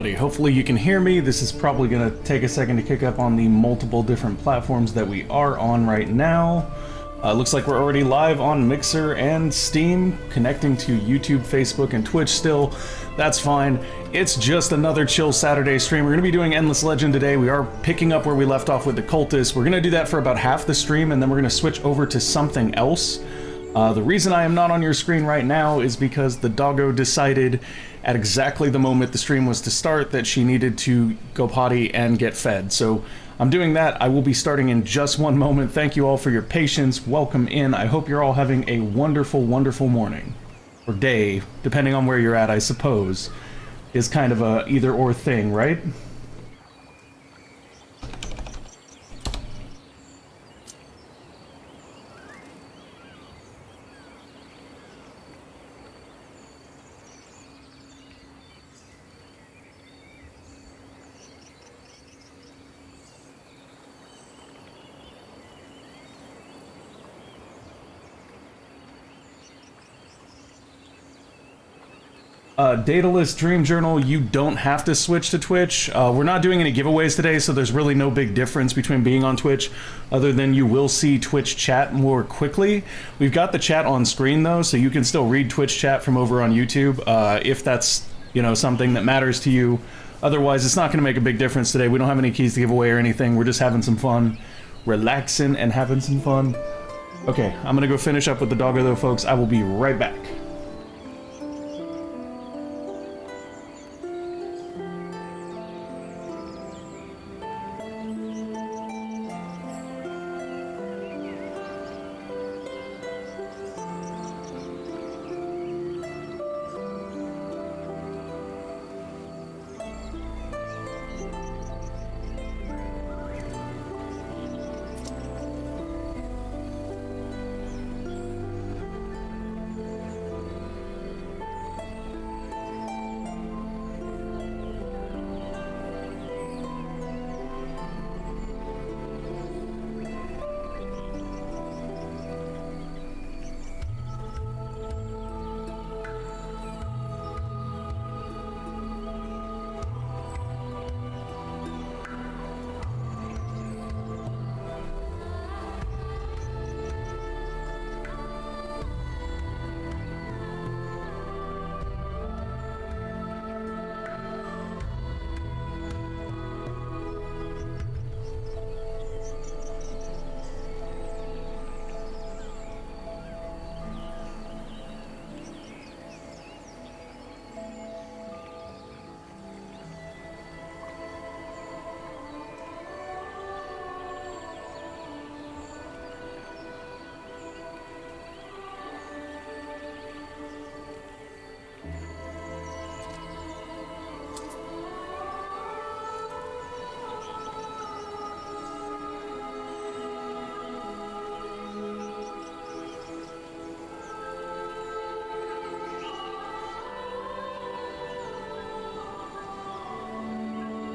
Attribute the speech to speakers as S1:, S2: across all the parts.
S1: Hopefully you can hear me. This is probably going to take a second to kick up on the multiple different platforms that we are on right now. Looks like we're already live on Mixer and Steam, connecting to YouTube, Facebook, and Twitch still. That's fine. It's just another chill Saturday stream. We're going to be doing Endless Legend today. We are picking up where we left off with the Cultists. We're going to do that for about half the stream, and then we're going to switch over to something else. The reason I am not on your screen right now is because the doggo decided at exactly the moment the stream was to start that she needed to go potty and get fed. So I'm doing that. I will be starting in just one moment. Thank you all for your patience. Welcome in. I hope you're all having a wonderful, wonderful morning. Or day, depending on where you're at, I suppose. Is kind of a either or thing, right? Daedalus Dream Journal, you don't have to switch to Twitch. We're not doing any giveaways today, so there's really no big difference between being on Twitch, other than you will see Twitch chat more quickly. We've got the chat on screen, though, so you can still read Twitch chat from over on YouTube, if that's, you know, something that matters to you. Otherwise, it's not going to make a big difference today. We don't have any keys to give away or anything. We're just having some fun, relaxing and having some fun. Okay, I'm going to go finish up with the doggo, though, folks. I will be right back.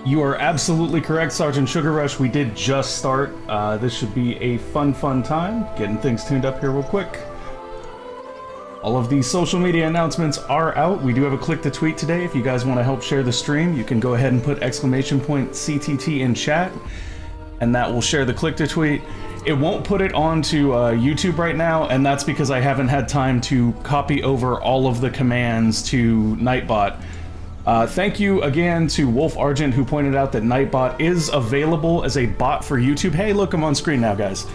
S1: You are absolutely correct, Sergeant Sugar Rush. We did just start. This should be a fun time. Getting things tuned up here real quick. All of these social media announcements are out. We do have a click to tweet today. If you guys want to help share the stream, you can go ahead and put !CTT in chat, and that will share the click to tweet. It won't put it onto YouTube right now, and that's because I haven't had time to copy over all of the commands to Nightbot. Thank you again to Wolf Argent, who pointed out that Nightbot is available as a bot for YouTube. Hey, look, I'm on screen now, guys.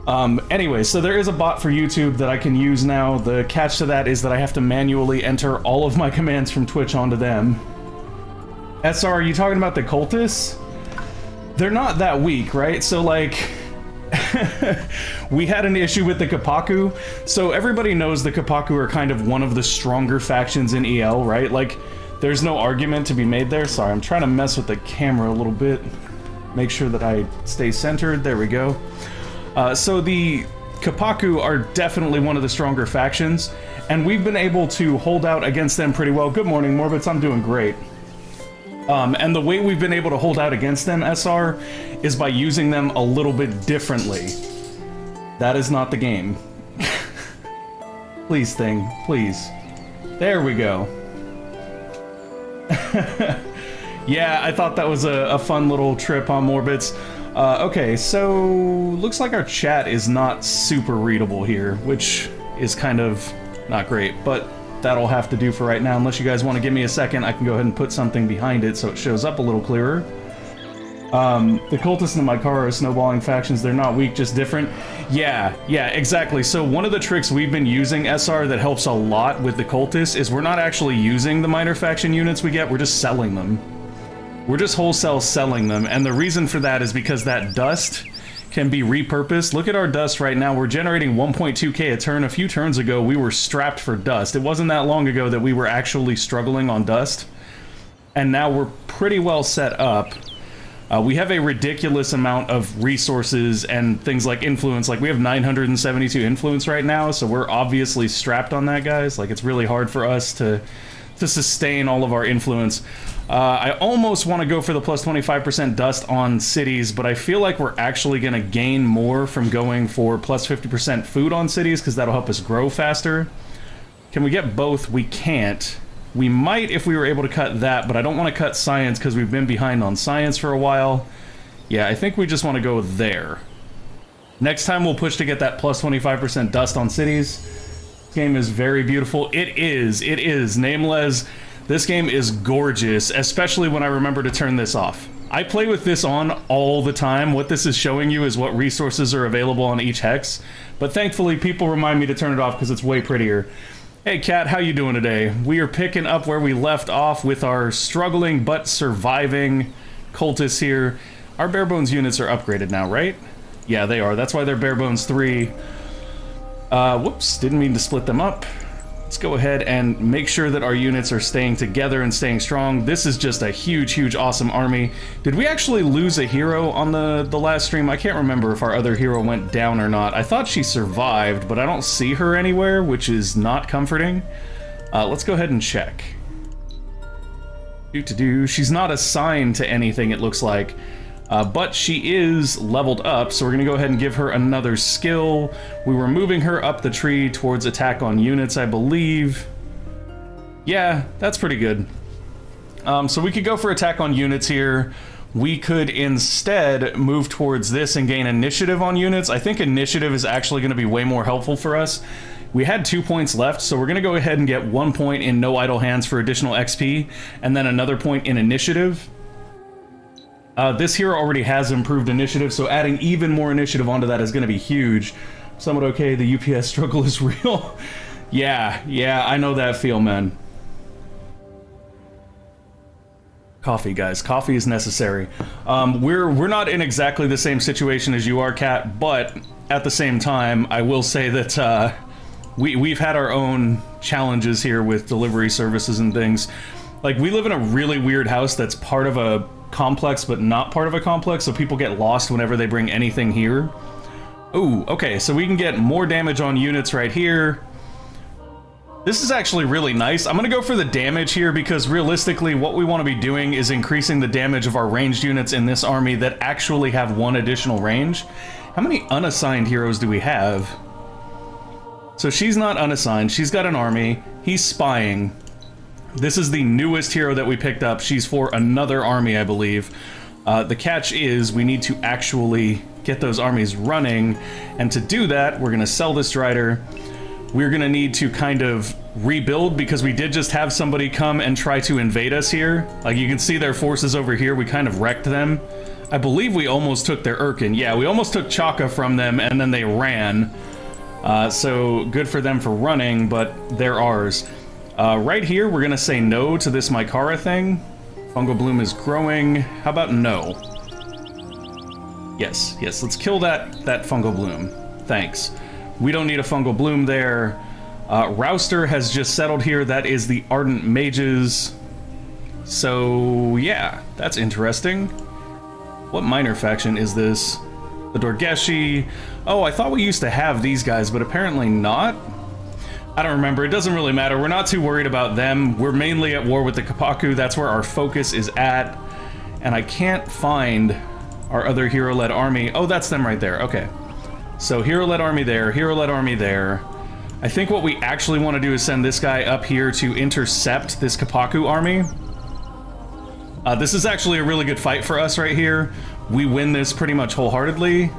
S1: Anyway, so there is a bot for YouTube that I can use now. The catch to that is that I have to manually enter all of my commands from Twitch onto them. SR, are you talking about the Cultists? They're not that weak, right? So, like, we had an issue with the Kapaku. So everybody knows the Kapaku are kind of one of the stronger factions in EL, right? Like, there's no argument to be made there. Sorry, I'm trying to mess with the camera a little bit. Make sure that I stay centered. There we go. So the Kapaku are definitely one of the stronger factions, and we've been able to hold out against them pretty well. Good morning, Morbits. I'm doing great. And the way we've been able to hold out against them, SR, is by using them a little bit differently. That is not the game. Please, thing. Please. There we go. Yeah, I thought that was a fun little trip on Morbits. Okay, so looks like our chat is not super readable here, which is kind of not great, but that'll have to do for right now. Unless you guys want to give me a second, I can go ahead and put something behind it so it shows up a little clearer. The Cultists and the Mykara are snowballing factions. They're not weak, just different. Yeah, exactly. So one of the tricks we've been using, SR, that helps a lot with the Cultists is we're not actually using the minor faction units we get, we're just selling them. We're just wholesale selling them, and the reason for that is because that dust can be repurposed. Look at our dust right now. We're generating 1.2k a turn. A few turns ago, we were strapped for dust. It wasn't that long ago that we were actually struggling on dust, and now we're pretty well set up. We have a ridiculous amount of resources and things like influence. Like, we have 972 influence right now, so we're obviously strapped on that, guys. Like, it's really hard for us to sustain all of our influence. I almost want to go for the plus 25% dust on cities, but I feel like we're actually going to gain more from going for plus 50% food on cities, because that'll help us grow faster. Can we get both? We can't. We might if we were able to cut that, but I don't want to cut science because we've been behind on science for a while. Yeah, I think we just want to go there. Next time we'll push to get that plus 25% dust on cities. This game is very beautiful. It is. Nameless. This game is gorgeous, especially when I remember to turn this off. I play with this on all the time. What this is showing you is what resources are available on each hex, but thankfully people remind me to turn it off because it's way prettier. Hey Kat, how you doing today? We are picking up where we left off with our struggling but surviving cultists here. Our bare bones units are upgraded now, right? Yeah, they are. That's why they're bare bones 3. Whoops, didn't mean to split them up. Let's go ahead and make sure that our units are staying together and staying strong. This is just a huge, awesome army. Did we actually lose a hero on the last stream? I can't remember if our other hero went down or not. I thought she survived, but I don't see her anywhere, which is not comforting. Let's go ahead and check. She's not assigned to anything, it looks like. But she is leveled up, so we're going to go ahead and give her another skill. We were moving her up the tree towards attack on units, I believe. Yeah, that's pretty good. So we could go for attack on units here. We could instead move towards this and gain initiative on units. I think initiative is actually going to be way more helpful for us. We had 2 points left, so we're going to go ahead and get 1 point in no idle hands for additional XP, and then another point in initiative. This hero already has improved initiative, so adding even more initiative onto that is going to be huge. Somewhat okay, the UPS struggle is real. Yeah, I know that feel, man. Coffee, guys. Coffee is necessary. We're not in exactly the same situation as you are, Kat, but at the same time, I will say that we've had our own challenges here with delivery services and things. Like, we live in a really weird house that's part of a complex but not part of a complex, so people get lost whenever they bring anything here. Ooh, okay, so we can get more damage on units right here. This is actually really nice. I'm gonna go for the damage here because realistically what we want to be doing is increasing the damage of our ranged units in this army that actually have 1 additional range. How many unassigned heroes do we have? So she's not unassigned, she's got an army, he's spying. This is the newest hero that we picked up. She's for another army, I believe. The catch is we need to actually get those armies running, and to do that, we're going to sell this Strider. We're going to need to kind of rebuild because we did just have somebody come and try to invade us here. Like, you can see their forces over here. We kind of wrecked them. I believe we almost took their Urkan. Yeah, we almost took Chaka from them, and then they ran. So good for them for running, but they're ours. Right here, we're gonna say no to this Mykara thing. Fungal Bloom is growing. How about no? Yes, let's kill that Fungal Bloom. Thanks. We don't need a Fungal Bloom there. Rouster has just settled here. That is the Ardent Mages. So, yeah, that's interesting. What minor faction is this? The Dorgeshi. Oh, I thought we used to have these guys, but apparently not. I don't remember. It doesn't really matter. We're not too worried about them. We're mainly at war with the Kapaku. That's where our focus is at. And I can't find our other hero-led army. Oh, that's them right there. Okay. So hero-led army there, hero-led army there. I think what we actually want to do is send this guy up here to intercept this Kapaku army. This is actually a really good fight for us right here. We win this pretty much wholeheartedly.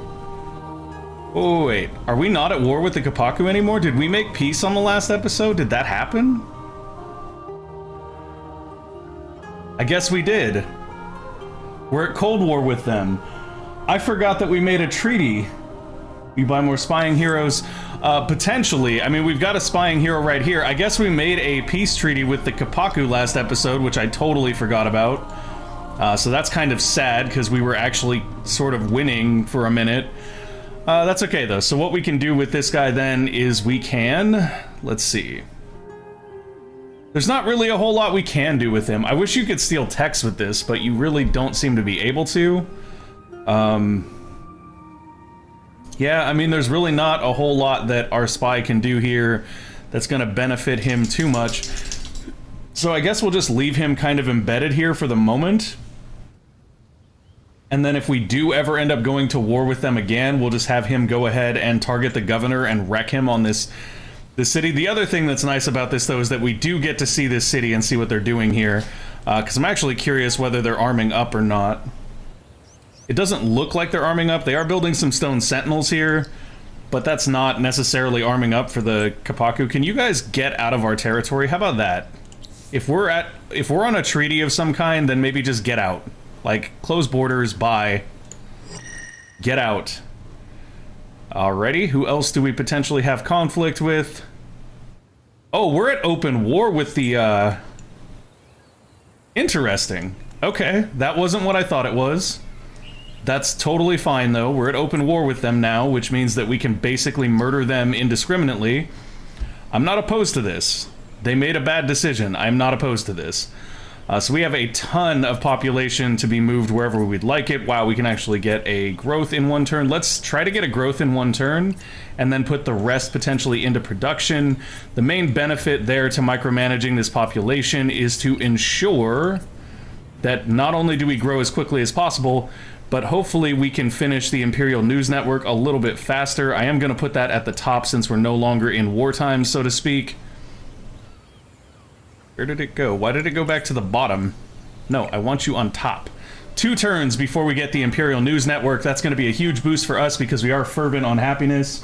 S1: Oh, wait. Are we not at war with the Kapaku anymore? Did we make peace on the last episode? Did that happen? I guess we did. We're at Cold War with them. I forgot that we made a treaty. We buy more spying heroes. Potentially. I mean, we've got a spying hero right here. I guess we made a peace treaty with the Kapaku last episode, which I totally forgot about. So that's kind of sad, because we were actually sort of winning for a minute. That's okay, though. So what we can do with this guy, then, is we can... Let's see. There's not really a whole lot we can do with him. I wish you could steal text with this, but you really don't seem to be able to. Yeah, I mean, there's really not a whole lot that our spy can do here that's going to benefit him too much. So I guess we'll just leave him kind of embedded here for the moment. And then if we do ever end up going to war with them again, we'll just have him go ahead and target the governor and wreck him on this city. The other thing that's nice about this, though, is that we do get to see this city and see what they're doing here. Because I'm actually curious whether they're arming up or not. It doesn't look like they're arming up. They are building some stone sentinels here, but that's not necessarily arming up for the Kapaku. Can you guys get out of our territory? How about that? If we're on a treaty of some kind, then maybe just get out. Like, close borders, bye. Get out. Alrighty, who else do we potentially have conflict with? Oh, we're at open war with the, Interesting. Okay, that wasn't what I thought it was. That's totally fine, though. We're at open war with them now, which means that we can basically murder them indiscriminately. I'm not opposed to this. They made a bad decision. I'm not opposed to this. So we have a ton of population to be moved wherever we'd like it. Wow, we can actually get a growth in one turn. Let's try to get a growth in one turn, and then put the rest potentially into production. The main benefit there to micromanaging this population is to ensure that not only do we grow as quickly as possible, but hopefully we can finish the Imperial News Network a little bit faster. I am going to put that at the top since we're no longer in wartime, so to speak. Where did it go? Why did it go back to the bottom? No, I want you on top. 2 turns before we get the Imperial News Network. That's going to be a huge boost for us because we are fervent on happiness.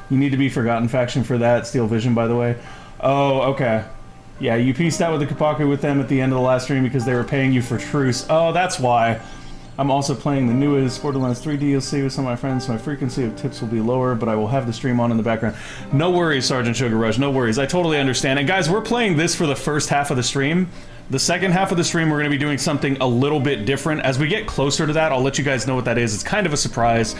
S1: You need to be Forgotten Faction for that. Steel Vision, by the way. Oh, okay. Yeah, you pieced out with the Kapaku with them at the end of the last stream because they were paying you for truce. Oh, that's why. I'm also playing the newest Borderlands 3 DLC with some of my friends, so my frequency of tips will be lower, but I will have the stream on in the background. No worries, Sergeant Sugar Rush, no worries. I totally understand. And guys, we're playing this for the first half of the stream. The second half of the stream, we're going to be doing something a little bit different. As we get closer to that, I'll let you guys know what that is. It's kind of a surprise.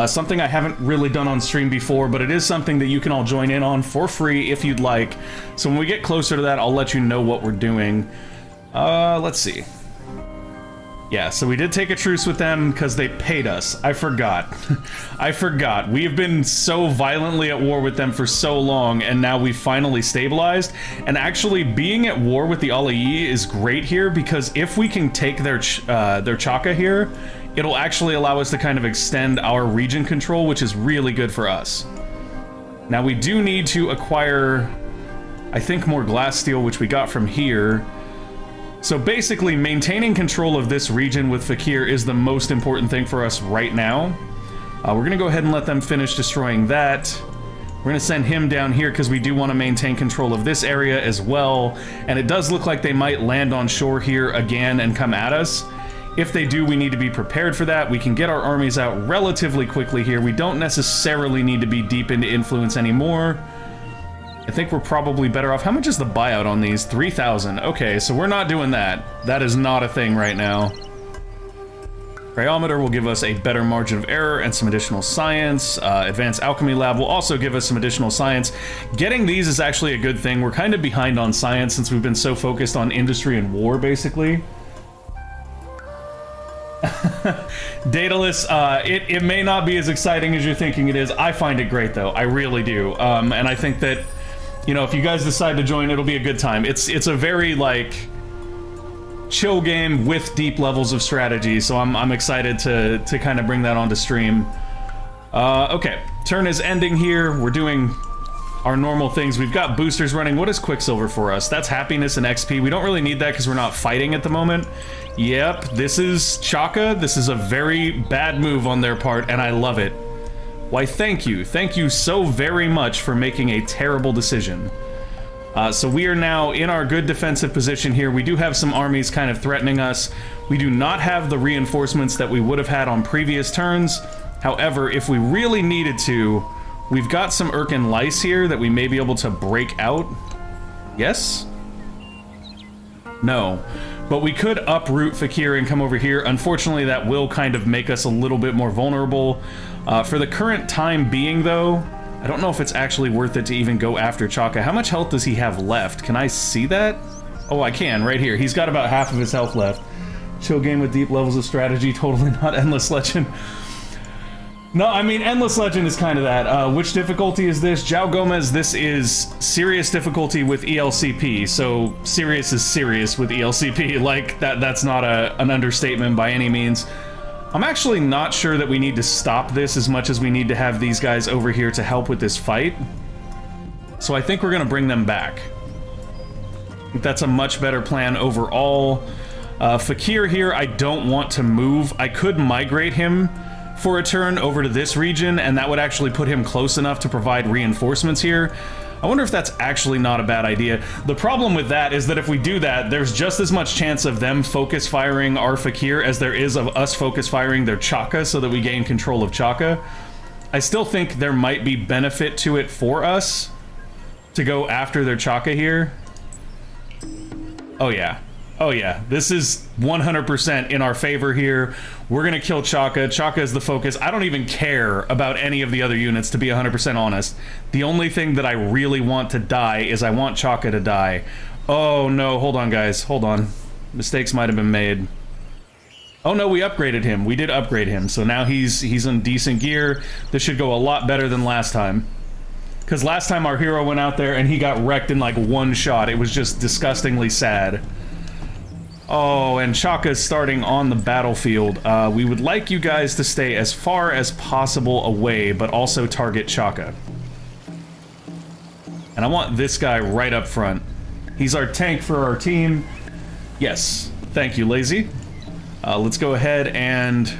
S1: Something I haven't really done on stream before, but it is something that you can all join in on for free if you'd like. So when we get closer to that, I'll let you know what we're doing. Let's see. Yeah, so we did take a truce with them because they paid us. I forgot. I forgot. We have been so violently at war with them for so long, and now we've finally stabilized. And actually, being at war with the Alai is great here because if we can take their Chaka here, it'll actually allow us to kind of extend our region control, which is really good for us. Now, we do need to acquire, I think, more glass steel, which we got from here. So basically, maintaining control of this region with Fakir is the most important thing for us right now. We're going to go ahead and let them finish destroying that. We're going to send him down here because we do want to maintain control of this area as well. And it does look like they might land on shore here again and come at us. If they do, we need to be prepared for that. We can get our armies out relatively quickly here. We don't necessarily need to be deep into influence anymore. I think we're probably better off. How much is the buyout on these? 3,000. Okay, so we're not doing that. That is not a thing right now. Cryometer will give us a better margin of error and some additional science. Advanced Alchemy Lab will also give us some additional science. Getting these is actually a good thing. We're kind of behind on science since we've been so focused on industry and war, basically. Daedalus, it may not be as exciting as you're thinking it is. I find it great, though. I really do. And I think that, you know, if you guys decide to join, it'll be a good time. It's a very, like, chill game with deep levels of strategy, so I'm excited to kind of bring that onto stream. Okay, turn is ending here. We're doing our normal things. We've got boosters running. What is Quicksilver for us? That's happiness and XP. We don't really need that because we're not fighting at the moment. Yep, this is Chaka. This is a very bad move on their part, and I love it. Why, thank you. Thank you so very much for making a terrible decision. So we are now in our good defensive position here. We do have some armies kind of threatening us. We do not have the reinforcements that we would have had on previous turns. However, if we really needed to, we've got some Urkan lice here that we may be able to break out. Yes? No. But we could uproot Fakir and come over here. Unfortunately, that will kind of make us a little bit more vulnerable. For the current time being, though, I don't know if it's actually worth it to even go after Chaka. How much health does he have left? Can I see that? Oh, I can, right here. He's got about half of his health left. Chill game with deep levels of strategy, totally not Endless Legend. No, I mean, Endless Legend is kind of that. Which difficulty is this? João Gomez, this is serious difficulty with ELCP. So, serious is serious with ELCP. Like, that's not an understatement by any means. I'm actually not sure that we need to stop this as much as we need to have these guys over here to help with this fight. So I think we're going to bring them back. I think that's a much better plan overall. Fakir here, I don't want to move. I could migrate him for a turn over to this region, and that would actually put him close enough to provide reinforcements here. I wonder if that's actually not a bad idea. The problem with that is that if we do that, there's just as much chance of them focus firing our Fakir as there is of us focus firing their Chaka so that we gain control of Chaka. I still think there might be benefit to it for us to go after their Chaka here. Oh yeah. Oh yeah, this is 100% in our favor here. We're gonna kill Chaka. Chaka is the focus. I don't even care about any of the other units, to be 100% honest. The only thing that I really want to die is I want Chaka to die. Oh no, hold on guys, hold on. Mistakes might have been made. Oh no, we upgraded him. We did upgrade him, so now he's in decent gear. This should go a lot better than last time. Because last time our hero went out there and he got wrecked in like one shot. It was just disgustingly sad. Oh, and Chaka's starting on the battlefield. We would like you guys to stay as far as possible away, but also target Chaka. And I want this guy right up front. He's our tank for our team. Yes, thank you, Lazy. Let's go ahead and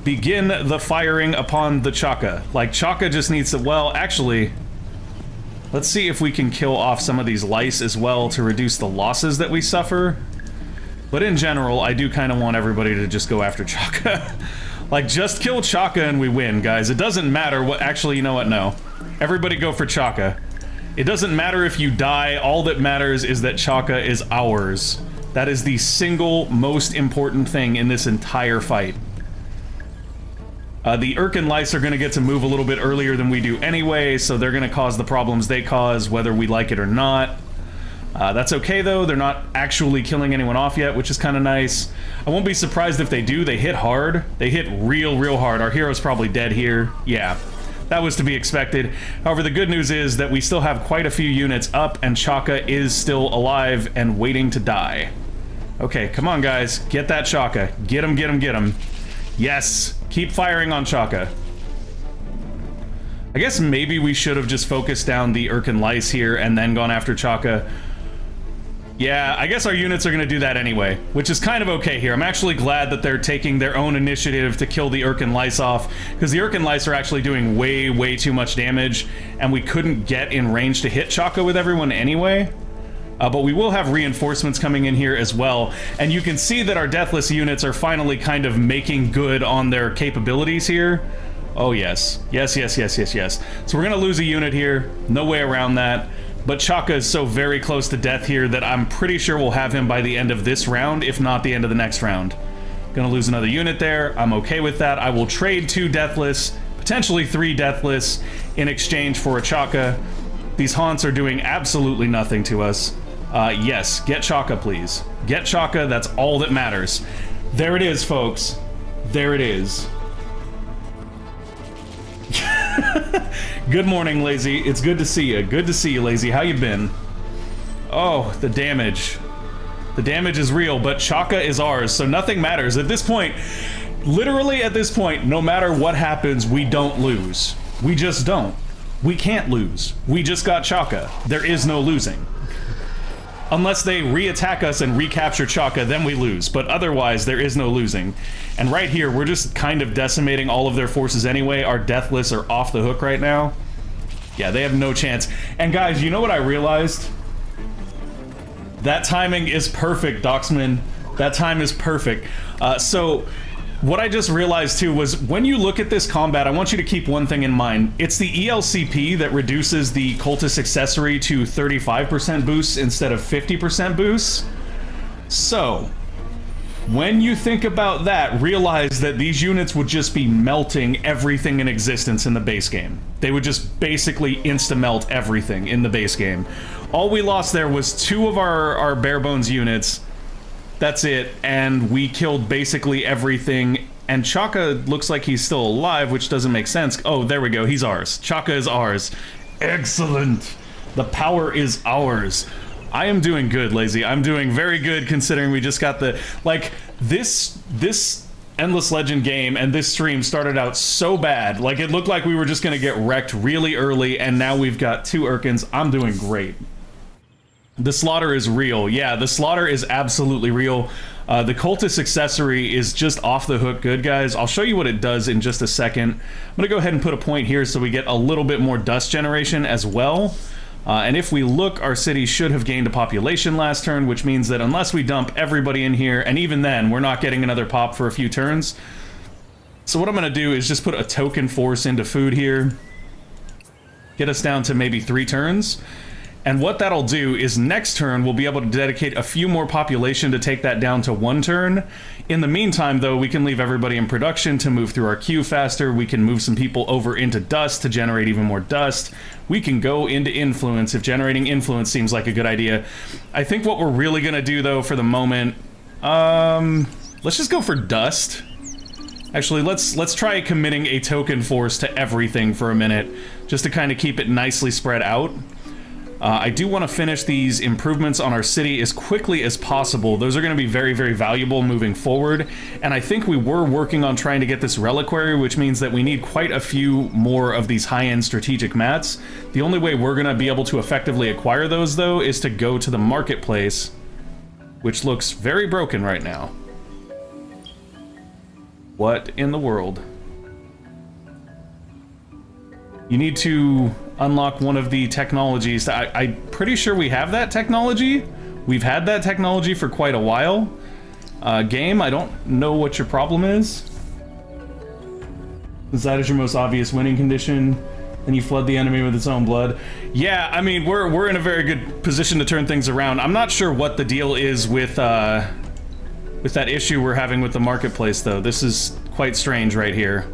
S1: begin the firing upon the Chaka. Like, Chaka just needs to, well, actually, let's see if we can kill off some of these lice as well to reduce the losses that we suffer. But in general, I do kind of want everybody to just go after Chaka. Like, just kill Chaka and we win, guys. It doesn't matter what... Actually, you know what? No. Everybody go for Chaka. It doesn't matter if you die. All that matters is that Chaka is ours. That is the single most important thing in this entire fight. The Urkan lice are going to get to move a little bit earlier than we do anyway, so they're going to cause the problems they cause, whether we like it or not. That's okay, though. They're not actually killing anyone off yet, which is kind of nice. I won't be surprised if they do. They hit hard. They hit real hard. Our hero's probably dead here. Yeah, that was to be expected. However, the good news is that we still have quite a few units up, and Chaka is still alive and waiting to die. Okay, come on, guys. Get that Chaka. Get him, get him, get him. Yes! Keep firing on Chaka. I guess maybe we should have just focused down the Urkan lice here and then gone after Chaka. Yeah, I guess our units are going to do that anyway, which is kind of okay here. I'm actually glad that they're taking their own initiative to kill the Urkan lice off, because the Urkan lice are actually doing way too much damage, and we couldn't get in range to hit Chaka with everyone anyway. But we will have reinforcements coming in here as well, and you can see that our deathless units are finally kind of making good on their capabilities here. Oh yes. Yes. So we're going to lose a unit here, no way around that. But Chaka is so very close to death here that I'm pretty sure we'll have him by the end of this round, if not the end of the next round. Gonna lose another unit there. I'm okay with that. I will trade 2 deathless, potentially 3 deathless, in exchange for a Chaka. These haunts are doing absolutely nothing to us. Yes, get Chaka, please. Get Chaka, that's all that matters. There it is, folks. There it is. Good morning, Lazy. It's good to see you. Good to see you, Lazy. How you been? Oh, the damage. The damage is real, but Chaka is ours, so nothing matters. At this point, literally at this point, no matter what happens, we don't lose. We just don't. We can't lose. We just got Chaka. There is no losing. Unless they re-attack us and recapture Chaka, then we lose. But otherwise, there is no losing. And right here, we're just kind of decimating all of their forces anyway. Our deathless are off the hook right now. Yeah, they have no chance. And guys, you know what I realized? That timing is perfect, Doxman. That time is perfect. So what I just realized too was when you look at this combat, I want you to keep one thing in mind. It's the ELCP that reduces the Cultist accessory to 35% boosts instead of 50% boosts. So when you think about that, realize that these units would just be melting everything in existence in the base game. They would just basically insta-melt everything in the base game. All we lost there was 2 of our bare bones units. That's it, and we killed basically everything, and Chaka looks like he's still alive, which doesn't make sense. Oh, there we go, he's ours. Chaka is ours. Excellent! The power is ours. I am doing good, Lazy. I'm doing very good considering we just got the... Like, this Endless Legend game and this stream started out so bad. Like, it looked like we were just gonna get wrecked really early, and now we've got 2 Urkans. I'm doing great. The slaughter is real. Yeah, the slaughter is absolutely real. The Cultist accessory is just off the hook good, guys. I'll show you what it does in just a second. I'm going to go ahead and put a point here so we get a little bit more dust generation as well. And if we look, our city should have gained a population last turn, which means that unless we dump everybody in here, and even then, we're not getting another pop for a few turns. So what I'm going to do is just put a token force into food here. Get us down to maybe 3 turns. And what that'll do is next turn we'll be able to dedicate a few more population to take that down to 1 turn. In the meantime, though, we can leave everybody in production to move through our queue faster. We can move some people over into dust to generate even more dust. We can go into influence if generating influence seems like a good idea. I think what we're really going to do, though, for the moment... let's just go for dust. Actually, let's try committing a token force to everything for a minute, just to kind of keep it nicely spread out. I do want to finish these improvements on our city as quickly as possible. Those are going to be very, very valuable moving forward. And I think we were working on trying to get this reliquary, which means that we need quite a few more of these high-end strategic mats. The only way we're going to be able to effectively acquire those, though, is to go to the marketplace, which looks very broken right now. What in the world? You need to unlock one of the technologies. I'm pretty sure we have that technology. We've had that technology for quite a while. Game, I don't know what your problem is. That is your most obvious winning condition. Then you flood the enemy with its own blood. Yeah, I mean, we're in a very good position to turn things around. I'm not sure what the deal is with that issue we're having with the marketplace, though. This is quite strange right here.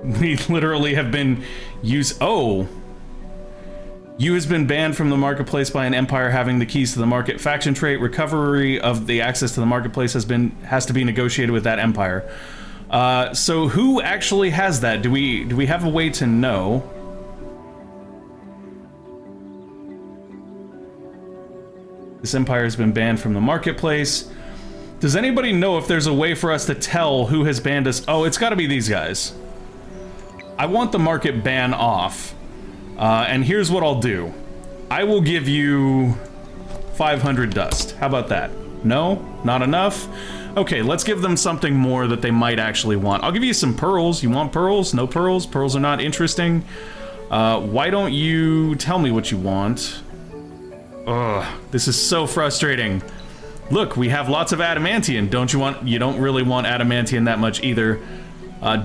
S1: We literally have been Oh! You has been banned from the marketplace by an empire having the keys to the market. Faction trait, recovery of the access to the marketplace has to be negotiated with that empire. So who actually has that? Do we have a way to know? This empire has been banned from the marketplace. Does anybody know if there's a way for us to tell who has banned us? Oh, it's got to be these guys. I want the market ban off. And here's what I'll do. I will give you 500 dust. How about that? No? Not enough? Okay, let's give them something more that they might actually want. I'll give you some pearls. You want pearls? No pearls? Pearls are not interesting. Why don't you tell me what you want? Ugh, this is so frustrating. Look, we have lots of adamantium. You don't really want adamantium that much either.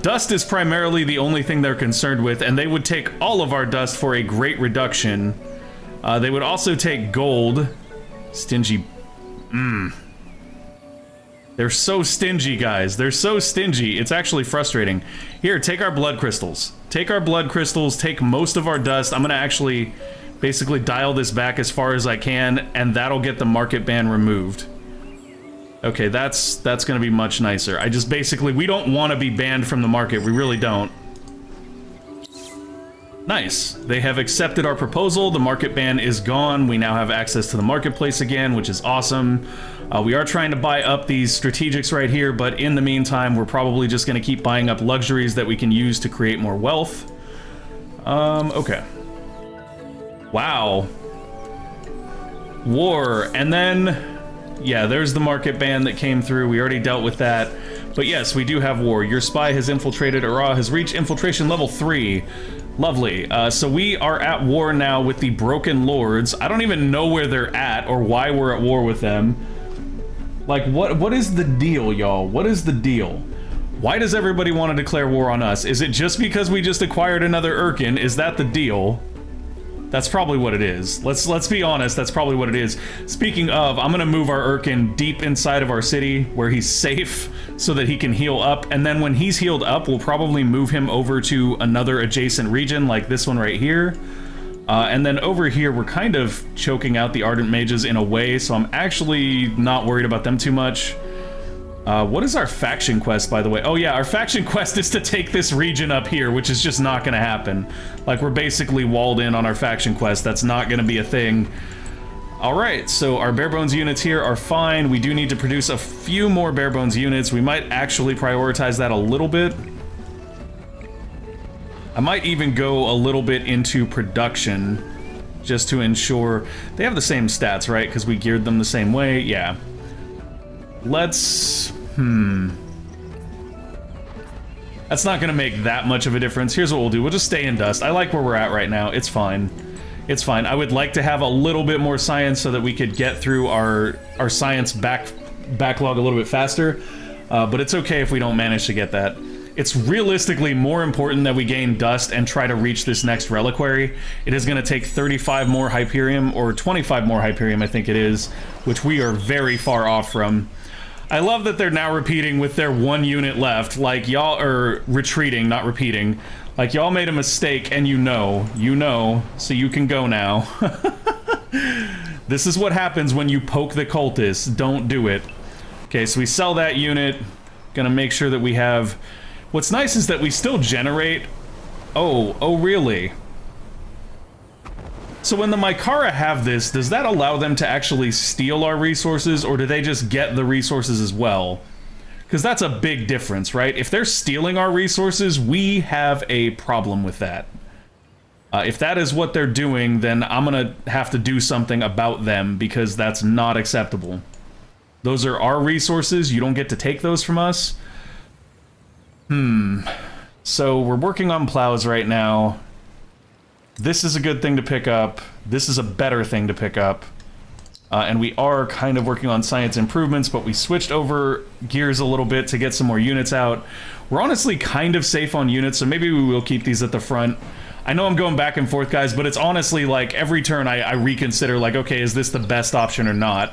S1: Dust is primarily the only thing they're concerned with, and they would take all of our dust for a great reduction. They would also take gold. Stingy. They're so stingy, guys. They're so stingy. It's actually frustrating. Here, take our blood crystals. Take our blood crystals, take most of our dust. I'm gonna actually basically dial this back as far as I can, and that'll get the market ban removed. Okay, that's gonna be much nicer. We don't want to be banned from the market. We really don't. Nice. They have accepted our proposal. The market ban is gone. We now have access to the marketplace again, which is awesome. We are trying to buy up these strategics right here, but in the meantime, we're probably just going to keep buying up luxuries that we can use to create more wealth. Okay. Wow. War, and then, yeah, there's the market ban that came through. We already dealt with that. But yes, we do have war. Your spy has infiltrated. Ura has reached infiltration level 3. Lovely. So we are at war now with the Broken Lords. I don't even know where they're at or why we're at war with them. Like, what is the deal, y'all? What is the deal? Why does everybody want to declare war on us? Is it just because we just acquired another Urkan? Is that the deal? That's probably what it is. Let's be honest, that's probably what it is. Speaking of, I'm gonna move our Urkan deep inside of our city where he's safe so that he can heal up, and then when he's healed up, we'll probably move him over to another adjacent region like this one right here. And then over here, we're kind of choking out the Ardent Mages in a way, so I'm actually not worried about them too much. What is our faction quest, by the way? Oh yeah, our faction quest is to take this region up here, which is just not gonna happen. Like, we're basically walled in on our faction quest. That's not gonna be a thing. Alright, so our bare bones units here are fine. We do need to produce a few more bare bones units. We might actually prioritize that a little bit. I might even go a little bit into production, just to ensure... They have the same stats, right? Because we geared them the same way? Yeah. Let's... That's not gonna make that much of a difference. Here's what we'll do. We'll just stay in dust. I like where we're at right now. It's fine. It's fine. I would like to have a little bit more science so that we could get through our science backlog a little bit faster. But it's okay if we don't manage to get that. It's realistically more important that we gain dust and try to reach this next reliquary. It is gonna take 35 more Hyperium, or 25 more Hyperium, I think it is, which we are very far off from. I love that they're now repeating with their one unit left, like y'all are retreating, not repeating. Like, y'all made a mistake and you know, so you can go now. This is what happens when you poke the cultists. Don't do it. Okay, so we sell that unit. Gonna make sure that we have... What's nice is that we still generate... Oh, really? So when the Mykara have this, does that allow them to actually steal our resources, or do they just get the resources as well? Because that's a big difference, right? If they're stealing our resources, we have a problem with that. If that is what they're doing, then I'm gonna have to do something about them, because that's not acceptable. Those are our resources, you don't get to take those from us. So we're working on plows right now. This is a good thing to pick up. This is a better thing to pick up. And we are kind of working on science improvements, but we switched over gears a little bit to get some more units out. We're honestly kind of safe on units, so maybe we will keep these at the front. I know I'm going back and forth, guys, but it's honestly like every turn I reconsider, like, okay, is this the best option or not?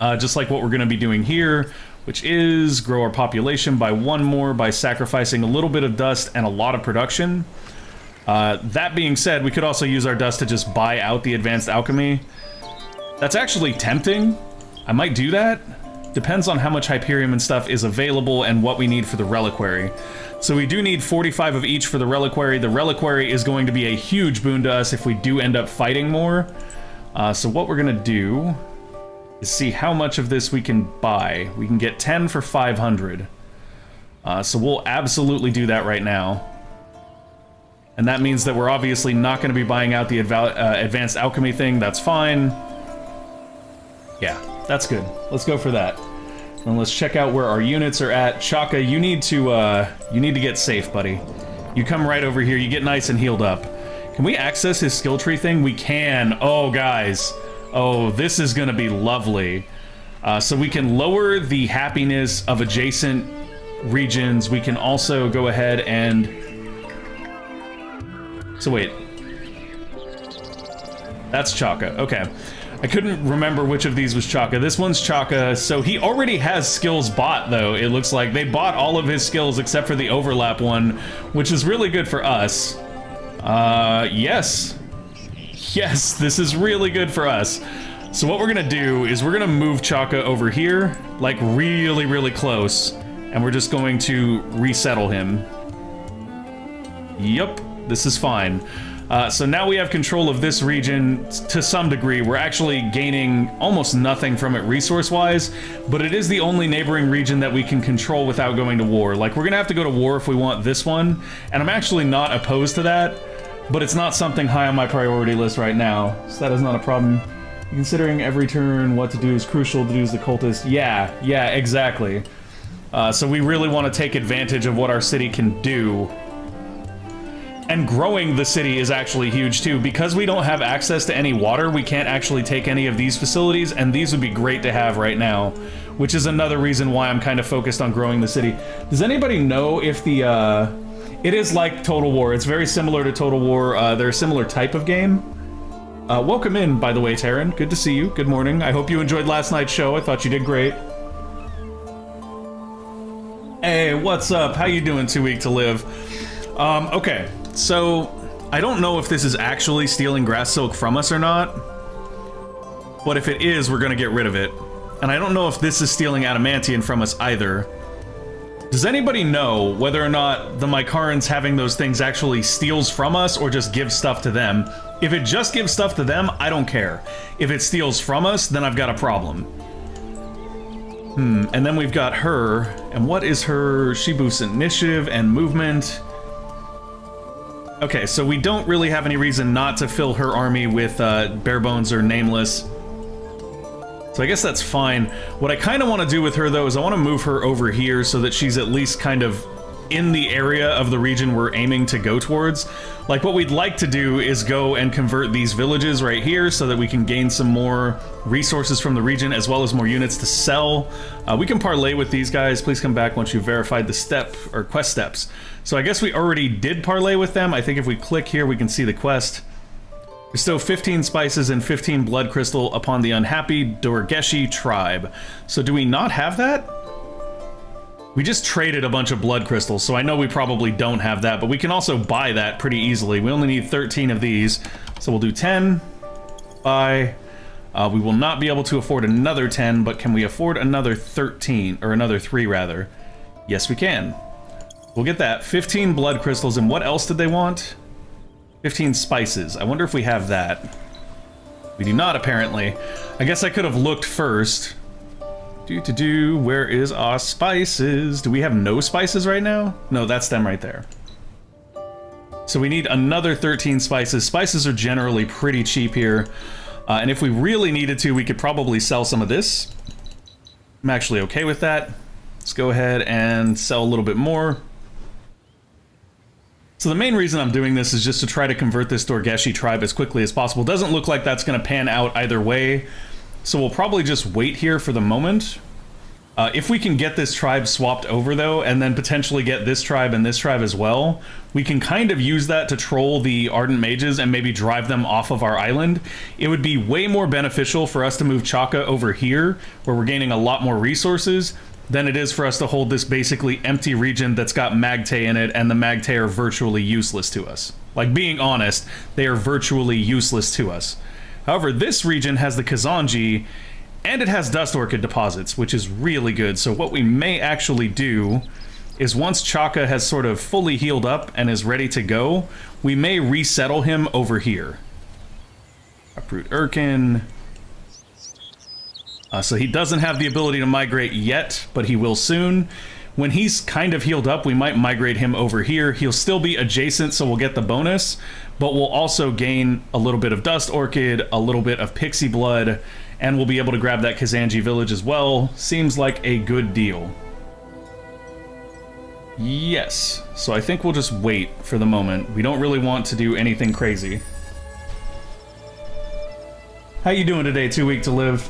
S1: Just like what we're going to be doing here, which is grow our population by 1 more by sacrificing a little bit of dust and a lot of production. That being said, we could also use our dust to just buy out the advanced alchemy. That's actually tempting. I might do that. Depends on how much Hyperium and stuff is available and what we need for the reliquary. So we do need 45 of each for the reliquary. The reliquary is going to be a huge boon to us if we do end up fighting more. So what we're gonna do is see how much of this we can buy. We can get 10 for 500. So we'll absolutely do that right now. And that means that we're obviously not going to be buying out the advanced alchemy thing. That's fine. Yeah, that's good. Let's go for that. And let's check out where our units are at. Chaka, you need to get safe, buddy. You come right over here. You get nice and healed up. Can we access his skill tree thing? We can. Oh, guys. Oh, this is going to be lovely. So we can lower the happiness of adjacent regions. We can also go ahead and... So wait. That's Chaka. Okay. I couldn't remember which of these was Chaka. This one's Chaka. So he already has skills bought, though. It looks like they bought all of his skills except for the overlap one, which is really good for us. Yes. Yes, this is really good for us. So what we're gonna do is we're gonna move Chaka over here, like really, really close, and we're just going to resettle him. Yup. This is fine. So now we have control of this region to some degree. We're actually gaining almost nothing from it resource-wise, but it is the only neighboring region that we can control without going to war. Like, we're gonna have to go to war if we want this one, and I'm actually not opposed to that, but it's not something high on my priority list right now, so that is not a problem. Considering every turn what to do is crucial to do as the cultist. Yeah, exactly. So we really want to take advantage of what our city can do. And growing the city is actually huge too. Because we don't have access to any water, we can't actually take any of these facilities, and these would be great to have right now, which is another reason why I'm kind of focused on growing the city. Does anybody know if the, it is like Total War. It's very similar to Total War. They're a similar type of game. Welcome in, by the way, Taryn. Good to see you. Good morning. I hope you enjoyed last night's show. I thought you did great. Hey, what's up? How you doing, 2 Week to Live? Okay. So, I don't know if this is actually stealing grass silk from us or not, but if it is, we're gonna get rid of it. And I don't know if this is stealing adamantium from us either. Does anybody know whether or not the Mykarans having those things actually steals from us or just gives stuff to them? If it just gives stuff to them, I don't care. If it steals from us, then I've got a problem. And then we've got her, and what is her? She boosts initiative and movement. Okay, so we don't really have any reason not to fill her army with bare bones or nameless. So I guess that's fine. What I kind of want to do with her, though, is I want to move her over here so that she's at least kind of in the area of the region we're aiming to go towards. Like, what we'd like to do is go and convert these villages right here so that we can gain some more resources from the region as well as more units to sell. We can parlay with these guys. Please come back once you've verified the step or quest steps. So I guess we already did parlay with them. I think if we click here, we can see the quest. Bestow 15 spices and 15 blood crystal upon the unhappy Dorgeshi tribe. So do we not have that? We just traded a bunch of blood crystals, so I know we probably don't have that, but we can also buy that pretty easily. We only need 13 of these, so we'll do 10. Buy. We will not be able to afford another 10, but can we afford another 13, or another 3 rather? Yes, we can. We'll get that. 15 blood crystals, and what else did they want? 15 spices. I wonder if we have that. We do not, apparently. I guess I could have looked first. Where is our spices? Do we have no spices right now? No, that's them right there. So we need another 13 spices. Spices are generally pretty cheap here. And if we really needed to, we could probably sell some of this. I'm actually okay with that. Let's go ahead and sell a little bit more. So the main reason I'm doing this is just to try to convert this Dorgeshi tribe as quickly as possible. Doesn't look like that's going to pan out either way. So we'll probably just wait here for the moment. If we can get this tribe swapped over, though, and then potentially get this tribe and this tribe as well, we can kind of use that to troll the Ardent Mages and maybe drive them off of our island. It would be way more beneficial for us to move Chaka over here, where we're gaining a lot more resources, than it is for us to hold this basically empty region that's got Magte in it, and the Magte are virtually useless to us. Like, being honest, they are virtually useless to us. However, this region has the Kazanji, and it has Dust Orchid deposits, which is really good. So what we may actually do is once Chaka has sort of fully healed up and is ready to go, we may resettle him over here. Uproot Urkan. So he doesn't have the ability to migrate yet, but he will soon. When he's kind of healed up, we might migrate him over here. He'll still be adjacent, so we'll get the bonus, but we'll also gain a little bit of Dust Orchid, a little bit of Pixie Blood, and we'll be able to grab that Kazanji village as well. Seems like a good deal. Yes, so I think we'll just wait for the moment. We don't really want to do anything crazy. How you doing today, 2 Week to Live?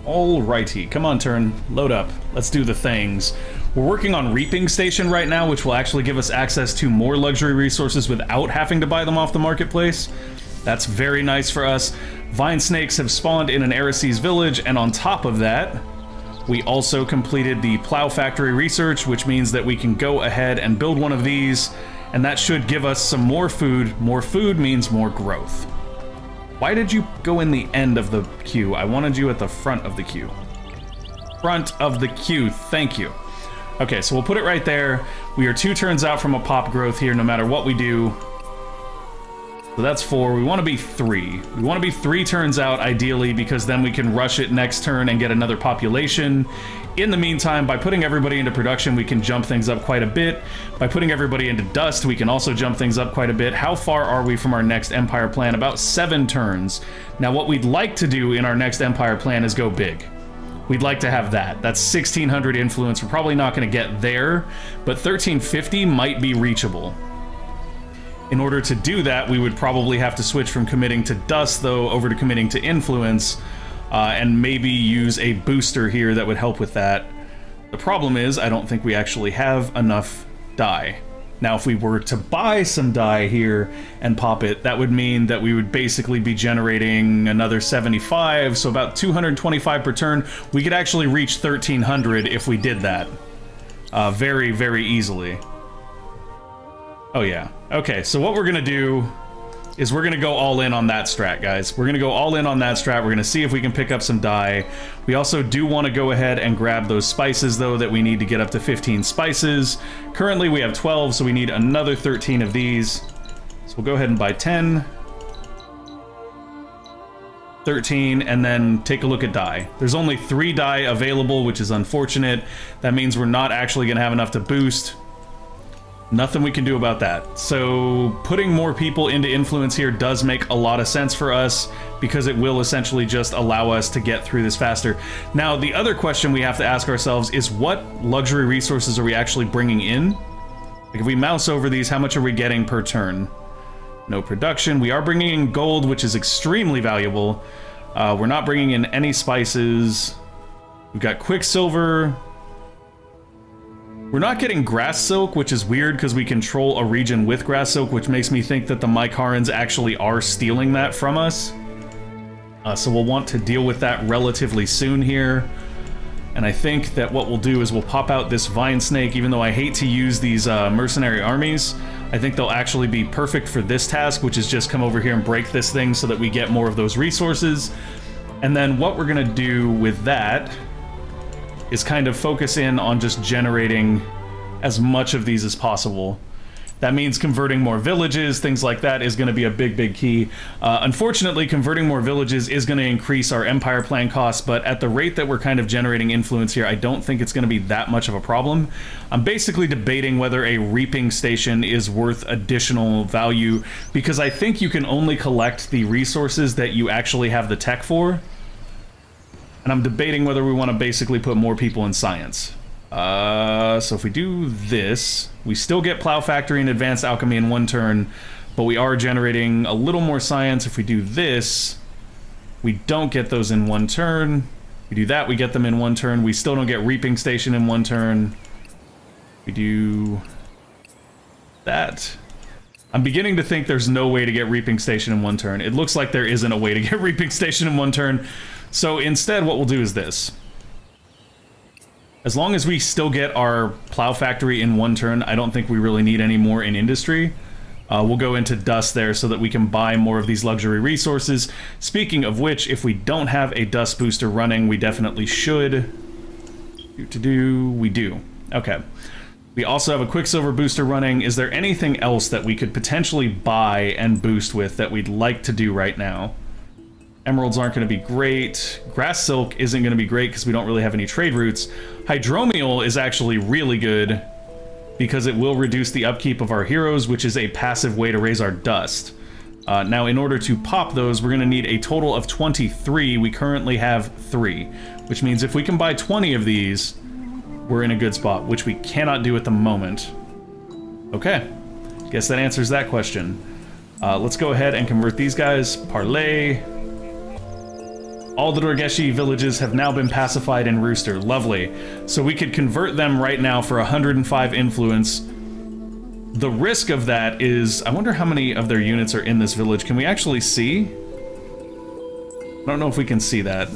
S1: Alrighty, come on, turn. Load up. Let's do the things. We're working on Reaping Station right now, which will actually give us access to more luxury resources without having to buy them off the marketplace. That's very nice for us. Vine snakes have spawned in an Erisys village, and on top of that, we also completed the Plow Factory research, which means that we can go ahead and build one of these, and that should give us some more food. More food means more growth. Why did you go in the end of the queue? I wanted you at the front of the queue. Front of the queue, thank you. Okay, so we'll put it right there. We are 2 turns out from a pop growth here, no matter what we do. So that's 4. We want to be 3. We want to be 3 turns out, ideally, because then we can rush it next turn and get another population. In the meantime, by putting everybody into production, we can jump things up quite a bit. By putting everybody into dust, we can also jump things up quite a bit. How far are we from our next Empire plan? About 7 turns. Now, what we'd like to do in our next Empire plan is go big. We'd like to have that. That's 1,600 influence. We're probably not going to get there, but 1,350 might be reachable. In order to do that, we would probably have to switch from committing to dust, though, over to committing to influence, and maybe use a booster here that would help with that. The problem is, I don't think we actually have enough dye. Now, if we were to buy some dye here and pop it, that would mean that we would basically be generating another 75, so about 225 per turn. We could actually reach 1,300 if we did that. Very, very easily. Oh yeah. Okay, so what we're gonna do is we're gonna go all in on that strat, guys. We're gonna go all in on that strat. We're gonna see if we can pick up some dye. We also do want to go ahead and grab those spices, though, that we need to get up to 15 spices. Currently, we have 12, so we need another 13 of these. So we'll go ahead and buy 10, 13, and then take a look at dye. There's only 3 dye available, which is unfortunate. That means we're not actually gonna have enough to boost. Nothing we can do about that. So putting more people into influence here does make a lot of sense for us, because it will essentially just allow us to get through this faster. Now, the other question we have to ask ourselves is, what luxury resources are we actually bringing in? Like, if we mouse over these, how much are we getting per turn? No production. We are bringing in gold, which is extremely valuable. We're not bringing in any spices. We've got quicksilver. We're not getting grass silk, which is weird because we control a region with grass silk, which makes me think that the Mykarans actually are stealing that from us. So we'll want to deal with that relatively soon here. And I think that what we'll do is we'll pop out this vine snake, even though I hate to use these mercenary armies. I think they'll actually be perfect for this task, which is just come over here and break this thing so that we get more of those resources. And then what we're gonna do with that is kind of focus in on just generating as much of these as possible. That means converting more villages, things like that is going to be a big, big key. Unfortunately, converting more villages is going to increase our Empire plan costs, but at the rate that we're kind of generating influence here, I don't think it's going to be that much of a problem. I'm basically debating whether a reaping station is worth additional value, because I think you can only collect the resources that you actually have the tech for. And I'm debating whether we want to basically put more people in science. So if we do this, we still get Plow Factory and Advanced Alchemy in 1 turn, but we are generating a little more science. If we do this, we don't get those in 1 turn. We do that, we get them in 1 turn. We still don't get Reaping Station in 1 turn. We do that. I'm beginning to think there's no way to get Reaping Station in 1 turn. It looks like there isn't a way to get Reaping Station in 1 turn. So instead, what we'll do is this. As long as we still get our Plow Factory in 1 turn, I don't think we really need any more in industry. We'll go into dust there so that we can buy more of these luxury resources. Speaking of which, if we don't have a dust booster running, we definitely should. We do. Okay. We also have a Quicksilver booster running. Is there anything else that we could potentially buy and boost with that we'd like to do right now? Emeralds aren't going to be great. Grass Silk isn't going to be great because we don't really have any trade routes. Hydromial is actually really good because it will reduce the upkeep of our heroes, which is a passive way to raise our dust. Now, in order to pop those, we're going to need a total of 23. We currently have 3, which means if we can buy 20 of these, we're in a good spot, which we cannot do at the moment. Okay, guess that answers that question. Let's go ahead and convert these guys. Parlay. All the Dorgeshi villages have now been pacified in Rooster. Lovely. So we could convert them right now for 105 influence. The risk of that is, I wonder how many of their units are in this village. Can we actually see? I don't know if we can see that.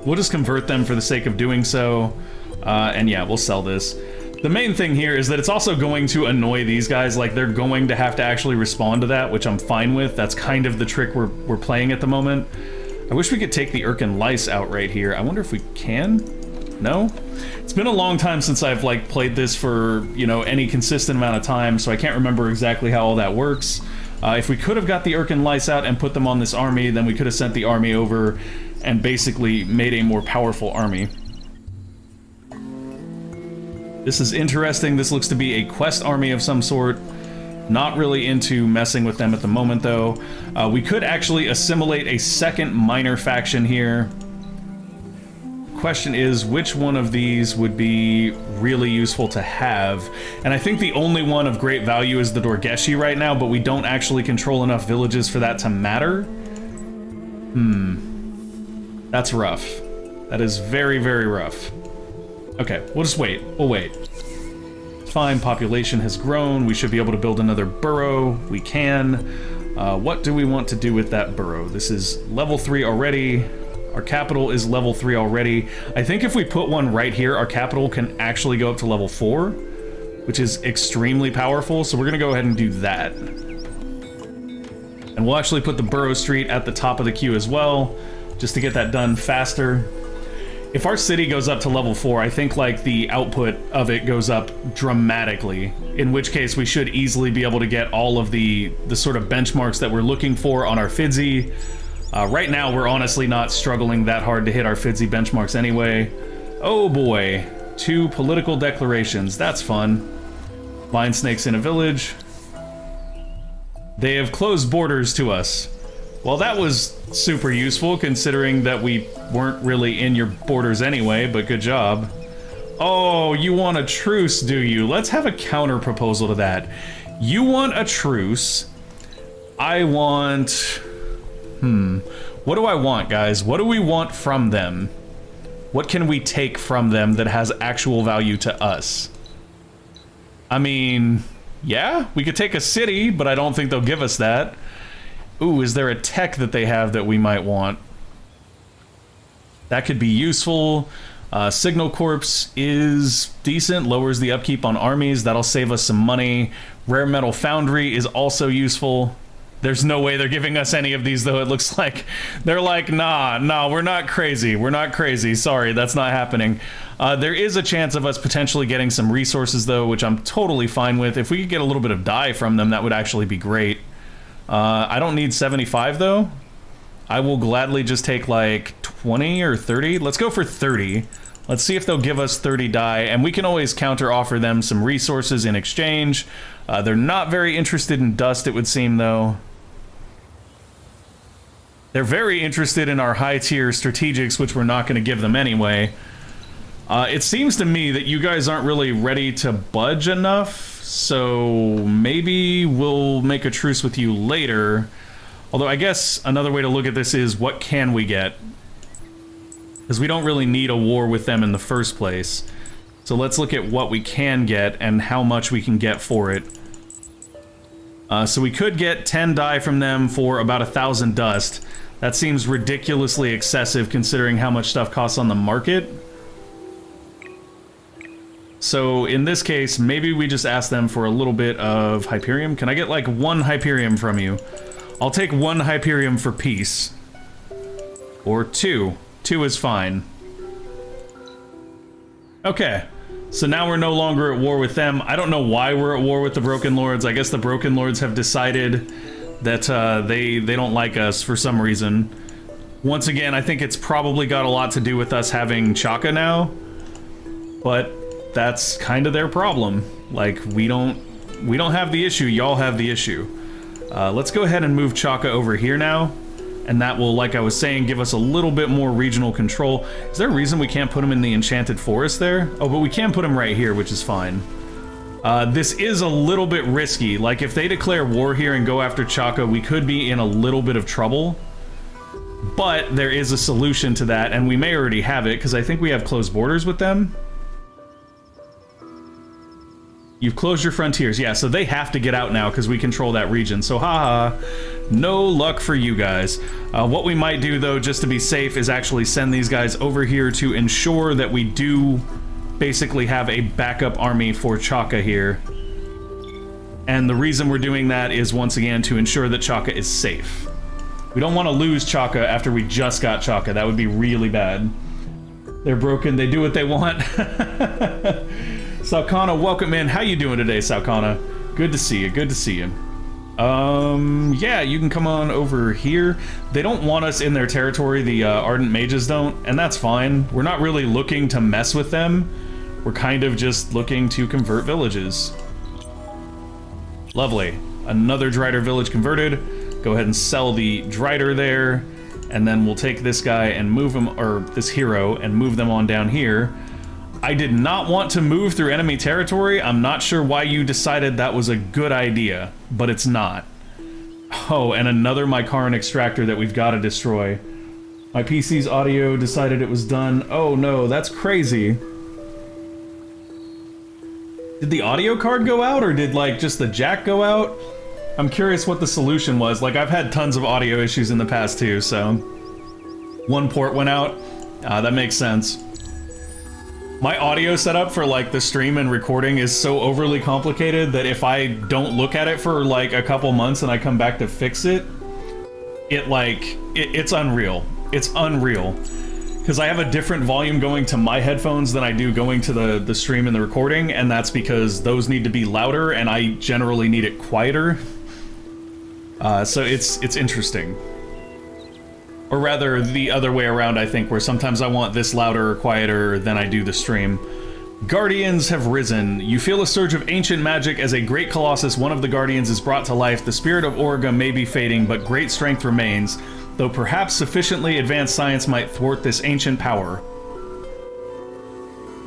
S1: We'll just convert them for the sake of doing so. And yeah, we'll sell this. The main thing here is that it's also going to annoy these guys. Like, they're going to have to actually respond to that, which I'm fine with. That's kind of the trick we're playing at the moment. I wish we could take the Urkan lice out right here. I wonder if we can. No? It's been a long time since I've, like, played this for, you know, any consistent amount of time, so I can't remember exactly how all that works. If we could have got the Urkan lice out and put them on this army, then we could have sent the army over and basically made a more powerful army. This is interesting. This looks to be a quest army of some sort. Not really into messing with them at the moment, though. We could actually assimilate a second minor faction here. Question is, which one of these would be really useful to have? And I think the only one of great value is the Dorgeshi right now, but we don't actually control enough villages for that to matter. That's rough. That is very, very rough. Okay, we'll just wait. We'll wait. Fine, population has grown. We should be able to build another burrow. We can. What do we want to do with that burrow? This is level 3 already. Our capital is level 3 already. I think if we put one right here, our capital can actually go up to level 4, which is extremely powerful, so we're gonna go ahead and do that. And we'll actually put the burrow street at the top of the queue as well, just to get that done faster. If our city goes up to level 4, I think, like, the output of it goes up dramatically, in which case we should easily be able to get all of the sort of benchmarks that we're looking for on our Fidzy. Right now, we're honestly not struggling that hard to hit our Fidzy benchmarks anyway. Oh boy, 2 political declarations. That's fun. Vine snakes in a village. They have closed borders to us. Well, that was super useful, considering that we weren't really in your borders anyway, but good job. Oh, you want a truce, do you? Let's have a counter proposal to that. You want a truce. I want... What do I want, guys? What do we want from them? What can we take from them that has actual value to us? I mean, yeah, we could take a city, but I don't think they'll give us that. Ooh, is there a tech that they have that we might want? That could be useful. Signal Corps is decent, lowers the upkeep on armies. That'll save us some money. Rare Metal Foundry is also useful. There's no way they're giving us any of these, though. It looks like they're like, nah, we're not crazy. We're not crazy. Sorry, that's not happening. There is a chance of us potentially getting some resources, though, which I'm totally fine with. If we could get a little bit of dye from them, that would actually be great. I don't need 75, though. I will gladly just take, like, 20 or 30. Let's go for 30. Let's see if they'll give us 30 dye, and we can always counter-offer them some resources in exchange. They're not very interested in dust, it would seem, though. They're very interested in our high-tier strategics, which we're not going to give them anyway. It seems to me that you guys aren't really ready to budge enough, so maybe we'll make a truce with you later. Although I guess another way to look at this is, what can we get? Because we don't really need a war with them in the first place. So let's look at what we can get and how much we can get for it. So we could get 10 dye from them for about 1,000 dust. That seems ridiculously excessive considering how much stuff costs on the market. So in this case, maybe we just ask them for a little bit of Hyperium. Can I get like 1 Hyperium from you? I'll take 1 Hyperium for peace. Or 2. 2 is fine. Okay. So now we're no longer at war with them. I don't know why we're at war with the Broken Lords. I guess the Broken Lords have decided that they don't like us for some reason. Once again, I think it's probably got a lot to do with us having Chaka now. But that's kind of their problem. Like, we don't have the issue, y'all have the issue. Let's go ahead and move Chaka over here now. And that will, like I was saying, give us a little bit more regional control. Is there a reason we can't put him in the Enchanted Forest there? Oh, but we can put him right here, which is fine. This is a little bit risky. Like, if they declare war here and go after Chaka, we could be in a little bit of trouble. But there is a solution to that, and we may already have it, because I think we have closed borders with them. You've closed your frontiers. Yeah, so they have to get out now because we control that region. So, haha, no luck for you guys. What we might do, though, just to be safe, is actually send these guys over here to ensure that we do basically have a backup army for Chaka here. And the reason we're doing that is, once again, to ensure that Chaka is safe. We don't want to lose Chaka after we just got Chaka. That would be really bad. They're broken. They do what they want. Salkana, welcome in. How you doing today, Salkana? Good to see you. Good to see you. Yeah, you can come on over here. They don't want us in their territory, the Ardent Mages don't, and that's fine. We're not really looking to mess with them. We're kind of just looking to convert villages. Lovely. Another Drider village converted. Go ahead and sell the Drider there, and then we'll take this guy and move him, or this hero, and move them on down here. I did not want to move through enemy territory. I'm not sure why you decided that was a good idea, but it's not. Oh, and another Mykaran extractor that we've got to destroy. My PC's audio decided it was done. Oh no, that's crazy. Did the audio card go out, or did, like, just the jack go out? I'm curious what the solution was. Like, I've had tons of audio issues in the past too, so... One port went out. That makes sense. My audio setup for, like, the stream and recording is so overly complicated that if I don't look at it for, like, a couple months and I come back to fix it, it's unreal. It's unreal. Because I have a different volume going to my headphones than I do going to the stream and the recording, and that's because those need to be louder, and I generally need it quieter. So it's interesting. Or rather, the other way around, I think, where sometimes I want this louder or quieter than I do the stream. Guardians have risen. You feel a surge of ancient magic as a great colossus, one of the guardians, is brought to life. The spirit of Auriga may be fading, but great strength remains, though perhaps sufficiently advanced science might thwart this ancient power.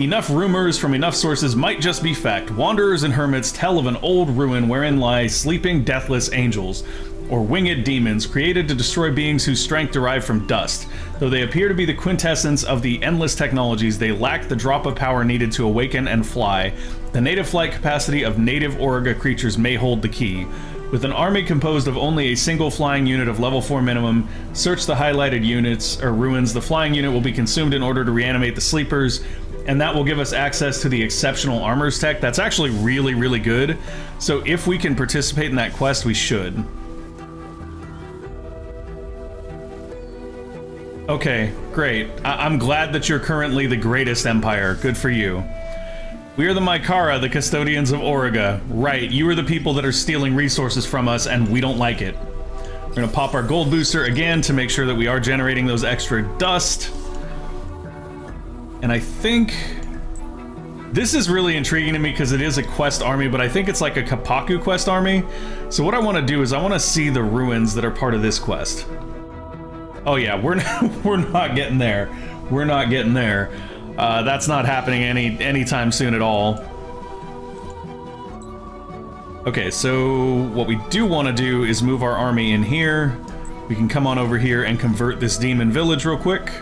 S1: Enough rumors from enough sources might just be fact. Wanderers and hermits tell of an old ruin wherein lie sleeping deathless angels, or winged demons, created to destroy beings whose strength derived from dust. Though they appear to be the quintessence of the endless technologies, they lack the drop of power needed to awaken and fly. The native flight capacity of native Auriga creatures may hold the key. With an army composed of only a single flying unit of level 4 minimum, search the highlighted units, or ruins. The flying unit will be consumed in order to reanimate the sleepers, and that will give us access to the exceptional armors tech. That's actually really, really good. So if we can participate in that quest, we should. Okay, great. I'm glad that you're currently the greatest empire. Good for you. We are the Mykara, the custodians of Auriga. Right, you are the people that are stealing resources from us, and we don't like it. We're gonna pop our gold booster again to make sure that we are generating those extra dust. And I think... This is really intriguing to me because it is a quest army, but I think it's like a Kapaku quest army. So what I want to do is I want to see the ruins that are part of this quest. Oh yeah, we're not getting there. We're not getting there. That's not happening anytime soon at all. Okay, so what we do want to do is move our army in here. We can come on over here and convert this demon village real quick.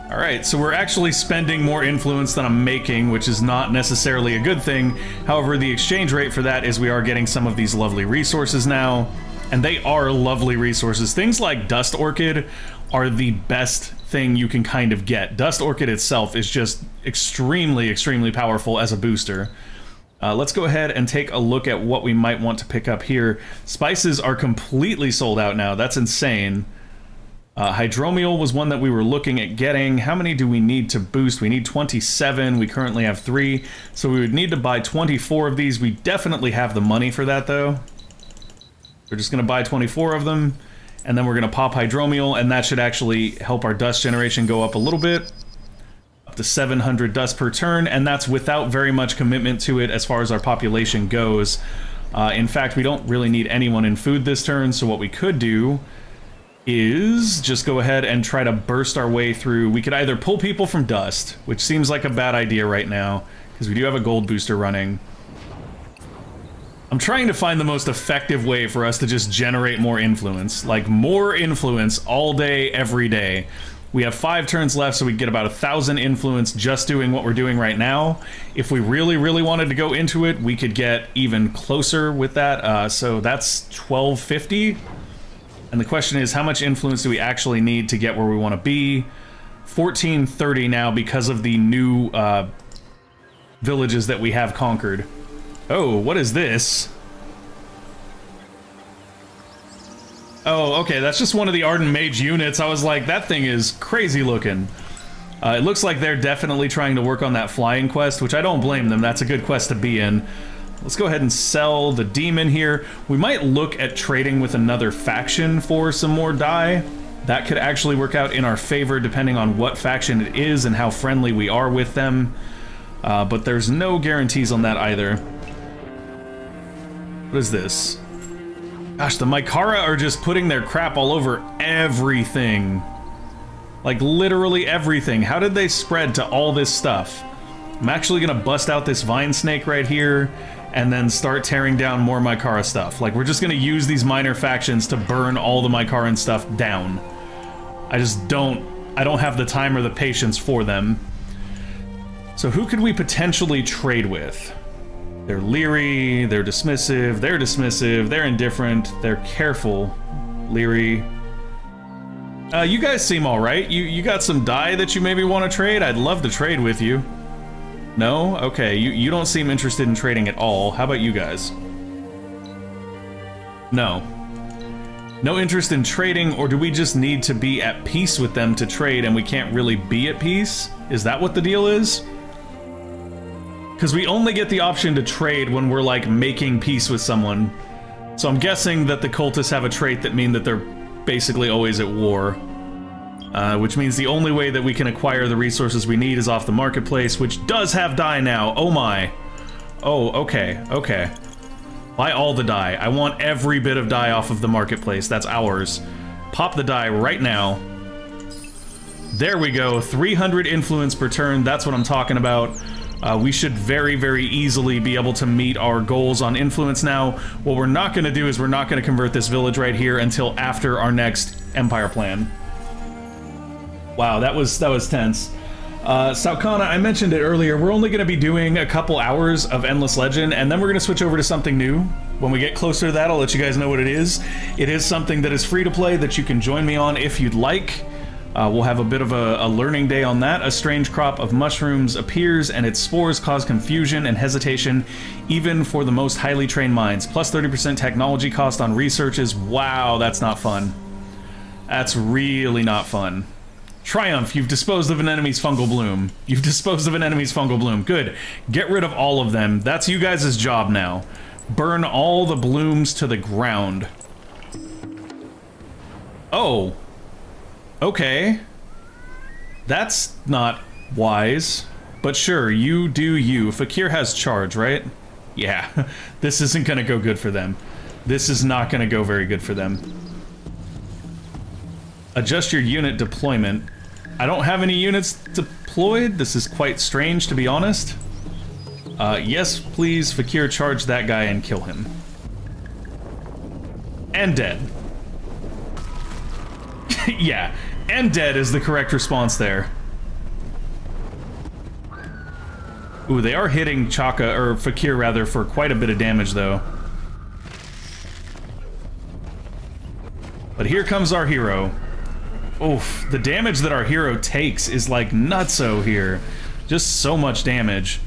S1: Alright, so we're actually spending more influence than I'm making, which is not necessarily a good thing. However, the exchange rate for that is we are getting some of these lovely resources now. And they are lovely resources. Things like Dust Orchid are the best thing you can kind of get. Dust Orchid itself is just extremely, extremely powerful as a booster. Let's go ahead and take a look at what we might want to pick up here. Spices are completely sold out now. That's insane. Hydromial was one that we were looking at getting. How many do we need to boost? We need 27. We currently have 3. So we would need to buy 24 of these. We definitely have the money for that, though. We're just going to buy 24 of them, and then we're going to pop Hydromial, and that should actually help our dust generation go up a little bit. Up to 700 dust per turn, and that's without very much commitment to it as far as our population goes. In fact, we don't really need anyone in food this turn, so what we could do is just go ahead and try to burst our way through. We could either pull people from dust, which seems like a bad idea right now, because we do have a gold booster running. I'm trying to find the most effective way for us to just generate more influence. Like, more influence all day, every day. We have 5 turns left, so we get about 1,000 influence just doing what we're doing right now. If we really, really wanted to go into it, we could get even closer with that. So that's 1250. And the question is, how much influence do we actually need to get where we want to be? 1430 now because of the new villages that we have conquered. Oh, what is this? Oh, okay, that's just one of the Ardent Mage units. I was like, that thing is crazy looking. It looks like they're definitely trying to work on that flying quest, which I don't blame them. That's a good quest to be in. Let's go ahead and sell the demon here. We might look at trading with another faction for some more dye. That could actually work out in our favor depending on what faction it is and how friendly we are with them. But there's no guarantees on that either. What is this? Gosh, the Mykara are just putting their crap all over everything. Like, literally everything. How did they spread to all this stuff? I'm actually gonna bust out this vine snake right here and then start tearing down more Mykara stuff. Like, we're just gonna use these minor factions to burn all the Mykaran stuff down. I don't have the time or the patience for them. So who could we potentially trade with? They're leery, they're dismissive, they're indifferent, they're careful. Leery. You guys seem alright. You got some dye that you maybe want to trade? I'd love to trade with you. No? Okay, you don't seem interested in trading at all. How about you guys? No. No interest in trading, or do we just need to be at peace with them to trade and we can't really be at peace? Is that what the deal is? Because we only get the option to trade when we're, like, making peace with someone. So I'm guessing that the cultists have a trait that mean that they're basically always at war. Which means the only way that we can acquire the resources we need is off the marketplace, which does have dye now. Oh my. Oh, okay, okay. Buy all the dye. I want every bit of dye off of the marketplace. That's ours. Pop the dye right now. There we go. 300 influence per turn. That's what I'm talking about. We should very, very easily be able to meet our goals on influence now. What we're not going to do is we're not going to convert this village right here until after our next empire plan. Wow, that was tense. Saukana, I mentioned it earlier, we're only going to be doing a couple hours of Endless Legend, and then we're going to switch over to something new. When we get closer to that, I'll let you guys know what it is. It is something that is free to play that you can join me on if you'd like. We'll have a bit of a learning day on that. A strange crop of mushrooms appears, and its spores cause confusion and hesitation, even for the most highly trained minds. Plus 30% technology cost on researches. Wow, that's not fun. That's really not fun. Triumph, you've disposed of an enemy's fungal bloom. You've disposed of an enemy's fungal bloom. Good. Get rid of all of them. That's you guys' job now. Burn all the blooms to the ground. Oh. Okay. That's not wise. But sure, you do you. Fakir has charge, right? Yeah. This isn't gonna go good for them. This is not gonna go very good for them. Adjust your unit deployment. I don't have any units deployed. This is quite strange, to be honest. Yes, please, Fakir, charge that guy and kill him. And dead. Yeah, and dead is the correct response there. Ooh, they are hitting Chaka, or Fakir rather, for quite a bit of damage, though. But here comes our hero. Oof, the damage that our hero takes is like nutso here. Just so much damage.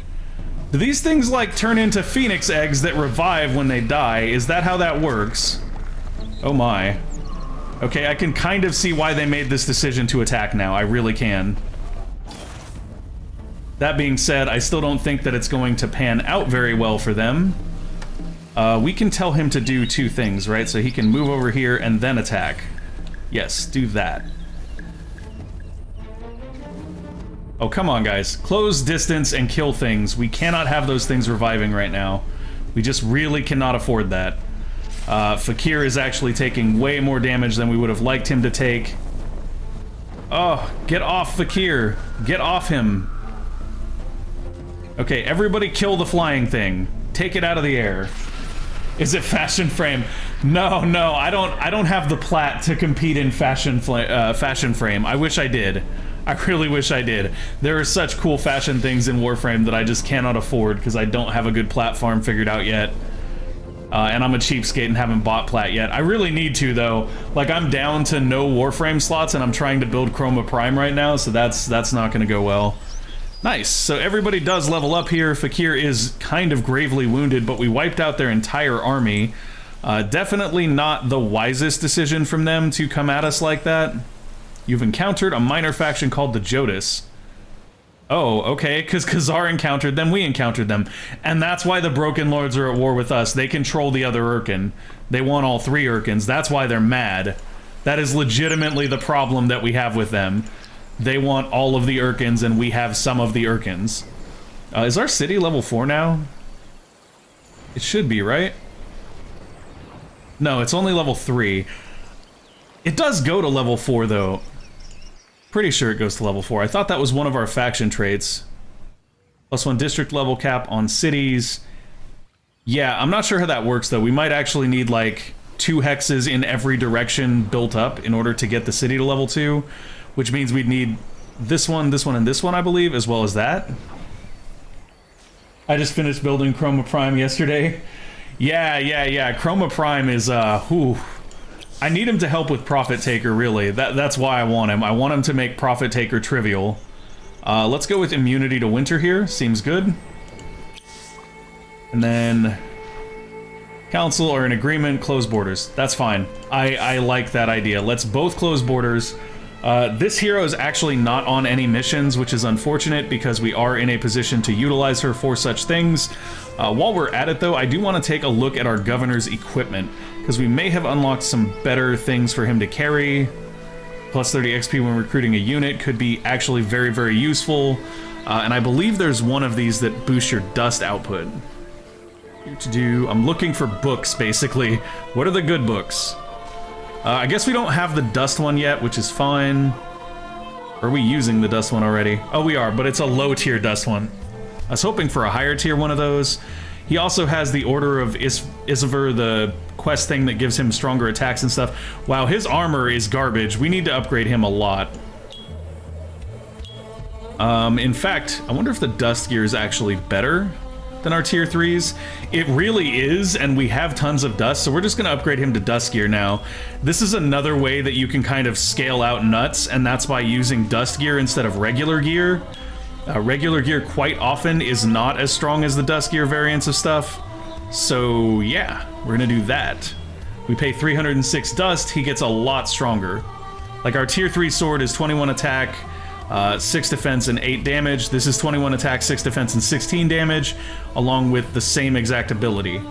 S1: Do these things like turn into phoenix eggs that revive when they die? Is that how that works? Oh my. Okay, I can kind of see why they made this decision to attack now. I really can. That being said, I still don't think that it's going to pan out very well for them. We can tell him to do two things, right? So he can move over here and then attack. Yes, do that. Oh, come on, guys. Close distance and kill things. We cannot have those things reviving right now. We just really cannot afford that. Fakir is actually taking way more damage than we would have liked him to take. Oh, get off Fakir. Get off him. Okay, everybody kill the flying thing. Take it out of the air. Is it fashion frame? No, no, I don't have the plat to compete in fashion frame. I wish I did. I really wish I did. There are such cool fashion things in Warframe that I just cannot afford because I don't have a good platform figured out yet. And I'm a cheapskate and haven't bought plat yet. I really need to, though. Like, I'm down to no Warframe slots and I'm trying to build Chroma Prime right now, so that's not gonna go well. Nice. So everybody does level up here. Fakir is kind of gravely wounded, but we wiped out their entire army. Definitely not the wisest decision from them to come at us like that. You've encountered a minor faction called the Jodis. Oh, okay, because Khazar encountered them, we encountered them. And that's why the Broken Lords are at war with us. They control the other Urkan. They want all 3 Urkans. That's why they're mad. That is legitimately the problem that we have with them. They want all of the Urkans, and we have some of the Urkans. Is our city level 4 now? It should be, right? No, it's only level 3. It does go to level 4, though. Pretty sure it goes to level 4. I thought that was one of our faction traits. +1 district level cap on cities. Yeah, I'm not sure how that works, though. We might actually need, like, 2 hexes in every direction built up in order to get the city to level 2, which means we'd need this one, and this one, I believe, as well as that. I just finished building Chroma Prime yesterday. Yeah. Chroma Prime is, whew. I need him to help with Profit Taker, really. That's why I want him. I want him to make Profit Taker trivial. Let's go with immunity to winter here. Seems good. And then council are in agreement, close borders. That's fine. I like that idea. Let's both close borders. This hero is actually not on any missions, which is unfortunate because we are in a position to utilize her for such things. While we're at it, though, I do want to take a look at our governor's equipment, because we may have unlocked some better things for him to carry. Plus 30 XP when recruiting a unit could be actually very, very useful. And I believe there's one of these that boosts your dust output. I'm looking for books, basically. What are the good books? I guess we don't have the dust one yet, which is fine. Are we using the dust one already? Oh, we are, but it's a low tier dust one. I was hoping for a higher tier one of those. He also has the Order of Isver, the quest thing that gives him stronger attacks and stuff. Wow, his armor is garbage. We need to upgrade him a lot. In fact, I wonder if the dust gear is actually better than our tier 3s. It really is, and we have tons of dust, so we're just gonna upgrade him to dust gear now. This is another way that you can kind of scale out nuts, and that's by using dust gear instead of regular gear. Regular gear quite often is not as strong as the dust gear variants of stuff. So yeah, we're gonna do that. We pay 306 dust, he gets a lot stronger. Like our tier 3 sword is 21 attack, 6 defense and 8 damage. This is 21 attack, 6 defense and 16 damage, along with the same exact ability.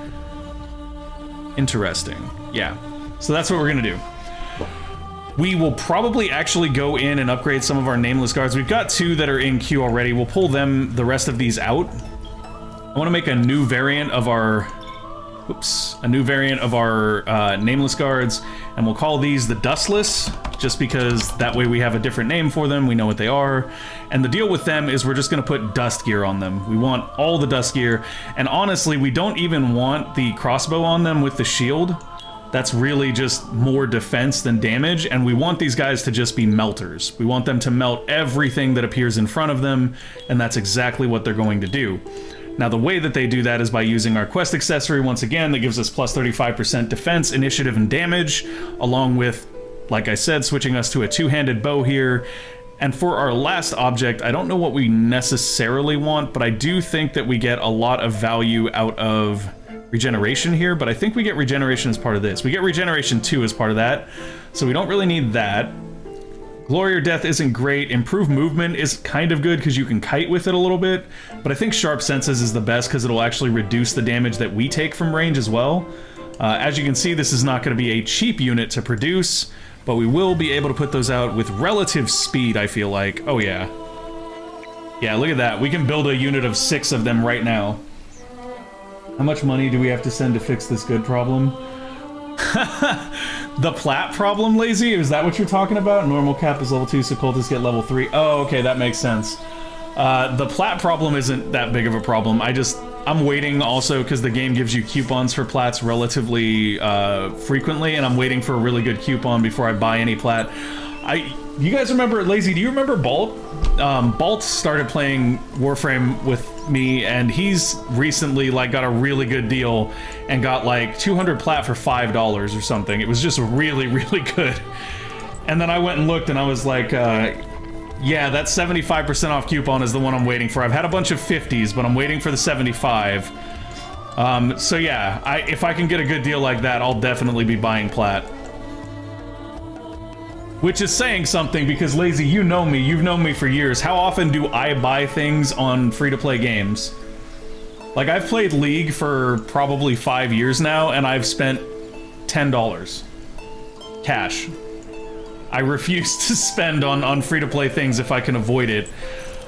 S1: Interesting. Yeah. So that's what we're gonna do. We will probably actually go in and upgrade some of our nameless guards. We've got 2 that are in queue already. We'll pull the rest of these out. I want to make a new variant of our... nameless guards, and we'll call these the Dustless, just because that way we have a different name for them, we know what they are. And the deal with them is we're just going to put dust gear on them. We want all the dust gear, and honestly, we don't even want the crossbow on them with the shield. That's really just more defense than damage, and we want these guys to just be melters. We want them to melt everything that appears in front of them, and that's exactly what they're going to do. Now, the way that they do that is by using our quest accessory, once again, that gives us plus 35% defense, initiative, and damage, along with, like I said, switching us to a two-handed bow here. And for our last object, I don't know what we necessarily want, but I do think that we get a lot of value out of regeneration here, but I think we get regeneration as part of this. We get regeneration 2 as part of that, so we don't really need that. Glory or Death isn't great. Improved movement is kind of good because you can kite with it a little bit, but I think Sharp Senses is the best because it'll actually reduce the damage that we take from range as well. As you can see, this is not going to be a cheap unit to produce, but we will be able to put those out with relative speed, I feel like. Oh yeah. Yeah, look at that. We can build a unit of 6 of them right now. How much money do we have to send to fix this good problem? The plat problem, Lazy? Is that what you're talking about? Normal cap is level 2, so cultists get level 3. Oh, okay, that makes sense. The plat problem isn't that big of a problem. I'm waiting also because the game gives you coupons for plats relatively frequently, and I'm waiting for a really good coupon before I buy any plat. You guys remember, Lazy, do you remember Balt? Balt started playing Warframe with me, and he's recently got a really good deal and got like 200 plat for $5 or something. It was just really, really good. And then I went and looked and I was like, yeah, that 75% off coupon is the one I'm waiting for. I've had a bunch of 50s, but I'm waiting for the 75. So yeah, if I can get a good deal like that, I'll definitely be buying plat. Which is saying something, because Lazy, you know me, you've known me for years. How often do I buy things on free-to-play games? Like, I've played League for probably 5 years now, and I've spent $10. Cash. I refuse to spend on free-to-play things if I can avoid it.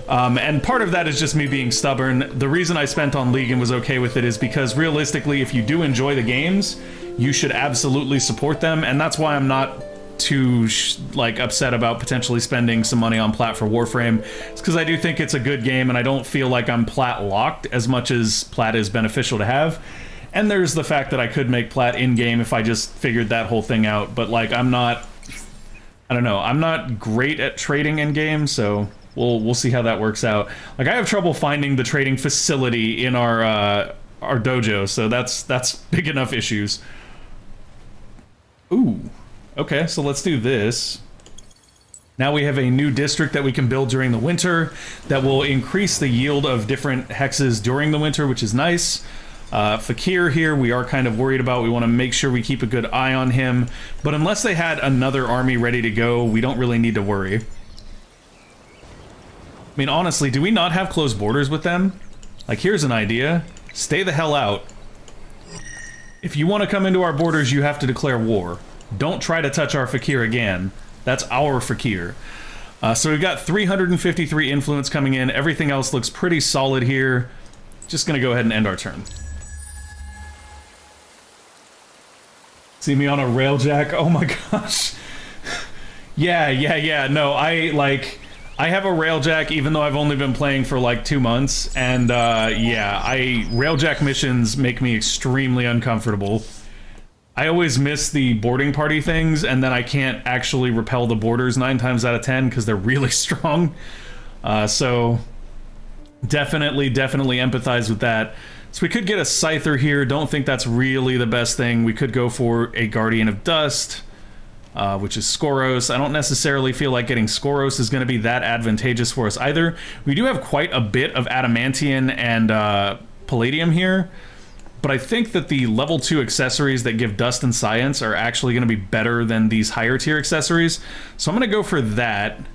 S1: And part of that is just me being stubborn. The reason I spent on League and was okay with it is because, realistically, if you do enjoy the games, you should absolutely support them, and that's why I'm not too like upset about potentially spending some money on plat for Warframe. It's because I do think it's a good game, and I don't feel like I'm plat locked as much as plat is beneficial to have. And there's the fact that I could make plat in game if I just figured that whole thing out. But like, I don't know, I'm not great at trading in game, so we'll see how that works out. Like, I have trouble finding the trading facility in our dojo, so that's big enough issues. Ooh. Okay, so let's do this. Now we have a new district that we can build during the winter that will increase the yield of different hexes during the winter, which is nice. Fakir here, we are kind of worried about. We want to make sure we keep a good eye on him. But unless they had another army ready to go, we don't really need to worry. I mean, honestly, do we not have close borders with them? Like, here's an idea. Stay the hell out. If you want to come into our borders, you have to declare war. Don't try to touch our Fakir again. That's our Fakir. So we've got 353 influence coming in. Everything else looks pretty solid here. Just gonna go ahead and end our turn. See me on a railjack? Oh my gosh. Yeah. No, I have a railjack even though I've only been playing for like 2 months. And yeah, railjack missions make me extremely uncomfortable. I always miss the boarding party things, and then I can't actually repel the boarders 9 times out of 10 because they're really strong. So definitely empathize with that. So we could get a Scyther here. Don't think that's really the best thing. We could go for a Guardian of Dust, which is Skoros. I don't necessarily feel like getting Skoros is going to be that advantageous for us either. We do have quite a bit of Adamantium and Palladium here. But I think that the level 2 accessories that give Dust and Science are actually going to be better than these higher tier accessories. So I'm going to go for that. And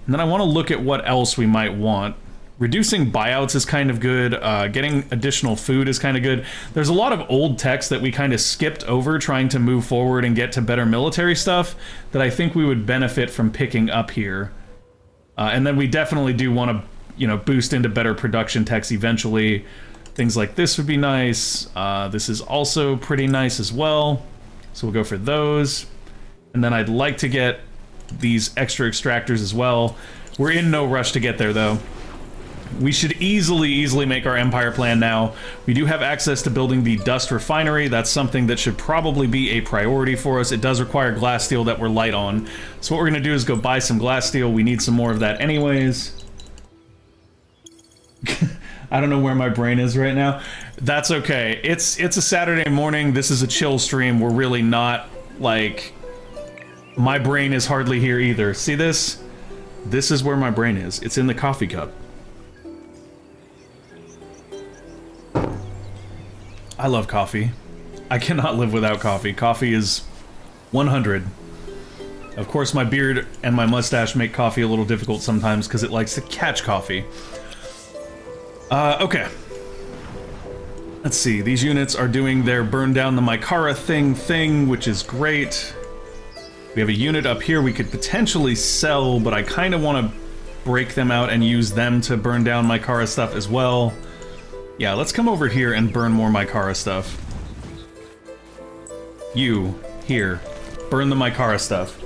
S1: then I want to look at what else we might want. Reducing buyouts is kind of good. Getting additional food is kind of good. There's a lot of old text that we kind of skipped over trying to move forward and get to better military stuff that I think we would benefit from picking up here. And then we definitely do want to, you know, boost into better production text eventually. Things like this would be nice. This is also pretty nice as well. So we'll go for those. And then I'd like to get these extra extractors as well. We're in no rush to get there, though. We should easily make our Empire plan now. We do have access to building the Dust Refinery. That's something that should probably be a priority for us. It does require glass steel that we're light on. So what we're going to do is go buy some glass steel. We need some more of that anyways. I don't know where my brain is right now. That's okay. It's a Saturday morning. This is a chill stream. We're really not, like... My brain is hardly here either. See this? This is where my brain is. It's in the coffee cup. I love coffee. I cannot live without coffee. Coffee is 100. Of course, my beard and my mustache make coffee a little difficult sometimes because it likes to catch coffee. Okay. Let's see. These units are doing their burn down the Mykara thing, which is great. We have a unit up here we could potentially sell, but I kind of want to break them out and use them to burn down Mykara stuff as well. Yeah, let's come over here and burn more Mykara stuff. You, here. Burn the Mykara stuff.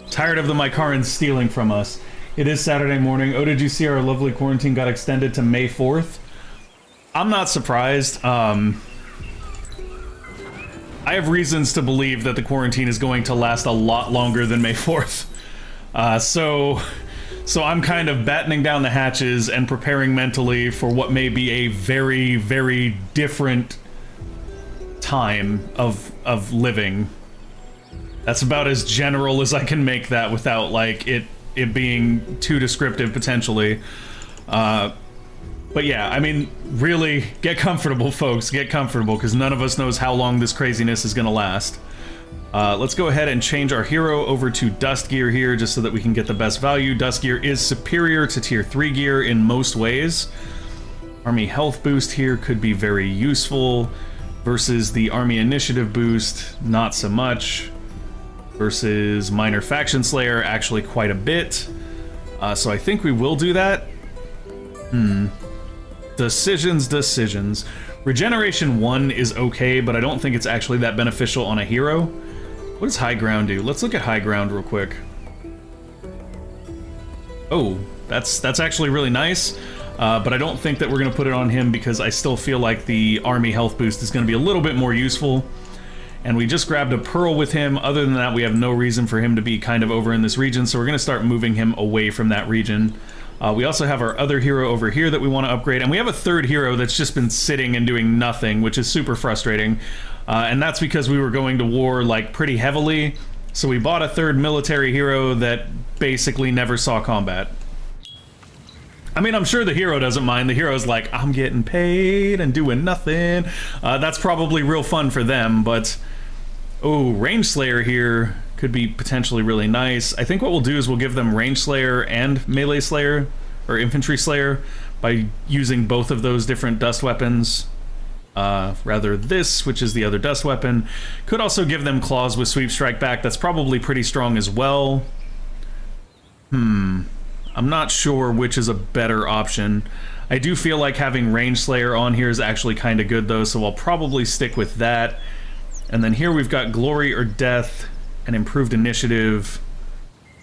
S1: Tired of the Mykarans stealing from us. It is Saturday morning. Oh, did you see our lovely quarantine got extended to May 4th? I'm not surprised. I have reasons to believe that the quarantine is going to last a lot longer than May 4th. So I'm kind of battening down the hatches and preparing mentally for what may be a very, very different time of living. That's about as general as I can make that without, like, it being too descriptive, potentially. But yeah, I mean, really, get comfortable, folks. Get comfortable, because none of us knows how long this craziness is going to last. Let's go ahead and change our hero over to Dust Gear here, just so that we can get the best value. Dust Gear is superior to Tier 3 gear in most ways. Army Health Boost here could be very useful, versus the Army Initiative Boost, not so much. Versus Minor Faction Slayer, actually quite a bit. So I think we will do that. Decisions. Regeneration 1 is okay, but I don't think it's actually that beneficial on a hero. What does High Ground do? Let's look at High Ground real quick. Oh, that's actually really nice. But I don't think that we're going to put it on him because I still feel like the Army Health Boost is going to be a little bit more useful. And we just grabbed a Pearl with him. Other than that, we have no reason for him to be kind of over in this region, so we're going to start moving him away from that region. We also have our other hero over here that we want to upgrade, and we have a third hero that's just been sitting and doing nothing, which is super frustrating. And that's because we were going to war, like, pretty heavily, so we bought a third military hero that basically never saw combat. I mean, I'm sure the hero doesn't mind. The hero's like, I'm getting paid and doing nothing. That's probably real fun for them, but... Oh, Range Slayer here could be potentially really nice. I think what we'll do is we'll give them Range Slayer and Melee Slayer, or Infantry Slayer, by using both of those different dust weapons. Rather this, which is the other dust weapon. Could also give them Claws with Sweep Strike back. That's probably pretty strong as well. I'm not sure which is a better option. I do feel like having Range Slayer on here is actually kind of good though, so I'll probably stick with that. And then here we've got Glory or Death and Improved Initiative.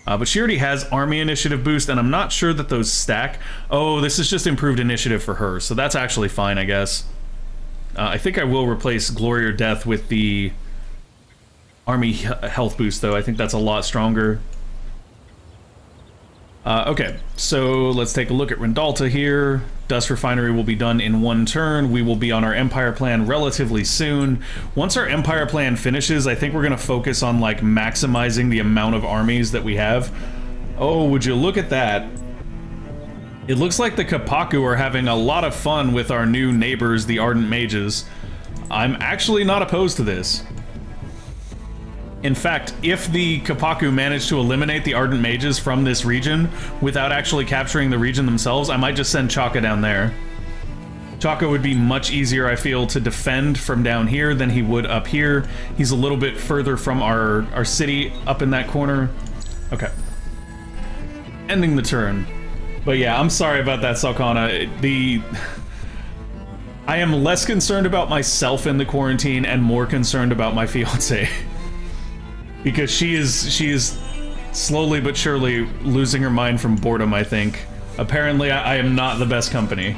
S1: But she already has Army Initiative boost, and I'm not sure that those stack. Oh, this is just Improved Initiative for her, so that's actually fine, I guess. I think I will replace Glory or Death with the Army Health boost, though. I think that's a lot stronger. Okay, so let's take a look at Rendalta here. Dust Refinery will be done in 1 turn. We will be on our Empire plan relatively soon. Once our Empire plan finishes, I think we're going to focus on, like, maximizing the amount of armies that we have. Oh, would you look at that? It looks like the Kapaku are having a lot of fun with our new neighbors, the Ardent Mages. I'm actually not opposed to this. In fact, if the Kapaku manage to eliminate the Ardent Mages from this region without actually capturing the region themselves, I might just send Chaka down there. Chaka would be much easier, I feel, to defend from down here than he would up here. He's a little bit further from our city up in that corner. Okay. Ending the turn. But yeah, I'm sorry about that, Salkana. I am less concerned about myself in the quarantine and more concerned about my fiancée. Because she is slowly but surely losing her mind from boredom, I think. Apparently, I am not the best company.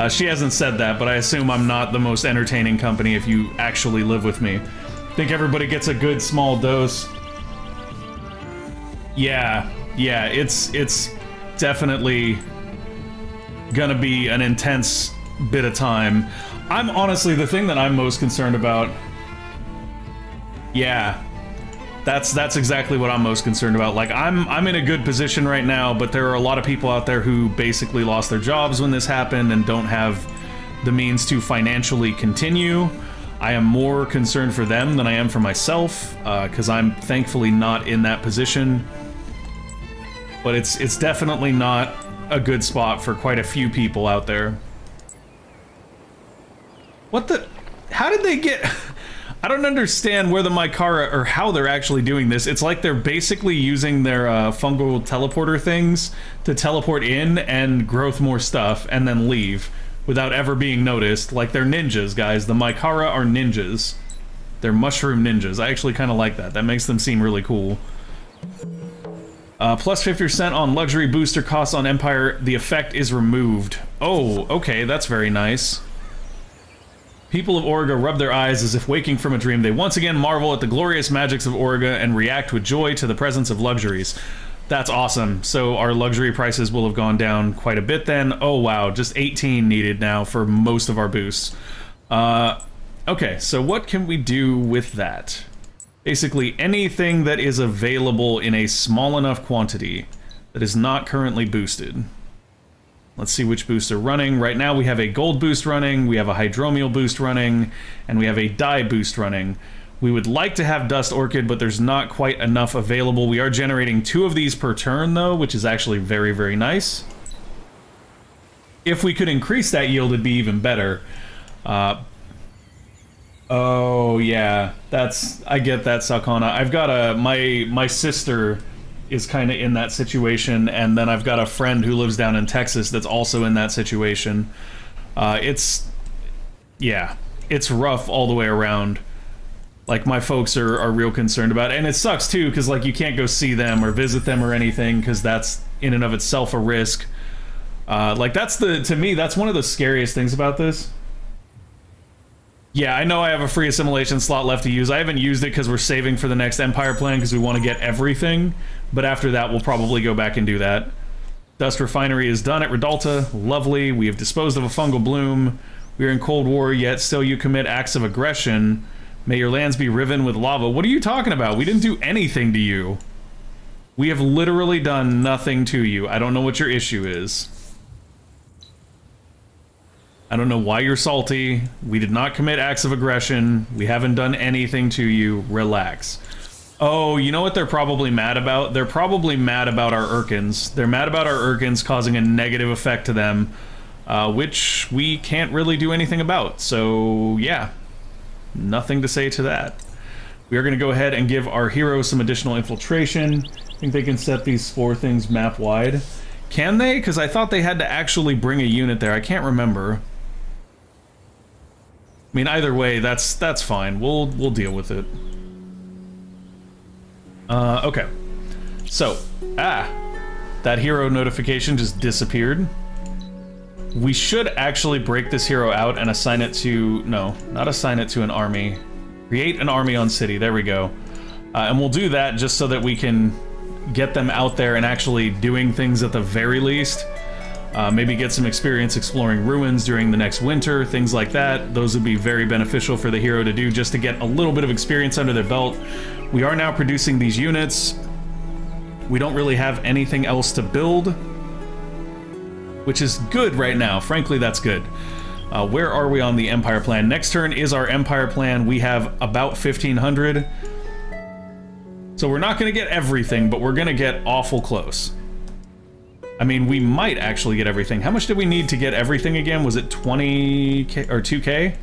S1: She hasn't said that, but I assume I'm not the most entertaining company if you actually live with me. I think everybody gets a good small dose. Yeah, it's definitely gonna be an intense bit of time. I'm honestly, the thing that I'm most concerned about... Yeah. That's exactly what I'm most concerned about. Like, I'm in a good position right now, but there are a lot of people out there who basically lost their jobs when this happened and don't have the means to financially continue. I am more concerned for them than I am for myself, because I'm thankfully not in that position. But it's definitely not a good spot for quite a few people out there. What the... How did they get... I don't understand where the Mykara, or how they're actually doing this. It's like they're basically using their fungal teleporter things to teleport in and growth more stuff and then leave without ever being noticed. Like, they're ninjas, guys. The Mykara are ninjas. They're mushroom ninjas. I actually kind of like that. That makes them seem really cool. Plus 50% on luxury booster costs on Empire. The effect is removed. Oh, okay, that's very nice. People of Auriga rub their eyes as if waking from a dream. They once again marvel at the glorious magics of Auriga and react with joy to the presence of luxuries. That's awesome. So our luxury prices will have gone down quite a bit then. Oh wow, just 18 needed now for most of our boosts. Okay, so what can we do with that? Basically anything that is available in a small enough quantity that is not currently boosted. Let's see which boosts are running. Right now we have a gold boost running, we have a hydromial boost running, and we have a dye boost running. We would like to have Dust Orchid, but there's not quite enough available. We are generating 2 of these per turn, though, which is actually very, very nice. If we could increase that yield, it'd be even better. Oh, yeah. I get that, Salkana. I've got my sister is kind of in that situation, and then I've got a friend who lives down in Texas that's also in that situation. It's rough all the way around. Like, my folks are real concerned about it, and it sucks too, because like you can't go see them or visit them or anything, because that's in and of itself a risk. Like, to me, that's one of the scariest things about this. Yeah, I know I have a free assimilation slot left to use. I haven't used it because we're saving for the next Empire plan because we want to get everything. But after that, we'll probably go back and do that. Dust Refinery is done at Redalta. Lovely. We have disposed of a fungal bloom. We are in Cold War, yet still you commit acts of aggression. May your lands be riven with lava. What are you talking about? We didn't do anything to you. We have literally done nothing to you. I don't know what your issue is. I don't know why you're salty. We did not commit acts of aggression. We haven't done anything to you. Relax. Oh, you know what they're probably mad about? They're probably mad about our Urkans. They're mad about our Urkans causing a negative effect to them, which we can't really do anything about. So, yeah. Nothing to say to that. We are going to go ahead and give our heroes some additional infiltration. I think they can set these 4 things map-wide. Can they? Because I thought they had to actually bring a unit there. I can't remember. I mean, either way, that's fine. We'll deal with it. Okay. So, that hero notification just disappeared. We should actually break this hero out and assign it to... No, not assign it to an army. Create an army on city. There we go. And we'll do that just so that we can get them out there and actually doing things at the very least. Maybe get some experience exploring ruins during the next winter, things like that. Those would be very beneficial for the hero to do just to get a little bit of experience under their belt. We are now producing these units. We don't really have anything else to build, which is good right now. Frankly, that's good. Where are we on the Empire plan? Next turn is our Empire plan. We have about 1,500. So we're not going to get everything, but we're going to get awful close. I mean, we might actually get everything. How much did we need to get everything again? Was it 20k or 2k?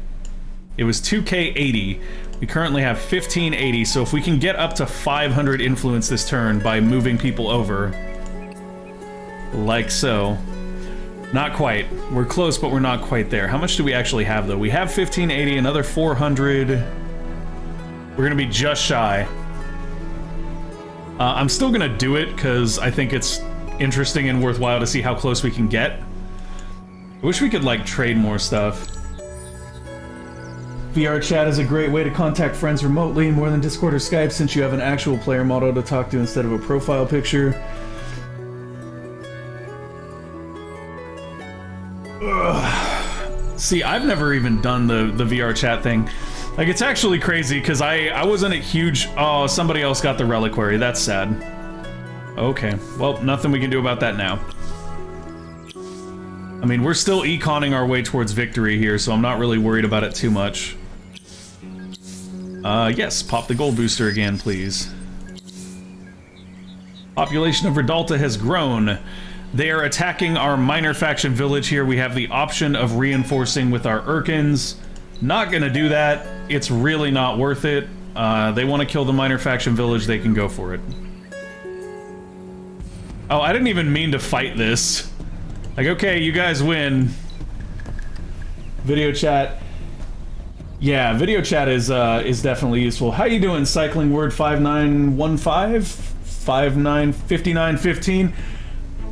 S1: It was 2k80. We currently have 1580, so if we can get up to 500 influence this turn by moving people over, like so. Not quite. We're close, but we're not quite there. How much do we actually have, though? We have 1580, another 400. We're gonna be just shy. I'm still gonna do it, because I think it's interesting and worthwhile to see how close we can get. I wish we could, like, trade more stuff. VR chat is a great way to contact friends remotely, more than Discord or Skype, since you have an actual player model to talk to instead of a profile picture. Ugh. See, I've never even done the VR chat thing. Like, it's actually crazy, because I wasn't a huge... Oh, somebody else got the reliquary. That's sad. Okay. Well, nothing we can do about that now. I mean, we're still econing our way towards victory here, so I'm not really worried about it too much. Yes, pop the gold booster again, please. Population of Redalta has grown. They are attacking our minor faction village here. We have the option of reinforcing with our Urkans. Not gonna do that. It's really not worth it. They want to kill the minor faction village, they can go for it. Oh, I didn't even mean to fight this. Like, okay, you guys win. Video chat. Yeah, video chat is definitely useful. How you doing, Cycling Word 5915? 595915?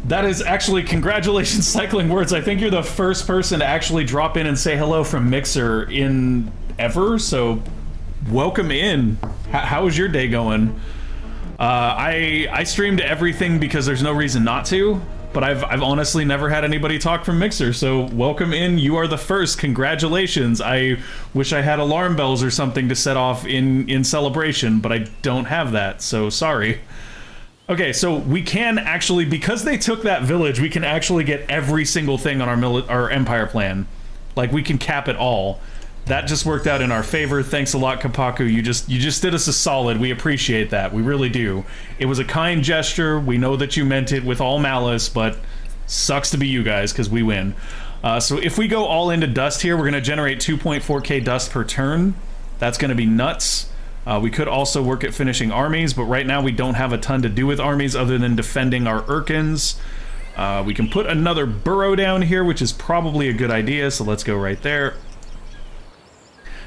S1: That is actually, congratulations, Cycling Words. I think you're the first person to actually drop in and say hello from Mixer in ever, so welcome in. How is your day going? I streamed everything because there's no reason not to, but I've honestly never had anybody talk from Mixer, so welcome in. You are the first. Congratulations. I wish I had alarm bells or something to set off in celebration, but I don't have that, so sorry. Okay, so we can actually, because they took that village, we can actually get every single thing on our empire plan. Like, we can cap it all. That just worked out in our favor. Thanks a lot, Kapaku. You just did us a solid. We appreciate that. We really do. It was a kind gesture. We know that you meant it with all malice, but sucks to be you guys, because we win. So if we go all into dust here, we're going to generate 2.4k dust per turn. That's going to be nuts. We could also work at finishing armies, but right now we don't have a ton to do with armies other than defending our Urkans. We can put another burrow down here, which is probably a good idea, so let's go right there.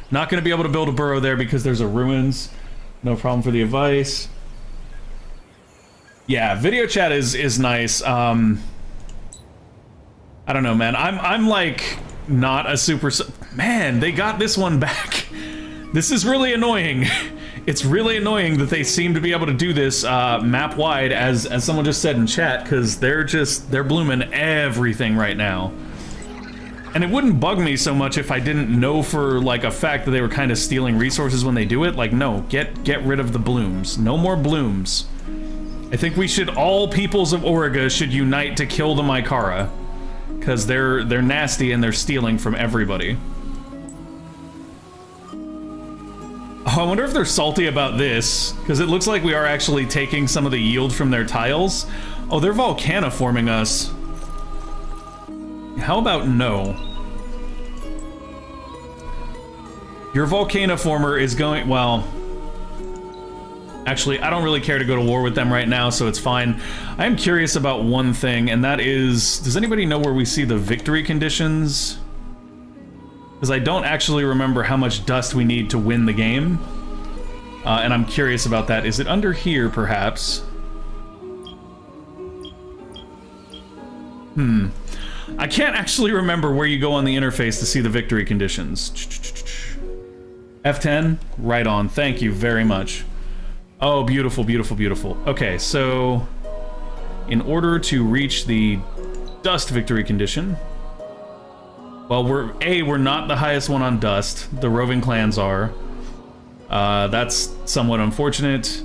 S1: Not going to be able to build a burrow there because there's a ruins. No problem for the advice. Yeah, video chat is nice. I don't know, man. I'm like not a super... Man, they got this one back. This is really annoying. It's really annoying that they seem to be able to do this map-wide, as someone just said in chat, because they're blooming everything right now. And it wouldn't bug me so much if I didn't know for, like, a fact that they were kind of stealing resources when they do it. Like, no, get rid of the blooms. No more blooms. I think we should, all peoples of Auriga should unite to kill the Mykara. Because they're nasty and they're stealing from everybody. Oh, I wonder if they're salty about this, because it looks like we are actually taking some of the yield from their tiles. Oh, they're volcaniforming us. How about no? Your volcaniformer is going... Well... Actually, I don't really care to go to war with them right now, so it's fine. I am curious about one thing, and that is... Does anybody know where we see the victory conditions? Because I don't actually remember how much dust we need to win the game. And I'm curious about that. Is it under here, perhaps? I can't actually remember where you go on the interface to see the victory conditions. F10? Right on. Thank you very much. Oh, beautiful, beautiful, beautiful. Okay, so... in order to reach the dust victory condition... Well, we're not the highest one on dust. The roving clans are. That's somewhat unfortunate.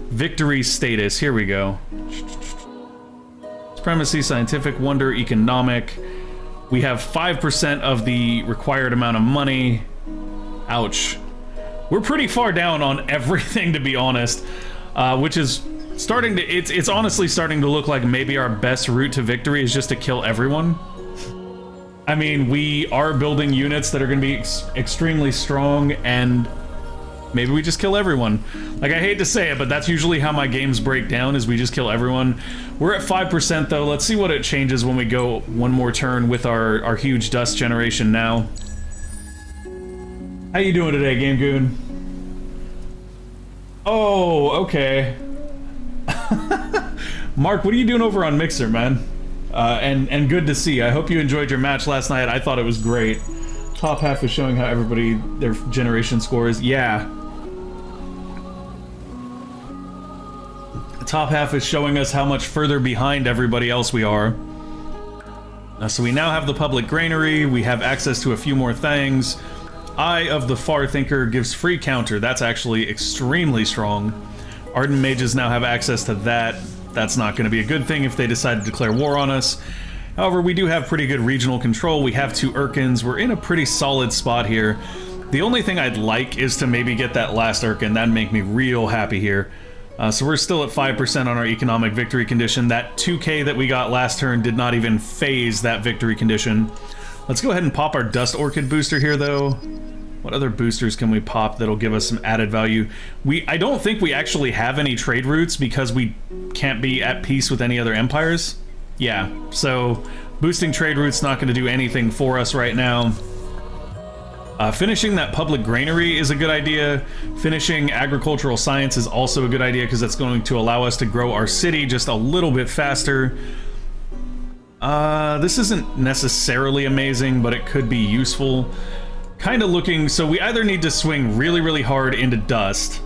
S1: Victory status, here we go. Supremacy, scientific, wonder, economic. We have 5% of the required amount of money. Ouch. We're pretty far down on everything, to be honest. Which is starting to... It's honestly starting to look like maybe our best route to victory is just to kill everyone. I mean, we are building units that are going to be extremely strong, and maybe we just kill everyone. Like, I hate to say it, but that's usually how my games break down, is we just kill everyone. We're at 5% though. Let's see what it changes when we go one more turn with our huge dust generation now. How you doing today, Game Goon? Oh, okay. Mark, what are you doing over on Mixer, man? And good to see. I hope you enjoyed your match last night. I thought it was great. Top half is showing how everybody, their generation scores. Yeah. The top half is showing us how much further behind everybody else we are. So we now have the public granary. We have access to a few more things. Eye of the Far Thinker gives free counter. That's actually extremely strong. Ardent Mages now have access to that. That's not going to be a good thing if they decide to declare war on us. However, we do have pretty good regional control. We have 2 Urkans. We're in a pretty solid spot here. The only thing I'd like is to maybe get that last Urkan. That'd make me real happy here. So we're still at 5% on our economic victory condition. That 2k that we got last turn did not even phase that victory condition. Let's go ahead and pop our Dust Orchid booster here, though. What other boosters can we pop that'll give us some added value? I don't think we actually have any trade routes because we can't be at peace with any other empires. Yeah, so boosting trade routes not going to do anything for us right now. Finishing that public granary is a good idea. Finishing agricultural science is also a good idea because that's going to allow us to grow our city just a little bit faster. This isn't necessarily amazing, but it could be useful. Kind of looking, so we either need to swing really, really hard into dust,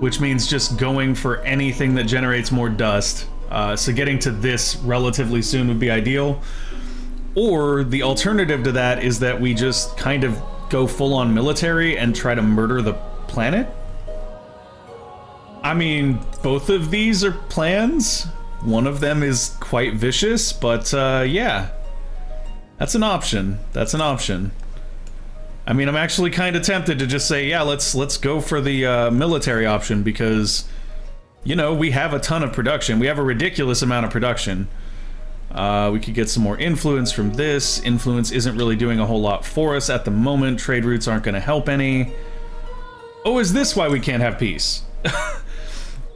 S1: which means just going for anything that generates more dust. So getting to this relatively soon would be ideal. Or the alternative to that is that we just kind of go full-on military and try to murder the planet? I mean, both of these are plans. One of them is quite vicious, but yeah. That's an option. That's an option. I mean, I'm actually kind of tempted to just say, yeah, let's go for the military option because, you know, we have a ton of production. We have a ridiculous amount of production. We could get some more influence from this. Influence isn't really doing a whole lot for us at the moment. Trade routes aren't going to help any. Oh, is this why we can't have peace?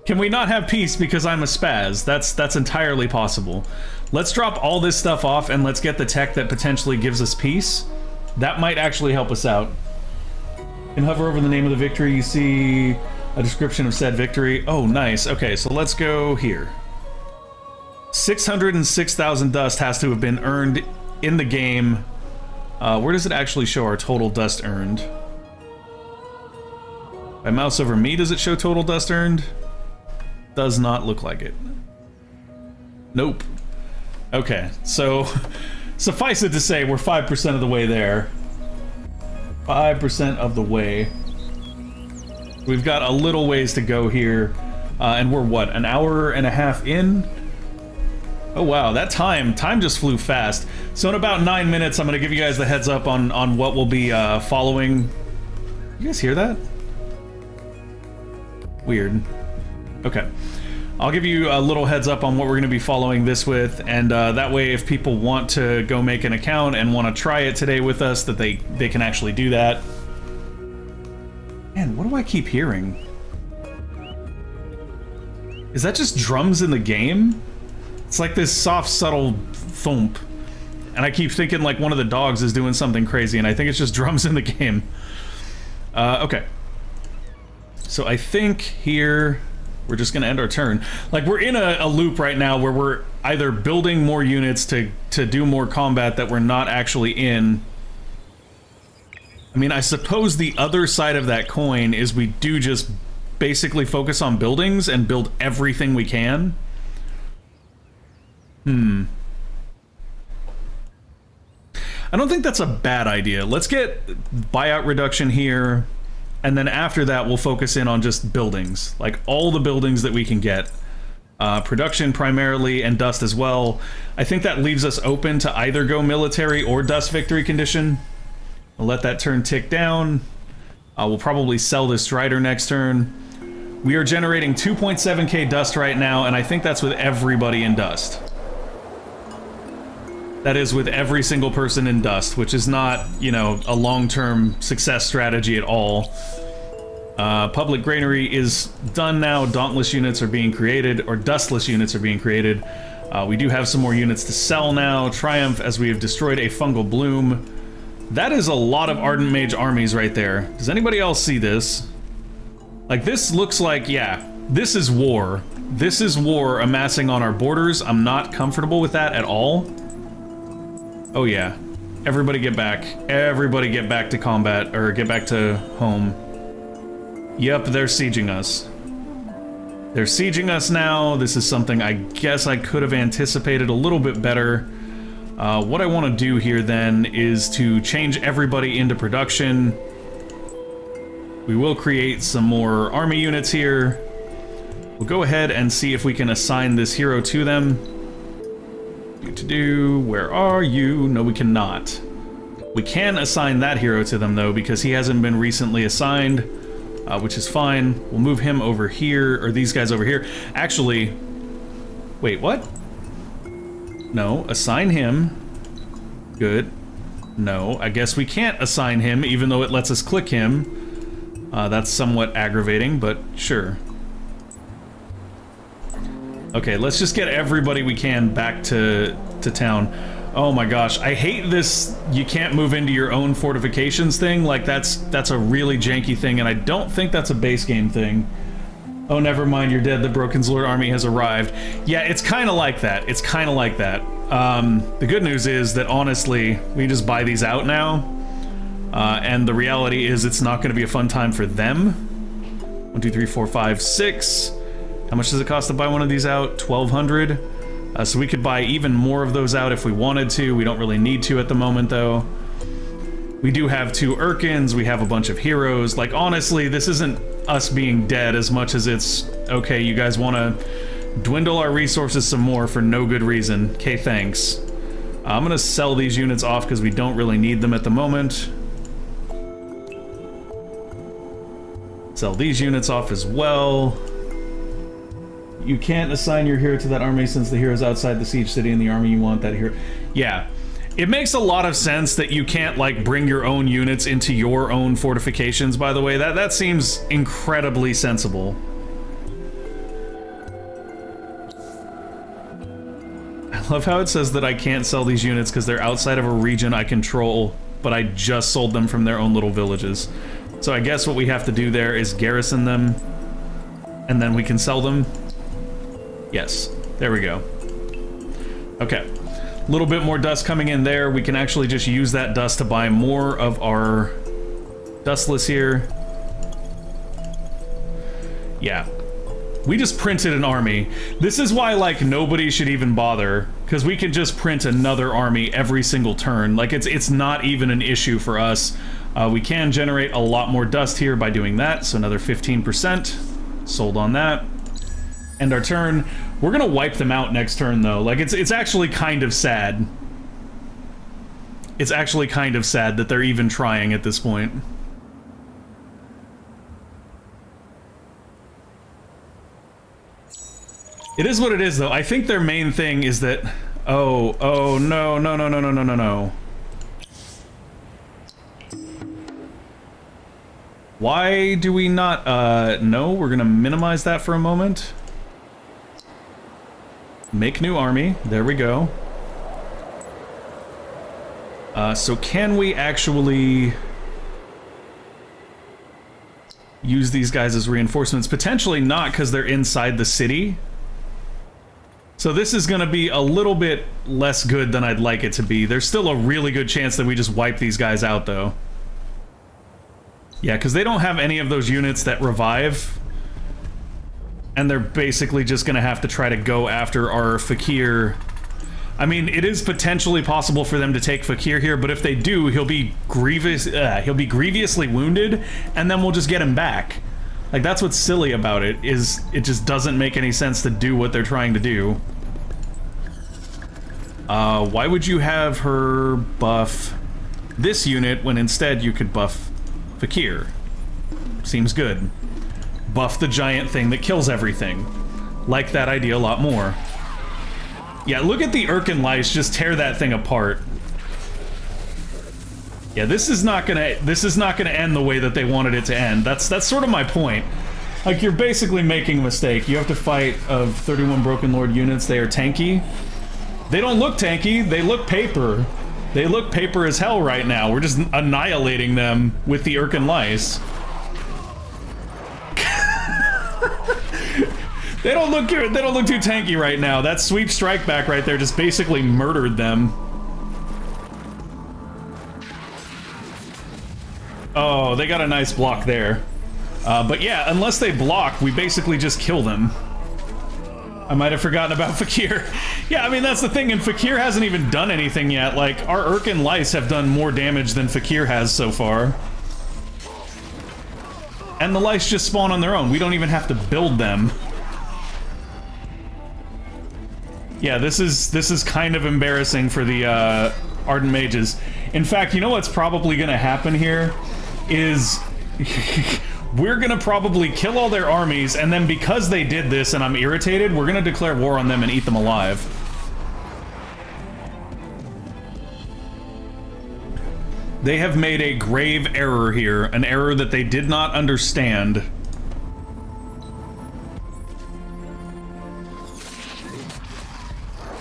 S1: Can we not have peace because I'm a spaz? That's entirely possible. Let's drop all this stuff off and let's get the tech that potentially gives us peace. That might actually help us out. You can hover over the name of the victory. You see a description of said victory. Oh, nice. Okay, so let's go here. 606,000 dust has to have been earned in the game. Where does it actually show our total dust earned? If I mouse over me, does it show total dust earned? Does not look like it. Nope. Okay, so suffice it to say, we're 5% of the way there. 5% of the way. We've got a little ways to go here, and we're what, an hour and a half in? Oh wow, that time just flew fast. So in about 9 minutes, I'm gonna give you guys the heads up on what we'll be following. You guys hear that? Weird. Okay. I'll give you a little heads up on what we're going to be following this with, and that way if people want to go make an account and want to try it today with us, that they can actually do that. Man, what do I keep hearing? Is that just drums in the game? It's like this soft, subtle thump. And I keep thinking like one of the dogs is doing something crazy, and I think it's just drums in the game. Okay. So I think here... we're just gonna end our turn. Like, we're in a loop right now where we're either building more units to do more combat that we're not actually in. I mean, I suppose the other side of that coin is we do just basically focus on buildings and build everything we can. I don't think that's a bad idea. Let's get buyout reduction here. And then after that, we'll focus in on just buildings. Like, all the buildings that we can get. Production primarily, and dust as well. I think that leaves us open to either go military or dust victory condition. I'll let that turn tick down. We'll probably sell this Strider next turn. We are generating 2.7k dust right now, and I think that's with everybody in dust. That is with every single person in dust, which is not, you know, a long-term success strategy at all. Public granary is done now. Dauntless units are being created, or dustless units are being created. We do have some more units to sell now. Triumph, as we have destroyed a fungal bloom. That is a lot of Ardent Mage armies right there. Does anybody else see this? Like, this looks like, yeah, this is war. This is war amassing on our borders. I'm not comfortable with that at all. Oh yeah. Everybody get back. Everybody get back to combat, or get back to home. Yep, they're sieging us. They're sieging us now. This is something I guess I could have anticipated a little bit better. What I want to do here then is to change everybody into production. We will create some more army units here. We'll go ahead and see if we can assign this hero to them. Where are you? No, we cannot. We can assign that hero to them, though, because he hasn't been recently assigned, which is fine. We'll move him over here, or these guys over here. Actually, wait, what? No, assign him. Good. No, I guess we can't assign him, even though it lets us click him. That's somewhat aggravating, but sure. Okay, let's just get everybody we can back to town. Oh my gosh, I hate this you can't move into your own fortifications thing. Like, that's a really janky thing, and I don't think that's a base game thing. Oh, never mind, you're dead. The Broken Lord army has arrived. Yeah, it's kind of like that. It's kind of like that. The good news is that, honestly, we just buy these out now. And the reality is it's not going to be a fun time for them. 1, 2, 3, 4, 5, 6... How much does it cost to buy one of these out? 1,200. So we could buy even more of those out if we wanted to. We don't really need to at the moment, though. We do have 2 Urkans. We have a bunch of heroes. Like, honestly, this isn't us being dead as much as it's, okay, you guys want to dwindle our resources some more for no good reason. Okay, thanks. I'm gonna sell these units off because we don't really need them at the moment. Sell these units off as well. You can't assign your hero to that army since the hero's outside the siege city and the army you want that hero. Yeah, it makes a lot of sense that you can't, like, bring your own units into your own fortifications, by the way. That seems incredibly sensible. I love how it says that I can't sell these units because they're outside of a region I control, but I just sold them from their own little villages. So I guess what we have to do there is garrison them, and then we can sell them. Yes, there we go. Okay, a little bit more dust coming in there. We can actually just use that dust to buy more of our dustless here. Yeah, we just printed an army. This is why, like, nobody should even bother, because we can just print another army every single turn. Like, it's not even an issue for us. We can generate a lot more dust here by doing that, so another 15%. Sold on that. End our turn. We're gonna wipe them out next turn, though. Like, it's actually kind of sad. It's actually kind of sad that they're even trying at this point. It is what it is, though. I think their main thing is that... Oh, no, no, no, no, no, no, no, no. Why do we not... no, we're gonna minimize that for a moment. Make new army. There we go. So can we actually use these guys as reinforcements? Potentially not, because they're inside the city. So this is going to be a little bit less good than I'd like it to be. There's still a really good chance that we just wipe these guys out, though. Yeah, because they don't have any of those units that revive. And they're basically just going to have to try to go after our Fakir. I mean, it is potentially possible for them to take Fakir here, but if they do, he'll be grievously wounded, and then we'll just get him back. Like, that's what's silly about it, is it just doesn't make any sense to do what they're trying to do. Why would you have her buff this unit when instead you could buff Fakir? Seems good. Buff the giant thing that kills everything. Like that idea a lot more. Yeah, look at the Urkan lice just tear that thing apart. Yeah, this is not gonna end the way that they wanted it to end. That's sort of my point. Like, you're basically making a mistake. You have to fight of 31 Broken Lord units. They are tanky. They don't look tanky, they look paper. They look paper as hell right now. We're just annihilating them with the Urkan lice. They don't look too tanky right now. That sweep strike back right there just basically murdered them. Oh, they got a nice block there. But yeah, unless they block, we basically just kill them. I might have forgotten about Fakir. Yeah, I mean, that's the thing, and Fakir hasn't even done anything yet. Like, our Urkan lice have done more damage than Fakir has so far. And the lice just spawn on their own. We don't even have to build them. Yeah, this is kind of embarrassing for the Ardent Mages. In fact, you know what's probably gonna happen here? Is we're gonna probably kill all their armies, and then because they did this and I'm irritated, we're gonna declare war on them and eat them alive. They have made a grave error here, an error that they did not understand.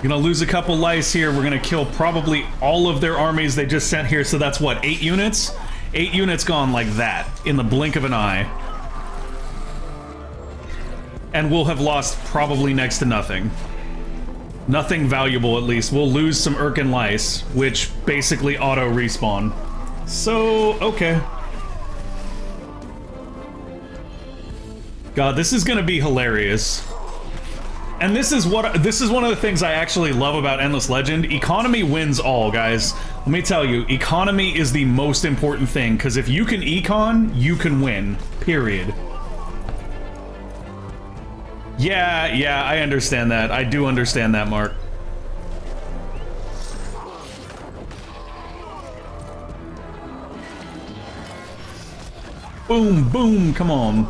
S1: Gonna lose a couple lice here. We're gonna kill probably all of their armies they just sent here, so that's what, 8 units? 8 units gone like that, in the blink of an eye. And we'll have lost probably next to nothing. Nothing valuable, at least. We'll lose some Urkan lice, which basically auto-respawn. So, okay. God, this is gonna be hilarious. And this is one of the things I actually love about Endless Legend. Economy wins all, guys. Let me tell you, economy is the most important thing, because if you can econ, you can win. Period. Yeah, I understand that. I do understand that, Mark. Boom, boom, come on.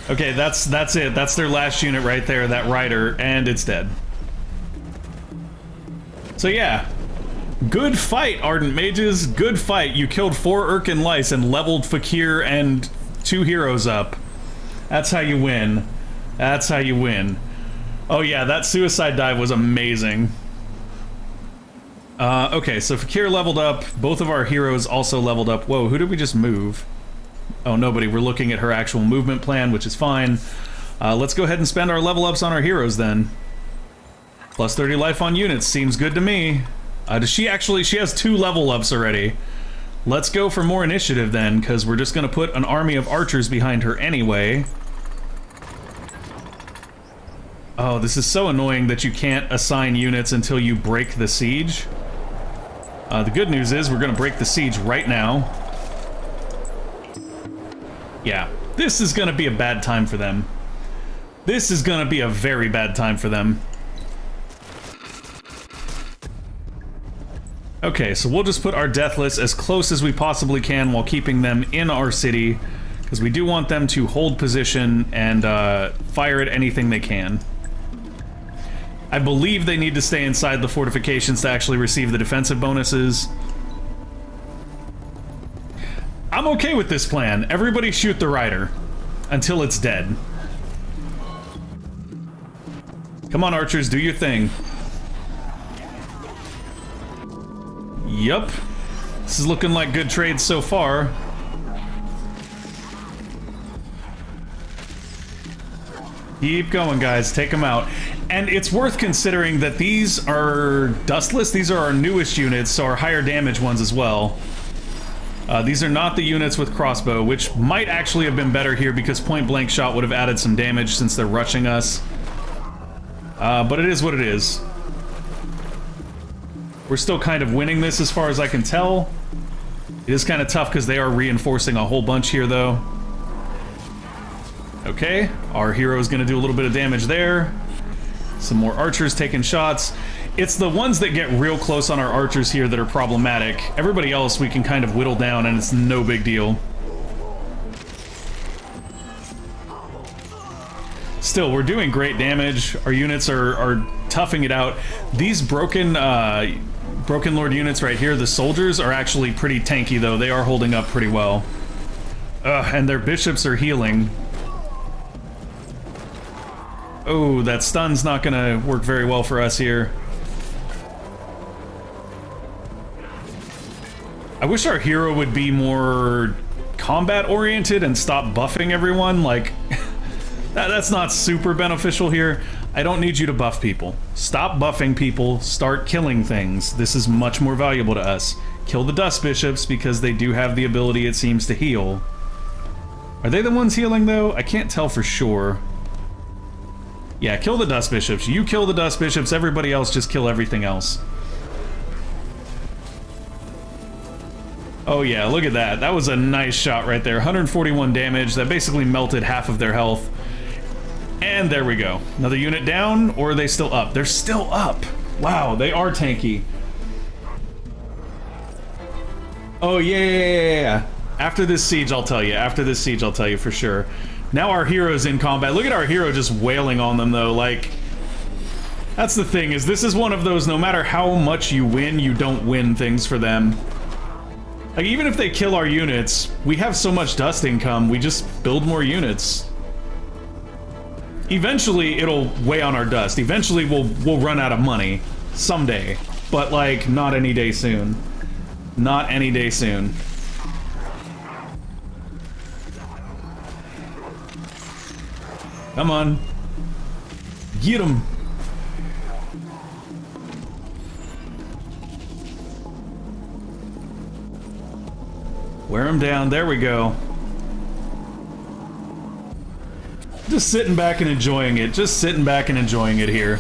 S1: Okay, that's it. That's their last unit right there, that rider, and it's dead. So yeah, good fight, Ardent Mages. Good fight. You killed 4 Urkan lice and leveled Fakir and 2 heroes up. That's how you win. That's how you win. Oh yeah, that suicide dive was amazing. Okay, so Fakir leveled up. Both of our heroes also leveled up. Whoa, who did we just move? Oh, nobody. We're looking at her actual movement plan, which is fine. Let's go ahead and spend our level ups on our heroes then. Plus 30 life on units seems good to me. Does she actually... She has 2 level ups already. Let's go for more initiative then, because we're just going to put an army of archers behind her anyway. Oh, this is so annoying that you can't assign units until you break the siege. The good news is we're going to break the siege right now. Yeah, this is going to be a bad time for them. This is going to be a very bad time for them. Okay, so we'll just put our Deathless as close as we possibly can while keeping them in our city, because we do want them to hold position and fire at anything they can. I believe they need to stay inside the fortifications to actually receive the defensive bonuses. I'm okay with this plan. Everybody shoot the rider until it's dead. Come on, archers, do your thing. Yup. This is looking like good trades so far. Keep going, guys. Take them out. And it's worth considering that these are dustless. These are our newest units, so our higher damage ones as well. These are not the units with crossbow, which might actually have been better here because point-blank shot would have added some damage since they're rushing us. But it is what it is. We're still kind of winning this as far as I can tell. It is kind of tough because they are reinforcing a whole bunch here, though. Okay, our hero is going to do a little bit of damage there. Some more archers taking shots. It's the ones that get real close on our archers here that are problematic. Everybody else we can kind of whittle down and it's no big deal. Still, we're doing great damage. Our units are toughing it out. These broken Lord units right here, the soldiers, are actually pretty tanky though. They are holding up pretty well. And their bishops are healing. Oh, that stun's not gonna work very well for us here. I wish our hero would be more combat-oriented and stop buffing everyone. Like, that's not super beneficial here. I don't need you to buff people. Stop buffing people, start killing things. This is much more valuable to us. Kill the Dust Bishops because they do have the ability, it seems, to heal. Are they the ones healing, though? I can't tell for sure. Yeah, kill the Dust Bishops. You kill the Dust Bishops, everybody else just kill everything else. Oh yeah, look at that. That was a nice shot right there. 141 damage. That basically melted half of their health. And there we go. Another unit down, or are they still up? They're still up! Wow, they are tanky. Oh yeah. After this siege, I'll tell you. After this siege, I'll tell you for sure. Now our hero's in combat. Look at our hero just wailing on them, though. Like, that's the thing, is this is one of those, no matter how much you win, you don't win things for them. Like, even if they kill our units, we have so much dust income, we just build more units. Eventually, it'll weigh on our dust. Eventually, we'll run out of money. Someday. But, like, not any day soon. Not any day soon. Come on. Get him. Wear him down. There we go. Just sitting back and enjoying it. Just sitting back and enjoying it here.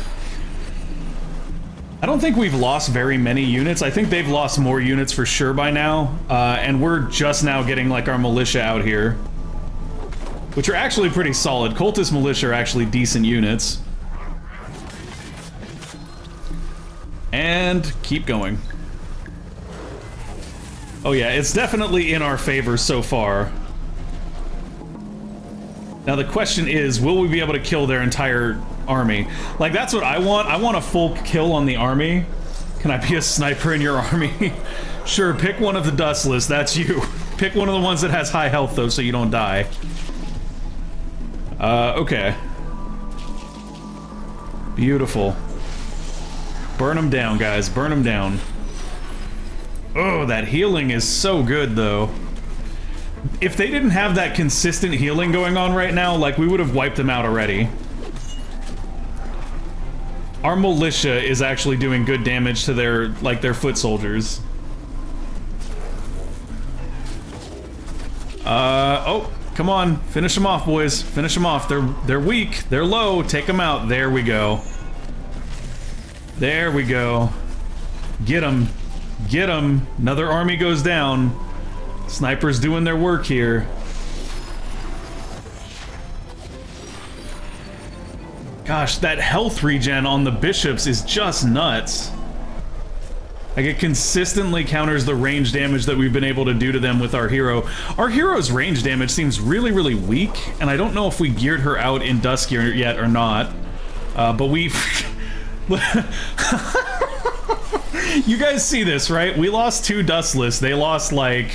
S1: I don't think we've lost very many units. I think they've lost more units for sure by now. And we're just now getting like our militia out here, which are actually pretty solid. Cultist militia are actually decent units. And keep going. Oh yeah, it's definitely in our favor so far. Now the question is, will we be able to kill their entire army? Like, that's what I want. I want a full kill on the army. Can I be a sniper in your army? Sure, pick one of the dustless, that's you. Pick one of the ones that has high health though, so you don't die. Okay. Beautiful. Burn them down, guys, burn them down. Oh, that healing is so good though. If they didn't have that consistent healing going on right now, like, we would have wiped them out already. Our militia is actually doing good damage to their, like, their foot soldiers. Oh, come on, finish them off, boys. Finish them off. They're weak. They're low. Take them out. There we go. There we go. Get them. Get them. Another army goes down. Snipers doing their work here. Gosh, that health regen on the bishops is just nuts. Like, it consistently counters the range damage that we've been able to do to them with our hero. Our hero's range damage seems really, really weak, and I don't know if we geared her out in Dusk Gear yet or not. But we've... You guys see this, right? We lost 2 Dustless. They lost, like...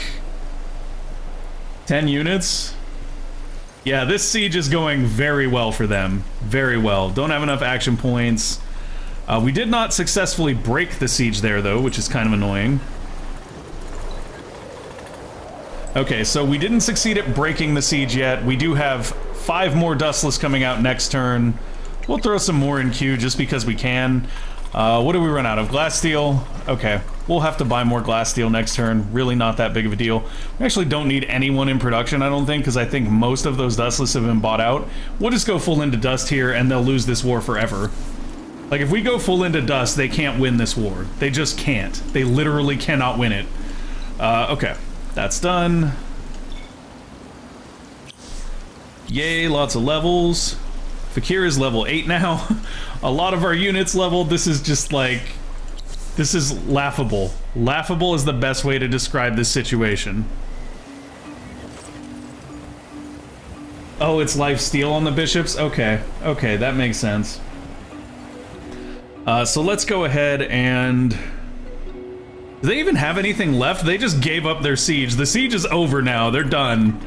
S1: 10 units? Yeah, this siege is going very well for them. Very well. Don't have enough action points. We did not successfully break the siege there, though, which is kind of annoying. Okay, so we didn't succeed at breaking the siege yet. We do have 5 more Dustless coming out next turn. We'll throw some more in queue just because we can. What do we run out of? Glass steel? Okay. We'll have to buy more glass steel next turn. Really not that big of a deal. We actually don't need anyone in production, I don't think, because I think most of those Dustless have been bought out. We'll just go full into Dust here, and they'll lose this war forever. Like, if we go full into Dust, they can't win this war. They just can't. They literally cannot win it. Okay. That's done. Yay, lots of levels. Fakir is level 8 now. A lot of our units leveled. This is just like... This is laughable. Laughable is the best way to describe this situation. Oh, it's life steal on the bishops? Okay. Okay, that makes sense. So let's go ahead and... Do they even have anything left? They just gave up their siege. The siege is over now. They're done.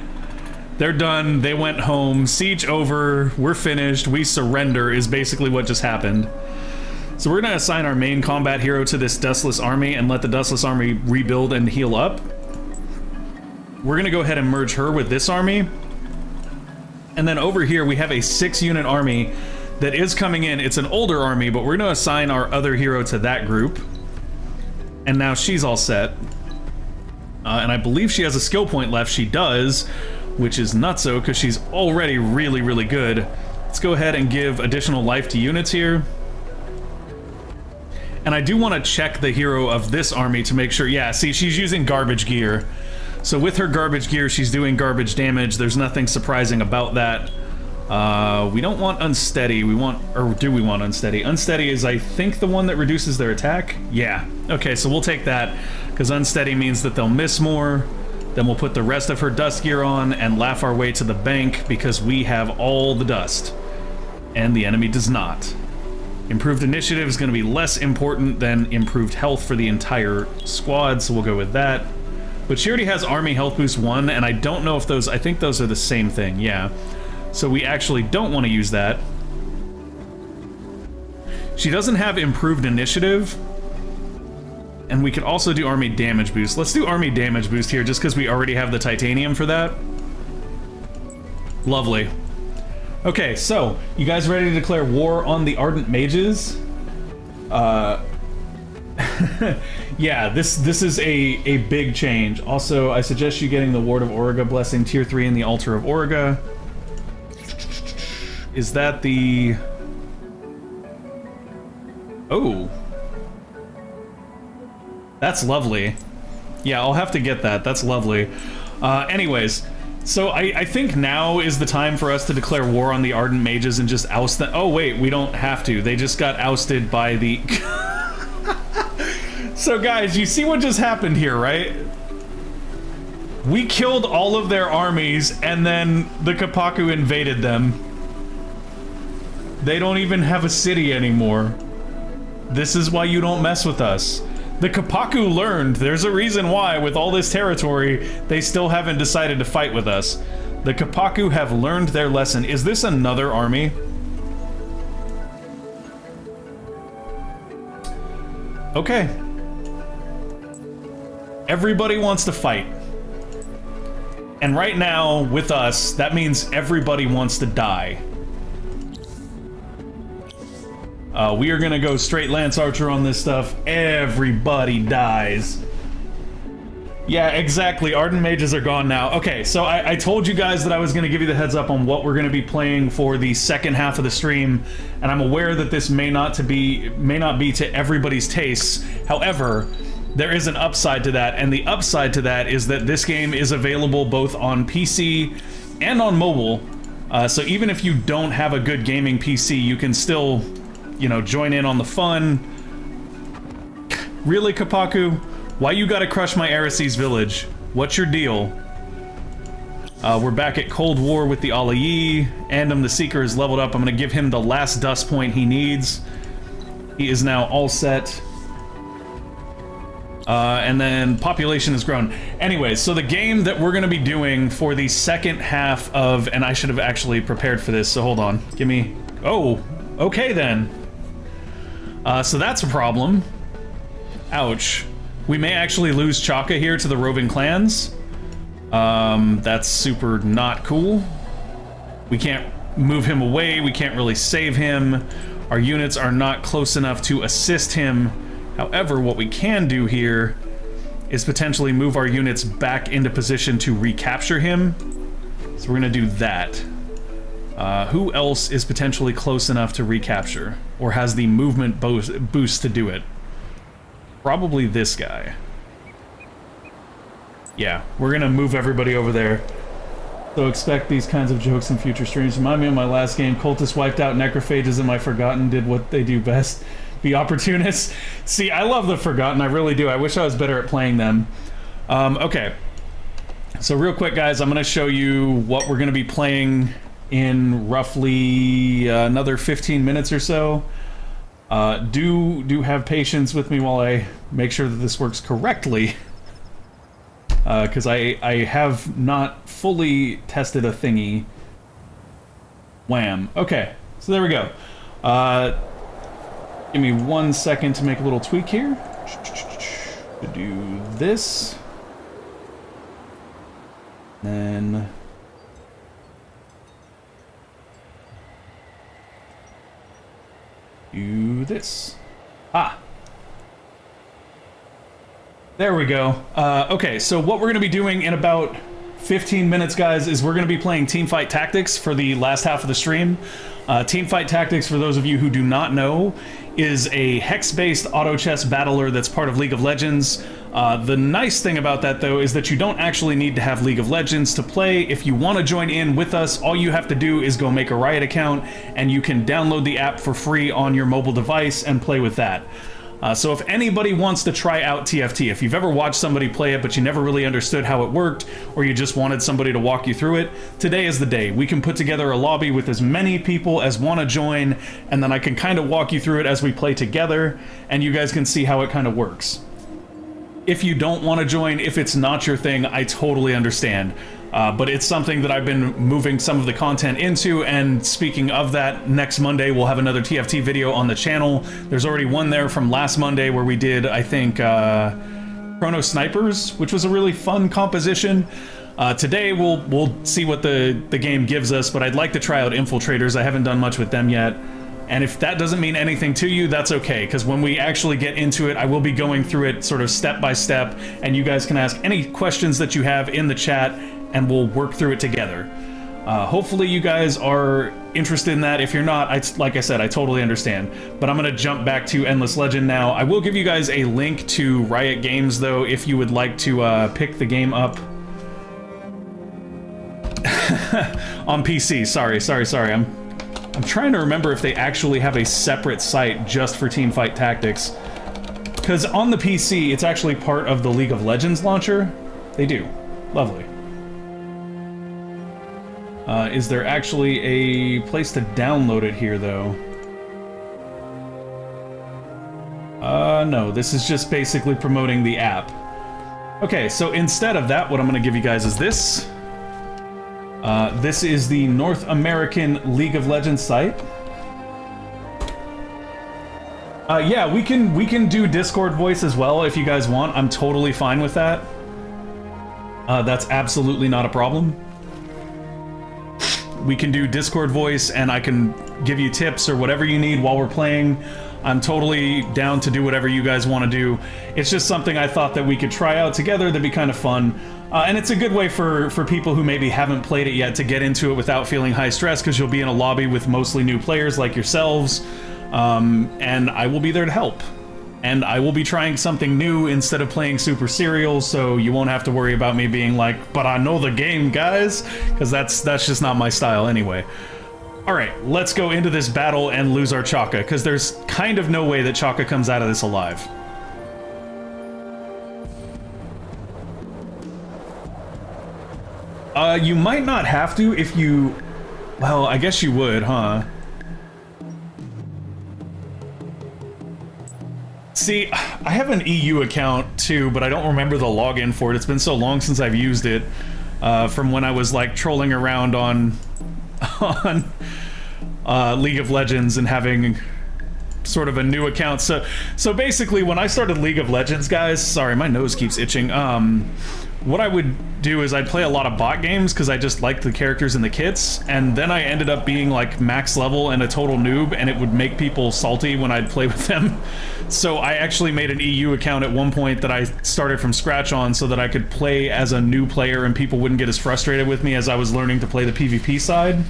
S1: They're done. They went home. Siege over. We're finished. We surrender is basically what just happened. So we're going to assign our main combat hero to this Dustless army and let the Dustless army rebuild and heal up. We're going to go ahead and merge her with this army. And then over here we have a 6-unit army that is coming in. It's an older army, but we're going to assign our other hero to that group. And now she's all set. And I believe she has a skill point left. She does, which is nutso because she's already really, really good. Let's go ahead and give additional life to units here. And I do want to check the hero of this army to make sure. Yeah, see, she's using garbage gear. So with her garbage gear, she's doing garbage damage. There's nothing surprising about that. We don't want unsteady. We want, or do we want unsteady? Unsteady is, I think, the one that reduces their attack. Yeah. Okay, so we'll take that because unsteady means that they'll miss more. Then we'll put the rest of her dust gear on and laugh our way to the bank because we have all the dust and the enemy does not. Improved initiative is going to be less important than improved health for the entire squad, so we'll go with that. But she already has army health boost 1, and I don't know if those, I think those are the same thing, yeah. So we actually don't want to use that. She doesn't have improved initiative, and we could also do army damage boost. Let's do army damage boost here, just because we already have the titanium for that. Lovely. Okay, so, you guys ready to declare war on the Ardent Mages? Yeah, this is a big change. Also, I suggest you getting the Ward of Auriga Blessing Tier 3 in the Altar of Auriga. Is that the... Oh. That's lovely. Yeah, I'll have to get that. That's lovely. Anyways, so I think now is the time for us to declare war on the Ardent Mages and just oust them. Oh wait, we don't have to. They just got ousted by the... So guys, you see what just happened here, right? We killed all of their armies, and then the Kapaku invaded them. They don't even have a city anymore. This is why you don't mess with us. The Kapaku learned. There's a reason why, with all this territory, they still haven't decided to fight with us. The Kapaku have learned their lesson. Is this another army? Okay. Everybody wants to fight. And right now, with us, that means everybody wants to die. We are gonna go straight Lance Archer on this stuff. Everybody dies. Yeah, exactly. Ardent Mages are gone now. Okay, so I told you guys that I was gonna give you the heads up on what we're gonna be playing for the second half of the stream, and I'm aware that this may not be to everybody's tastes. However, there is an upside to that, and the upside to that is that this game is available both on PC and on mobile. So even if you don't have a good gaming PC, you can still, you know, join in on the fun. Really, Kapaku? Why you gotta crush my Eris's village? What's your deal? We're back at Cold War with the Alayi. Andam the Seeker is leveled up. I'm gonna give him the last dust point he needs. He is now all set. And then population has grown. Anyways, so the game that we're gonna be doing for the second half of, and I should have actually prepared for this, so hold on. Give me, oh, okay then. So that's a problem. Ouch. We may actually lose Chaka here to the roving clans. That's super not cool. We can't move him away, we can't really save him. Our units are not close enough to assist him. However, what we can do here is potentially move our units back into position to recapture him. So we're gonna do that. Who else is potentially close enough to recapture? Or has the movement boost to do it? Probably this guy. Yeah, we're gonna move everybody over there. So expect these kinds of jokes in future streams. Remind me of my last game. Cultists wiped out necrophages and my Forgotten did what they do best. Be opportunists. See, I love the Forgotten, I really do. I wish I was better at playing them. Okay. So real quick, guys, I'm gonna show you what we're gonna be playing in roughly another 15 minutes or so. Do have patience with me while I make sure that this works correctly. Because I have not fully tested a thingy. Wham. Okay, so there we go. Give me 1 second to make a little tweak here. To do this. Then... do this. Ah. There we go. Okay, so what we're going to be doing in about 15 minutes, guys, is we're going to be playing Teamfight Tactics for the last half of the stream. Teamfight Tactics, for those of you who do not know, is a hex-based auto chess battler that's part of League of Legends. The nice thing about that, though, is that you don't actually need to have League of Legends to play. If you want to join in with us, all you have to do is go make a Riot account, and you can download the app for free on your mobile device and play with that. So if anybody wants to try out TFT, if you've ever watched somebody play it but you never really understood how it worked, or you just wanted somebody to walk you through it, today is the day. We can put together a lobby with as many people as want to join, and then I can kind of walk you through it as we play together, and you guys can see how it kind of works. If you don't want to join, if it's not your thing, I totally understand. But it's something that I've been moving some of the content into, and speaking of that, next Monday we'll have another TFT video on the channel. There's already one there from last Monday where we did, I think, Chrono Snipers, which was a really fun composition. Today we'll see what the game gives us, but I'd like to try out Infiltrators. I haven't done much with them yet. And if that doesn't mean anything to you, that's okay, because when we actually get into it, I will be going through it sort of step by step, and you guys can ask any questions that you have in the chat, and we'll work through it together. Hopefully you guys are interested in that. If you're not, like I said, I totally understand. But I'm going to jump back to Endless Legend now. I will give you guys a link to Riot Games, though, if you would like to pick the game up. On PC, sorry. I'm trying to remember if they actually have a separate site just for Teamfight Tactics. Because on the PC, it's actually part of the League of Legends launcher. They do. Lovely. Is there actually a place to download it here, though? No, this is just basically promoting the app. Okay, so instead of that, what I'm going to give you guys is this. This is the North American League of Legends site. Yeah, we can do Discord voice as well if you guys want. I'm totally fine with that. That's absolutely not a problem. We can do Discord voice, and I can give you tips or whatever you need while we're playing. I'm totally down to do whatever you guys want to do. It's just something I thought that we could try out together that'd be kind of fun. And it's a good way for people who maybe haven't played it yet to get into it without feeling high stress, because you'll be in a lobby with mostly new players like yourselves. And I will be there to help. And I will be trying something new instead of playing Super Serial, so you won't have to worry about me being like, but I know the game, guys, because that's just not my style anyway. Alright, let's go into this battle and lose our Chaka, because there's kind of no way that Chaka comes out of this alive. You might not have to if you... Well, I guess you would, huh? See, I have an EU account too, but I don't remember the login for it. It's been so long since I've used it, from when I was like trolling around on League of Legends and having sort of a new account. So basically, when I started League of Legends, guys, sorry, my nose keeps itching. What I would do is I'd play a lot of bot games because I just liked the characters and the kits, and then I ended up being like max level and a total noob, and it would make people salty when I'd play with them. So I actually made an EU account at one point that I started from scratch on so that I could play as a new player and people wouldn't get as frustrated with me as I was learning to play the PvP side.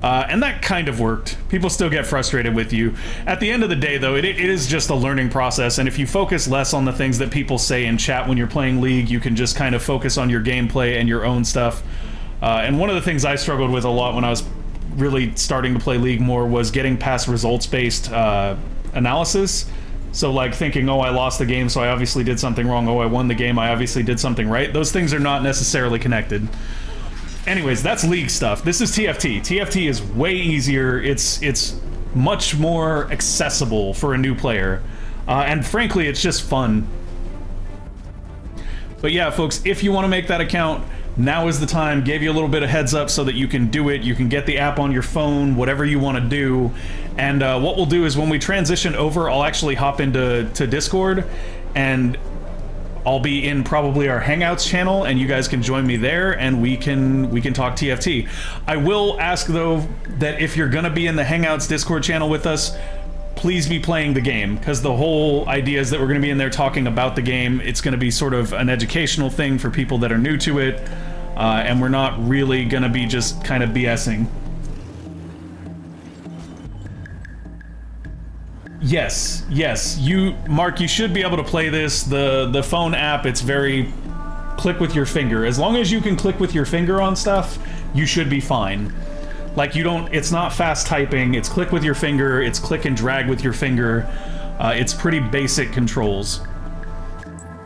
S1: And that kind of worked. People still get frustrated with you. At the end of the day, though, it is just a learning process, and if you focus less on the things that people say in chat when you're playing League, you can just kind of focus on your gameplay and your own stuff. And one of the things I struggled with a lot when I was really starting to play League more was getting past results-based analysis. So, like, thinking, oh, I lost the game, so I obviously did something wrong. Oh, I won the game, I obviously did something right. Those things are not necessarily connected. Anyways, that's League stuff. This is TFT. TFT is way easier. It's much more accessible for a new player. And frankly, it's just fun. But yeah, folks, if you want to make that account, now is the time. Gave you a little bit of heads up so that you can do it. You can get the app on your phone, whatever you want to do. And what we'll do is when we transition over, I'll actually hop into Discord, and I'll be in probably our Hangouts channel, and you guys can join me there, and we can talk TFT. I will ask, though, that if you're gonna be in the Hangouts Discord channel with us, please be playing the game, because the whole idea is that we're gonna be in there talking about the game. It's gonna be sort of an educational thing for people that are new to it, and we're not really gonna be just kind of BSing. Yes, Mark, you should be able to play this. The phone app, it's very click with your finger. As long as you can click with your finger on stuff, you should be fine. Like, it's not fast typing, it's click with your finger, it's click and drag with your finger. It's pretty basic controls.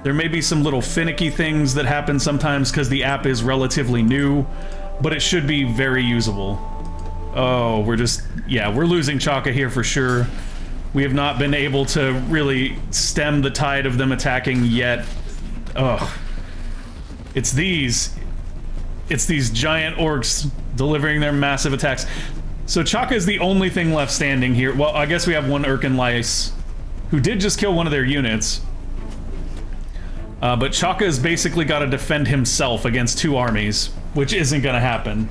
S1: There may be some little finicky things that happen sometimes because the app is relatively new, but it should be very usable. Oh, we're losing Chaka here for sure. We have not been able to really stem the tide of them attacking yet. Ugh. It's these giant orcs delivering their massive attacks. So Chaka is the only thing left standing here. Well, I guess we have one Urkan lice who did just kill one of their units. But Chaka has basically got to defend himself against two armies, which isn't going to happen.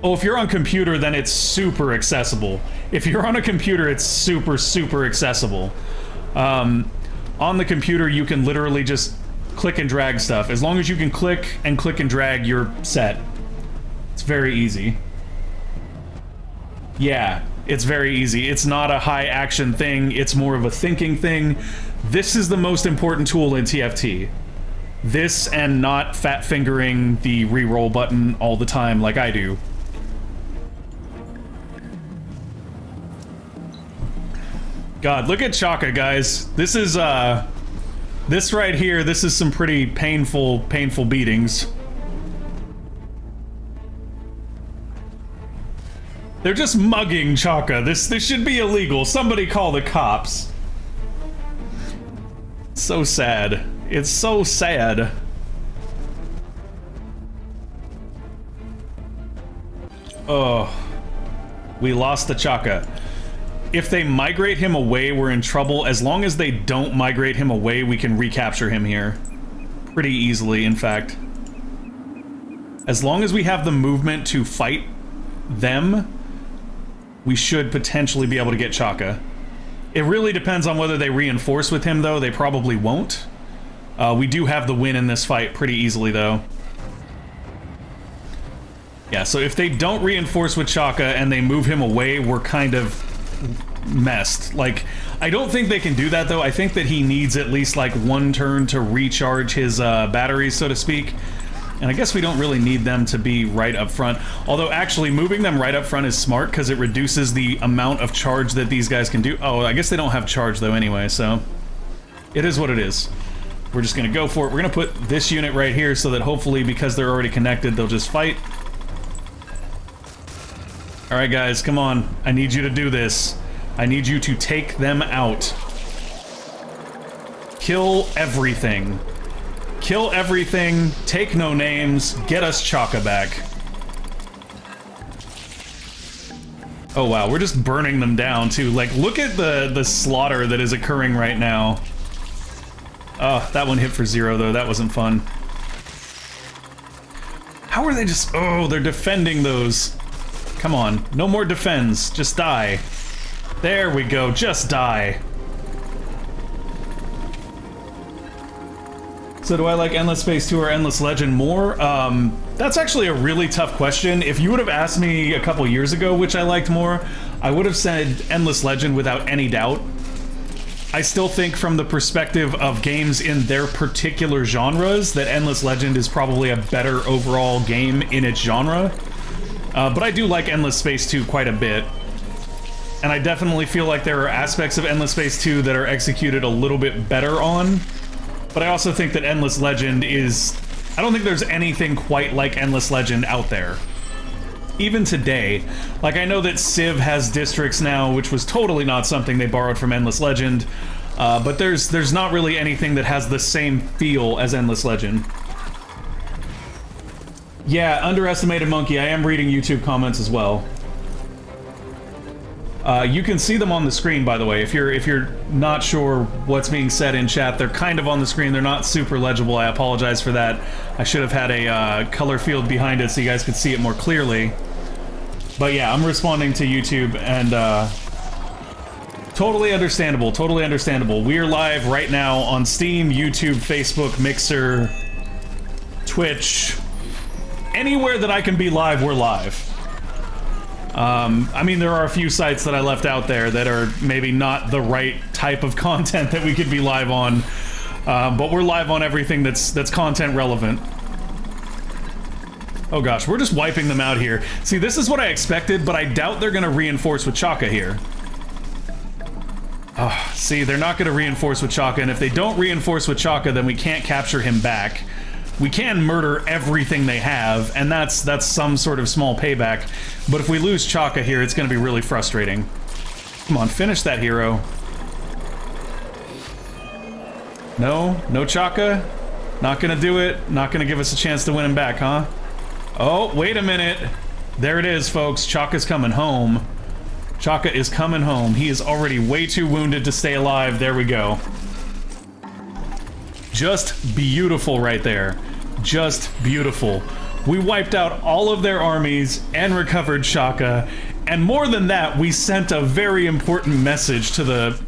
S1: Oh, if you're on computer, then it's super accessible. If you're on a computer, it's super, super accessible. On the computer, you can literally just click and drag stuff. As long as you can click and drag, you're set. It's very easy. Yeah, it's very easy. It's not a high action thing, it's more of a thinking thing. This is the most important tool in TFT. This and not fat fingering the reroll button all the time like I do. God, look at Chaka, guys. This is, this right here, this is some pretty painful beatings. They're just mugging Chaka. This should be illegal. Somebody call the cops. So sad. It's so sad. Oh. We lost the Chaka. If they migrate him away, we're in trouble. As long as they don't migrate him away, we can recapture him here. Pretty easily, in fact. As long as we have the movement to fight them, we should potentially be able to get Chaka. It really depends on whether they reinforce with him, though. They probably won't. We do have the win in this fight pretty easily, though. Yeah, so if they don't reinforce with Chaka and they move him away, we're kind of messed. Like, I don't think they can do that, though. I think that he needs at least, like, one turn to recharge his batteries, so to speak. And I guess we don't really need them to be right up front. Although, actually, moving them right up front is smart, because it reduces the amount of charge that these guys can do. Oh, I guess they don't have charge, though, anyway, so... It is what it is. We're just gonna go for it. We're gonna put this unit right here so that hopefully, because they're already connected, they'll just fight. Alright, guys, come on. I need you to do this. I need you to take them out. Kill everything. Kill everything, take no names, get us Chaka back. Oh wow, we're just burning them down too. Like, look at the slaughter that is occurring right now. Oh, that one hit for 0 though, that wasn't fun. How are they just... Oh, they're defending those. Come on, no more defends, just die. There we go, just die. So do I like Endless Space 2 or Endless Legend more? That's actually a really tough question. If you would have asked me a couple years ago which I liked more, I would have said Endless Legend without any doubt. I still think from the perspective of games in their particular genres that Endless Legend is probably a better overall game in its genre. But I do like Endless Space 2 quite a bit. And I definitely feel like there are aspects of Endless Space 2 that are executed a little bit better on. But I also think that Endless Legend is... I don't think there's anything quite like Endless Legend out there. Even today. Like, I know that Civ has districts now, which was totally not something they borrowed from Endless Legend. But there's not really anything that has the same feel as Endless Legend. Yeah, underestimated monkey. I am reading YouTube comments as well. You can see them on the screen, by the way. If you're not sure what's being said in chat, they're kind of on the screen. They're not super legible. I apologize for that. I should have had a color field behind it so you guys could see it more clearly. But yeah, I'm responding to YouTube, and totally understandable. Totally understandable. We are live right now on Steam, YouTube, Facebook, Mixer, Twitch. Anywhere that I can be live, we're live. I mean, there are a few sites that I left out there that are maybe not the right type of content that we could be live on, but we're live on everything that's content relevant. Oh gosh, we're just wiping them out here. See, this is what I expected, but I doubt they're gonna reinforce with Chaka here. Oh, see, they're not gonna reinforce with Chaka, and if they don't reinforce with Chaka, then we can't capture him back. We can murder everything they have, and that's some sort of small payback. But if we lose Chaka here, it's going to be really frustrating. Come on, finish that hero. No Chaka? Not going to do it? Not going to give us a chance to win him back, huh? Oh, wait a minute. There it is, folks. Chaka's coming home. Chaka is coming home. He is already way too wounded to stay alive. There we go. Just beautiful right there. Just beautiful. We wiped out all of their armies and recovered Chaka, and more than that, we sent a very important message to the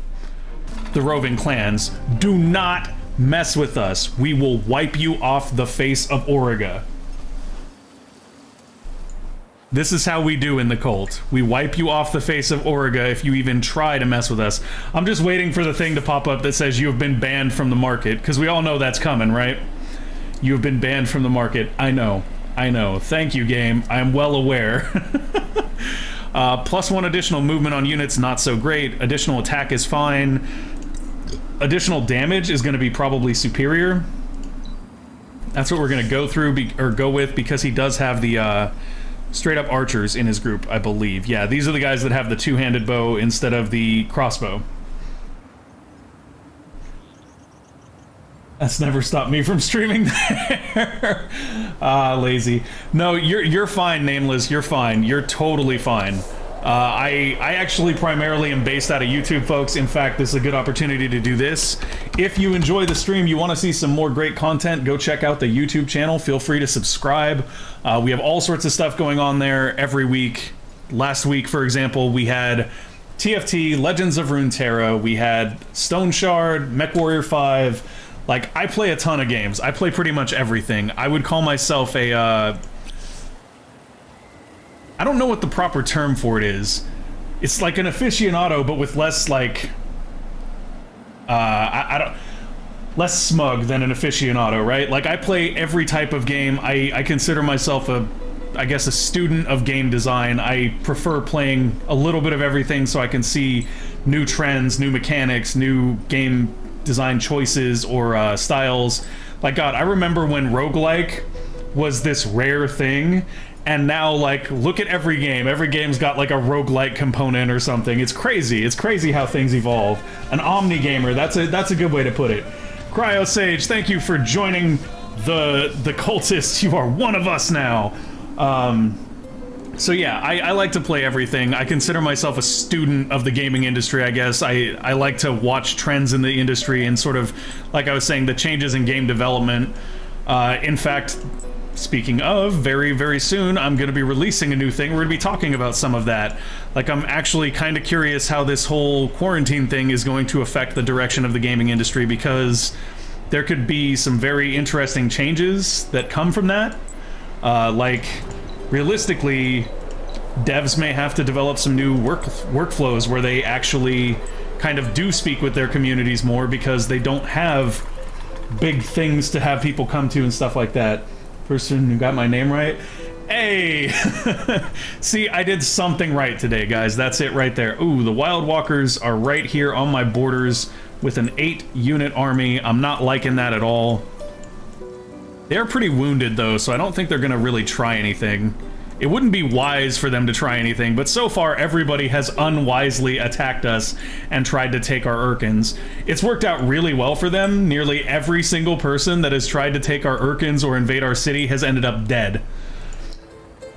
S1: roving clans. Do not mess with us, we will wipe you off the face of Auriga. This is how we do in the cult. We wipe you off the face of Auriga if you even try to mess with us. I'm just waiting for the thing to pop up that says you have been banned from the market, because we all know that's coming, right? You have been banned from the market. I know. I know. Thank you, game. I am well aware. +1 additional movement on units, not so great. Additional attack is fine. Additional damage is going to be probably superior. That's what we're going to go through, go with, because he does have the straight up archers in his group, I believe. Yeah, these are the guys that have the two-handed bow instead of the crossbow. That's never stopped me from streaming there. Lazy. No, you're fine, Nameless. You're fine. You're totally fine. I actually primarily am based out of YouTube, folks. In fact, this is a good opportunity to do this. If you enjoy the stream, you want to see some more great content, go check out the YouTube channel. Feel free to subscribe. We have all sorts of stuff going on there every week. Last week, for example, we had TFT, Legends of Runeterra, we had Stone Shard, MechWarrior 5. Like, I play a ton of games. I play pretty much everything. I would call myself a, I don't know what the proper term for it is. It's like an aficionado, but with less, like, I don't... less smug than an aficionado, right? Like, I play every type of game. I consider myself I guess, a student of game design. I prefer playing a little bit of everything so I can see new trends, new mechanics, new game design choices or styles. Like, God, I remember when roguelike was this rare thing, and now, like, look at every game. Every game's got, like, a roguelike component or something. It's crazy. It's crazy how things evolve. An omni-gamer, that's a good way to put it. Cryo Sage, thank you for joining the Cultists. You are one of us now. So yeah, I like to play everything. I consider myself a student of the gaming industry, I guess. I like to watch trends in the industry and sort of, like I was saying, the changes in game development. In fact, speaking of, very, very soon, I'm going to be releasing a new thing. We're going to be talking about some of that. Like, I'm actually kind of curious how this whole quarantine thing is going to affect the direction of the gaming industry, because there could be some very interesting changes that come from that. Like, realistically, devs may have to develop some new workflows where they actually kind of do speak with their communities more, because they don't have big things to have people come to and stuff like that. Person who got my name right. Hey! See, I did something right today, guys. That's it right there. Ooh, the Wild Walkers are right here on my borders with an 8-unit army. I'm not liking that at all. They're pretty wounded, though, so I don't think they're going to really try anything. It wouldn't be wise for them to try anything, but so far everybody has unwisely attacked us and tried to take our Urkans. It's worked out really well for them. Nearly every single person that has tried to take our Urkans or invade our city has ended up dead.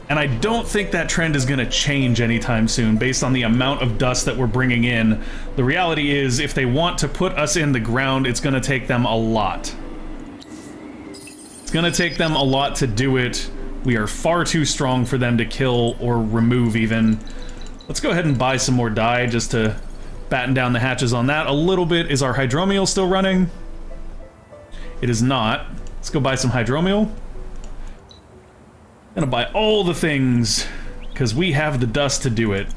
S1: And I don't think that trend is going to change anytime soon, based on the amount of dust that we're bringing in. The reality is, if they want to put us in the ground, it's going to take them a lot. It's going to take them a lot to do it. We are far too strong for them to kill or remove, even. Let's go ahead and buy some more dye just to batten down the hatches on that a little bit. Is our hydromiel still running? It is not. Let's go buy some hydromiel. Gonna buy all the things, because we have the dust to do it.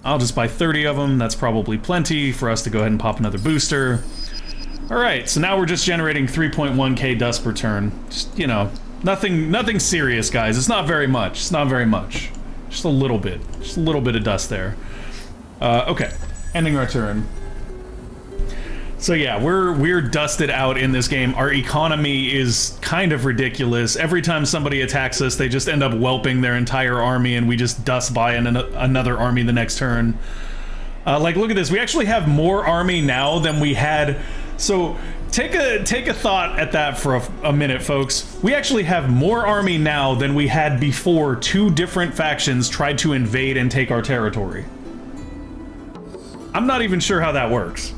S1: I'll just buy 30 of them. That's probably plenty for us to go ahead and pop another booster. Alright, so now we're just generating 3.1k dust per turn. Just, you know, nothing serious, guys. It's not very much. It's not very much. Just a little bit. Just a little bit of dust there. Okay. Ending our turn. So yeah, we're dusted out in this game. Our economy is kind of ridiculous. Every time somebody attacks us, they just end up whelping their entire army, and we just dust by another army the next turn. Like, look at this. We actually have more army now than we had. So take a thought at that for a minute, folks. We actually have more army now than we had before 2 different factions tried to invade and take our territory. I'm not even sure how that works.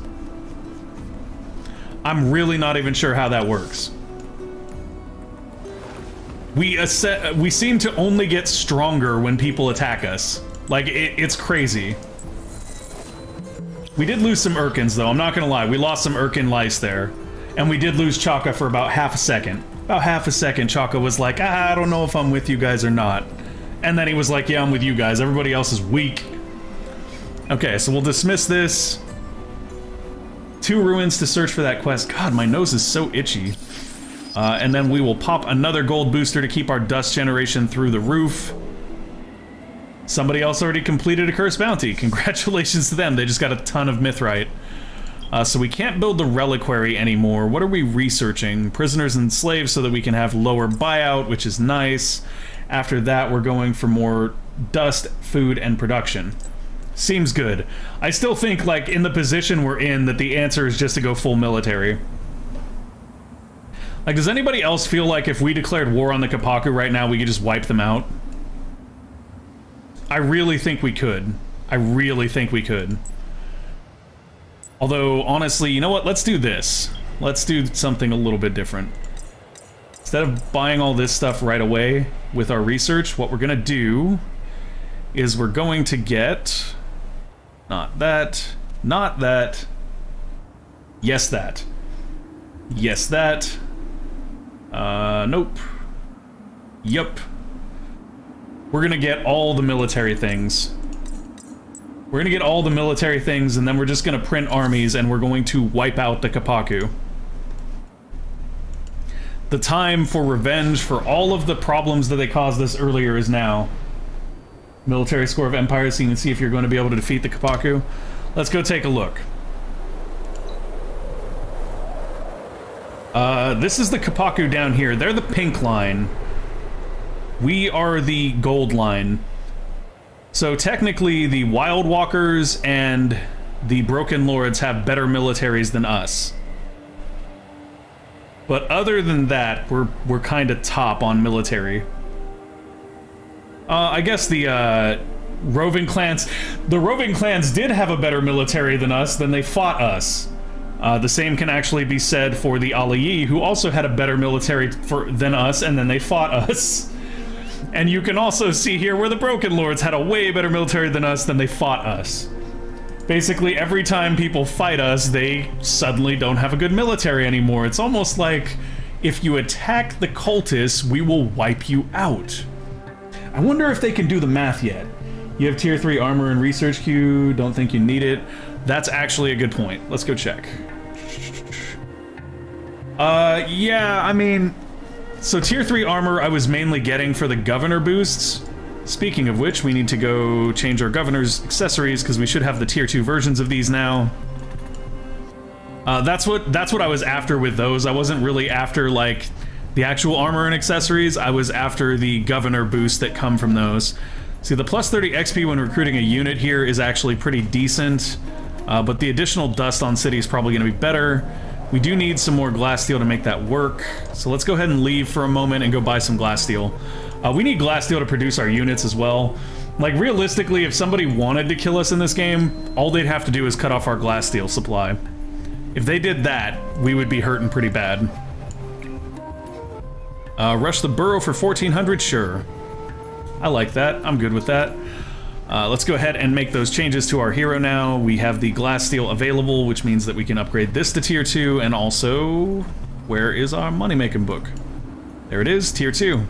S1: I'm really not even sure how that works. We seem to only get stronger when people attack us. Like, it's crazy. We did lose some Urkans, though. I'm not gonna lie. We lost some Urkan lice there. And we did lose Chaka for about half a second. About half a second, Chaka was like, I don't know if I'm with you guys or not. And then he was like, yeah, I'm with you guys. Everybody else is weak. Okay, so we'll dismiss this. 2 ruins to search for that quest. God, my nose is so itchy. And then we will pop another gold booster to keep our dust generation through the roof. Somebody else already completed a cursed bounty. Congratulations to them. They just got a ton of mithrite. So we can't build the reliquary anymore. What are we researching? Prisoners and slaves so that we can have lower buyout, which is nice. After that, we're going for more dust, food, and production. Seems good. I still think, like, in the position we're in, that the answer is just to go full military. Like, does anybody else feel like if we declared war on the Kapaku right now, we could just wipe them out? I really think we could. I really think we could. Although, honestly, you know what? Let's do this. Let's do something a little bit different. Instead of buying all this stuff right away with our research, what we're gonna do is we're going to get... Not that. Not that. Yes, that. Yes, that. Nope. Yup. We're gonna get all the military things. We're gonna get all the military things, and then we're just gonna print armies, and we're going to wipe out the Kapaku. The time for revenge for all of the problems that they caused us earlier is now. Military score of empires, so you can see if you're going to be able to defeat the Kapaku. Let's go take a look. This is the Kapaku down here. They're the pink line. We are the gold line. So technically, the Wild Walkers and the Broken Lords have better militaries than us. But other than that, we're kind of top on military. I guess the roving clans... The roving clans did have a better military than us, then they fought us. The same can actually be said for the Alayi, who also had a better military than us, and then they fought us. And you can also see here where the Broken Lords had a way better military than us, then they fought us. Basically, every time people fight us, they suddenly don't have a good military anymore. It's almost like, if you attack the Cultists, we will wipe you out. I wonder if they can do the math yet. You have tier 3 armor and research queue, don't think you need it. That's actually a good point. Let's go check. Yeah, I mean... So tier 3 armor I was mainly getting for the governor boosts. Speaking of which, we need to go change our governor's accessories, because we should have the tier 2 versions of these now. That's what I was after with those. I wasn't really after, like, the actual armor and accessories. I was after the governor boosts that come from those. See, the plus 30 XP when recruiting a unit here is actually pretty decent, but the additional dust on city is probably going to be better. We do need some more glass steel to make that work, so let's go ahead and leave for a moment and go buy some glass steel. We need glass steel to produce our units as well. Like, realistically, if somebody wanted to kill us in this game, all they'd have to do is cut off our glass steel supply. If they did that, we would be hurting pretty bad. Rush the burrow for 1400, sure. I like that. I'm good with that. Let's go ahead and make those changes to our hero now. We have the glass steel available, which means that we can upgrade this to tier 2, and also... Where is our money-making book? There it is, tier 2.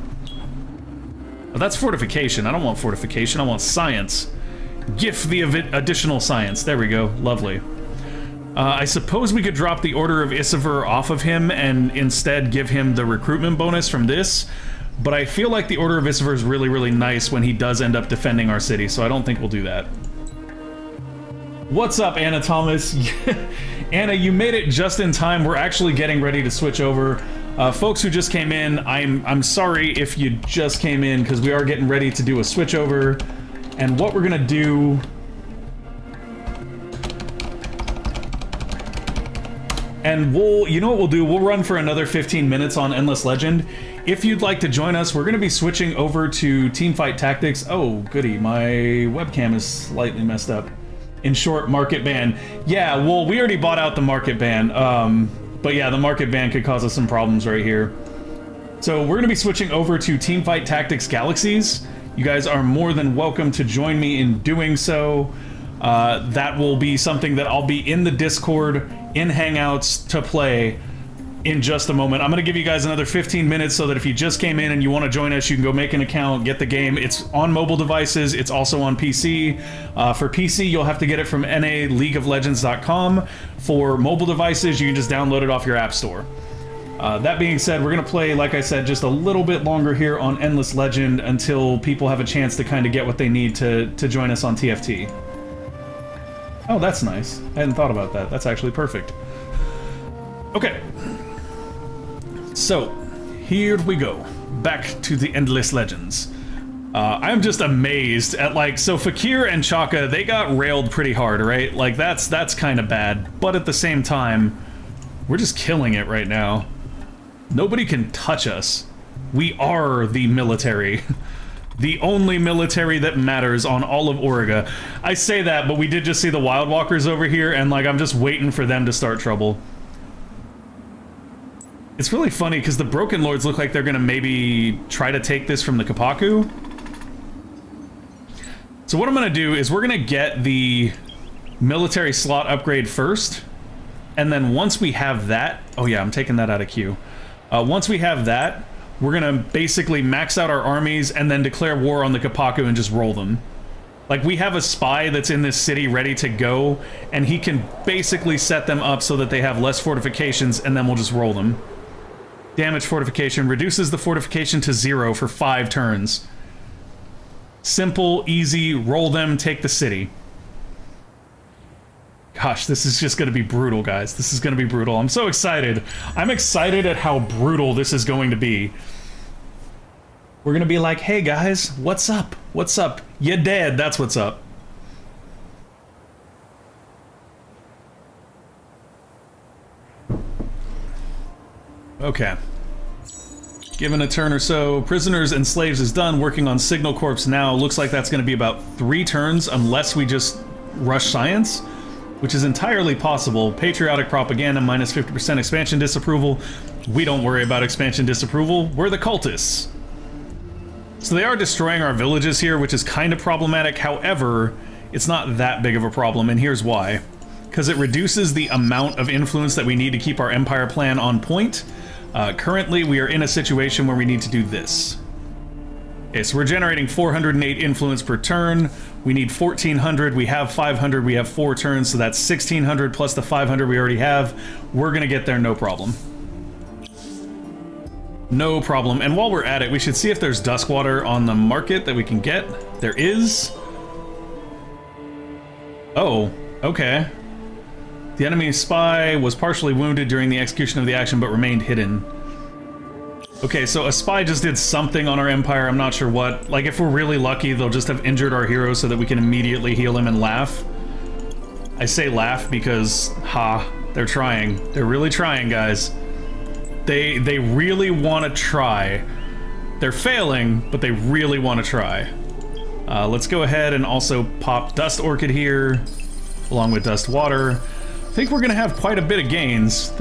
S1: Oh, that's fortification. I don't want fortification, I want science. Gift the additional science. There we go. Lovely. I suppose we could drop the Order of Issaver off of him and instead give him the recruitment bonus from this, but I feel like the Order of Issaver is really, really nice when he does end up defending our city, so I don't think we'll do that. What's up, Anna Thomas? Anna, you made it just in time. We're actually getting ready to switch over. Folks who just came in, I'm sorry if you just came in, because we are getting ready to do a switch over, and what we're gonna do... And you know what we'll do? We'll run for another 15 minutes on Endless Legend. If you'd like to join us, we're going to be switching over to Teamfight Tactics. Oh, goody, my webcam is slightly messed up. In short, market ban. Yeah, well, we already bought out the market ban. But yeah, the market ban could cause us some problems right here. So we're going to be switching over to Teamfight Tactics Galaxies. You guys are more than welcome to join me in doing so. That will be something that I'll be in the Discord, in Hangouts, to play in just a moment. I'm going to give you guys another 15 minutes so that if you just came in and you want to join us, you can go make an account, get the game. It's on mobile devices. It's also on PC. For PC, you'll have to get it from naleagueoflegends.com. For mobile devices, you can just download it off your app store. That being said, we're going to play, like I said, just a little bit longer here on Endless Legend until people have a chance to kind of get what they need to join us on TFT. Oh, that's nice. I hadn't thought about that. That's actually perfect. Okay. So, here we go. Back to the Endless Legends. I'm just amazed at, like, so Fakir and Chaka, they got railed pretty hard, right? Like, that's kind of bad. But at the same time, we're just killing it right now. Nobody can touch us. We are the military. The only military that matters on all of Auriga. I say that, but we did just see the Wild Walkers over here, and, like, I'm just waiting for them to start trouble. It's really funny because the Broken Lords look like they're gonna maybe try to take this from the Kapaku. So what I'm gonna do is we're gonna get the military slot upgrade first, and then once we have that, oh yeah, I'm taking that out of queue. Once we have that, we're gonna basically max out our armies and then declare war on the Kapaku and just roll them. Like, we have a spy that's in this city ready to go, and he can basically set them up so that they have less fortifications, and then we'll just roll them. Damage fortification reduces the fortification to 0 for 5 turns. Simple, easy, roll them, take the city. Gosh, this is just gonna be brutal, guys. This is gonna be brutal. I'm so excited. I'm excited at how brutal this is going to be. We're gonna be like, hey guys, what's up? What's up? You dead, that's what's up. Okay. Given a turn or so, prisoners and slaves is done. Working on Signal Corps now. Looks like that's going to be about 3 turns unless we just rush science, which is entirely possible. Patriotic propaganda, minus 50% expansion disapproval. We don't worry about expansion disapproval. We're the cultists. So they are destroying our villages here, which is kind of problematic. However, it's not that big of a problem, and here's why. Because it reduces the amount of influence that we need to keep our empire plan on point. Currently, we are in a situation where we need to do this. Okay, so we're generating 408 influence per turn. We need 1,400. We have 500. We have 4 turns, so that's 1,600 plus the 500 we already have. We're gonna get there, no problem. No problem. And while we're at it, we should see if there's Duskwater on the market that we can get. There is. Oh, okay. The enemy spy was partially wounded during the execution of the action, but remained hidden. Okay, so a spy just did something on our empire, I'm not sure what. Like, if we're really lucky, they'll just have injured our hero so that we can immediately heal him and laugh. I say laugh because, they're trying. They're really trying, guys. They really want to try. They're failing, but they really want to try. Let's go ahead and also pop Dust Orchid here, along with Dust Water. I think we're gonna have quite a bit of gains.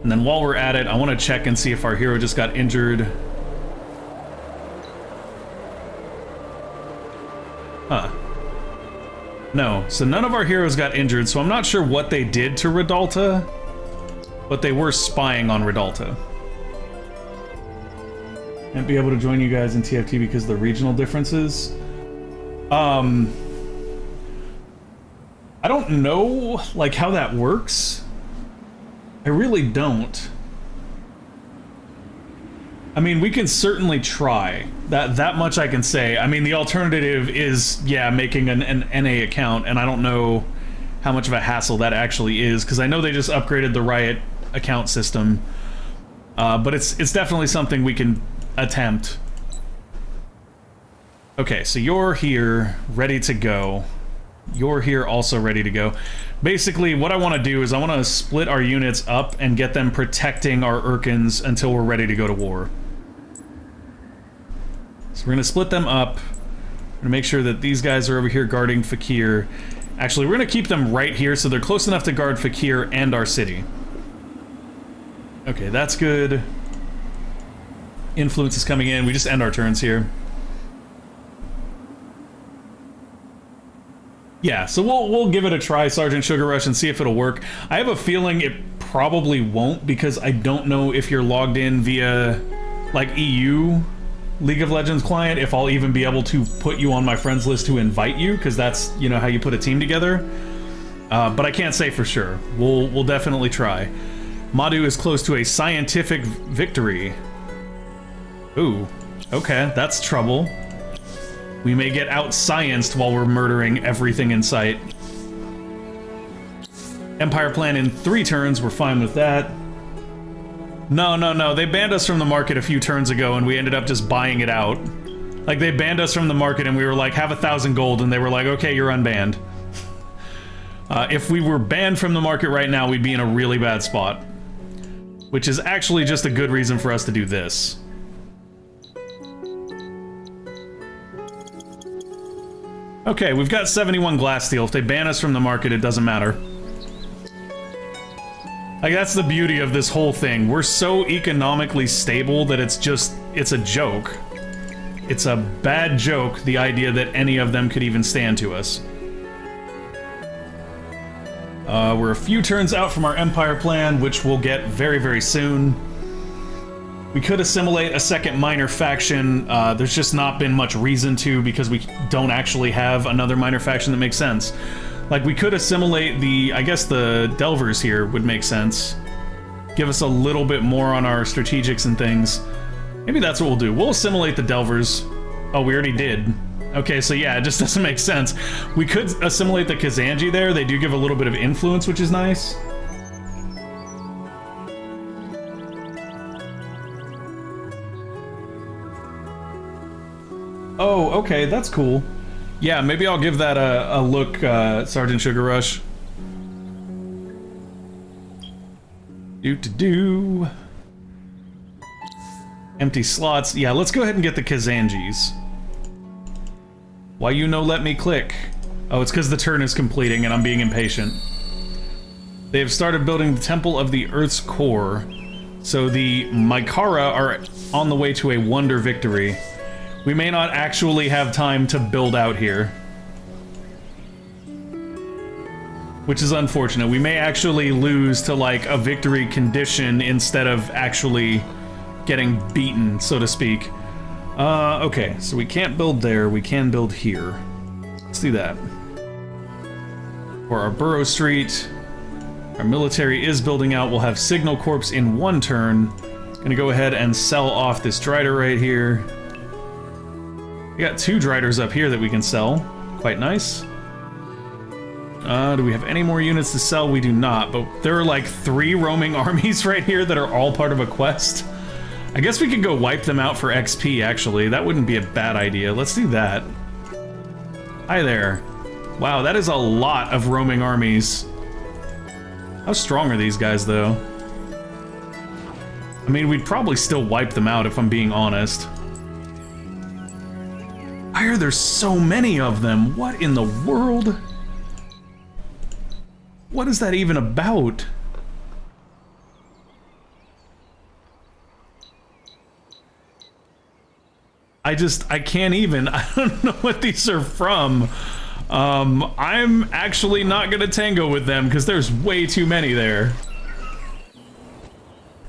S1: And then while we're at it, I want to check and see if our hero just got injured. Huh. No, so none of our heroes got injured, so I'm not sure what they did to Redalta, but they were spying on Redalta. Can't be able to join you guys in TFT because of the regional differences. I don't know, like, how that works. I really don't. I mean, we can certainly try. That much I can say. I mean, the alternative is, yeah, making an NA account, and I don't know how much of a hassle that actually is, because I know they just upgraded the Riot account system. But it's definitely something we can attempt. Okay, so you're here, ready to go. You're here also ready to go. Basically, what I want to do is I want to split our units up and get them protecting our Urkans until we're ready to go to war. So we're going to split them up. We're going to make sure that these guys are over here guarding Fakir. Actually, we're going to keep them right here so they're close enough to guard Fakir and our city. Okay, that's good. Influence is coming in. We just end our turns here. Yeah, so we'll give it a try, Sergeant Sugar Rush, and see if it'll work. I have a feeling it probably won't, because I don't know if you're logged in via, like, EU League of Legends client, if I'll even be able to put you on my friends list to invite you, because that's, you know, how you put a team together. But I can't say for sure. We'll definitely try. Madhu is close to a scientific victory. Ooh, okay, that's trouble. We may get out-scienced while we're murdering everything in sight. Empire plan in 3 turns, we're fine with that. No, they banned us from the market a few turns ago and we ended up just buying it out. Like, they banned us from the market and we were like, have 1,000 gold, and they were like, okay, you're unbanned. If we were banned from the market right now, we'd be in a really bad spot. Which is actually just a good reason for us to do this. Okay, we've got 71 glass steel. If they ban us from the market, it doesn't matter. Like, that's the beauty of this whole thing. We're so economically stable that it's a joke. It's a bad joke, the idea that any of them could even stand to us. We're a few turns out from our Empire plan, which we'll get very, very soon. We could assimilate a second minor faction. There's just not been much reason to, because we don't actually have another minor faction that makes sense. Like, we could assimilate I guess the Delvers here would make sense. Give us a little bit more on our strategics and things. Maybe that's what we'll do. We'll assimilate the Delvers. Oh, we already did. Okay, so yeah, it just doesn't make sense. We could assimilate the Kazanji there. They do give a little bit of influence, which is nice. Oh, okay, that's cool. Yeah, maybe I'll give that a look, Sergeant Sugar Rush. Do. Empty slots. Yeah, let's go ahead and get the Kazanjis. Why you no let me click? Oh, it's because the turn is completing and I'm being impatient. They have started building the Temple of the Earth's Core. So the Mykara are on the way to a wonder victory. We may not actually have time to build out here. Which is unfortunate. We may actually lose to, like, a victory condition instead of actually getting beaten, so to speak. Okay, so we can't build there, we can build here. Let's do that. For our Burrow Street, our military is building out. We'll have Signal Corps in 1 turn. Gonna go ahead and sell off this Drider right here. We got 2 Driders up here that we can sell. Quite nice. Do we have any more units to sell? We do not, but there are like 3 roaming armies right here that are all part of a quest. I guess we could go wipe them out for XP, actually. That wouldn't be a bad idea. Let's do that. Hi there. Wow, that is a lot of roaming armies. How strong are these guys, though? I mean, we'd probably still wipe them out if I'm being honest. Why are there so many of them? What in the world? What is that even about? I can't even. I don't know what these are from. I'm actually not gonna tango with them because there's way too many there.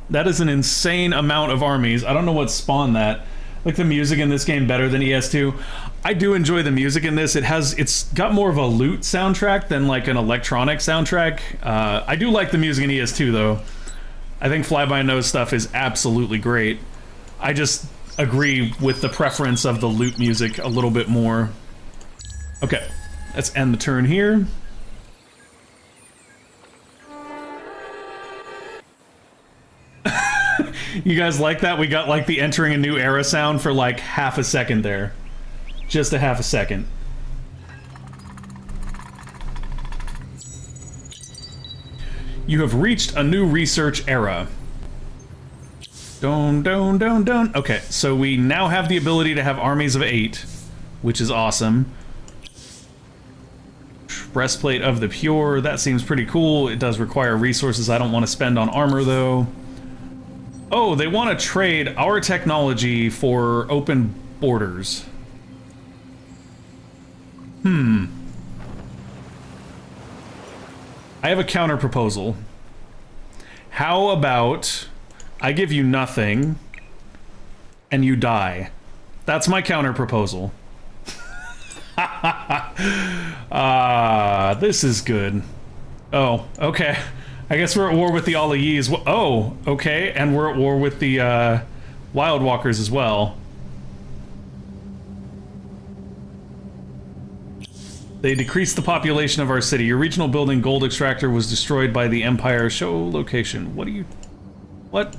S1: That is an insane amount of armies. I don't know what spawned that. Like the music in this game better than ES2. I do enjoy the music in this. It's got more of a lute soundtrack than like an electronic soundtrack. I do like the music in ES2 though. I think Fly By Nose stuff is absolutely great. I just agree with the preference of the lute music a little bit more. Okay, let's end the turn here. You guys like that? We got like the entering a new era sound for like half a second there. Just a half a second. You have reached a new research era. Don't. Okay, so we now have the ability to have armies of 8, which is awesome. Breastplate of the Pure, that seems pretty cool. It does require resources I don't want to spend on armor, though. Oh, they want to trade our technology for open borders. I have a counter proposal. How about I give you nothing and you die? That's my counter proposal. This is good. Oh, okay. I guess we're at war with the Aliyis. Oh, okay, and we're at war with the Wild Walkers as well. They decreased the population of our city. Your regional building, Gold Extractor, was destroyed by the Empire. Show location. What do you... What?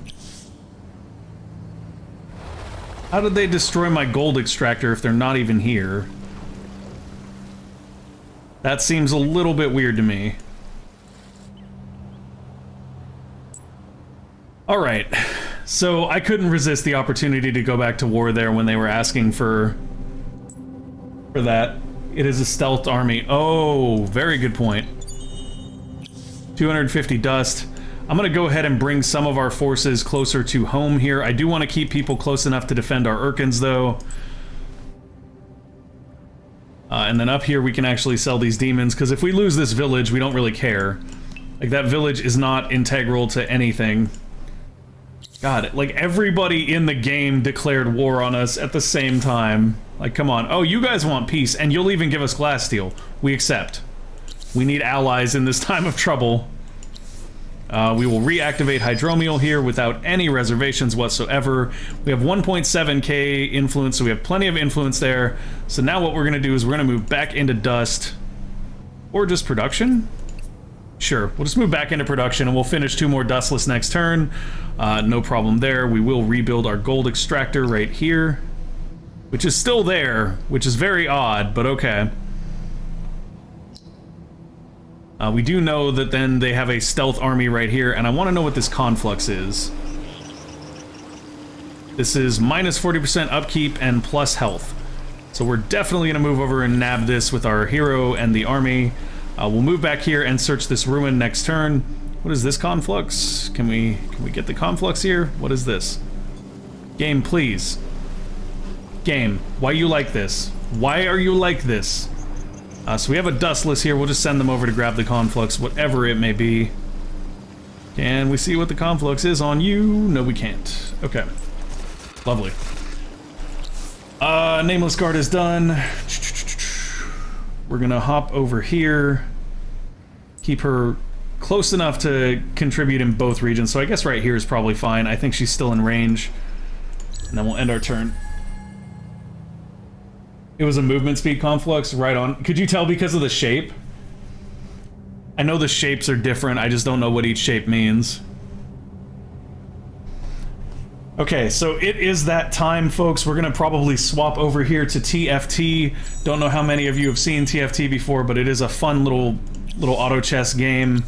S1: How did they destroy my Gold Extractor if they're not even here? That seems a little bit weird to me. Alright. So, I couldn't resist the opportunity to go back to war there when they were asking for that. It is a stealth army. Oh, very good point. 250 dust. I'm gonna go ahead and bring some of our forces closer to home here. I do want to keep people close enough to defend our Urkans, though. And then up here we can actually sell these demons, because if we lose this village, we don't really care. Like, that village is not integral to anything. God, like, everybody in the game declared war on us at the same time. Like, come on. Oh, you guys want peace, and you'll even give us glass-steel. We accept. We need allies in this time of trouble. We will reactivate Hydromial here without any reservations whatsoever. We have 1.7k influence, so we have plenty of influence there. So now what we're going to do is we're going to move back into dust. Or just production? Sure, we'll just move back into production and we'll finish 2 more dustless next turn. No problem there. We will rebuild our Gold Extractor right here, which is still there, which is very odd, but okay. We do know that then they have a stealth army right here, and I want to know what this conflux is. This is minus 40% upkeep and plus health. So we're definitely going to move over and nab this with our hero and the army. We'll move back here and search this ruin next turn. What is this conflux? Can we get the conflux here? What is this? Game, please. Game, why you like this? Why are you like this? So we have a dustless here. We'll just send them over to grab the conflux, whatever it may be. Can we see what the conflux is on you? No, we can't. Okay. Lovely. Nameless Guard is done. We're gonna hop over here. Keep her close enough to contribute in both regions. So I guess right here is probably fine. I think she's still in range. And then we'll end our turn. It was a movement speed conflux, right on. Could you tell because of the shape? I know the shapes are different, I just don't know what each shape means. Okay, so it is that time, folks. We're gonna probably swap over here to TFT. Don't know how many of you have seen TFT before, but it is a fun little auto chess game.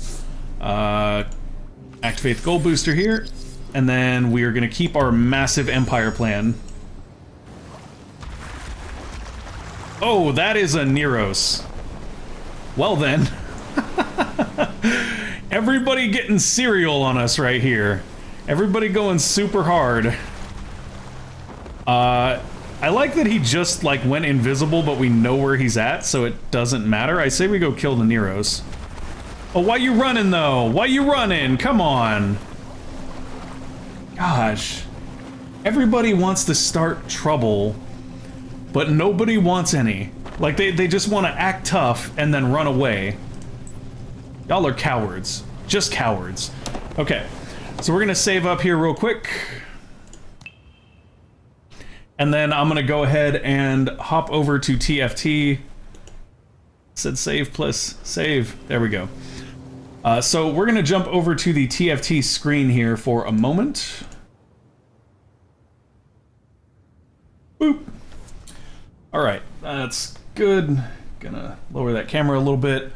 S1: Activate the gold booster here, and then we are gonna keep our massive empire plan. Oh, that is a Neros. Well then. Everybody getting cereal on us right here. Everybody going super hard. I like that he just, like, went invisible, but we know where he's at, so it doesn't matter. I say we go kill the Neros. Oh, why you running, though? Why you running? Come on. Gosh. Everybody wants to start trouble, but nobody wants any. Like, they just want to act tough and then run away. Y'all are cowards. Just cowards. Okay, so we're gonna save up here real quick. And then I'm gonna go ahead and hop over to TFT. Said save plus save. There we go. So we're gonna jump over to the TFT screen here for a moment. Boop. All right, that's good. Gonna lower that camera a little bit.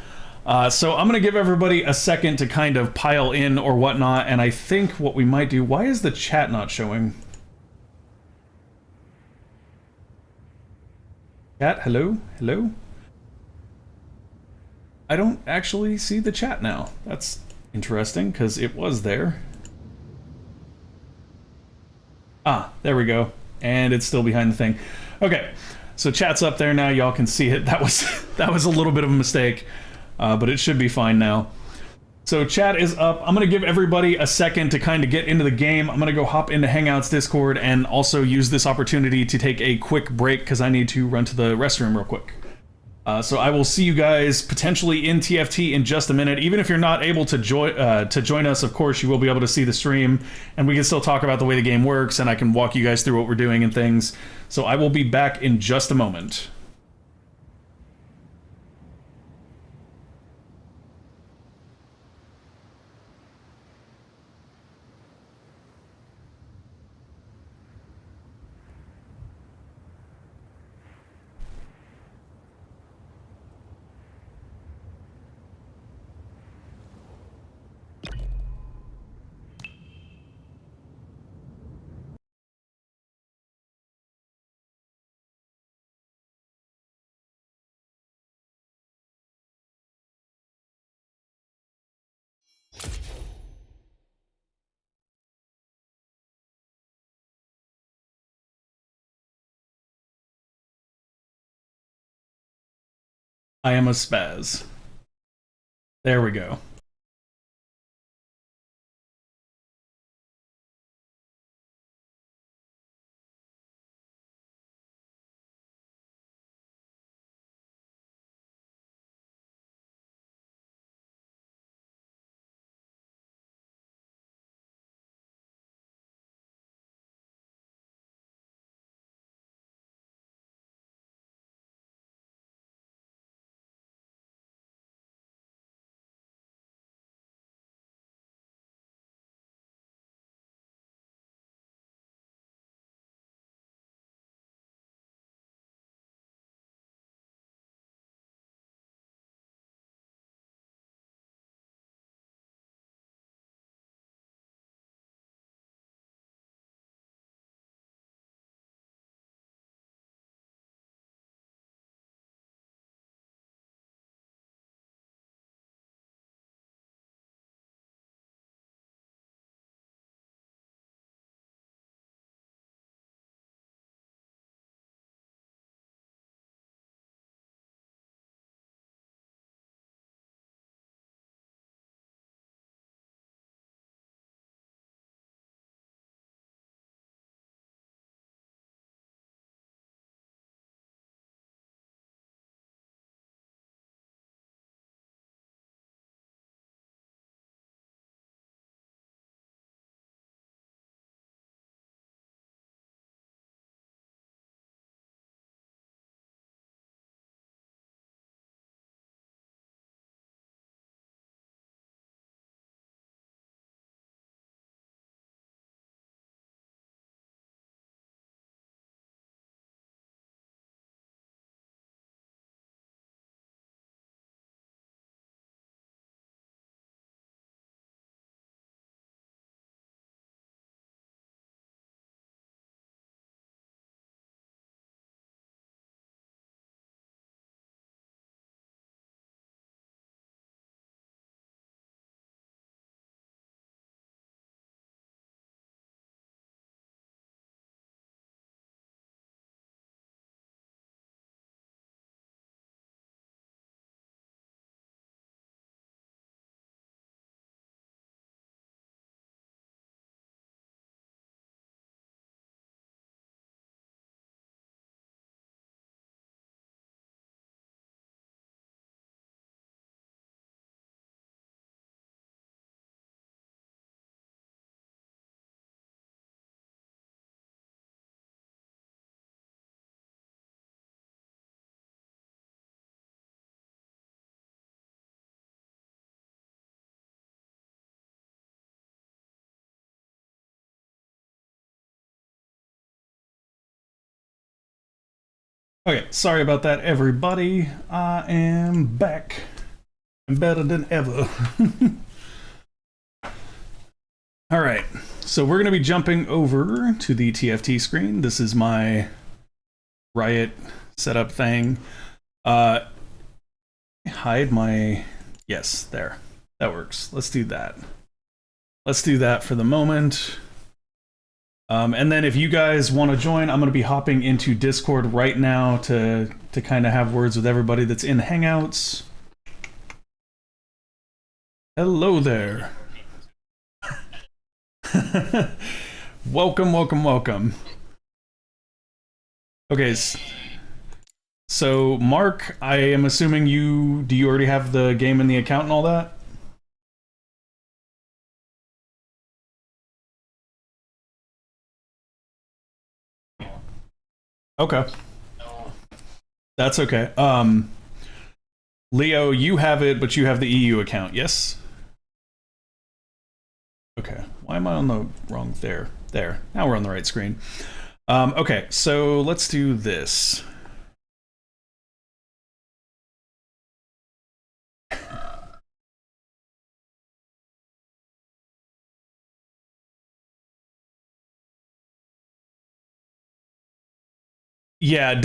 S1: So I'm gonna give everybody a second to kind of pile in or whatnot, and I think what we might do... Why is the chat not showing? Chat, hello? Hello? I don't actually see the chat now. That's interesting, because it was there. Ah, there we go. And it's still behind the thing. Okay, so chat's up there now. Y'all can see it. That was a little bit of a mistake, but it should be fine now. So chat is up. I'm going to give everybody a second to kind of get into the game. I'm going to go hop into Hangouts Discord and also use this opportunity to take a quick break because I need to run to the restroom real quick. So I will see you guys potentially in TFT in just a minute. Even if you're not able to join us, of course, you will be able to see the stream, and we can still talk about the way the game works, and I can walk you guys through what we're doing and things. So I will be back in just a moment. I am a spaz. There we go. Okay, sorry about that, everybody. I am back. I'm better than ever. All right, so we're going to be jumping over to the TFT screen. This is my Riot setup thing. Hide my... Yes, there. That works. Let's do that. Let's do that for the moment. And then if you guys want to join, I'm going to be hopping into Discord right now to kind of have words with everybody that's in Hangouts. Hello there. Welcome, welcome, welcome. Okay, so Mark, I am assuming do you already have the game and the account and all that? Okay. That's okay. Leo, you have it, but you have the EU account, yes? Okay. Why am I on the wrong there? There. Now we're on the right screen. Okay, so let's do this. Yeah,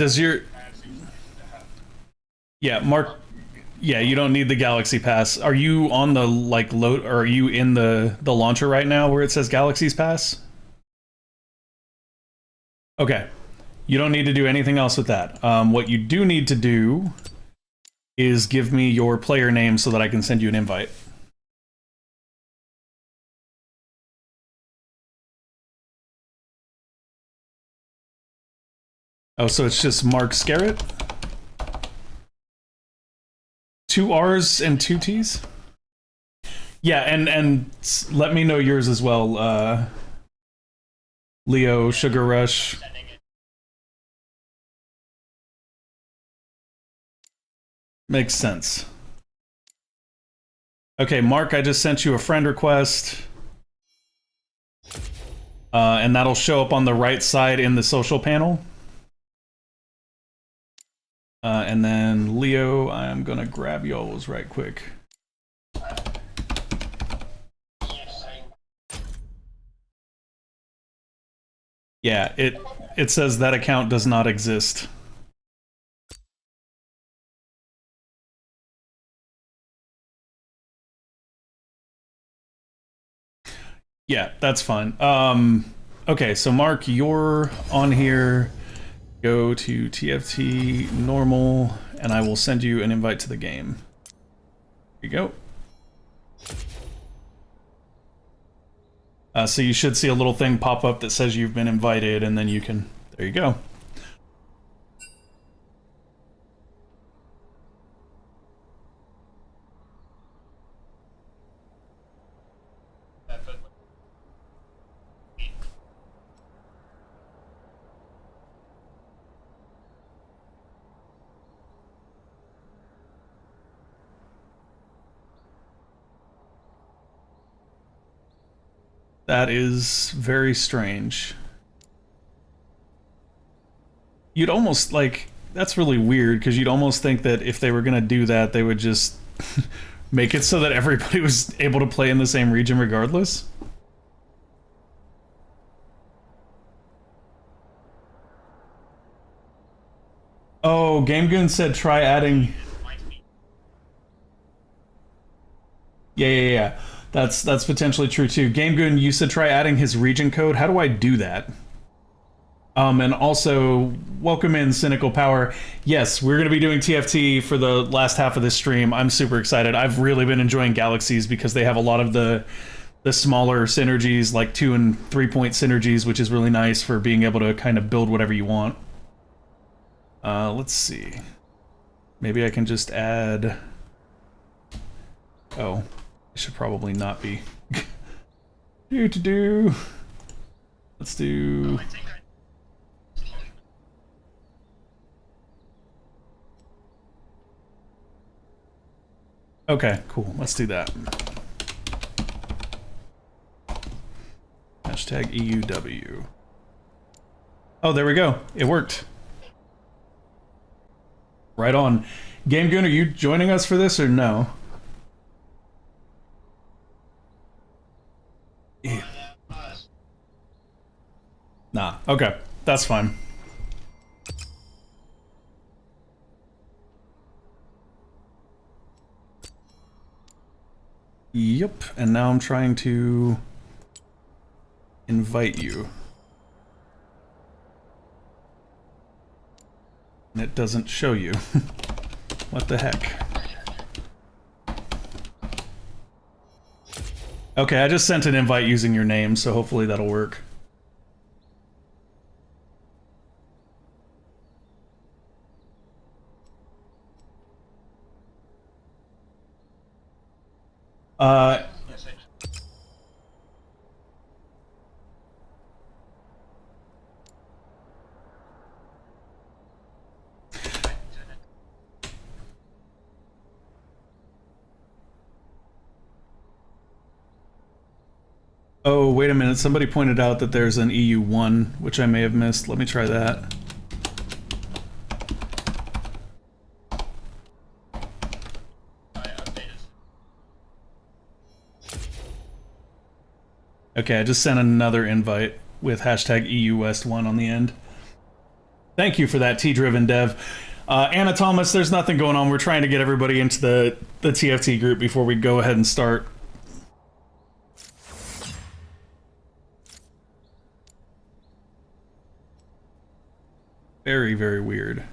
S1: Yeah, Mark, yeah, you don't need the Galaxy Pass. Are you on the like load or are you in the launcher right now where it says Galaxy's Pass? Okay. You don't need to do anything else with that. What you do need to do is give me your player name so that I can send you an invite. Oh, so it's just Mark Scarrett? 2 R's and 2 T's? Yeah, and let me know yours as well, Leo Sugar Rush. Makes sense. Okay, Mark, I just sent you a friend request. And that'll show up on the right side in the social panel. And then Leo, I'm gonna grab y'all's right quick. Yeah, it says that account does not exist. Yeah, that's fine. Okay, so Mark, you're on here. Go to TFT normal, and I will send you an invite to the game. Here you go. So you should see a little thing pop up that says you've been invited, and then you can... There you go. That is very strange. You'd almost, like... That's really weird, because you'd almost think that if they were going to do that, they would just make it so that everybody was able to play in the same region regardless. Oh, GameGoon said try adding... Yeah. That's potentially true too. GameGoon, you said try adding his region code. How do I do that? And also, welcome in Cynical Power. Yes, we're going to be doing TFT for the last half of this stream. I'm super excited. I've really been enjoying Galaxies because they have a lot of the smaller synergies, like 2 and 3 point synergies, which is really nice for being able to kind of build whatever you want. Let's see. Maybe I can just add... Oh, I should probably not be. do. Let's do... Okay, cool. Let's do that. Hashtag EUW. Oh, there we go. It worked. Right on. GameGoon, are you joining us for this or no? Yeah. Nah, okay. That's fine. Yep, and now I'm trying to invite you. And it doesn't show you. What the heck? Okay, I just sent an invite using your name, so hopefully that'll work. Oh, wait a minute. Somebody pointed out that there's an EU1, which I may have missed. Let me try that. Okay, I just sent another invite with hashtag EUWest1 on the end. Thank you for that, T-Driven Dev. Anna Thomas, there's nothing going on. We're trying to get everybody into the TFT group before we go ahead and start. Very, very weird.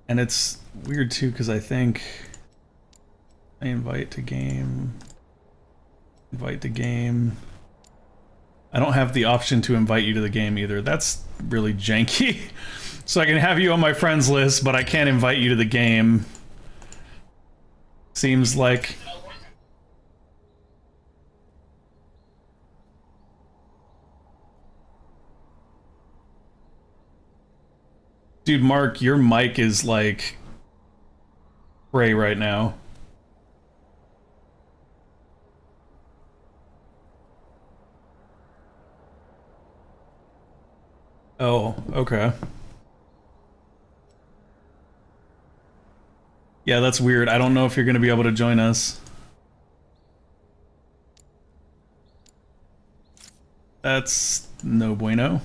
S1: And it's weird too, because I think I invite to game. Invite to game. I don't have the option to invite you to the game either. That's really janky. So I can have you on my friends list, but I can't invite you to the game. Seems like... Dude, Mark, your mic is like gray right now. Oh, okay. Yeah, that's weird. I don't know if you're going to be able to join us. That's no bueno.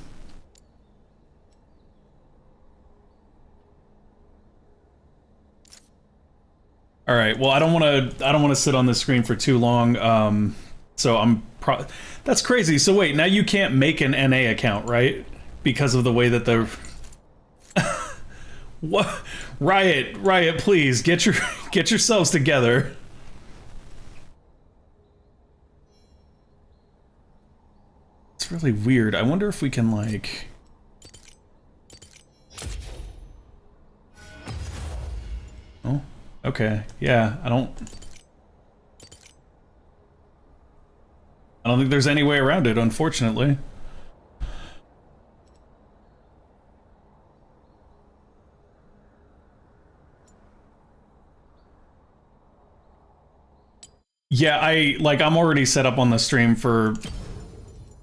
S1: All right. Well, I don't want to sit on this screen for too long. So that's crazy. So wait, now you can't make an NA account, right? Because of the way that the what? Riot, please get yourselves together. It's really weird. I wonder if we can like... Oh, okay. Yeah, I don't think there's any way around it, unfortunately. Yeah, I'm already set up on the stream for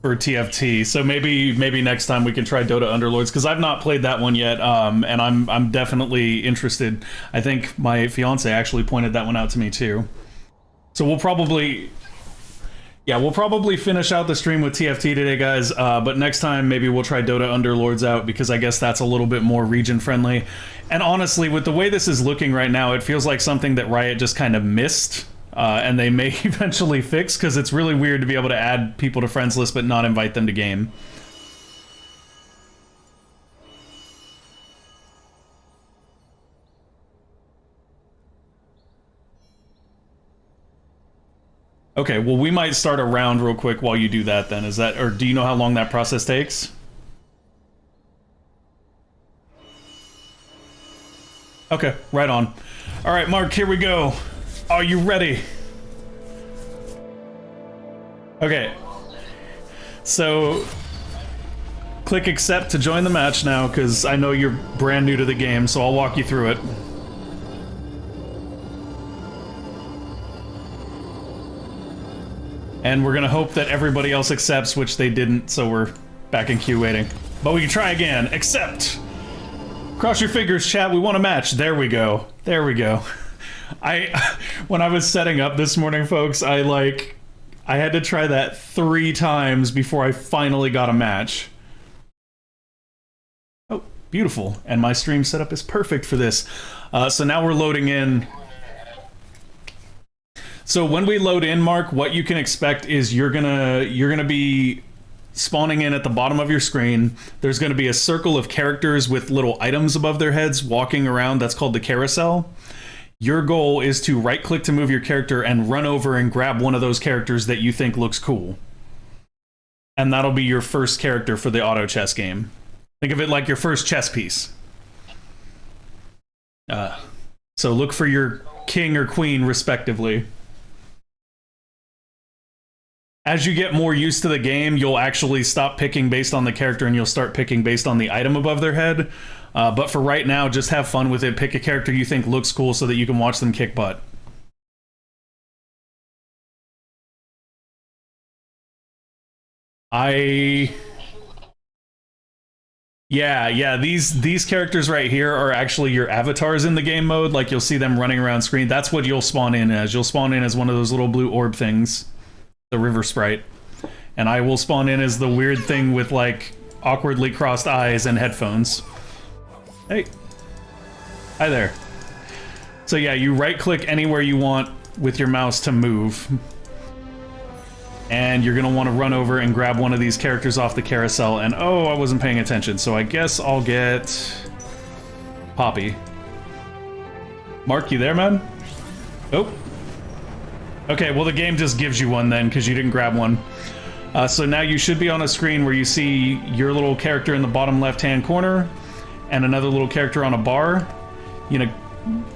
S1: TFT, so maybe next time we can try Dota Underlords, because I've not played that one yet, and I'm definitely interested. I think my fiance actually pointed that one out to me too. So we'll probably finish out the stream with TFT today, guys, but next time maybe we'll try Dota Underlords out, because I guess that's a little bit more region friendly. And honestly, with the way this is looking right now, it feels like something that Riot just kind of missed. And they may eventually fix, because it's really weird to be able to add people to friends list but not invite them to game. Okay, well, we might start a round real quick while you do that then. Is that, or do you know how long that process takes? Okay, right on. All right, Mark, here we go. Are you ready? Okay. So, click accept to join the match now, because I know you're brand new to the game, so I'll walk you through it. And we're gonna hope that everybody else accepts, which they didn't, so we're back in queue waiting. But we can try again. Accept! Cross your fingers, chat, we want a match. There we go. There we go. When I was setting up this morning, folks, I had to try that 3 times before I finally got a match. Oh, beautiful. And my stream setup is perfect for this. So now we're loading in. So when we load in, Mark, what you can expect is you're gonna be spawning in at the bottom of your screen. There's gonna be a circle of characters with little items above their heads walking around. That's called the carousel. Your goal is to right-click to move your character and run over and grab one of those characters that you think looks cool. And that'll be your first character for the auto chess game. Think of it like your first chess piece. So look for your king or queen, respectively. As you get more used to the game, you'll actually stop picking based on the character and you'll start picking based on the item above their head. But for right now, just have fun with it. Pick a character you think looks cool so that you can watch them kick butt. Yeah, these characters right here are actually your avatars in the game mode. Like, you'll see them running around screen. That's what you'll spawn in as. You'll spawn in as one of those little blue orb things. The river sprite. And I will spawn in as the weird thing with, like, awkwardly crossed eyes and headphones. Hey. Hi there. So yeah, you right-click anywhere you want with your mouse to move. And you're gonna want to run over and grab one of these characters off the carousel, and oh, I wasn't paying attention, so I guess I'll get... Poppy. Mark, you there, man? Oh. Okay, well the game just gives you one then, because you didn't grab one. So now you should be on a screen where you see your little character in the bottom left-hand corner, and another little character on a bar. You know,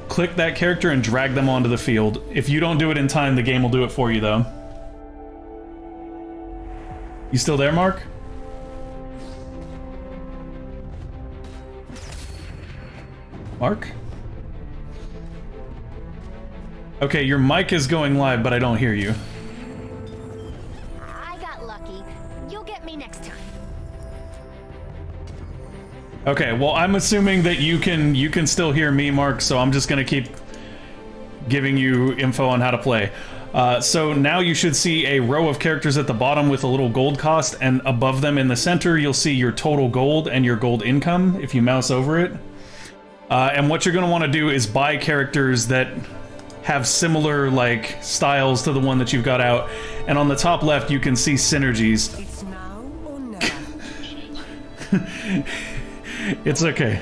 S1: click that character and drag them onto the field. If you don't do it in time, the game will do it for you, though. You still there, Mark? Mark? Okay, your mic is going live, but I don't hear you.
S2: I got lucky. You'll get me next time.
S1: Okay, well, I'm assuming that you can still hear me, Mark, so I'm just gonna keep giving you info on how to play. So now you should see a row of characters at the bottom with a little gold cost, and above them in the center you'll see your total gold and your gold income if you mouse over it. And what you're going to want to do is buy characters that have similar, like, styles to the one that you've got out. And on the top left you can see synergies.
S2: It's now or never.
S1: It's okay.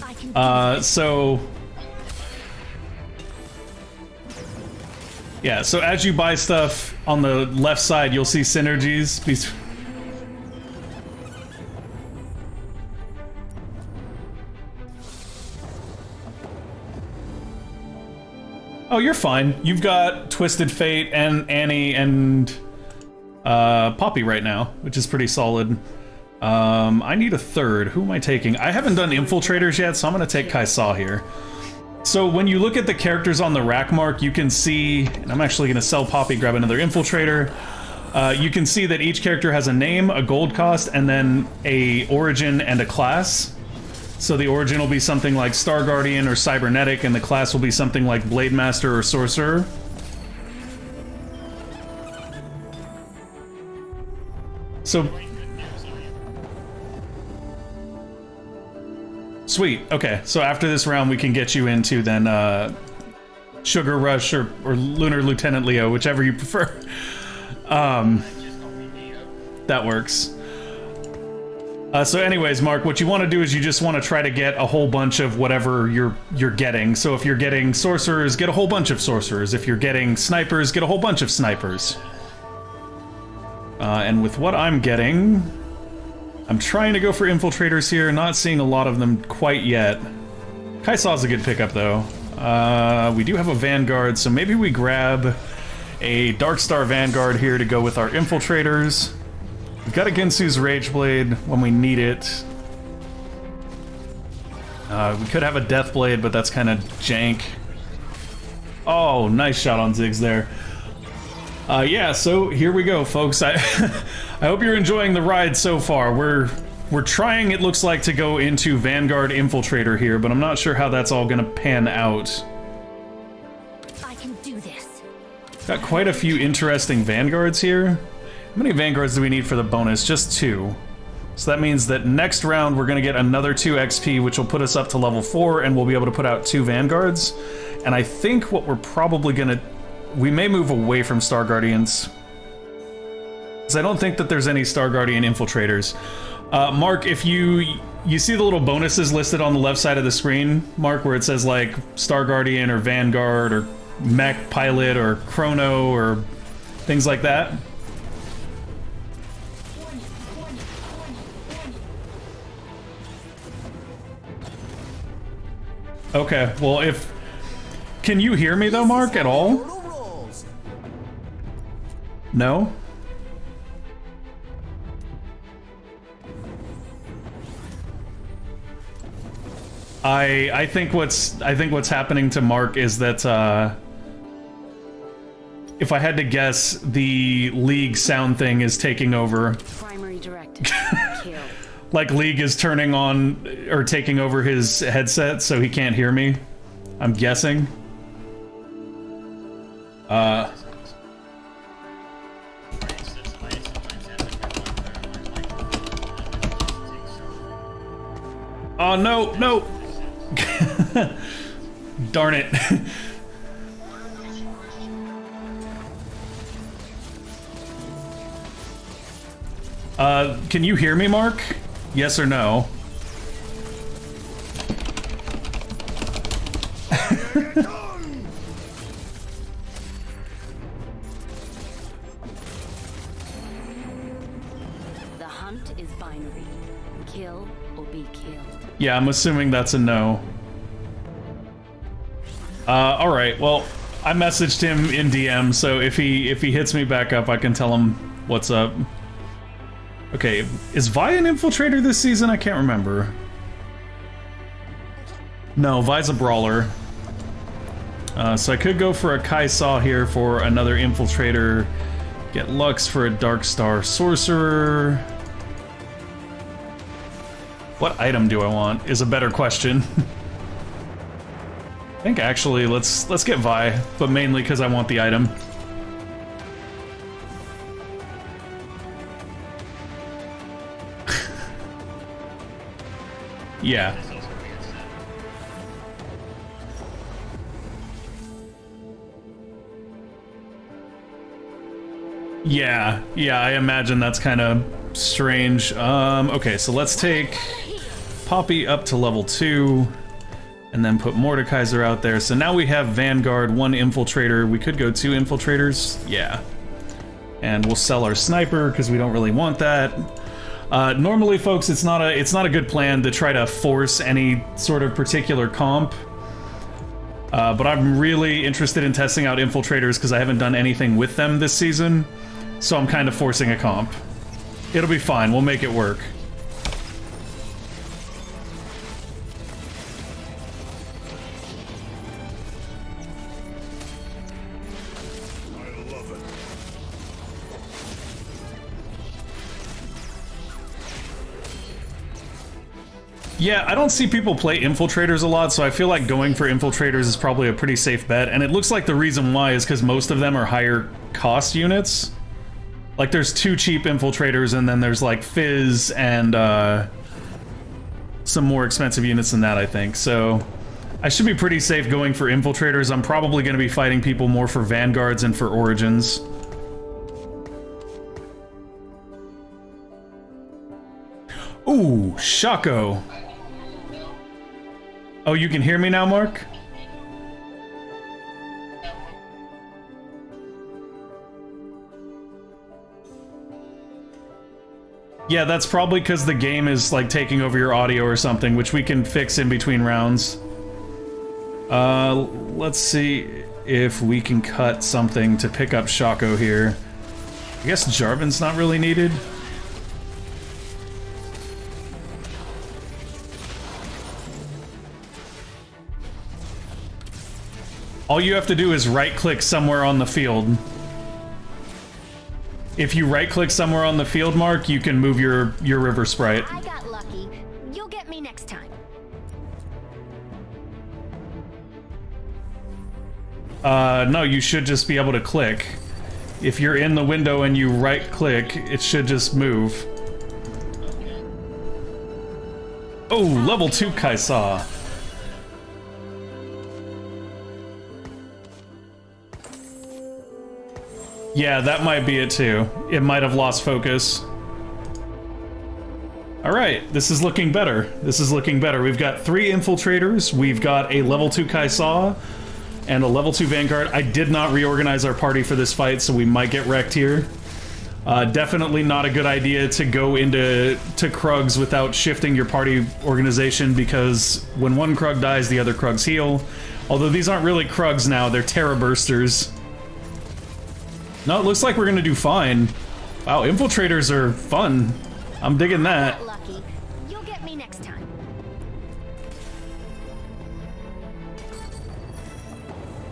S2: I can
S1: So... Yeah, so as you buy stuff on the left side, you'll see synergies. Oh, you're fine. You've got Twisted Fate and Annie and Poppy right now, which is pretty solid. I need a third. Who am I taking? I haven't done Infiltrators yet, so I'm going to take Kai'Sa here. So when you look at the characters on the rack, Mark, you can see, and I'm actually going to sell Poppy, grab another Infiltrator. You can see that each character has a name, a gold cost, and then a origin and a class. So the origin will be something like Star Guardian or Cybernetic, and the class will be something like Blade Master or Sorcerer. So... Sweet, okay, so after this round we can get you into then Sugar Rush or Lunar Lieutenant Leo, whichever you prefer. That works. So anyways, Mark, what you want to do is you just want to try to get a whole bunch of whatever you're getting. So if you're getting sorcerers, get a whole bunch of sorcerers. If you're getting snipers, get a whole bunch of snipers. And with what I'm getting... I'm trying to go for infiltrators here, not seeing a lot of them quite yet. Kai'Sa's a good pickup, though. We do have a Vanguard, so maybe we grab a Darkstar Vanguard here to go with our infiltrators. We've got a Ginsu's Rageblade when we need it. We could have a Deathblade, but that's kind of jank. Oh, nice shot on Ziggs there. Yeah, so here we go, folks. I I hope you're enjoying the ride so far. We're trying, it looks like, to go into Vanguard Infiltrator here, but I'm not sure how that's all gonna pan out.
S2: I can do this.
S1: Got quite a few interesting Vanguards here. How many Vanguards do we need for the bonus? Just 2. So that means that next round we're gonna get another 2 XP, which will put us up to level 4, and we'll be able to put out 2 Vanguards. And I think what we're probably gonna... We may move away from Star Guardians, because I don't think that there's any Star Guardian infiltrators. Mark, if you you see the little bonuses listed on the left side of the screen, Mark, where it says like Star Guardian or Vanguard or Mech Pilot or Chrono or things like that? Okay, well, if... Can you hear me though, Mark, at all? No? I think what's happening to Mark is that if I had to guess, the League sound thing is taking over.
S2: Primary directive. Kill.
S1: Like League is turning on or taking over his headset so he can't hear me. I'm guessing. Oh no, no! Darn it. Can you hear me, Mark? Yes or no?
S2: The hunt is binary. Kill or be killed.
S1: Yeah, I'm assuming that's a no. Alright, well, I messaged him in DM, so if he hits me back up, I can tell him what's up. Okay, is Vi an infiltrator this season? I can't remember. No, Vi's a brawler. So I could go for a Kai Saw here for another infiltrator. Get Lux for a Dark Star Sorcerer. What item do I want is a better question. I think actually let's get Vi, but mainly because I want the item. Yeah. Yeah, I imagine that's kind of strange. Okay, so let's take Poppy up to level 2, and then put Mordekaiser out there. So now we have Vanguard, 1 Infiltrator. We could go 2 Infiltrators, yeah. And we'll sell our Sniper, because we don't really want that. Normally, folks, it's not a good plan to try to force any sort of particular comp. But I'm really interested in testing out Infiltrators because I haven't done anything with them this season. So I'm kind of forcing a comp. It'll be fine, we'll make it work. Yeah, I don't see people play Infiltrators a lot, so I feel like going for Infiltrators is probably a pretty safe bet, and it looks like the reason why is because most of them are higher cost units. Like, there's 2 cheap Infiltrators, and then there's, like, Fizz and, some more expensive units than that, I think. So, I should be pretty safe going for Infiltrators. I'm probably going to be fighting people more for Vanguards and for Origins. Ooh, Shaco. Oh, you can hear me now, Mark? Yeah, that's probably because the game is, like, taking over your audio or something, which we can fix in between rounds. Let's see if we can cut something to pick up Shaco here. I guess Jarvan's not really needed. All you have to do is right-click somewhere on the field. If you right-click somewhere on the field, Mark, you can move your river sprite.
S2: I got lucky. You'll get me next time.
S1: No, you should just be able to click. If you're in the window and you right-click, it should just move. Oh, level 2 Kaisa. Yeah, that might be it too. It might have lost focus. Alright, this is looking better. This is looking better. We've got 3 infiltrators, we've got a level 2 Kai'Sa, and a level 2 Vanguard. I did not reorganize our party for this fight, so we might get wrecked here. Definitely not a good idea to go into Krugs without shifting your party organization, because when one Krug dies, the other Krugs heal. Although these aren't really Krugs now, they're Terra Bursters. No, it looks like we're gonna do fine. Wow, infiltrators are fun. I'm digging that.
S2: Lucky. You'll get me next time.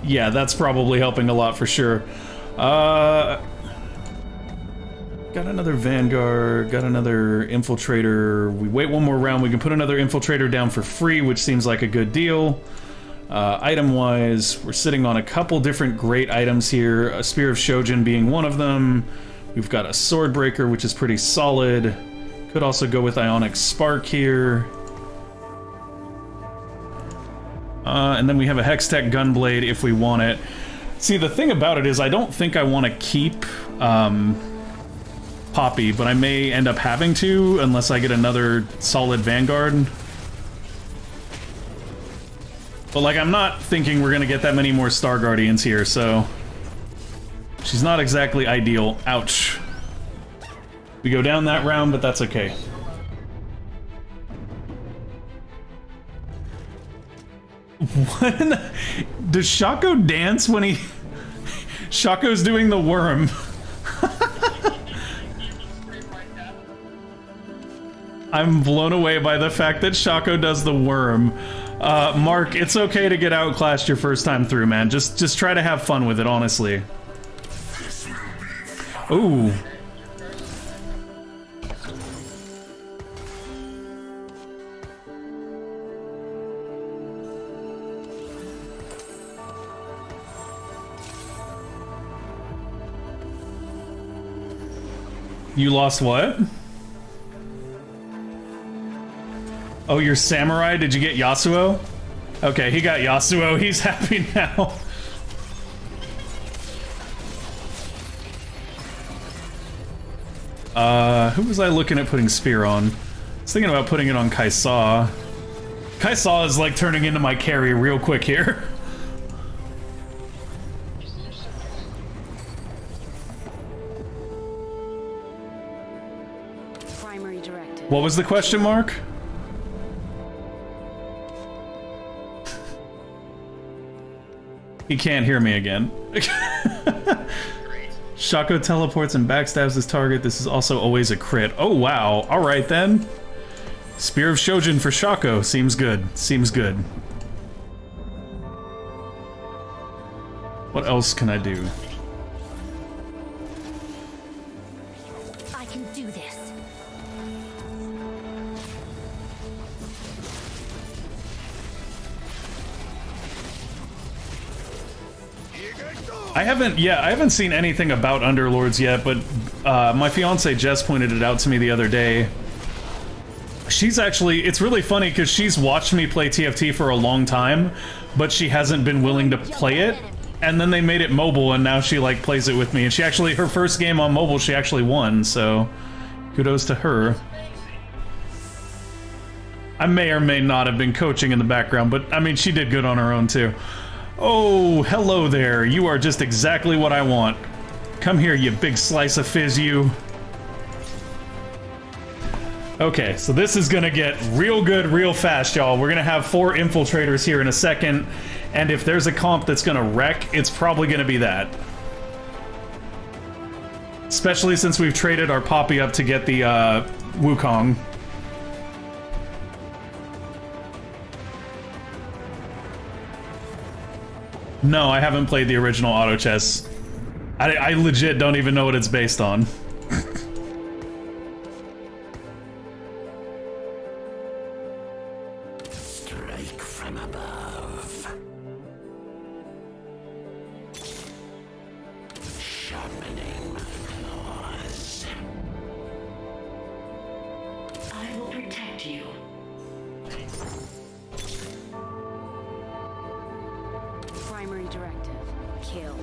S1: Yeah, that's probably helping a lot for sure. Got another Vanguard, got another Infiltrator. We wait one more round, we can put another Infiltrator down for free, which seems like a good deal. Item-wise, we're sitting on a couple different great items here, a Spear of Shojin being one of them. We've got a Swordbreaker, which is pretty solid. Could also go with Ionic Spark here. And then we have a Hextech Gunblade if we want it. See, the thing about it is I don't think I want to keep Poppy, but I may end up having to unless I get another solid Vanguard. But like, I'm not thinking we're gonna get that many more Star Guardians here, so she's not exactly ideal. Ouch. We go down that round, but that's okay. When does Shaco dance when he... Shaco's doing the worm. I'm blown away by the fact that Shaco does the worm. Mark, it's okay to get outclassed your first time through, man. Just try to have fun with it, honestly. Ooh. You lost what? Oh, you're Samurai? Did you get Yasuo? Okay, he got Yasuo. He's happy now. Who was I looking at putting Spear on? I was thinking about putting it on Kai'Sa. Kai'Sa is like turning into my carry real quick here.
S2: Primary directive.
S1: What was the question mark? He can't hear me again. Shaco teleports and backstabs his target. This is also always a crit. Oh, wow. Alright then. Spear of Shojin for Shaco. Seems good. Seems good. What else can I do?
S2: I can do this.
S1: I haven't seen anything about Underlords yet, but my fiance Jess pointed it out to me the other day. She's actually, it's really funny because she's watched me play TFT for a long time, but she hasn't been willing to play it. And then they made it mobile, and now she like plays it with me. And she actually, her first game on mobile, she actually won. So, kudos to her. I may or may not have been coaching in the background, but I mean, she did good on her own too. Oh, hello there. You are just exactly what I want. Come here, you big slice of fizz, you. Okay, so this is gonna get real good real fast, y'all. We're gonna have 4 infiltrators here in a second, and if there's a comp that's gonna wreck, it's probably gonna be that. Especially since we've traded our Poppy up to get the Wukong. No, I haven't played the original auto chess. I legit don't even know what it's based on.
S3: Strike from above. Sharpening my claws. I will protect you.
S2: Primary directive. Kill.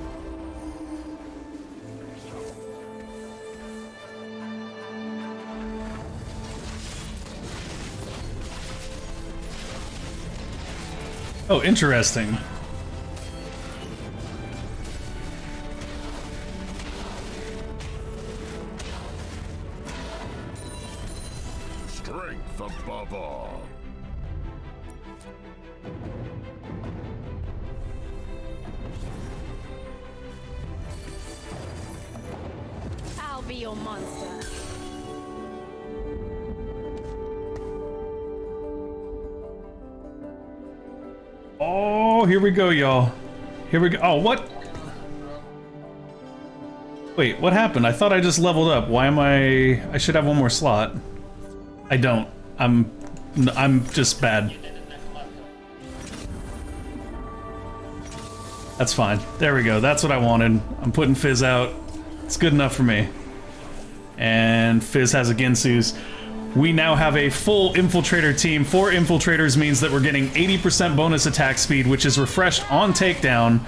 S1: Oh, interesting.
S4: Strength above all.
S2: I'll be your monster.
S1: Oh, here we go, y'all. Here we go. Oh, what? Wait, what happened? I thought I just leveled up. Why am I should have one more slot. I don't. I'm just bad. That's fine. There we go. That's what I wanted. I'm putting Fizz out. It's good enough for me. And Fizz has a Ginsu's. We now have a full Infiltrator team. 4 Infiltrators means that we're getting 80% bonus attack speed, which is refreshed on takedown,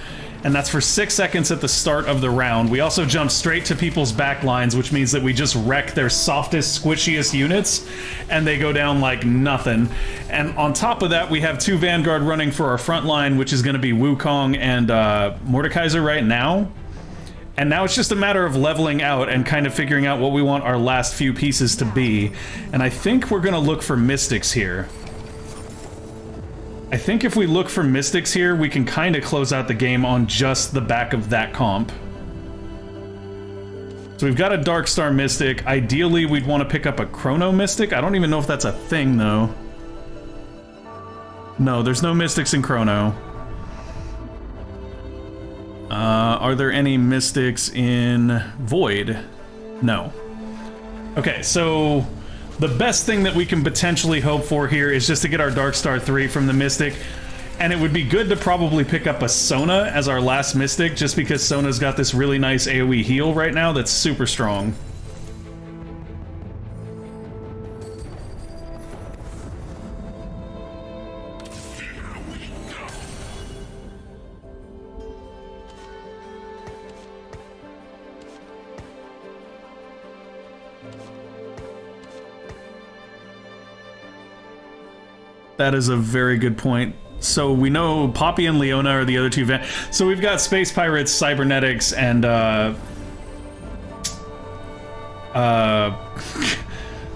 S1: and that's for 6 seconds at the start of the round. We also jump straight to people's back lines, which means that we just wreck their softest, squishiest units, and they go down like nothing. And on top of that, we have 2 Vanguard running for our front line, which is going to be Wukong and Mordekaiser right now. And now it's just a matter of leveling out and kind of figuring out what we want our last few pieces to be. And I think we're gonna look for Mystics here. I think if we look for Mystics here, we can kind of close out the game on just the back of that comp. So we've got a Darkstar Mystic. Ideally, we'd want to pick up a Chrono Mystic. I don't even know if that's a thing, though. No, there's no Mystics in Chrono. Are there any Mystics in Void? No. Okay, so the best thing that we can potentially hope for here is just to get our Darkstar 3 from the Mystic, and it would be good to probably pick up a Sona as our last Mystic, just because Sona's got this really nice AoE heal right now that's super strong. That is a very good point. So we know Poppy and Leona are the other 2 so we've got Space Pirates, Cybernetics, and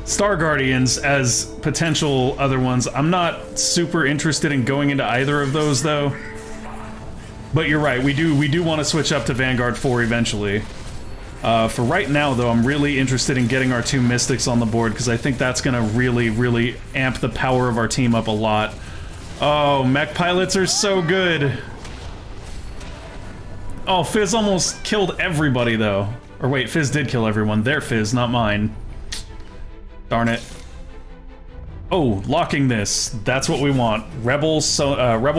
S1: Star Guardians as potential other ones. I'm not super interested in going into either of those though. But you're right, we do want to switch up to Vanguard 4 eventually. For right now, though, I'm really interested in getting our 2 Mystics on the board, because I think that's going to really amp the power of our team up a lot. Oh, mech pilots are so good! Oh, Fizz almost killed everybody, though. Or wait, Fizz did kill everyone. Their Fizz, not mine. Darn it. Oh, locking this. That's what we want. Rebel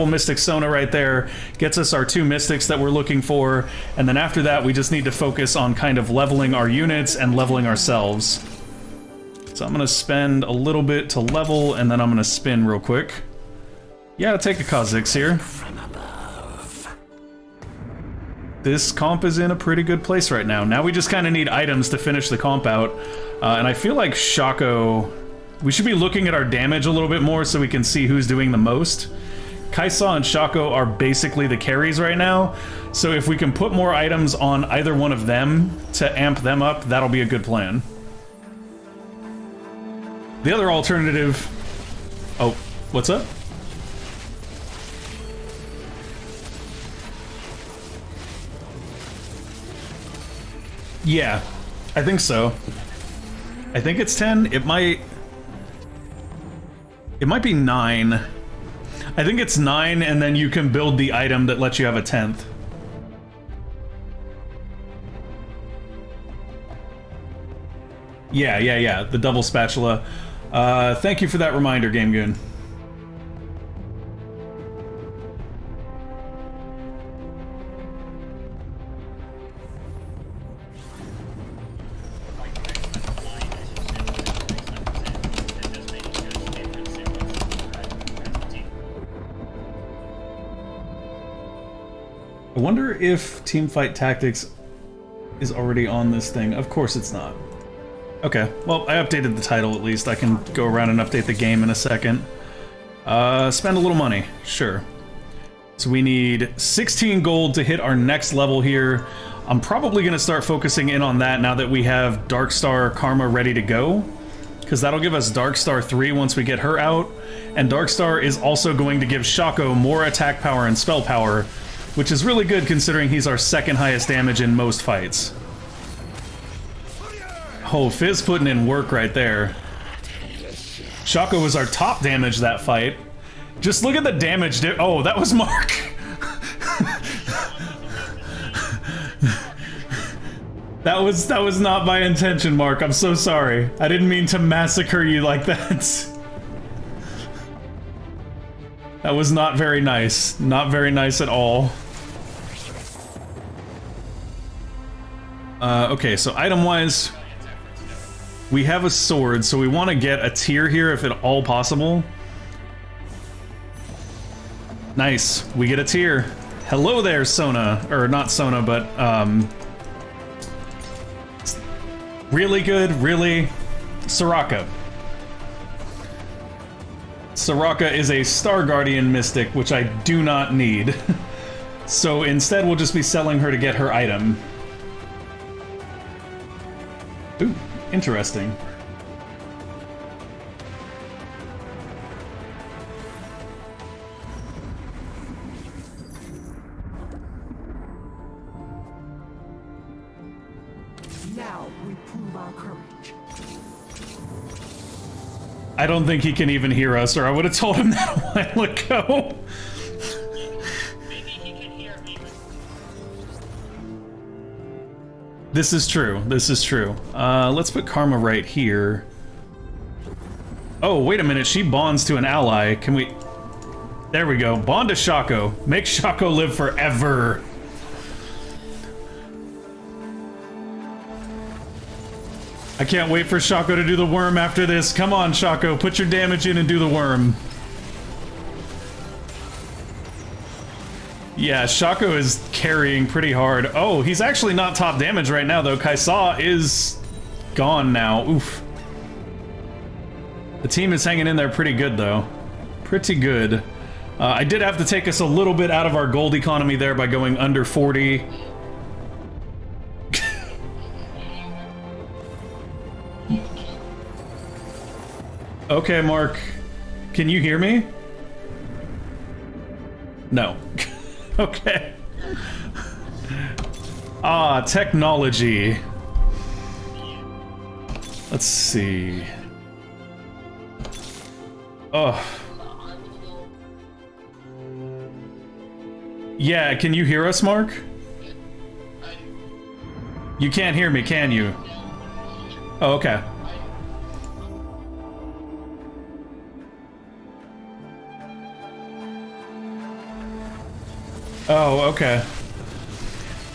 S1: Mystic Sona right there gets us our 2 Mystics that we're looking for, and then after that we just need to focus on kind of leveling our units and leveling ourselves. So I'm gonna spend a little bit to level, and then I'm gonna spin real quick. Yeah, take a Kha'Zix here. This comp is in a pretty good place right now. Now we just kind of need items to finish the comp out, and I feel like Shaco... We should be looking at our damage a little bit more so we can see who's doing the most. Kai'Sa and Shaco are basically the carries right now, so if we can put more items on either one of them to amp them up, that'll be a good plan. The other alternative... Oh, what's up? Yeah, I think so. I think it's 10. It might be 9. I think it's 9, and then you can build the item that lets you have a 10th. Yeah, the double spatula. Thank you for that reminder, Game Goon. I wonder if Teamfight Tactics is already on this thing. Of course it's not. Okay, well, I updated the title at least. I can go around and update the game in a second. Spend a little money, sure. So we need 16 gold to hit our next level here. I'm probably going to start focusing in on that now that we have Darkstar Karma ready to go, because that'll give us Darkstar 3 once we get her out, and Darkstar is also going to give Shaco more attack power and spell power, which is really good considering he's our second highest damage in most fights. Oh, Fizz putting in work right there. Shaco was our top damage that fight. Just look at the damage. Oh, that was Mark. That was not my intention, Mark. I'm so sorry. I didn't mean to massacre you like that. That was not very nice. Not very nice at all. Okay, so item-wise, we have a sword, so we want to get a tier here if at all possible. Nice, we get a tier. Hello there, Sona. Or not Sona, but, really good, really. Soraka. Soraka is a Star Guardian Mystic, which I do not need. So instead, we'll just be selling her to get her item. Ooh, interesting.
S4: Now we prove our courage.
S1: I don't think he can even hear us, or I would have told him that a while ago.
S5: Maybe he can hear me.
S1: This is true. This is true. Let's put Karma right here. Oh, wait a minute. She bonds to an ally. Can we... There we go. Bond to Shaco. Make Shaco live forever. I can't wait for Shaco to do the worm after this. Come on, Shaco. Put your damage in and do the worm. Yeah, Shaco is carrying pretty hard. Oh, he's actually not top damage right now, though. Kaisa is gone now. Oof. The team is hanging in there pretty good, though. Pretty good. I did have to take us a little bit out of our gold economy there by going under 40. Okay, Mark. Can you hear me? No. Okay. Ah, technology. Let's see. Oh. Yeah, can you hear us, Mark? You can't hear me, can you? Oh, okay. Oh, okay.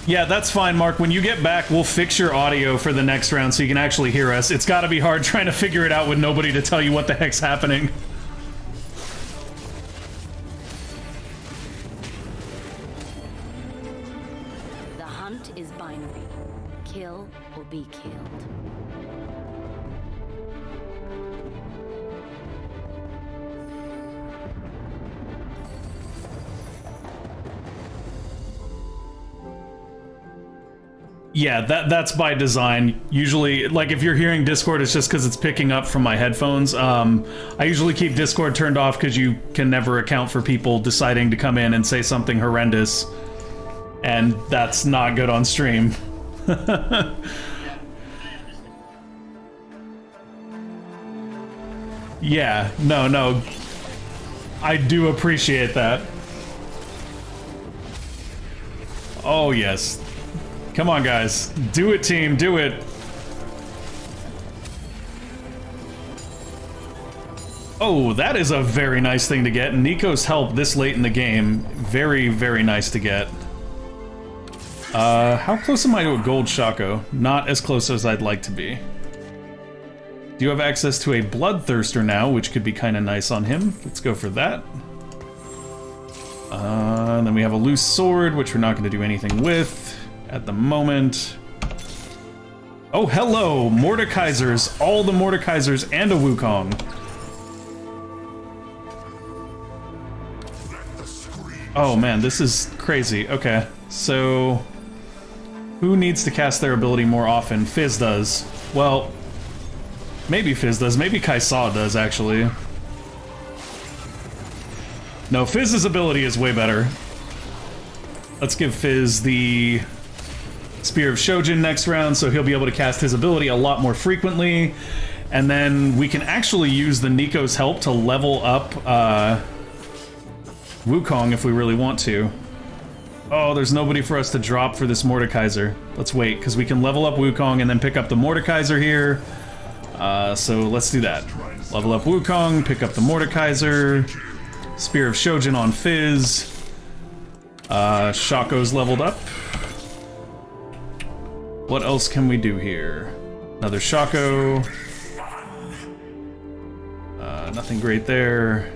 S1: Yeah, that's fine, Mark. When you get back, we'll fix your audio for the next round so you can actually hear us. It's gotta be hard trying to figure it out with nobody to tell you what the heck's happening.
S2: The hunt is binary. Kill or be killed.
S1: Yeah, that's by design. Usually, like, if you're hearing Discord, it's just because it's picking up from my headphones. I usually keep Discord turned off because you can never account for people deciding to come in and say something horrendous. And that's not good on stream. Yeah, no. I do appreciate that. Oh, yes. Come on, guys. Do it, team. Do it. Oh, that is a very nice thing to get. Nico's help this late in the game. Very, very nice to get. How close am I to a gold Shaco? Not as close as I'd like to be. Do you have access to a Bloodthirster now, which could be kind of nice on him? Let's go for that. And then we have a loose sword, which we're not going to do anything with at the moment. Oh, hello! Mordekaisers. All the Mordekaisers and a Wukong. Oh man, this is crazy. Okay, so who needs to cast their ability more often? Fizz does. Well, maybe Fizz does. Maybe Kai'Sa does, actually. No, Fizz's ability is way better. Let's give Fizz the Spear of Shojin next round, so he'll be able to cast his ability a lot more frequently. And then we can actually use the Nico's help to level up Wukong if we really want to. Oh, there's nobody for us to drop for this Mordekaiser. Let's wait, because we can level up Wukong and then pick up the Mordekaiser here. So let's do that. Level up Wukong, pick up the Mordekaiser. Spear of Shojin on Fizz. Shaco's leveled up. What else can we do here? Another Shaco. Nothing great there.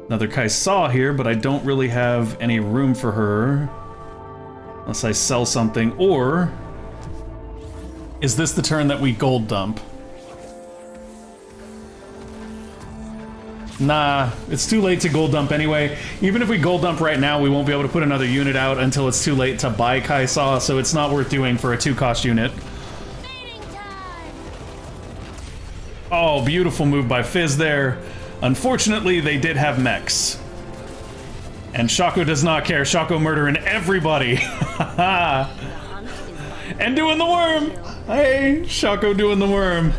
S1: Another Kai'Sa here, but I don't really have any room for her. Unless I sell something, or... is this the turn that we gold dump? Nah, it's too late to gold dump anyway. Even if we gold dump right now, we won't be able to put another unit out until it's too late to buy Kai'Sa, so it's not worth doing for a 2-cost unit. Oh, beautiful move by Fizz there. Unfortunately, they did have mechs. And Shaco does not care. Shaco murdering everybody. And doing the worm! Hey, Shaco doing the worm.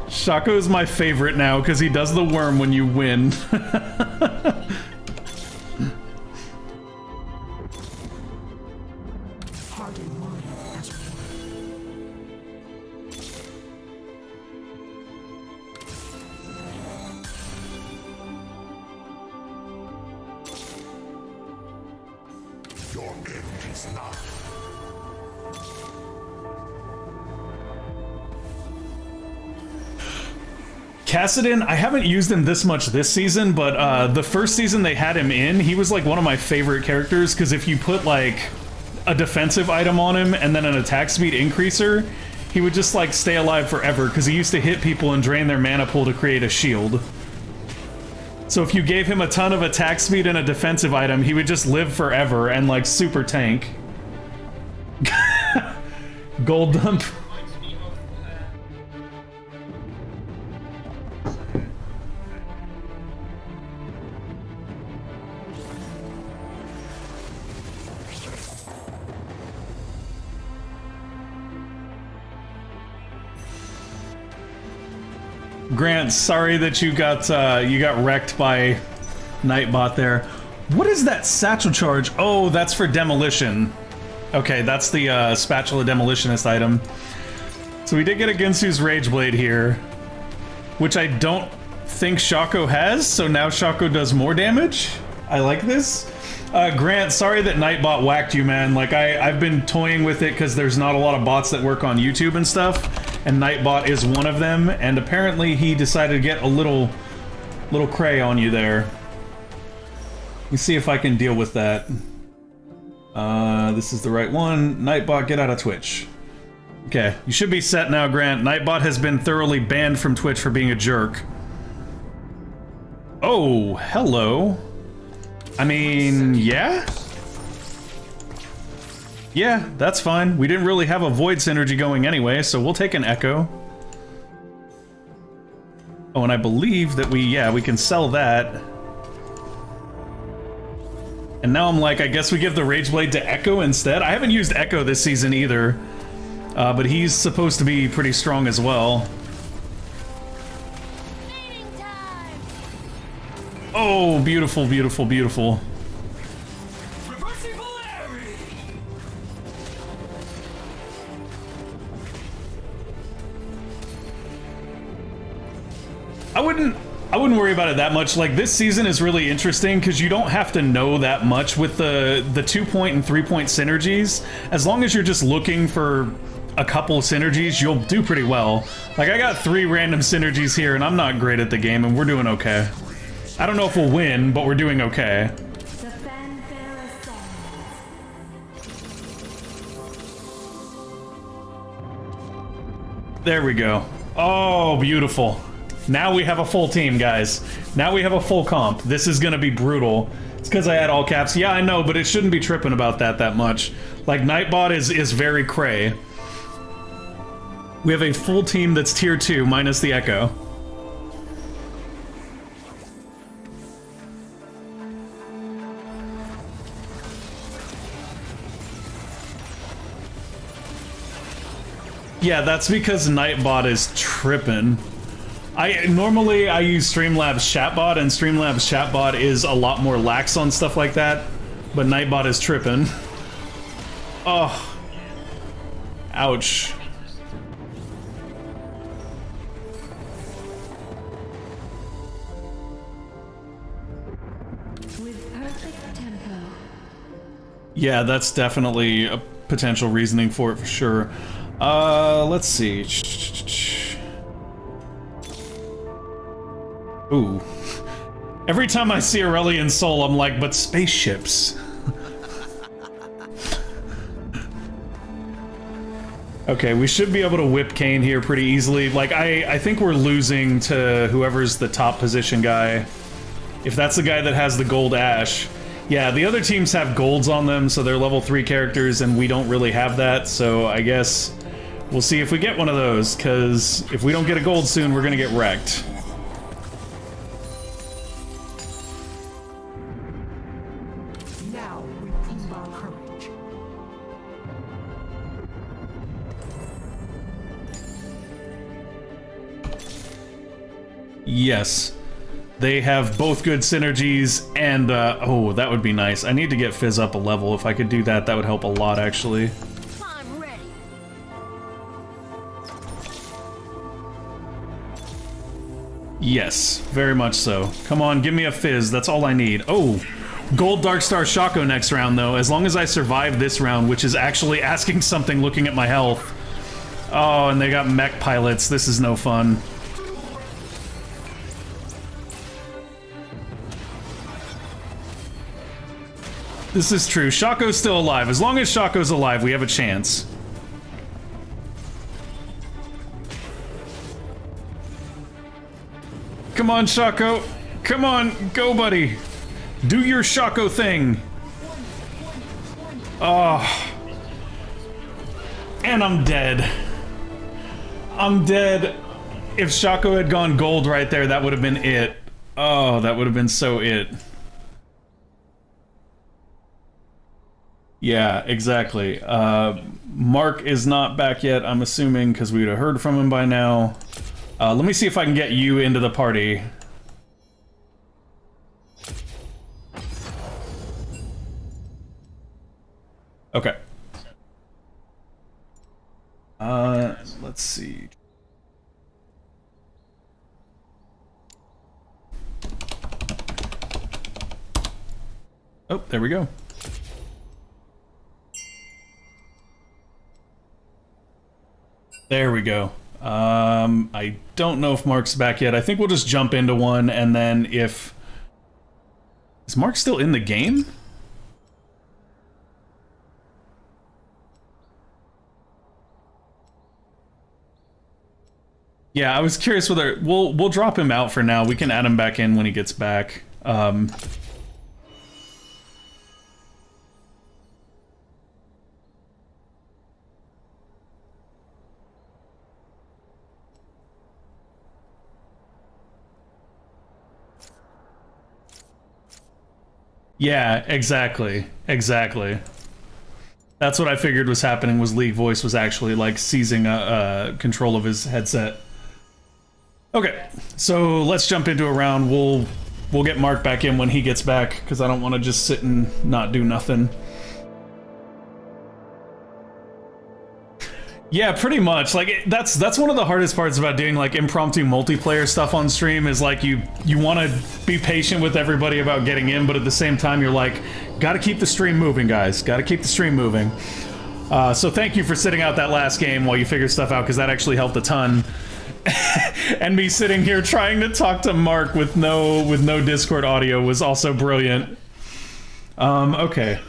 S1: Shaco is my favorite now, because he does the worm when you win. Kassadin, I haven't used him this much this season, but the first season they had him in, he was like one of my favorite characters, because if you put like a defensive item on him and then an attack speed increaser, he would just like stay alive forever, because he used to hit people and drain their mana pool to create a shield. So if you gave him a ton of attack speed and a defensive item, he would just live forever and like super tank. Gold dump. Grant, sorry that you got wrecked by Nightbot there. What is that satchel charge? Oh, that's for demolition. Okay, that's the spatula demolitionist item. So we did get a Ginsu's Rageblade here, which I don't think Shaco has, so now Shaco does more damage. I like this. Grant, sorry that Nightbot whacked you, man. Like, I've been toying with it because there's not a lot of bots that work on YouTube and stuff, and Nightbot is one of them, and apparently he decided to get a little cray on you there. Let me see if I can deal with that. This is the right one. Nightbot, get out of Twitch. Okay, you should be set now, Grant. Nightbot has been thoroughly banned from Twitch for being a jerk. Oh, hello. I mean, yeah? Yeah, that's fine. We didn't really have a Void synergy going anyway, so we'll take an Echo. Oh, and I believe that we can sell that. And now I'm like, I guess we give the Rageblade to Echo instead? I haven't used Echo this season either. But he's supposed to be pretty strong as well. Oh, beautiful, beautiful, beautiful. I wouldn't worry about it that much. Like, this season is really interesting because you don't have to know that much with the 2-point and 3-point synergies. As long as you're just looking for a couple synergies, you'll do pretty well. Like, I got 3 random synergies here, and I'm not great at the game, and we're doing okay. I don't know if we'll win, but we're doing okay. There we go. Oh, beautiful. Now we have a full team, guys. Now we have a full comp. This is gonna be brutal. It's because I had all caps. Yeah, I know, but it shouldn't be tripping about that much. Like, Nightbot is very cray. We have a full team that's tier 2, minus the Echo. Yeah, that's because Nightbot is tripping. Normally I use Streamlabs Chatbot, and Streamlabs Chatbot is a lot more lax on stuff like that, but Nightbot is tripping. Oh. Ouch.
S6: With perfect tempo.
S1: Yeah, that's definitely a potential reasoning for it for sure. Let's see. Ooh. Every time I see Aurelian Soul, I'm like, but spaceships. Okay, we should be able to whip Kane here pretty easily. Like, I think we're losing to whoever's the top position guy. If that's the guy that has the gold ash. Yeah, the other teams have golds on them, so they're level 3 characters, and we don't really have that, so I guess we'll see if we get one of those, because if we don't get a gold soon, we're gonna get wrecked.
S4: Now we prove our courage.
S1: Yes. They have both good synergies, and, oh, that would be nice. I need to get Fizz up a level. If I could do that, that would help a lot, actually.
S2: I'm ready.
S1: Yes, very much so. Come on, give me a Fizz. That's all I need. Oh, Gold Darkstar Shaco next round, though. As long as I survive this round, which is actually asking something looking at my health. Oh, and they got mech pilots. This is no fun. This is true. Shaco's still alive. As long as Shaco's alive, we have a chance. Come on, Shaco. Come on, go, buddy. Do your Shaco thing. Oh. And I'm dead. I'm dead. If Shaco had gone gold right there, that would have been it. Oh, that would have been so it. Yeah, exactly. Mark is not back yet, I'm assuming, because we would have heard from him by now. Let me see if I can get you into the party. Okay. Let's see. Oh, there we go. There we go. I don't know if Mark's back yet. I think we'll just jump into one, and then if... Is Mark still in the game? Yeah, I was curious whether... We'll drop him out for now. We can add him back in when he gets back. Yeah, exactly. Exactly. That's what I figured was happening, was League Voice was actually, like, seizing control of his headset. Okay, so let's jump into a round. We'll get Mark back in when he gets back, because I don't want to just sit and not do nothing. Yeah, pretty much. Like, that's one of the hardest parts about doing, like, impromptu multiplayer stuff on stream, is, like, you want to be patient with everybody about getting in, but at the same time, you're like, gotta keep the stream moving, guys. Gotta keep the stream moving. So thank you for sitting out that last game while you figured stuff out, because that actually helped a ton. And me sitting here trying to talk to Mark with no Discord audio was also brilliant. Okay.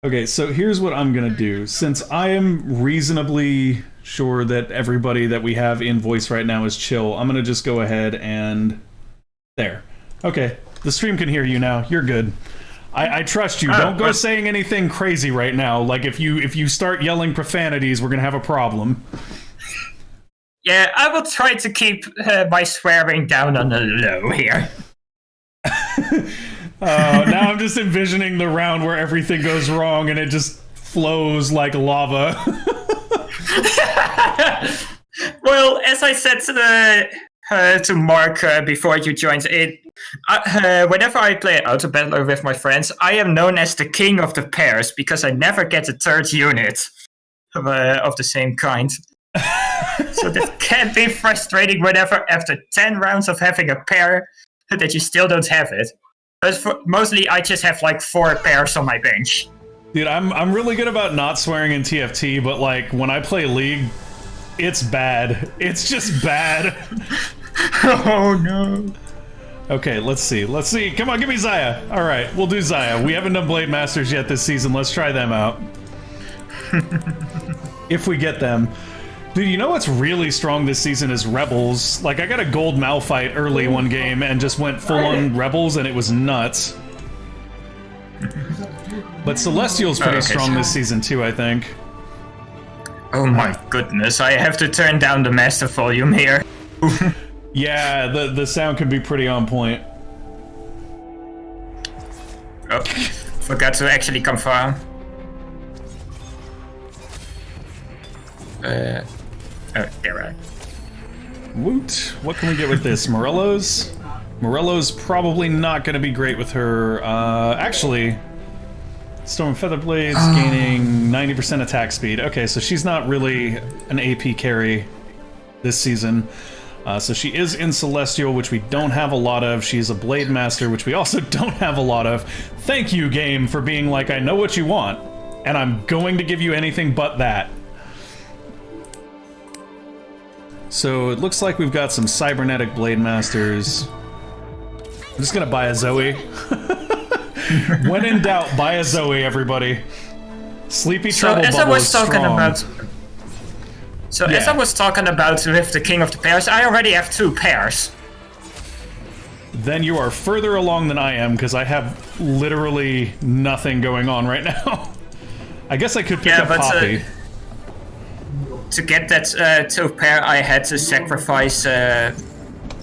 S1: Okay, so here's what I'm gonna do. Since I am reasonably sure that everybody that we have in voice right now is chill, I'm gonna just go ahead and... There. Okay, the stream can hear you now. You're good. I trust you. Don't go saying anything crazy right now. Like, if you start yelling profanities, we're gonna have a problem.
S5: Yeah, I will try to keep my swearing down on the low here.
S1: Now I'm just envisioning the round where everything goes wrong and it just flows like lava.
S5: Well, as I said to Mark before you joined it, whenever I play auto battler with my friends, I am known as the king of the pairs because I never get a third unit of the same kind. So that can be frustrating whenever after 10 rounds of having a pair that you still don't have it. But mostly I just have like 4 pairs on my bench.
S1: Dude, I'm really good about not swearing in TFT, but like when I play League, it's bad. It's just bad.
S5: Oh no.
S1: Okay, let's see. Let's see. Come on, give me Xayah. All right, we'll do Xayah. We haven't done Blade Masters yet this season. Let's try them out. If we get them. Dude, you know what's really strong this season is Rebels. Like, I got a gold Malphite early one game and just went full-on Rebels, and it was nuts. But Celestial's pretty strong this season, too, I think.
S5: Oh my goodness, I have to turn down the master volume here.
S1: Yeah, the sound can be pretty on point.
S5: Oh, forgot to actually confirm. Oh, there I.
S1: Woot. What can we get with this? Morello's? Morello's probably not going to be great with her. Actually, Storm Featherblades gaining 90% attack speed. Okay, so she's not really an AP carry this season. So she is in Celestial, which we don't have a lot of. She's a Blade Master, which we also don't have a lot of. Thank you, game, for being like, I know what you want, and I'm going to give you anything but that. So it looks like we've got some Cybernetic Blade Masters. I'm just gonna buy a Zoe. When in doubt, buy a Zoe, everybody. Sleepy Trouble Bubble is strong.
S5: As I was talking about with the King of the Pairs, I already have 2 pairs.
S1: Then you are further along than I am, because I have literally nothing going on right now. I guess I could pick up Poppy.
S5: To get that 2 pair, I had to sacrifice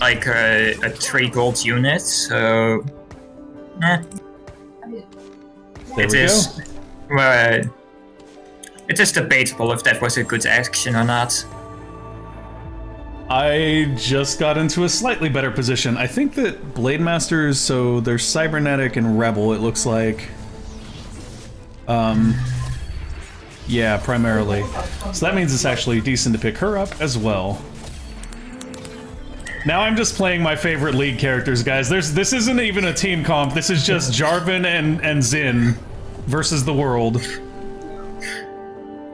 S5: like a 3 gold unit, so...
S1: There we go.
S5: It is debatable if that was a good action or not.
S1: I just got into a slightly better position. I think that Blade Masters, so there's Cybernetic and Rebel, it looks like. Yeah, primarily. So that means it's actually decent to pick her up as well. Now I'm just playing my favorite League characters, guys. This isn't even a team comp. This is just Jarvan and Xin versus the world.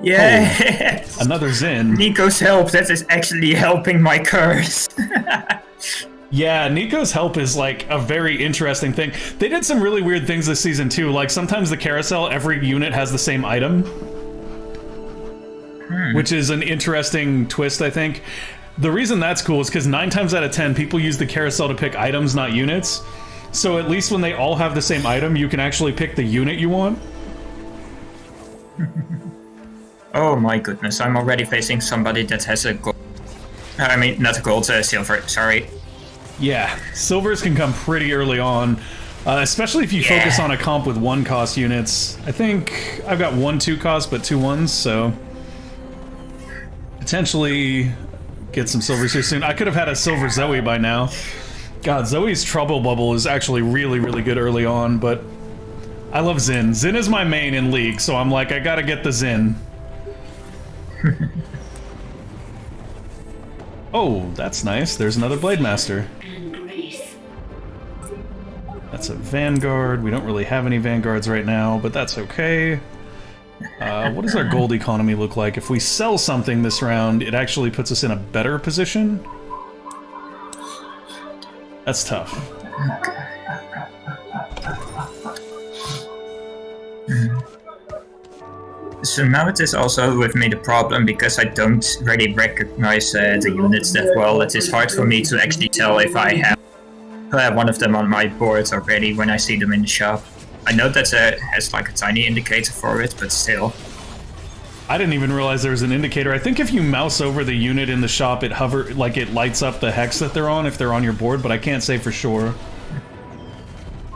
S5: Yeah.
S1: Oh, another Xin.
S5: Nico's help, that is actually helping my curse.
S1: Yeah, Nico's help is like a very interesting thing. They did some really weird things this season too. Like sometimes the carousel, every unit has the same item. Which is an interesting twist, I think. The reason that's cool is because 9 times out of 10, people use the carousel to pick items, not units. So at least when they all have the same item, you can actually pick the unit you want.
S5: Oh my goodness, I'm already facing somebody that has a gold... I mean, not a gold, silver, sorry.
S1: Yeah, silvers can come pretty early on. Especially if you focus on a comp with 1-cost units. I think I've got 1 2-cost, but 2 1s, so... Potentially get some silvers here soon. I could have had a silver Zoe by now. God, Zoe's Trouble Bubble is actually really, really good early on, but I love Xin. Xin is my main in League, so I'm like, I gotta get the Xin. Oh, that's nice. There's another Blade Master. That's a Vanguard. We don't really have any Vanguards right now, but that's okay. What does our gold economy look like? If we sell something this round, it actually puts us in a better position. That's tough.
S5: Symbiosis also with me the problem because I don't really recognize the units that well. It is hard for me to actually tell if I have one of them on my board already when I see them in the shop. I know that has like a tiny indicator for it, but still.
S1: I didn't even realize there was an indicator. I think if you mouse over the unit in the shop, it lights up the hex that they're on if they're on your board, but I can't say for sure.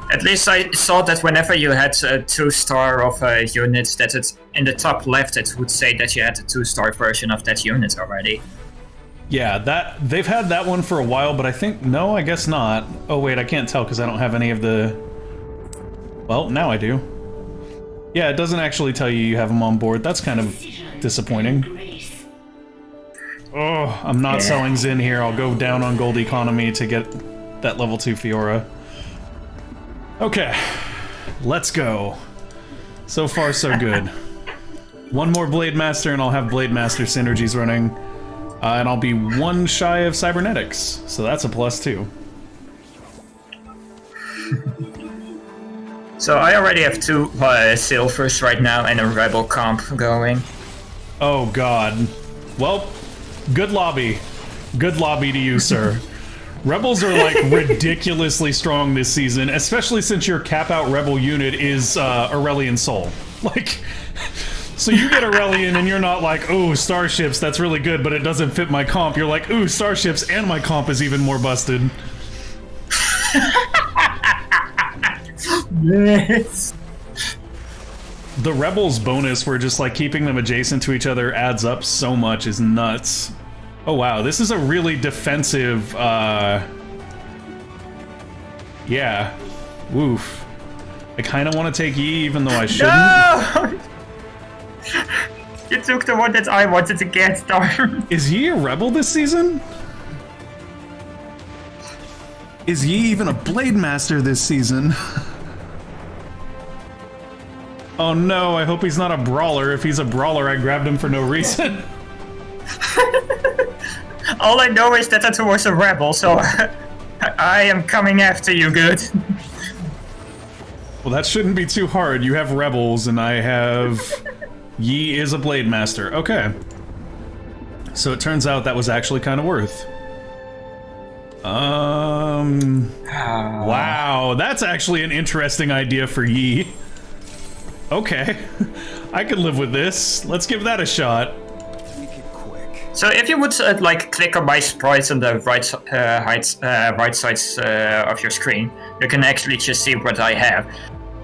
S5: At least I saw that whenever you had a 2-star of a unit, that it's in the top left, it would say that you had a 2-star version of that unit already.
S1: Yeah, they've had that one for a while, but I think, no, I guess not. Oh wait, I can't tell because I don't have any of the... Well, now I do. Yeah, it doesn't actually tell you have them on board. That's kind of disappointing. Oh, I'm not selling Zin here. I'll go down on gold economy to get that level 2 Fiora. Okay, let's go. So far, so good. One more Blade Master and I'll have Blade Master synergies running. And I'll be 1 shy of Cybernetics, so that's a plus 2.
S5: So I already have 2 silvers right now and a rebel comp going.
S1: Oh god. Well, good lobby. Good lobby to you, sir. Rebels are like ridiculously strong this season, especially since your cap-out rebel unit is Aurelian Soul. Like, so you get Aurelian and you're not like, ooh, starships, that's really good, but it doesn't fit my comp. You're like, ooh, starships, and my comp is even more busted.
S5: Yes.
S1: The Rebels bonus where just like keeping them adjacent to each other adds up so much is nuts. Oh wow, this is a really defensive, yeah. Woof. I kind of want to take Yi even though I shouldn't.
S5: No! You took the one that I wanted to get, darn.
S1: Is Yi a rebel this season? Is Yi even a Blade Master this season? Oh no, I hope he's not a brawler. If he's a brawler, I grabbed him for no reason.
S5: All I know is that that was a rebel, so I am coming after you, good.
S1: Well, that shouldn't be too hard. You have rebels, and I have... Yi is a Blade Master. Okay. So it turns out that was actually kind of worth. Wow, that's actually an interesting idea for Yi. Okay. I can live with this. Let's give that a shot.
S5: So if you would like click on my sprites on the right sides of your screen, you can actually just see what I have.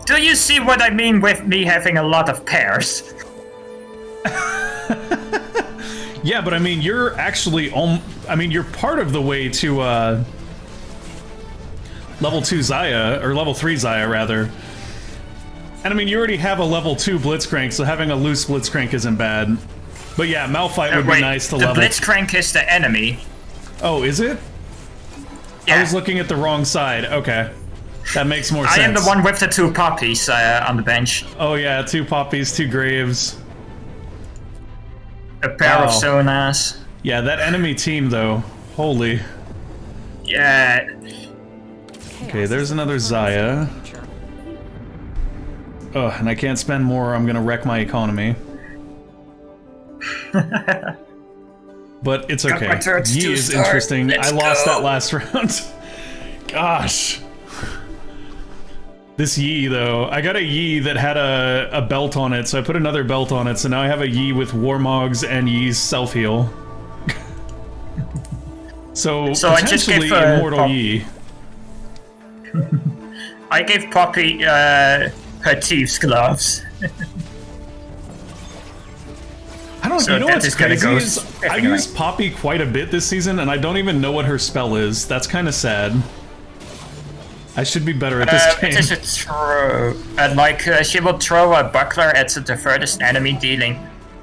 S5: Do you see what I mean with me having a lot of pairs?
S1: Yeah, but I mean, you're actually I mean, you're part of the way to level 2 Xayah, or level 3 Xayah rather. And I mean, you already have a level 2 Blitzcrank, so having a loose Blitzcrank isn't bad. But yeah, Malphite would be nice to level.
S5: The Blitzcrank is the enemy.
S1: Oh, is it?
S5: Yeah.
S1: I was looking at the wrong side. Okay. That makes more sense.
S5: I am the one with the 2 poppies on the bench.
S1: Oh yeah, 2 poppies, 2 graves.
S5: A pair of Sonas.
S1: Yeah, that enemy team though. Holy.
S5: Yeah.
S1: Okay, there's another Xayah. Oh, and I can't spend more or I'm gonna wreck my economy. But it's okay. Yi is interesting. I lost that last round. Gosh. This Yi, though. I got a Yi that had a belt on it, so I put another belt on it, so now I have a Yi with Warmogs and Yi's self-heal. so potentially immortal Yi.
S5: I gave Poppy her thieves' gloves.
S1: I don't
S5: So
S1: you know
S5: that
S1: what's
S5: is gonna
S1: crazy
S5: go
S1: is I use Poppy quite a bit this season, and I don't even know what her spell is. That's kind of sad. I should be better at this game.
S5: It is a throw. And like, she will throw a buckler at the furthest enemy dealing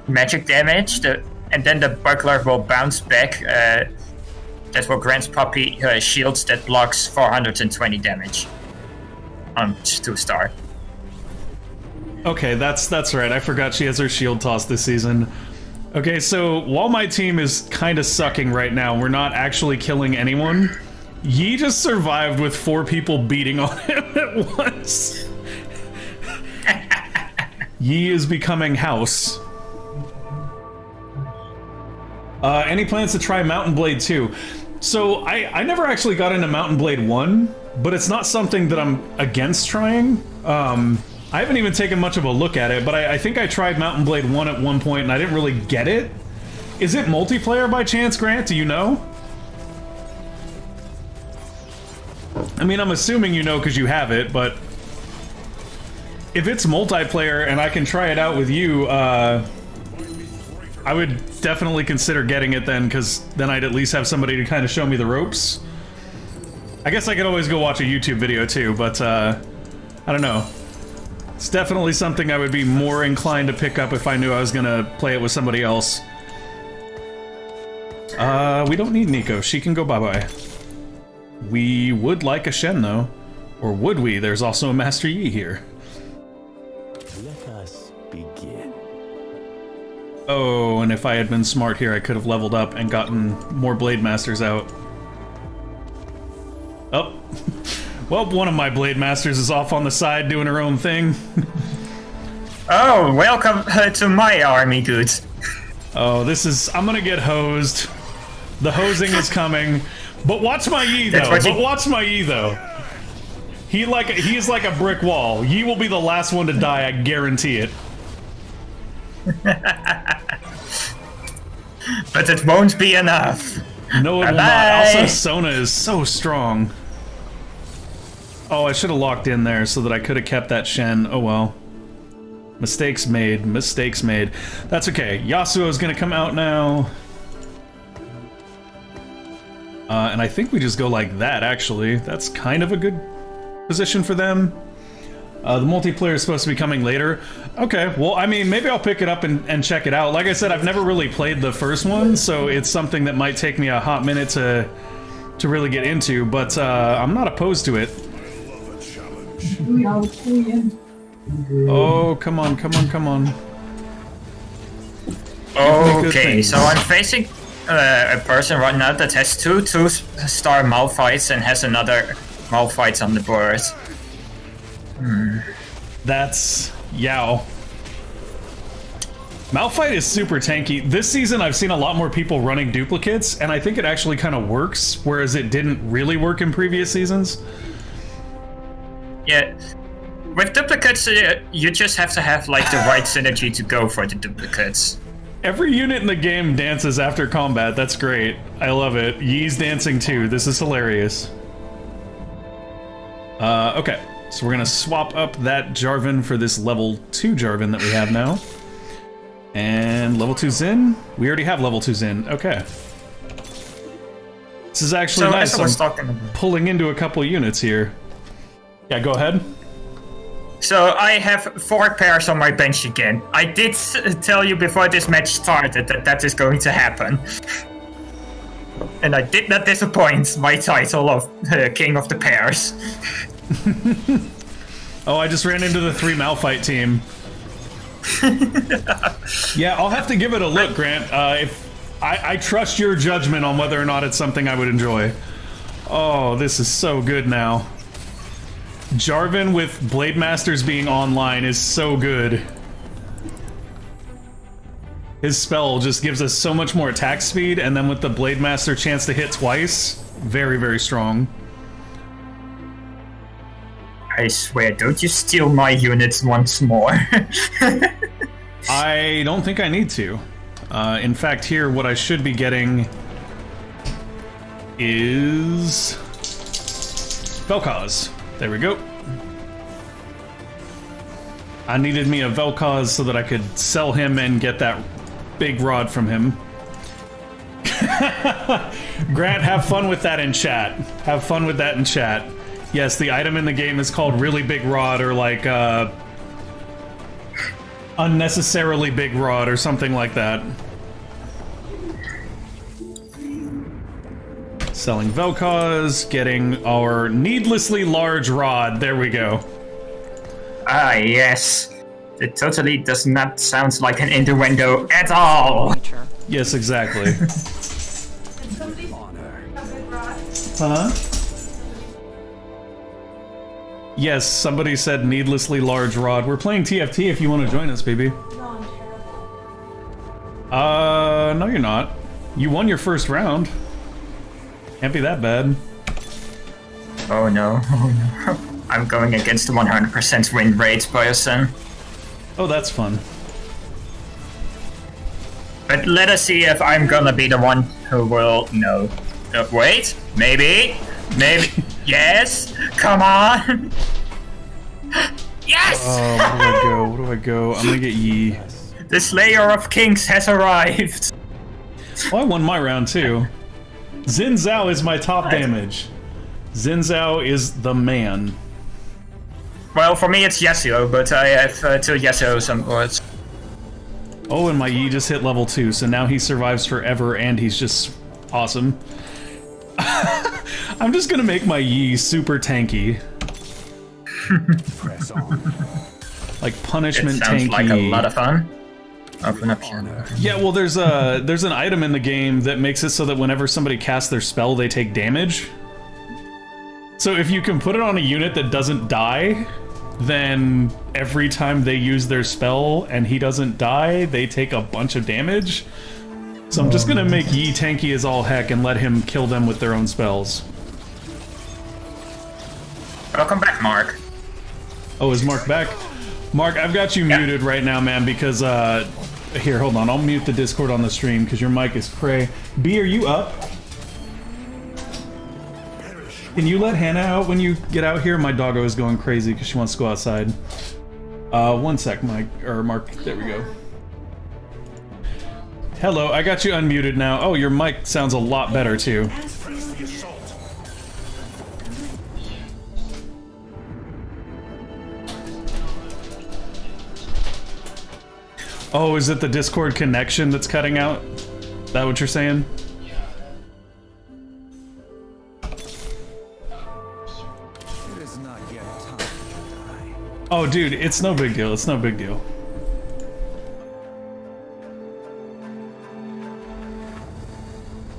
S5: magic damage, and then the buckler will bounce back. That will grant Poppy shields that blocks 420 damage on 2-star.
S1: Okay, that's right. I forgot she has her shield toss this season. Okay, so while my team is kind of sucking right now, we're not actually killing anyone. Yi just survived with 4 people beating on him at once. Yi is becoming house. Any plans to try Mountain Blade 2? So, I never actually got into Mountain Blade 1, but it's not something that I'm against trying. I haven't even taken much of a look at it, but I think I tried Mountain Blade 1 at one point and I didn't really get it. Is it multiplayer by chance, Grant? Do you know? I mean, I'm assuming you know because you have it, but if it's multiplayer and I can try it out with you, I would definitely consider getting it then, because then I'd at least have somebody to kind of show me the ropes. I guess I could always go watch a YouTube video too, but I don't know. It's definitely something I would be more inclined to pick up if I knew I was gonna play it with somebody else. We don't need Nico. She can go bye-bye. We would like a Shen, though. Or would we? There's also a Master Yi here.
S7: Let us begin.
S1: Oh, and if I had been smart here, I could have leveled up and gotten more Blade Masters out. Oh. Well, one of my Blade Masters is off on the side doing her own thing.
S5: Oh, welcome to my army, dudes.
S1: Oh, this is... I'm gonna get hosed. The hosing is coming. But watch my Yi, though. Watch my Yi, though. He's like a brick wall. Yi will be the last one to die, I guarantee it.
S5: But it won't be enough.
S1: No, it will not. Also, Sona is so strong. Oh, I should have locked in there so that I could have kept that Shen. Oh well. Mistakes made. Mistakes made. That's okay. Yasuo is going to come out now. And I think we just go like that, actually. That's kind of a good position for them. The multiplayer is supposed to be coming later. Okay, well, I mean, maybe I'll pick it up and check it out. Like I said, I've never really played the first one, so it's something that might take me a hot minute to really get into, but I'm not opposed to it. Oh, come on, come on, come on.
S5: Okay, so I'm facing a person right now that has two star Malphites and has another Malphite on the board.
S1: That's... Yow. Malphite is super tanky. This season I've seen a lot more people running duplicates, and I think it actually kind of works, whereas it didn't really work in previous seasons.
S5: Yeah. With duplicates, you just have to have like the right synergy to go for the duplicates.
S1: Every unit in the game dances after combat. That's great. I love it. Yi's dancing too. This is hilarious. Okay. So we're gonna swap up that Jarvan for this level 2 Jarvan that we have now. And level 2 Xin? We already have level 2 Xin. Okay. This is actually nice. I'm pulling into a couple units here. Yeah, go ahead.
S5: So I have 4 pairs on my bench again. I did tell you before this match started that is going to happen. And I did not disappoint my title of King of the Pairs.
S1: Oh, I just ran into the 3 Malphite team. Yeah, I'll have to give it a look, Grant. If I trust your judgment on whether or not it's something I would enjoy. Oh, this is so good now. Jarvan with Blade Masters being online is so good. His spell just gives us so much more attack speed, and then with the Blade Master chance to hit twice, very, very strong.
S5: I swear, don't you steal my units once more.
S1: I don't think I need to. In fact, here, what I should be getting is Vel'Koz. There we go. I needed me a Vel'Koz so that I could sell him and get that big rod from him. Grant, have fun with that in chat. Have fun with that in chat. Yes, the item in the game is called Really Big Rod, or like, Unnecessarily Big Rod, or something like that. Selling Vel'Koz, getting our needlessly large rod. There we go.
S5: Ah, yes. It totally does not sound like an innuendo at all.
S1: Yes, exactly. Huh? Yes, somebody said needlessly large rod. We're playing TFT if you want to join us, baby.
S6: No, I'm terrible.
S1: No you're not. You won your first round. Can't be that bad.
S5: Oh no, oh no. I'm going against the 100% win rate person.
S1: Oh, that's fun.
S5: But let us see if I'm gonna be the one who will... No. Wait, maybe, yes, come on. Yes!
S1: Oh, where do I go? I'm gonna get Yi.
S5: The Slayer of Kings has arrived.
S1: Oh, I won my round too. Xin Zhao is my top damage. Xin Zhao is the man.
S5: Well, for me it's Yasuo, but I have two Yasuos on board.
S1: Oh, and my Yi just hit level 2, so now he survives forever and he's just awesome. I'm just gonna make my Yi super tanky.
S7: Press on.
S1: Like punishment
S5: It sounds
S1: tanky.
S5: like a lot of fun. Open up your...
S1: Yeah, well, there's an item in the game that makes it so that whenever somebody casts their spell, they take damage. So if you can put it on a unit that doesn't die, then every time they use their spell and he doesn't die, they take a bunch of damage. So I'm just gonna make Yi tanky as all heck and let him kill them with their own spells.
S5: Welcome back, Mark.
S1: Oh, is Mark back? Mark, I've got you muted right now, man, because, here, hold on, I'll mute the Discord on the stream, because your mic is cray. B, are you up? Can you let Hannah out when you get out here? My doggo is going crazy because she wants to go outside. One sec, Mike, or Mark, there we go. Hello, I got you unmuted now. Oh, your mic sounds a lot better, too. Oh, is it the Discord connection that's cutting out? Is that what you're saying?
S7: It is not yet time to die.
S1: Oh, dude, it's no big deal. It's no big deal.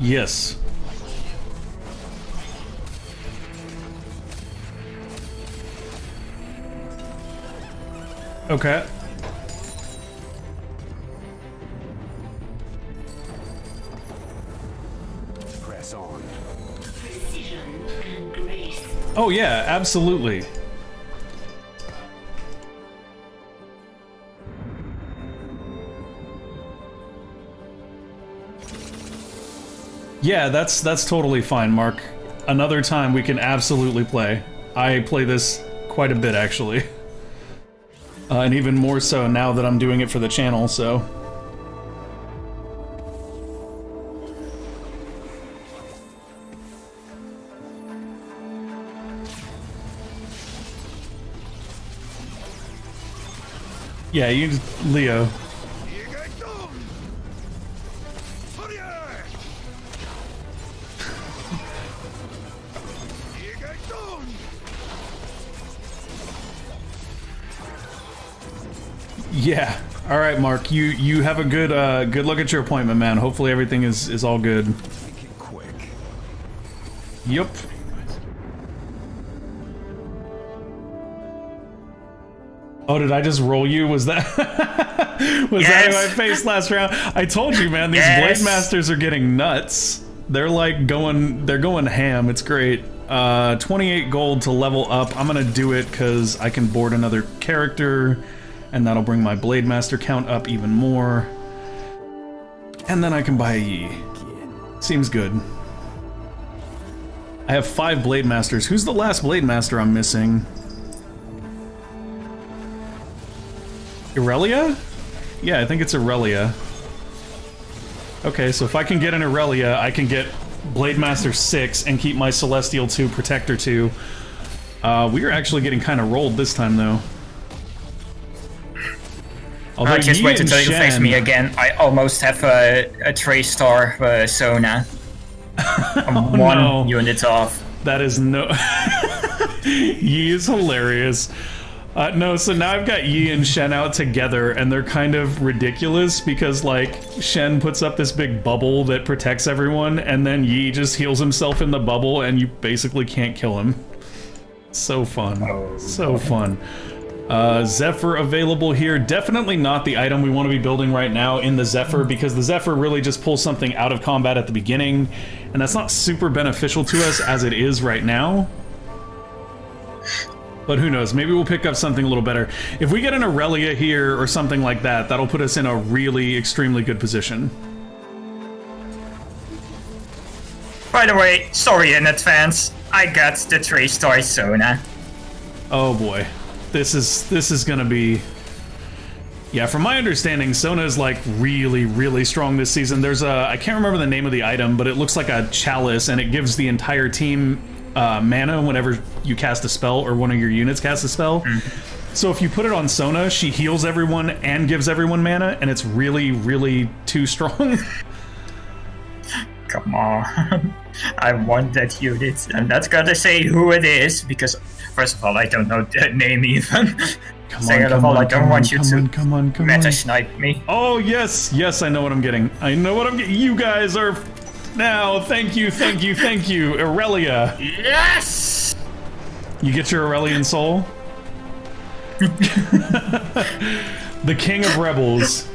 S1: Yes. Okay.
S7: Press on.
S3: Precision and grace.
S1: Oh yeah, absolutely. Yeah, that's totally fine, Mark. Another time we can absolutely play. I play this quite a bit, actually. And even more so now that I'm doing it for the channel, so... Yeah, you just... Leo. Yeah. All right, Mark. You have a good good look at your appointment, man. Hopefully everything is all good.
S7: Make it quick.
S1: Yep. Oh, did I just roll you? Was that was that who I faced last round? I told you, man. These Blade Masters are getting nuts. They're like going ham. It's great. 28 gold to level up. I'm gonna do it because I can board another character. And that'll bring my Blade Master count up even more. And then I can buy a Yi. Seems good. I have 5 Blade Masters. Who's the last Blade Master I'm missing? Irelia? Yeah, I think it's Irelia. Okay, so if I can get an Irelia, I can get Blade Master 6 and keep my Celestial 2, Protector 2. We are actually getting kind of rolled this time, though.
S5: I just wait until you face me again. I almost have a 3-star Sona. I'm one unit off.
S1: That is no... Yi is hilarious. No, so now I've got Yi and Shen out together, and they're kind of ridiculous because, like, Shen puts up this big bubble that protects everyone, and then Yi just heals himself in the bubble, and you basically can't kill him. So fun.
S5: Oh,
S1: So fun. Zephyr available here. Definitely not the item we want to be building right now in the Zephyr, because the Zephyr really just pulls something out of combat at the beginning, and that's not super beneficial to us as it is right now. But who knows, maybe we'll pick up something a little better. If we get an Aurelia here or something like that, that'll put us in a really extremely good position.
S5: By the way, sorry in advance, I got the 3-star Sona.
S1: Oh boy. This is gonna be... Yeah, from my understanding, Sona is like really, really strong this season. There's a... I can't remember the name of the item, but it looks like a chalice, and it gives the entire team mana whenever you cast a spell or one of your units casts a spell. So if you put it on Sona, she heals everyone and gives everyone mana, and it's really, really too strong.
S5: Come on. I want that unit. I'm not gonna say who it is, because first of all, I don't know the name even. Second of all, I don't want you to meta snipe me.
S1: Oh, yes, yes, I know what I'm getting. I know what I'm getting. You guys are now. Thank you, thank you, thank you. Aurelia.
S5: Yes!
S1: You get your Aurelian soul? The King of Rebels.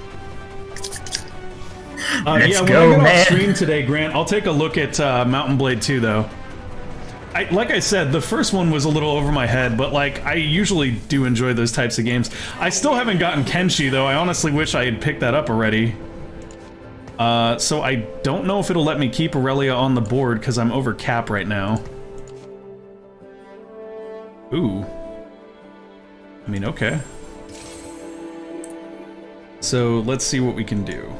S5: Let's
S1: yeah, when
S5: go,
S1: I get
S5: man.
S1: off stream today, Grant, I'll take a look at Mountain Blade 2, though. Like I said, the first one was a little over my head, but like I usually do enjoy those types of games. I still haven't gotten Kenshi, though. I honestly wish I had picked that up already. So I don't know if it'll let me keep Aurelia on the board, because I'm over cap right now. Ooh. I mean, okay. So let's see what we can do.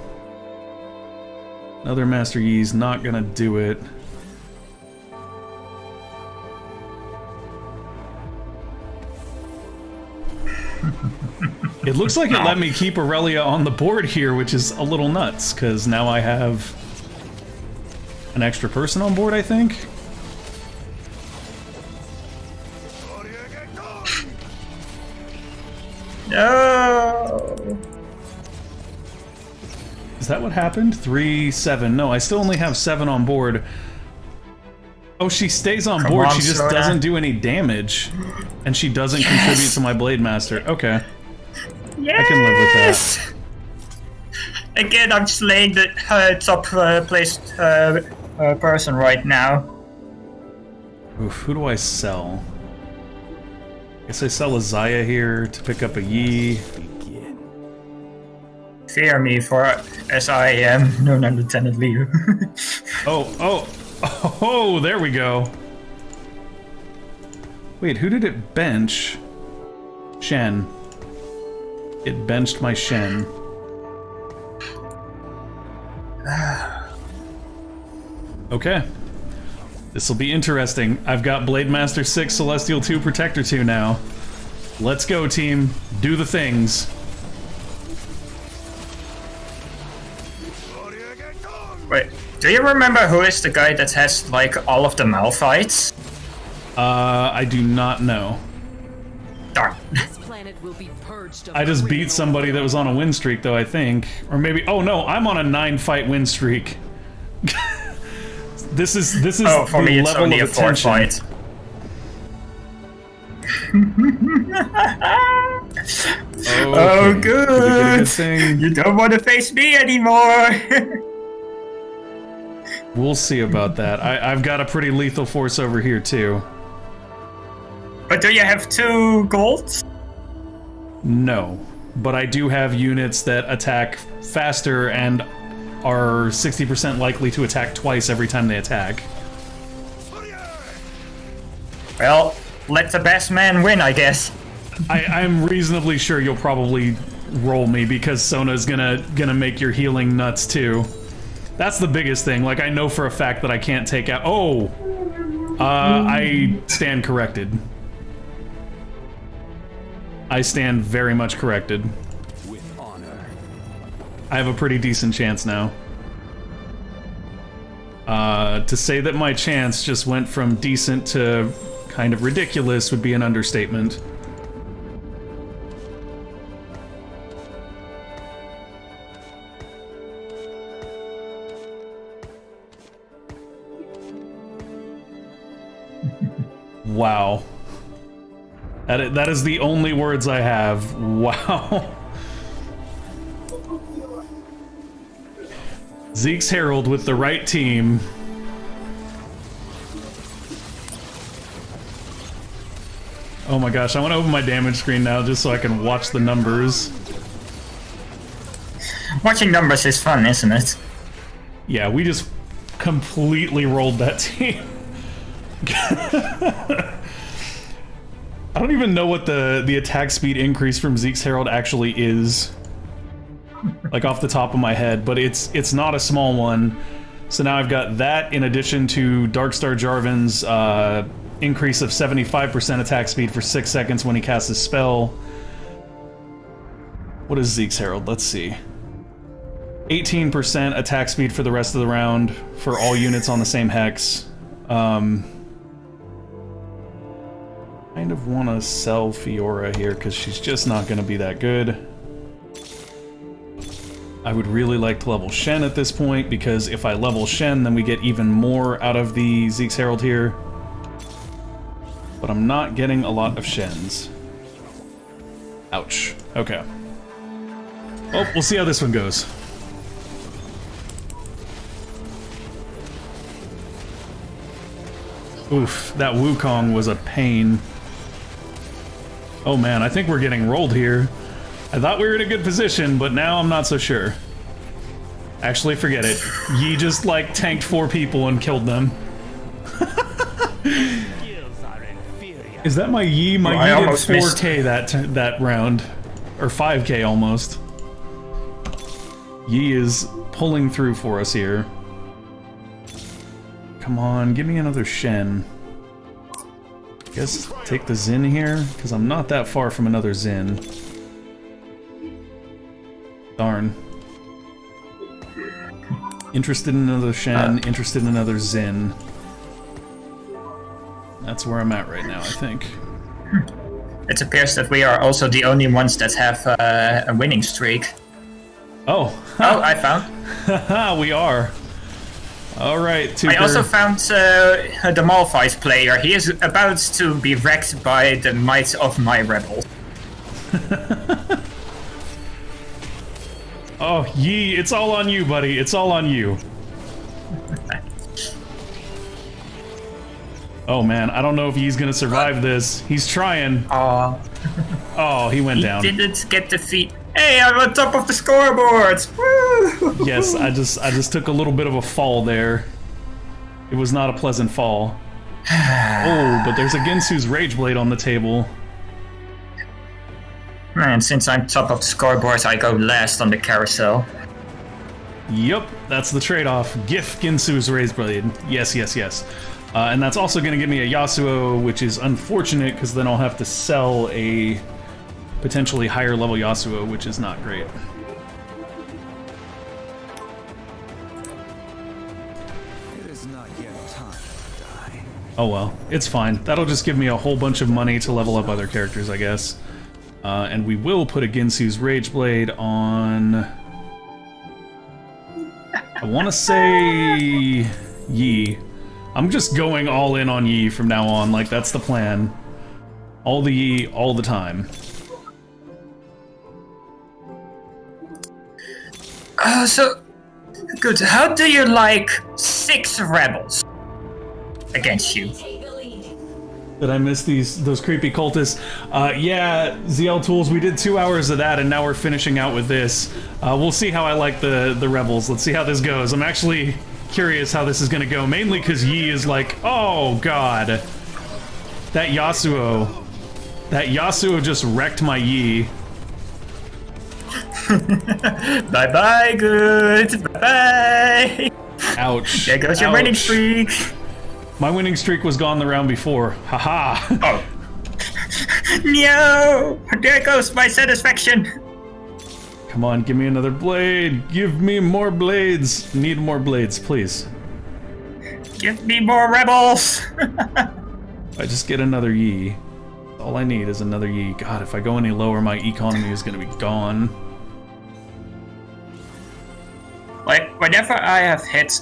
S1: Another Master Yi's not gonna do it. It looks like it let me keep Aurelia on the board here, which is a little nuts, because now I have an extra person on board, I think.
S5: No!
S1: Is that what happened? 3, 7. No, I still only have 7 on board. Oh, she stays on board. She just doesn't do any damage. And she doesn't contribute to my Blade Master. Okay.
S5: Yes!
S1: I can live with that.
S5: Again, I'm slaying the top placed person right now.
S1: Oof, who do I sell? Guess I sell a Zaya here to pick up a Yi.
S5: Fear me, for as I am known as Lieutenant Liu.
S1: Oh, there we go. Wait, who did it bench? Shen. It benched my Shen. Okay. This'll be interesting. I've got Blade Master 6, Celestial 2, Protector 2 now. Let's go, team. Do the things.
S5: Wait, do you remember who is the guy that has, like, all of the Malphites?
S1: I do not know.
S5: Darn.
S2: This planet will be purged of
S1: I just beat
S2: criminal
S1: somebody that was on a win streak, though, I think. Or maybe... Oh, no, I'm on a 9-fight win streak. This is
S5: Oh, for
S1: the
S5: me it's
S1: level
S5: only a
S1: of
S5: 4
S1: attention.
S5: fight. Oh,
S1: Okay.
S5: good.
S1: Good thing.
S5: You don't want to face me anymore.
S1: We'll see about that. I've got a pretty lethal force over here, too.
S5: But do you have 2 golds?
S1: No. But I do have units that attack faster and are 60% likely to attack twice every time they attack.
S5: Well, let the best man win, I guess.
S1: I'm reasonably sure you'll probably roll me, because Sona's gonna make your healing nuts, too. That's the biggest thing. Like, I know for a fact that I can't take out... Oh! I stand corrected. I stand very much corrected.
S7: With honor.
S1: I have a pretty decent chance now. To say that my chance just went from decent to kind of ridiculous would be an understatement. Wow. That is the only words I have. Wow. Zeke's Herald with the right team. Oh my gosh, I want to open my damage screen now just so I can watch the numbers.
S5: Watching numbers is fun, isn't it?
S1: Yeah, we just completely rolled that team. I don't even know what the attack speed increase from Zeke's Herald actually is. Like off the top of my head, but it's not a small one. So now I've got that in addition to Darkstar Jarvan's increase of 75% attack speed for 6 seconds when he casts his spell. What is Zeke's Herald? Let's see. 18% attack speed for the rest of the round for all units on the same hex. Kind of want to sell Fiora here because she's just not going to be that good. I would really like to level Shen at this point, because if I level Shen, then we get even more out of the Zeke's Herald here. But I'm not getting a lot of Shens. Ouch. Okay. Oh, we'll see how this one goes. Oof, that Wukong was a pain. Oh man, I think we're getting rolled here. I thought we were in a good position, but now I'm not so sure. Actually, forget it. Yi just, like, tanked 4 people and killed them. Is that my Yi? My Yi did 4k that round. Or 5k almost. Yi is pulling through for us here. Come on, give me another Shen. Guess take the Xin here, because I'm not that far from another Xin. Darn. Interested in another Shen, interested in another Xin. That's where I'm at right now, I think.
S5: It appears that we are also the only ones that have a winning streak.
S1: Oh.
S5: Oh, I found.
S1: Haha, we are. Alright, Tuker.
S5: I also found the Malphite player. He is about to be wrecked by the might of my rebels.
S1: Oh, Yi, it's all on you, buddy. It's all on you. Oh man, I don't know if Yi's gonna survive this. He's trying. Oh, he went down.
S5: He didn't get defeat. Hey, I'm on top of the scoreboard! Woo!
S1: Yes, I just took a little bit of a fall there. It was not a pleasant fall. Oh, but there's a Ginsu's Rageblade on the table.
S5: Man, since I'm top of the scoreboard, I go last on the carousel.
S1: Yup, that's the trade-off. GIF Ginsu's Rageblade. Yes, yes, yes. And that's also going to give me a Yasuo, which is unfortunate, because then I'll have to sell a potentially higher level Yasuo, which is not great.
S7: It is not yet time to die.
S1: Oh well, it's fine. That'll just give me a whole bunch of money to level up other characters, I guess. And we will put a Ginsu's Rageblade on... I want to say... Yi. I'm just going all in on Yi from now on, like that's the plan. All the Yi, all the time.
S5: So, good. How do you like 6 rebels against you?
S1: Did I miss those creepy cultists? Yeah, ZL Tools, we did 2 hours of that, and now we're finishing out with this. We'll see how I like the rebels. Let's see how this goes. I'm actually curious how this is gonna go, mainly because Yi is like, oh god. That Yasuo just wrecked my Yi.
S5: Bye-bye, good. Bye-bye.
S1: Ouch.
S5: There goes your winning streak.
S1: My winning streak was gone the round before. Haha.
S5: Oh. No! There goes my satisfaction.
S1: Come on, give me another blade. Give me more blades. Need more blades, please.
S5: Give me more rebels.
S1: I just get another Yi. All I need is another Yi. God, if I go any lower, my economy is gonna be gone.
S5: Like, whenever I have hit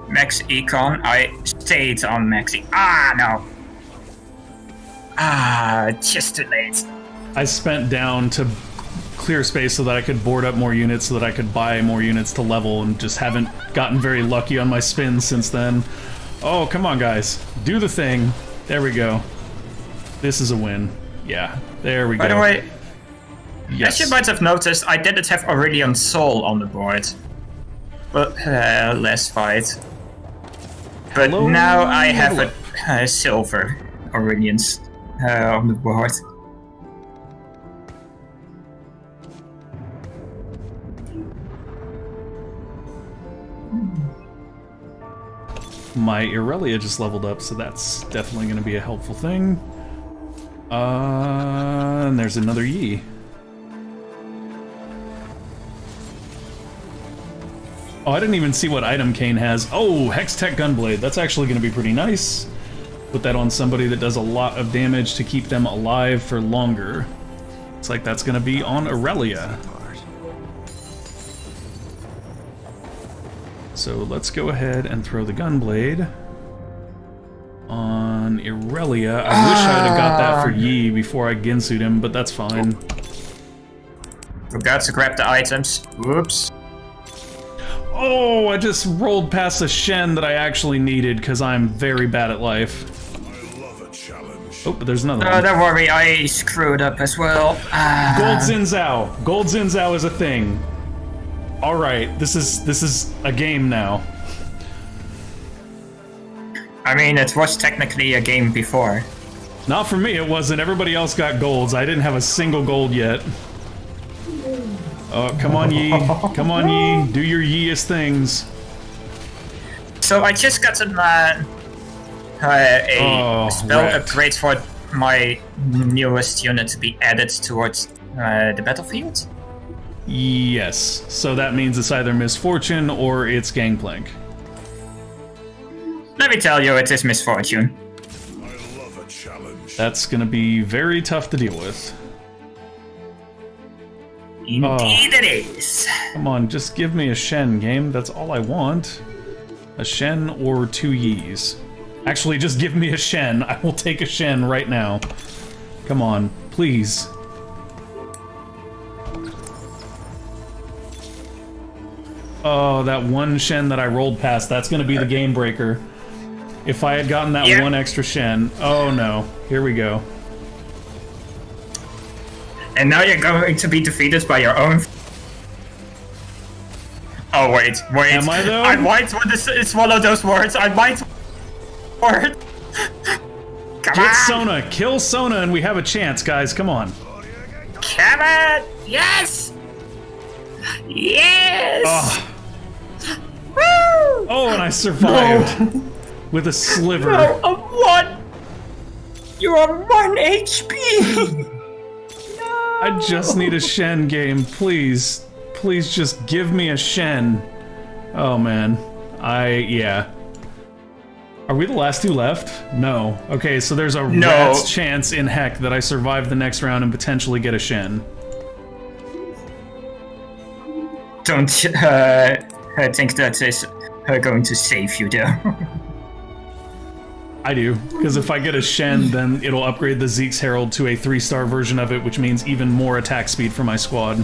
S5: max econ, I stayed on max e- Ah, no. Just too late.
S1: I spent down to clear space so that I could board up more units so that I could buy more units to level, and just haven't gotten very lucky on my spins since then. Oh, come on, guys. Do the thing. There we go. This is a win. Yeah, there we go.
S5: By the way,
S1: yes.
S5: as you might have noticed, I didn't have Aurelian Soul on the board. But last fight. But
S1: Hello,
S5: now I have
S1: level
S5: a silver Aurelians on the board.
S1: My Irelia just leveled up, so that's definitely going to be a helpful thing. And there's another Yi. Oh, I didn't even see what item Kane has. Oh, Hex Tech Gunblade. That's actually going to be pretty nice. Put that on somebody that does a lot of damage to keep them alive for longer. Looks like that's going to be on Aurelia. So let's go ahead and throw the Gunblade on Aurelia. I wish I'd have got that for Yi before I Ginsu'd him, but that's fine.
S5: Forgot to grab the items. Whoops.
S1: Oh, I just rolled past a Shen that I actually needed because I'm very bad at life. Oh, but there's another one.
S5: Don't worry, I screwed up as well.
S1: Gold Zinzao. Gold Zinzao is a thing. All right, this is a game now.
S5: I mean, it was technically a game before.
S1: Not for me, it wasn't. Everybody else got golds. I didn't have a single gold yet. Oh, come on, Yi. Come on, Yi. Do your Yi-est things.
S5: So I just got a spell
S1: wrecked.
S5: upgrade for my newest unit to be added towards the battlefield.
S1: Yes. So that means it's either Misfortune or it's Gangplank.
S5: Let me tell you, it is Misfortune.
S1: That's gonna be very tough to deal with.
S5: Indeed it is.
S1: Come on, just give me a Shen, game. That's all I want. A Shen or two Yis. Actually, just give me a Shen. I will take a Shen right now. Come on, please. Oh, that one Shen that I rolled past, that's gonna be the game breaker. If I had gotten that one extra Shen. Oh no, here we go.
S5: And now you're going to be defeated by your own. Oh wait.
S1: Am I though?
S5: I might want to swallow those words. I might. Word. Come
S1: Get
S5: on.
S1: Sona, kill Sona, and we have a chance, guys. Come on.
S5: Come on. Yes. Yes.
S1: Oh,
S5: Woo!
S1: oh, and I survived with a sliver.
S5: No, a one. You're on 1 HP.
S1: I just need a Shen, game, please. Please just give me a Shen. Oh man. Yeah. Are we the last two left? No. Okay, so there's a rat's chance in heck that I survive the next round and potentially get a Shen.
S5: Don't think that is going to save you, though.
S1: I do, because if I get a Shen, then it'll upgrade the Zeke's Herald to a 3-star version of it, which means even more attack speed for my squad.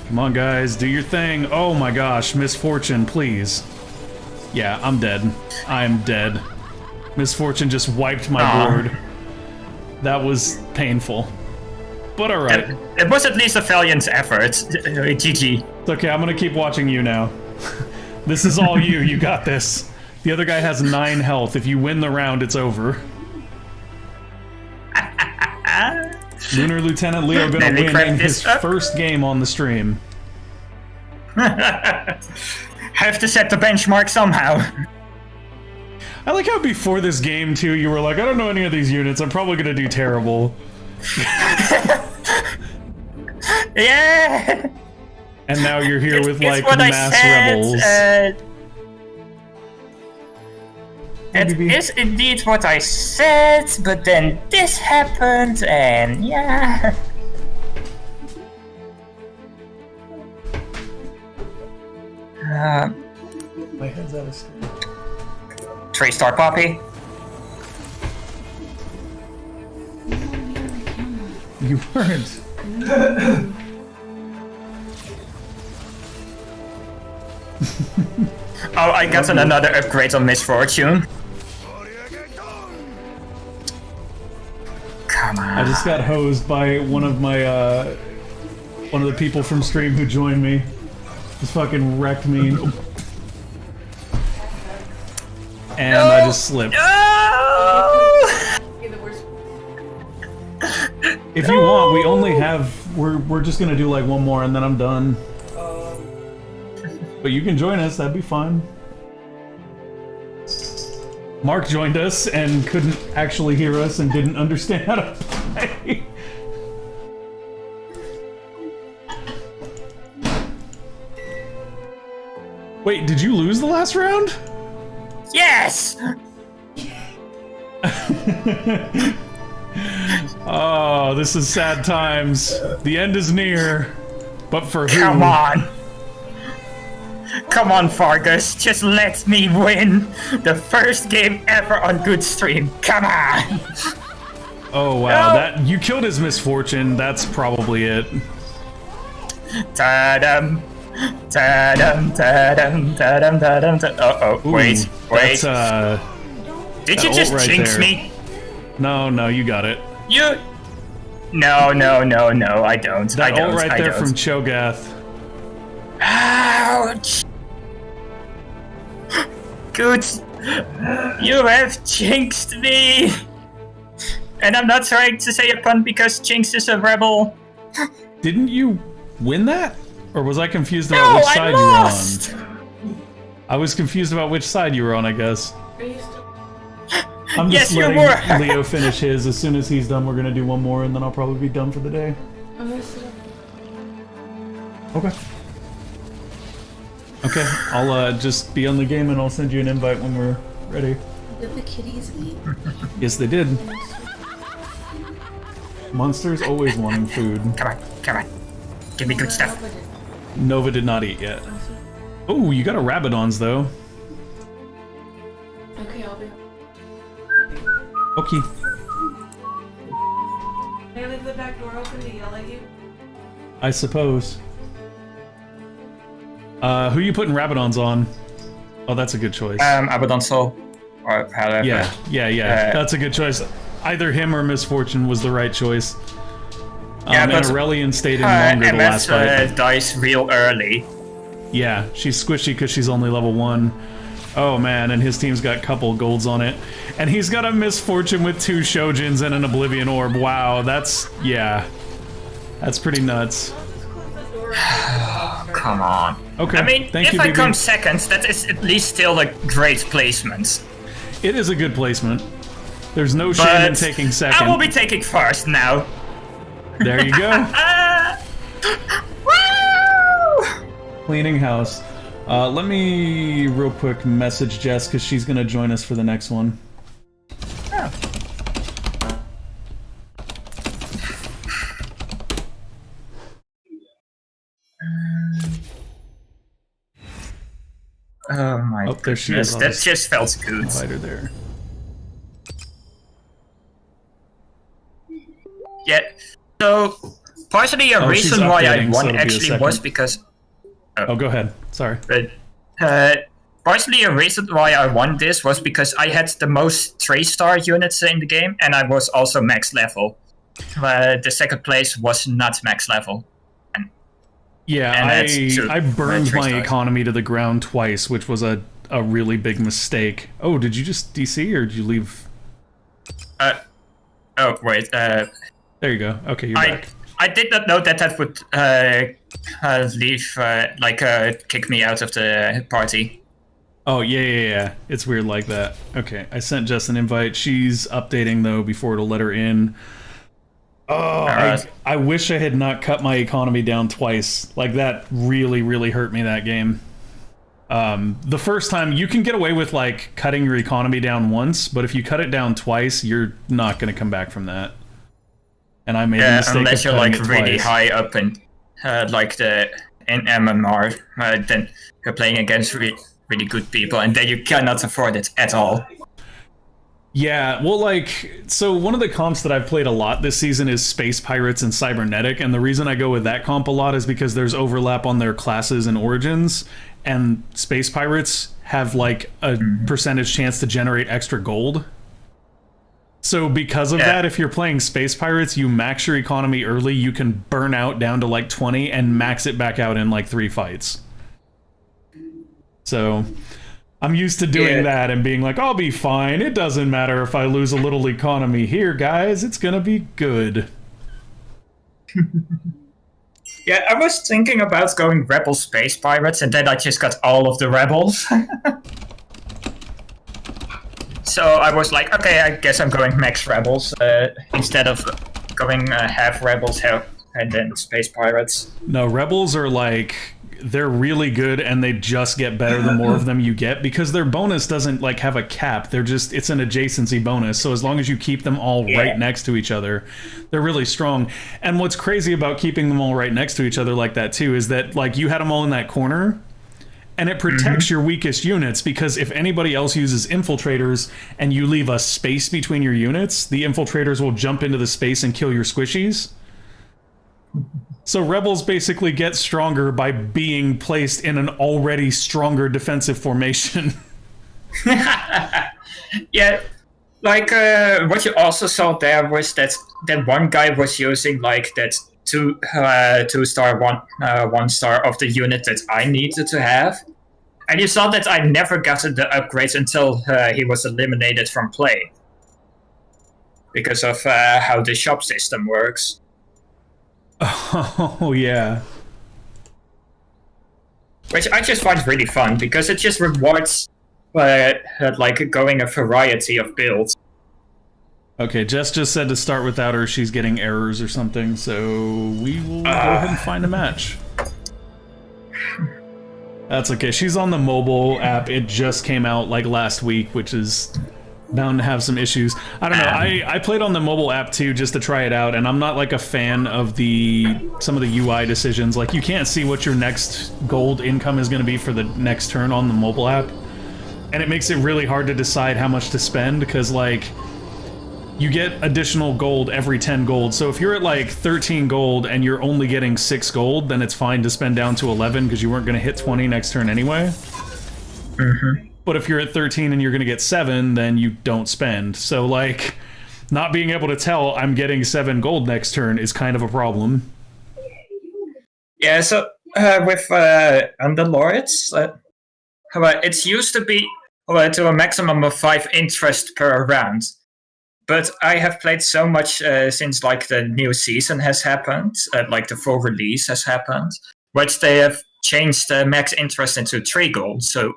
S1: Come on, guys, do your thing. Oh my gosh, Misfortune, please. Yeah, I'm dead. I'm dead. Misfortune just wiped my board. That was painful. But alright.
S5: It was at least a valiant effort. GG.
S1: It's okay, I'm gonna keep watching you now. This is all you. You got this. The other guy has 9 health. If you win the round, it's over. Lunar Lieutenant Leo gonna win in his first game on the stream.
S5: Have to set the benchmark somehow.
S1: I like how before this game, too, you were like, I don't know any of these units. I'm probably gonna do terrible.
S5: Yeah!
S1: And now you're here with, like,
S5: what
S1: mass rebels.
S5: It is indeed what I said, but then this happened, and yeah.
S1: My head's out of steam.
S5: 3-star poppy.
S1: You weren't.
S5: Oh, I got another upgrade on Misfortune. Come on.
S1: I just got hosed by one of the people from stream who joined me. Just fucking wrecked me. And
S5: No!
S1: I just slipped.
S5: No!
S1: If you want, we only have... We're just gonna do like one more and then I'm done. But you can join us, that'd be fine. Mark joined us and couldn't actually hear us and didn't understand how to play. Wait, did you lose the last round?
S5: Yes!
S1: Oh, this is sad times. The end is near. But for who?
S5: Come on! Come on, Fargus, just let me win! The first game ever on Good Stream, come on!
S1: Oh wow,
S5: No.
S1: that you killed his misfortune. That's probably it.
S5: Ta-dum! Ta-dum, ta-dum, ta-dum, ta-dum, ta- Uh-oh,
S1: Ooh,
S5: wait.
S1: That's
S5: Did you
S1: ult
S5: just
S1: right
S5: jinx
S1: there.
S5: me?
S1: No, you got it.
S5: You... No, I don't.
S1: That
S5: I don't,
S1: ult right
S5: I
S1: there
S5: don't.
S1: from Cho'Gath.
S5: Ouch! Good. You have jinxed me! And I'm not trying to say a pun because Jinx is a rebel.
S1: Didn't you win that? Or was I confused about
S5: No,
S1: which
S5: I
S1: side
S5: lost!
S1: you were on? I was confused about which side you were on, I guess. I'm just
S5: Yes, you
S1: letting
S5: were.
S1: Leo finish his. As soon as he's done, we're gonna do one more, and then I'll probably be done for the day. Okay. Okay, I'll just be on the game and I'll send you an invite when we're ready.
S6: Did the kitties eat?
S1: Yes, they did. Monsters always wanting food.
S5: Come on. Give me good stuff.
S1: Nova did not eat yet. Oh, you got a Rabadons though.
S6: Okay, I'll be.
S1: Okay.
S6: Can I leave the back door open to yell at you?
S1: I suppose. Who you putting Rabadons on? Oh, that's a good choice.
S5: Abaddon Soul. Or however.
S1: Yeah. That's a good choice. Either him or Misfortune was the right choice.
S5: Yeah,
S1: and
S5: but
S1: Aurelian stayed in longer the last fight.
S5: dies real early.
S1: Yeah, she's squishy because she's only level 1. Oh man, and his team's got couple golds on it. And he's got a Misfortune with 2 Shojins and an Oblivion Orb. Wow, that's... yeah. That's pretty nuts.
S5: Come on.
S1: Okay,
S5: I mean,
S1: thank
S5: if
S1: you,
S5: I
S1: BB.
S5: come second, that is at least still a great placement.
S1: It is a good placement. There's no shame in
S5: But
S1: taking second.
S5: I will be taking first now.
S1: There you go.
S5: Woo!
S1: Cleaning house. Let me real quick message Jess because she's gonna join us for the next one.
S5: Oh my
S1: Oh, there she
S5: goodness,
S1: is. I'll
S5: that
S1: just
S5: just felt good.
S1: invite her there.
S5: Yeah, so partially a
S1: Oh, she's
S5: reason why I
S1: updating, so
S5: won
S1: it'll be a
S5: actually was
S1: second.
S5: because
S1: Oh, go ahead. Sorry.
S5: partially a reason why I won this was because I had the most 3-star units in the game and I was also max level. The second place was not max level.
S1: Yeah,
S5: And that's true.
S1: I burned
S5: Three
S1: my
S5: stars.
S1: economy to the ground twice, which was a really big mistake. Oh, did you just DC or did you leave?
S5: Oh wait,
S1: There you go. Okay, you're back.
S5: I did not know that would kick me out of the party.
S1: Oh, yeah. It's weird like that. Okay, I sent Jess an invite. She's updating, though, before it'll let her in. Oh, I wish I had not cut my economy down twice. Like, that really, really hurt me that game. The first time, you can get away with, like, cutting your economy down once, but if you cut it down twice, you're not going to come back from that. And I made the mistake
S5: unless
S1: of
S5: you're
S1: cutting
S5: like
S1: it
S5: really
S1: twice.
S5: high up in in MMR, then you're playing against really good people, and then you cannot afford it at all.
S1: Yeah, well, like, so one of the comps that I've played a lot this season is Space Pirates and Cybernetic, and the reason I go with that comp a lot is because there's overlap on their classes and origins, and Space Pirates have, like, a percentage chance to generate extra gold. So because of that, if you're playing Space Pirates, you max your economy early, you can burn out down to, like, 20, and max it back out in, like, 3 fights. So I'm used to doing that and being like, I'll be fine. It doesn't matter if I lose a little economy here, guys. It's gonna be good.
S5: Yeah, I was thinking about going Rebel Space Pirates, and then I just got all of the Rebels. So I was like, okay, I guess I'm going max Rebels instead of going half Rebels and then Space Pirates.
S1: No, Rebels are like... they're really good, and they just get better the more of them you get, because their bonus doesn't like have a cap. They're just, it's an adjacency bonus, so as long as you keep them all right next to each other, they're really strong. And what's crazy about keeping them all right next to each other like that too is that, like, you had them all in that corner, and it protects your weakest units, because if anybody else uses infiltrators and you leave a space between your units, the infiltrators will jump into the space and kill your squishies. So Rebels basically get stronger by being placed in an already stronger defensive formation.
S5: Yeah, like what you also saw there was that one guy was using like that two star, 1 star of the unit that I needed to have. And you saw that I never got the upgrades until he was eliminated from play. Because of how the shop system works.
S1: Oh, yeah.
S5: Which I just find really fun, because it just rewards like going a variety of builds.
S1: Okay, Jess just said to start without her, she's getting errors or something, so we will go ahead and find a match. That's okay, she's on the mobile app, it just came out like last week, which is bound to have some issues. I don't know, I played on the mobile app too just to try it out, and I'm not like a fan of some of the UI decisions. Like, you can't see what your next gold income is going to be for the next turn on the mobile app, and it makes it really hard to decide how much to spend, because like you get additional gold every 10 gold. So if you're at like 13 gold and you're only getting 6 gold, then it's fine to spend down to 11 because you weren't going to hit 20 next turn anyway. But if you're at 13 and you're going to get 7, then you don't spend. So, like, not being able to tell I'm getting 7 gold next turn is kind of a problem.
S5: Yeah, so with Underlords, it's used to be to a maximum of 5 interest per round. But I have played so much since, like, the new season has happened, like the full release has happened, which they have changed the max interest into 3 gold, so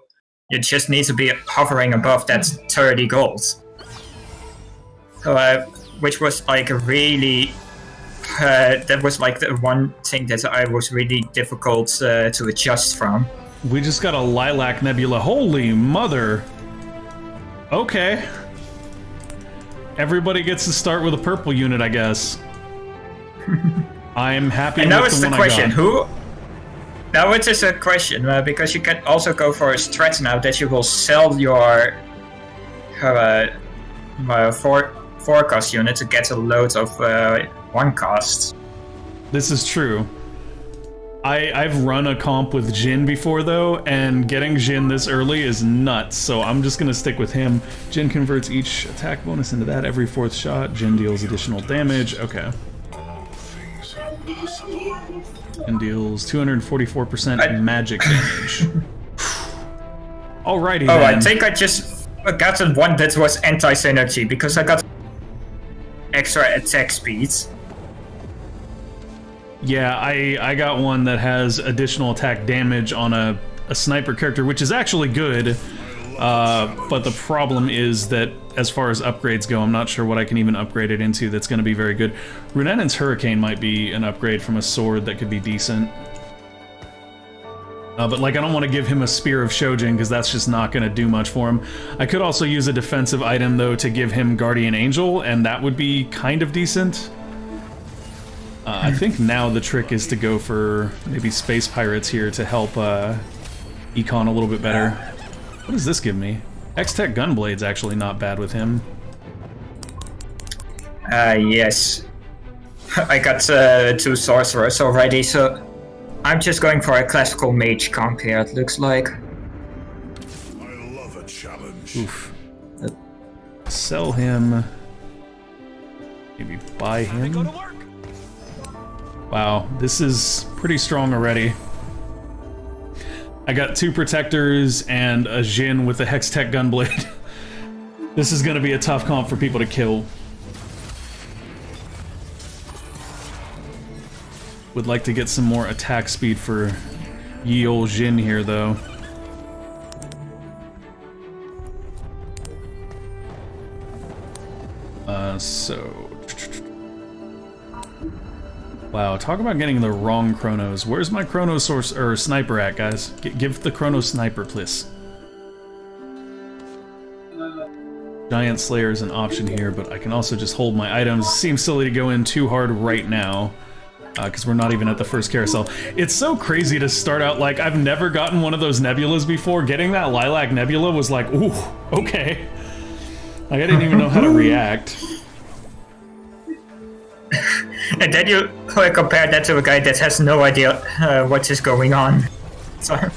S5: you just need to be hovering above that 30 gold. Which was like a really... that was like the one thing that I was really difficult to adjust from.
S1: We just got a Lilac Nebula. Holy mother! Okay. Everybody gets to start with a purple unit, I guess. I'm happy
S5: and
S1: with
S5: now it's
S1: the
S5: the
S1: one
S5: question,
S1: I got.
S5: Now it is a question, because you can also go for a strat now that you will sell your forecast unit to get a load of 1 cost.
S1: This is true. I've run a comp with Jin before, though, and getting Jin this early is nuts, so I'm just going to stick with him. Jin converts each attack bonus into that every 4th shot. Jin deals additional damage. Okay. And deals 244% magic damage. Alrighty then.
S5: Oh, I think I just got one that was anti-synergy, because I got extra attack speeds.
S1: Yeah, I got one that has additional attack damage on a sniper character, which is actually good. But the problem is that as far as upgrades go, I'm not sure what I can even upgrade it into that's going to be very good. Runenan's Hurricane might be an upgrade from a sword that could be decent. But like, I don't want to give him a Spear of Shojin because that's just not going to do much for him. I could also use a defensive item though to give him Guardian Angel, and that would be kind of decent. I think now the trick is to go for maybe Space Pirates here to help Econ a little bit better. What does this give me? X-Tech Gunblade's actually not bad with him.
S5: Yes. I got 2 sorcerers already, so I'm just going for a classical mage comp here, it looks like.
S8: I love a challenge.
S1: Oof. Sell him. Maybe buy him. Wow, this is pretty strong already. I got 2 protectors and a Jin with a Hex-Tech Gunblade. This is gonna be a tough comp for people to kill. Would like to get some more attack speed for ye ol' Jin here, though. Wow, talk about getting the wrong Chronos. Where's my Chrono source or sniper at, guys? Give the Chrono sniper, please. Giant Slayer is an option here, but I can also just hold my items. Seems silly to go in too hard right now, because we're not even at the first carousel. It's so crazy to start out like, I've never gotten one of those nebulas before. Getting that Lilac Nebula was like, ooh, okay. Like, I didn't even know how to react.
S5: And then you compare that to a guy that has no idea what is going on. So.
S4: Have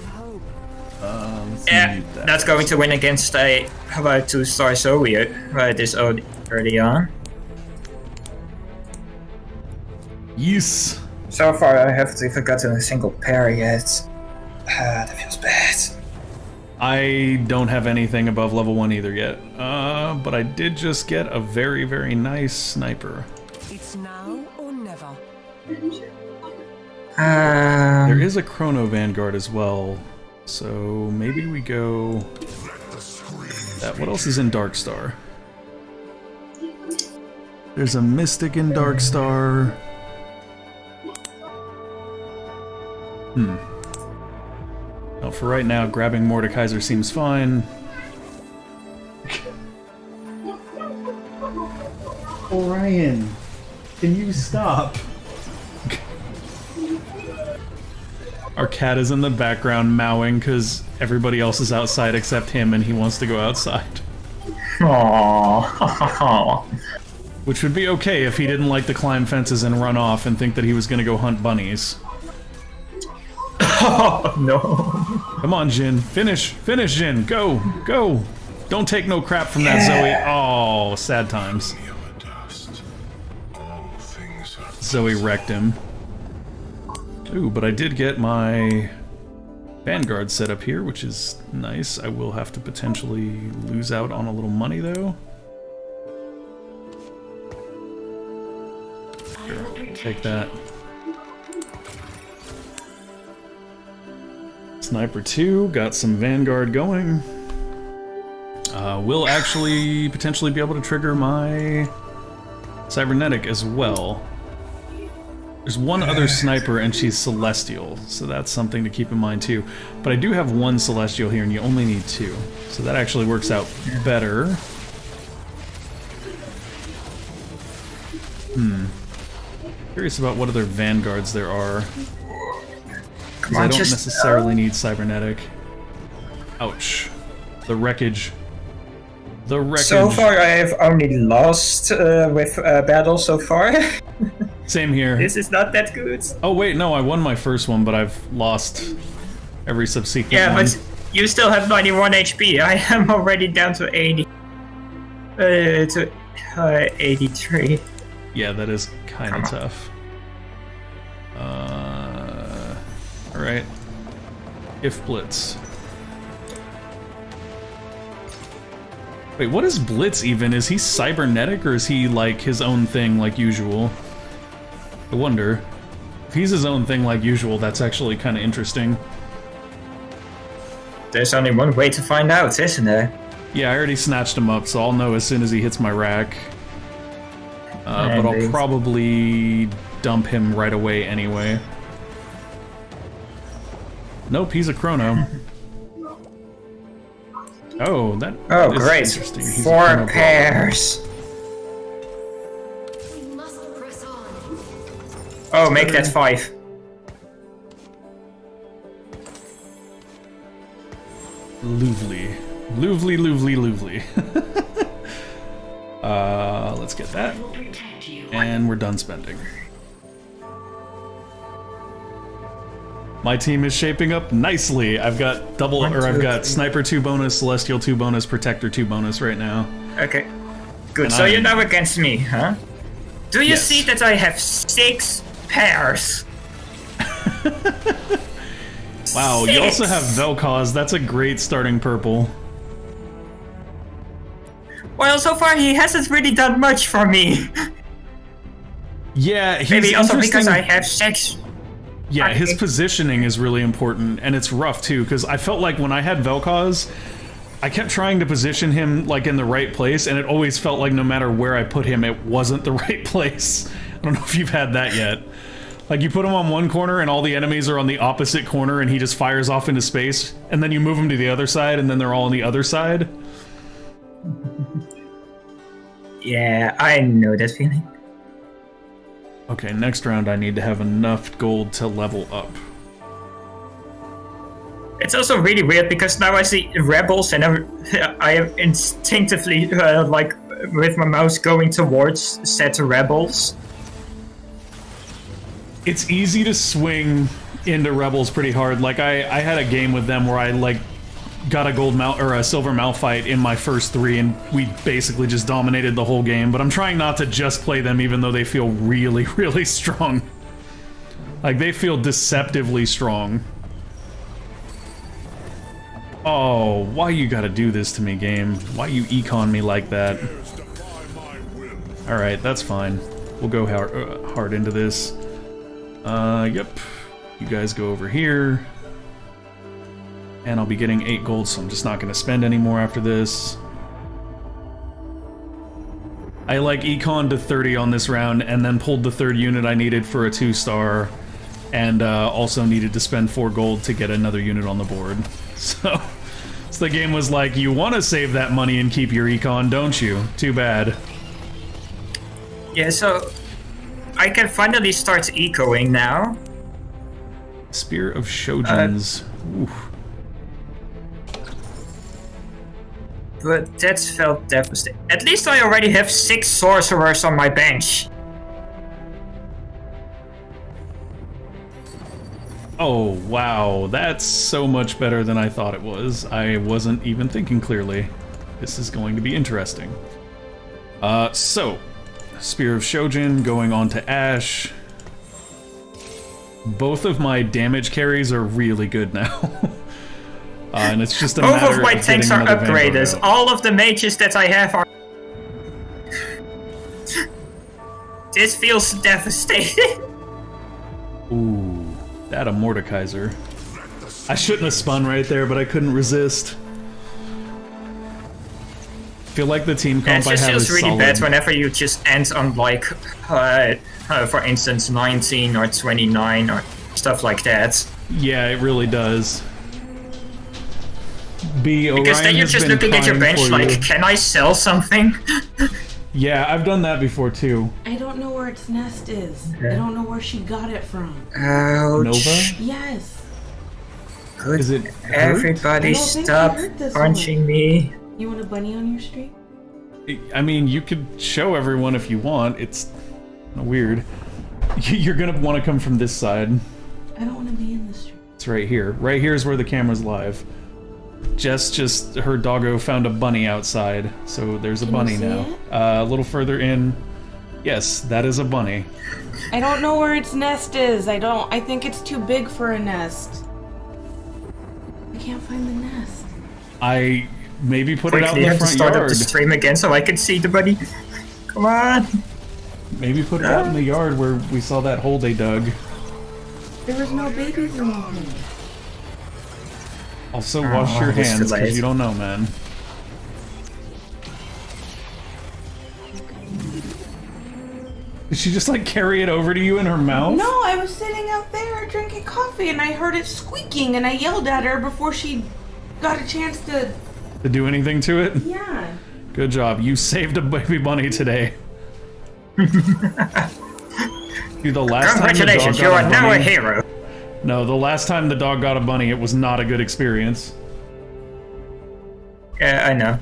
S4: hope.
S5: Yeah, that's going to win against a about 2-star Zoe this early on.
S1: Yes.
S5: So far, I haven't even gotten a single pair yet. That feels bad.
S1: I don't have anything above level 1 either yet, but I did just get a very, very nice sniper.
S4: It's now or never.
S1: There is a Chrono Vanguard as well, so maybe we go that. What else is in Darkstar? There's a Mystic in Darkstar. Well, for right now, grabbing Mordekaiser seems fine. Orion, can you stop? Our cat is in the background mowing because everybody else is outside except him and he wants to go outside.
S5: Aww.
S1: Which would be okay if he didn't like to climb fences and run off and think that he was going to go hunt bunnies.
S5: Oh, no.
S1: Come on, Jin. Finish, Jin. Go. Don't take no crap from that Zoe. Oh, sad times. Zoe wrecked him. Ooh, but I did get my Vanguard set up here, which is nice. I will have to potentially lose out on a little money, though. Sure, take that. Sniper 2, got some Vanguard going. We'll actually potentially be able to trigger my Cybernetic as well. There's one other sniper and she's Celestial, so that's something to keep in mind too. But I do have 1 Celestial here and you only need 2, so that actually works out better. Curious about what other Vanguards there are. Because I don't necessarily need Cybernetic. Ouch. The wreckage. The wreckage.
S5: So far, I have only lost with battle so far.
S1: Same here.
S5: This is not that good.
S1: Oh wait, no, I won my first one, but I've lost every subsequent one.
S5: Yeah, but you still have 91 HP. I am already down to 80. To 83.
S1: Yeah, that is kind of tough. Alright. If Blitz. Wait, what is Blitz even? Is he cybernetic or is he like his own thing like usual? I wonder. If he's his own thing like usual, that's actually kind of interesting.
S5: There's only one way to find out, isn't there?
S1: Yeah, I already snatched him up, so I'll know as soon as he hits my rack. But I'll probably dump him right away anyway. Nope, he's a Chrono. Oh, that is
S5: great.
S1: Interesting. He's
S5: 4 pairs.
S3: We must press on.
S5: Oh, make that 5.
S1: Lovely. Lovely, lovely, lovely. Let's get that.
S3: will protect you.
S1: And we're done spending. My team is shaping up nicely. I've got I've got Sniper 2 bonus, Celestial 2 bonus, Protector 2 bonus right now.
S5: Okay. Good.
S1: And
S5: So you're
S1: I'm-
S5: now against me, huh? Do you
S1: Yes.
S5: see that I have 6 pairs?
S1: Wow, you also
S5: 6.
S1: have Vel'Koz. That's a great starting purple.
S5: Well, so far he hasn't really done much for me.
S1: Yeah, he's
S5: Maybe also because
S1: interesting.
S5: I have 6.
S1: Yeah, his
S5: Okay.
S1: positioning is really important, and it's rough too, because I felt like when I had Vel'Koz, I kept trying to position him like in the right place, and it always felt like no matter where I put him, it wasn't the right place. I don't know if you've had that yet. Like, you put him on one corner, and all the enemies are on the opposite corner, and he just fires off into space, and then you move him to the other side, and then they're all on the other side.
S5: Yeah, I know that feeling.
S1: Okay, next round I need to have enough gold to level up.
S5: It's also really weird because now I see rebels and I am instinctively like with my mouse going towards said rebels.
S1: It's easy to swing into rebels pretty hard. Like, I had a game with them where I like got a gold or a silver Malphite in my first 3, and we basically just dominated the whole game. But I'm trying not to just play them, even though they feel really, really strong. Like, they feel deceptively strong. Oh, why you gotta do this to me, game? Why you econ me like that?
S8: Dares defy my will.
S1: Alright, that's fine. We'll go hard into this. Yep. You guys go over here. And I'll be getting 8 gold, so I'm just not going to spend any more after this. I like econ to 30 on this round, and then pulled the 3rd unit I needed for a 2-star, and also needed to spend 4 gold to get another unit on the board. So the game was like, you want to save that money and keep your econ, don't you? Too bad.
S5: Yeah, so I can finally start ecoing now.
S1: Spear of Shojins. Oof.
S5: But that felt devastating. At least I already have 6 sorcerers on my bench.
S1: Oh, wow. That's so much better than I thought it was. I wasn't even thinking clearly. This is going to be interesting. So, Spear of Shojin going on to Ash. Both of my damage carries are really good now. And it's just a
S5: Both
S1: matter
S5: of my
S1: getting
S5: tanks are
S1: another Vanguard
S5: upgraded.
S1: out.
S5: All of the mages that I have are... This feels devastating.
S1: Ooh, that a Mordekaiser. I shouldn't have spun right there, but I couldn't resist. Feel like the team
S5: Yeah,
S1: comp
S5: it
S1: I
S5: just
S1: have
S5: feels
S1: is
S5: really
S1: solid.
S5: bad whenever you just end on like, for instance, 19 or 29 or stuff like that.
S1: Yeah, it really does.
S5: Because then you're just looking at your bench like, can I sell something?
S1: Yeah, I've done that before too.
S6: I don't know where its nest is. I don't know where she got it from.
S5: Ouch.
S1: Nova?
S6: Yes.
S5: Good.
S1: Is it hurt?
S5: Everybody
S6: I don't think
S5: stop
S6: I heard this
S5: punching me.
S6: You want a bunny on your stream?
S1: I mean, you could show everyone if you want. It's weird. You're gonna want to come from this side.
S6: I don't want to be in the stream.
S1: It's right here. Right here is where the camera's live. Jess just, her doggo found a bunny outside, so there's a
S6: Can you
S1: bunny
S6: see
S1: now.
S6: it?
S1: A little further in. Yes, that is a bunny.
S6: I don't know where its nest is. I think it's too big for a nest. I can't find the nest.
S1: I maybe put it out
S5: Quickly,
S1: in
S5: I
S1: the
S5: have to
S1: front
S5: start up
S1: yard.
S5: the stream again so I can see the bunny. Come on.
S1: Maybe put it out in the yard where we saw that hole they dug.
S6: There was no babies in the home.
S1: Also, wash your
S5: it's
S1: hands,
S5: delayed.
S1: because you don't know, man. Did she just, like, carry it over to you in her mouth?
S6: No, I was sitting out there drinking coffee and I heard it squeaking and I yelled at her before she got a chance to...
S1: To do anything to it?
S6: Yeah.
S1: Good job. You saved a baby bunny today. Dude, the last time the dog
S5: Congratulations, you
S1: got
S5: are
S1: a
S5: now a
S1: bunny...
S5: hero.
S1: No, the last time the dog got a bunny, it was not a good experience.
S5: Yeah, I know.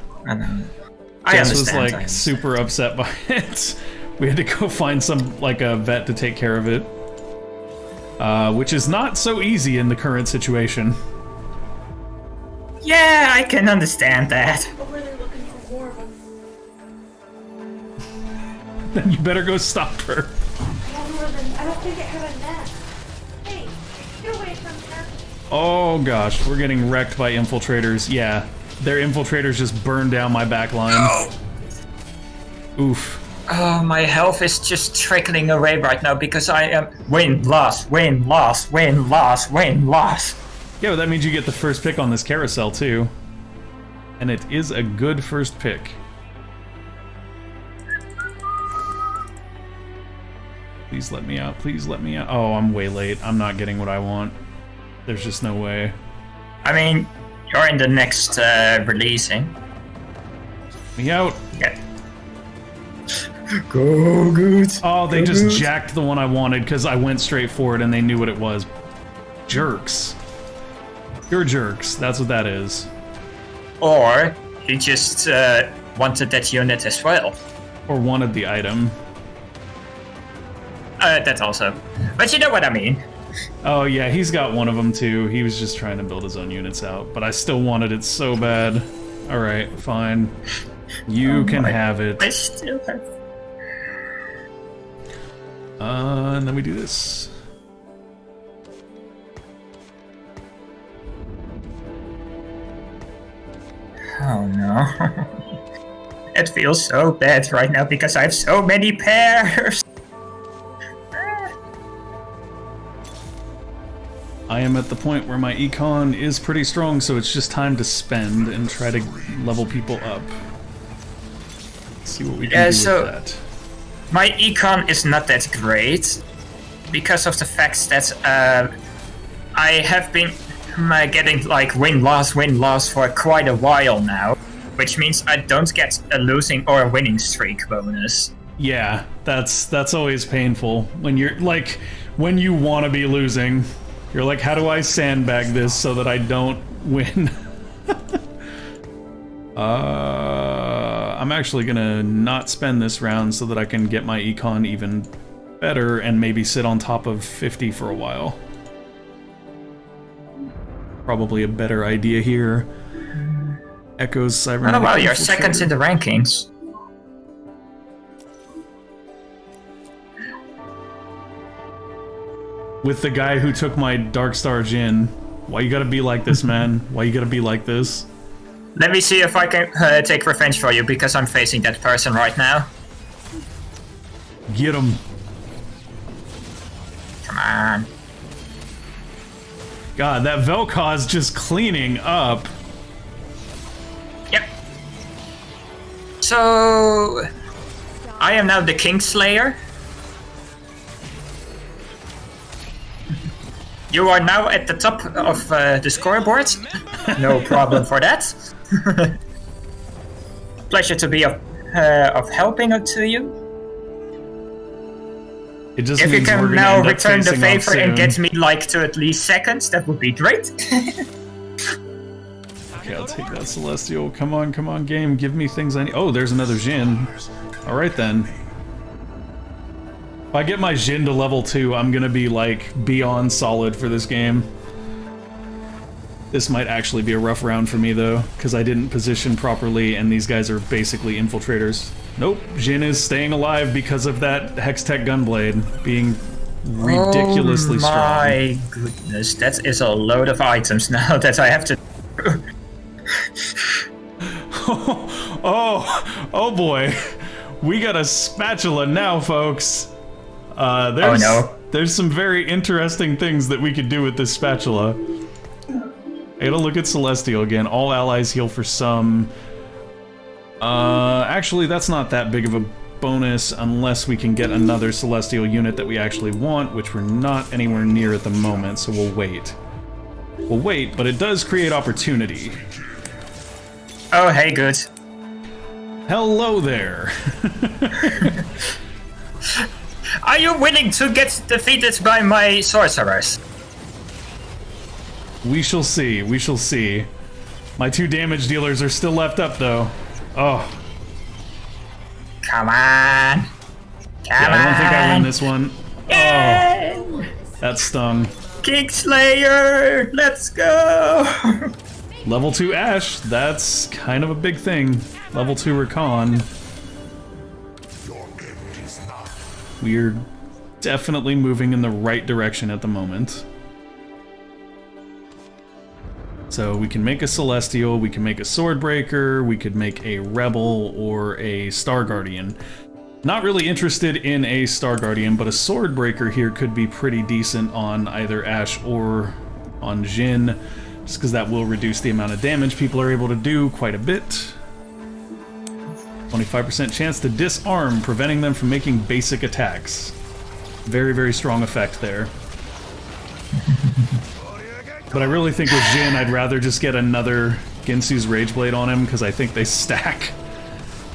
S5: I
S1: Jess was
S5: understand.
S1: like super upset by it. We had to go find some like a vet to take care of it, which is not so easy in the current situation.
S5: Yeah, I can understand that.
S6: Over there looking for more of them.
S1: Then you better go stop her.
S6: I don't think it had a net. Hey, get away from her.
S1: Oh gosh, we're getting wrecked by infiltrators. Yeah, their infiltrators just burned down my back line. Oof.
S5: Oh, my health is just trickling away right now because I am win, loss, win, loss, win, loss, win, loss.
S1: Yeah, well, that means you get the first pick on this carousel too. And it is a good first pick. Please let me out, please let me out. Oh, I'm way late. I'm not getting what I want. There's just no way.
S5: I mean, you're in the next releasing.
S1: Me out.
S5: Yeah. Go good.
S1: Oh, they just jacked the one I wanted because I went straight for it and they knew what it was. Jerks. You're jerks. That's what that is.
S5: Or he just wanted that unit as well.
S1: Or wanted the item.
S5: That also. But you know what I mean.
S1: Oh yeah, he's got one of them too. He was just trying to build his own units out, but I still wanted it so bad. Alright, fine. You can have it.
S5: I still have.
S1: And then we do this.
S5: Oh no. It feels so bad right now because I have so many pairs.
S1: I am at the point where my econ is pretty strong, so it's just time to spend and try to level people up. See what we can do with that.
S5: My econ is not that great because of the fact that I have been getting like win-loss for quite a while now, which means I don't get a losing or a winning streak bonus.
S1: Yeah, that's always painful when you're like when you want to be losing. You're like, how do I sandbag this so that I don't win? I'm actually gonna not spend this round so that I can get my econ even better and maybe sit on top of 50 for a while. Probably a better idea here. Echoes cybernetic.
S5: Oh wow, you're second in the rankings.
S1: With the guy who took my Darkstar Jin. Why you gotta be like this, man? Why you gotta be like this?
S5: Let me see if I can take revenge for you, because I'm facing that person right now.
S1: Get him.
S5: Come on.
S1: God, that Vel'Koz just cleaning up.
S5: Yep. So... I am now the Kingslayer. You are now at the top of the scoreboard. No problem for that. Pleasure to be of helping to you.
S1: It just
S5: if you
S1: means we're
S5: can
S1: gonna
S5: now
S1: end up
S5: return the
S1: facing off
S5: favor and
S1: soon.
S5: get me like to at least seconds, that would be great.
S1: Okay, I'll take that Celestial. Come on, game. Give me things I need. Oh, there's another Jin. Alright then. If I get my Jin to level 2, I'm gonna be like beyond solid for this game. This might actually be a rough round for me though, because I didn't position properly and these guys are basically infiltrators. Nope, Jin is staying alive because of that Hextech Gunblade being ridiculously strong.
S5: Oh my goodness, that is a load of items now that I have to...
S1: oh boy. We got a spatula now, folks. There's some very interesting things that we could do with this spatula. I gotta look at Celestial again. All allies heal for some. Actually, that's not that big of a bonus unless we can get another Celestial unit that we actually want, which we're not anywhere near at the moment, so we'll wait. We'll wait, but it does create opportunity.
S5: Oh, hey, good.
S1: Hello there.
S5: Are you willing to get defeated by my sorcerers?
S1: We shall see, we shall see. My 2 damage dealers are still left up, though. Oh.
S5: Come on.
S1: Yeah, I don't think I win this one. Oh. That stung.
S5: Kingslayer! Let's go!
S1: Level 2 Ash, that's kind of a big thing. Level 2 Urkan. We're definitely moving in the right direction at the moment. So we can make a Celestial, we can make a Swordbreaker, we could make a Rebel or a Star Guardian. Not really interested in a Star Guardian, but a Swordbreaker here could be pretty decent on either Ash or on Jhin, just because that will reduce the amount of damage people are able to do quite a bit. 25% chance to disarm, preventing them from making basic attacks. Very, very strong effect there. But I really think with Jhin, I'd rather just get another Ginsu's Rageblade on him, because I think they stack.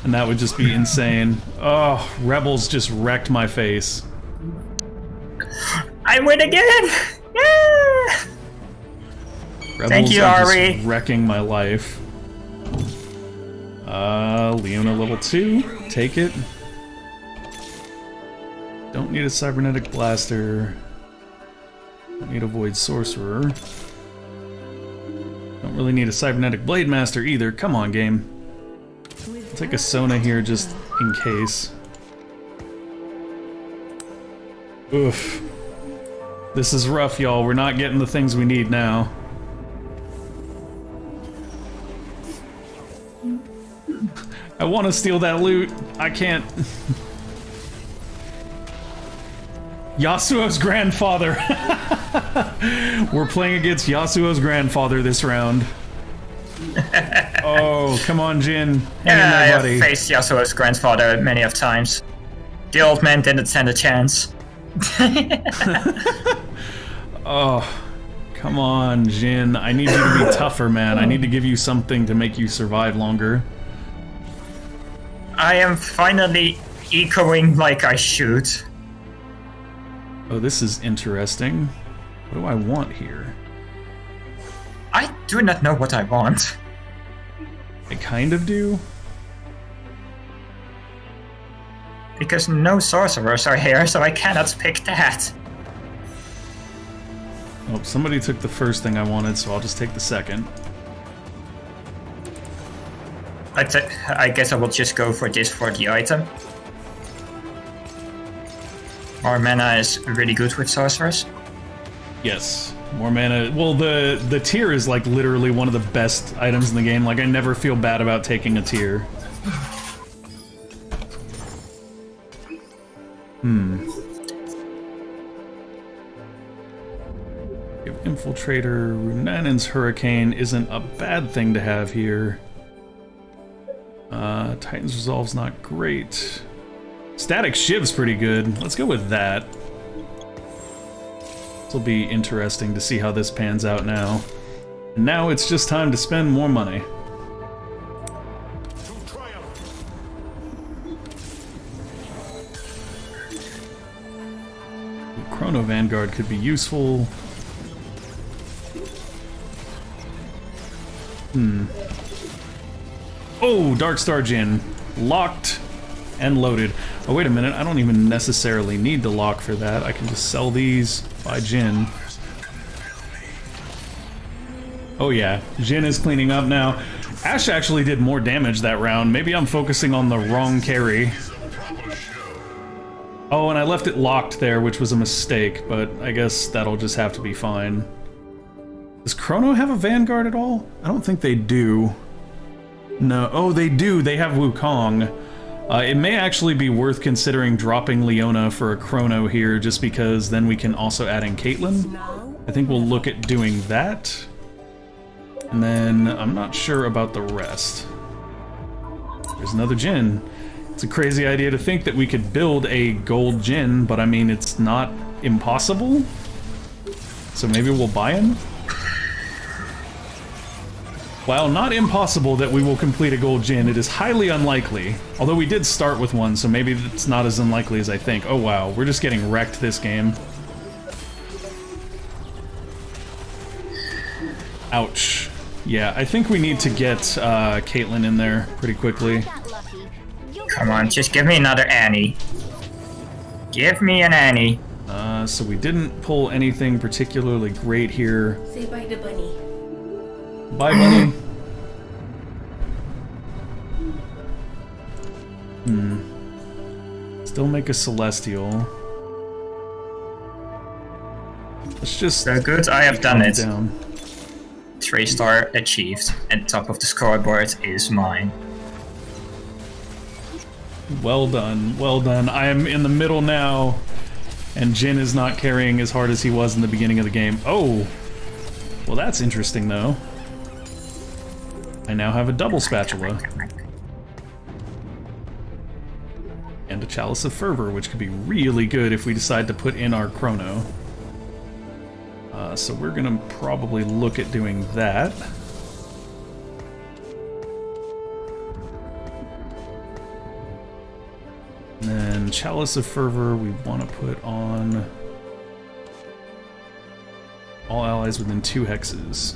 S1: And that would just be insane. Oh, Rebels just wrecked my face.
S5: I win again! Yeah!
S1: Rebels
S5: Thank you,
S1: are
S5: Ari.
S1: just wrecking my life. Leona level 2. Take it. Don't need a Cybernetic Blaster. Don't need a Void Sorcerer. Don't really need a Cybernetic Blade Master either. Come on, game. I'll take a Sona here just in case. Oof. This is rough, y'all. We're not getting the things we need now. I want to steal that loot. I can't. Yasuo's grandfather. We're playing against Yasuo's grandfather this round. Oh, come on, Jhin.
S5: Yeah, I
S1: buddy.
S5: have faced Yasuo's grandfather many of times. The old man didn't stand a chance.
S1: Oh, come on, Jhin. I need you to be tougher, man. I need to give you something to make you survive longer.
S5: I am finally echoing like I should.
S1: Oh, this is interesting. What do I want here?
S5: I do not know what I want.
S1: I kind of do.
S5: Because no sorcerers are here, so I cannot pick that.
S1: Oh, somebody took the first thing I wanted, so I'll just take the second.
S5: I guess I will just go for this for the item. More mana is really good with sorcerers.
S1: Yes, more mana. Well, the tier is like literally one of the best items in the game. Like, I never feel bad about taking a tier. Infiltrator, Runanen's Hurricane isn't a bad thing to have here. Titan's Resolve's not great. Static Shiv's pretty good. Let's go with that. This'll be interesting to see how this pans out now. And now it's just time to spend more money. Chrono Vanguard could be useful. Oh, Darkstar Jhin. Locked and loaded. Oh, wait a minute. I don't even necessarily need to lock for that. I can just sell these, buy Jhin. Oh yeah, Jhin is cleaning up now. Ashe actually did more damage that round. Maybe I'm focusing on the wrong carry. Oh, and I left it locked there, which was a mistake, but I guess that'll just have to be fine. Does Chrono have a Vanguard at all? I don't think they do. No. Oh, they do. They have Wukong. It may actually be worth considering dropping Leona for a Chrono here, just because then we can also add in Caitlyn. I think we'll look at doing that. And then I'm not sure about the rest. There's another Jhin. It's a crazy idea to think that we could build a gold Jhin, but I mean, it's not impossible. So maybe we'll buy him? While not impossible that we will complete a gold Jhin, it is highly unlikely. Although we did start with one, so maybe it's not as unlikely as I think. Oh wow, we're just getting wrecked this game. Ouch. Yeah, I think we need to get Caitlyn in there pretty quickly.
S2: That lucky. You'll
S5: Come on, just give me another Annie. Give me an Annie.
S1: So we didn't pull anything particularly great here.
S6: Say bye to Bunny.
S1: Bye, Bunny. Still make a Celestial. Let's just...
S5: So good, I have done
S1: calm
S5: it.
S1: down.
S5: 3-star achieved, and top of the scoreboard is mine.
S1: Well done, well done. I am in the middle now, and Jin is not carrying as hard as he was in the beginning of the game. Oh! Well, that's interesting, though. I now have a double spatula. And a Chalice of Fervor, which could be really good if we decide to put in our Chrono. So we're gonna probably look at doing that. And then Chalice of Fervor we want to put on all allies within 2 hexes.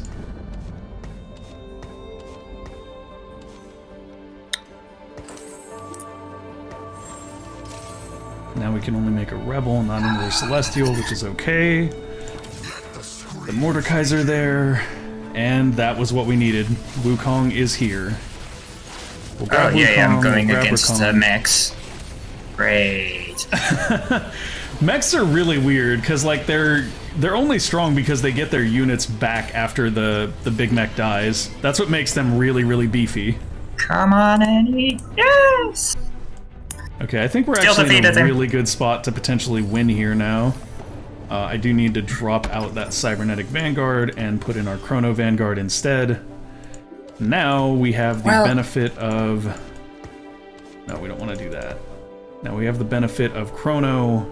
S1: Now we can only make a Rebel, not another Celestial, which is okay. The Mordekaiser there, and that was what we needed. Wukong is here. We'll grab
S5: I'm
S1: Wukong,
S5: going
S1: we'll grab
S5: against
S1: Urkan.
S5: Max. Great.
S1: Mechs are really weird because like they're only strong because they get their units back after the big mech dies. That's what makes them really beefy.
S5: Come on, Annie. Yes!
S1: Okay, I think we're
S5: Still
S1: actually in a
S5: defeated him.
S1: really good spot to potentially win here now. I do need to drop out that Cybernetic Vanguard and put in our Chrono Vanguard instead. Now we have the benefit of... No, we don't want to do that. Now we have the benefit of Chrono.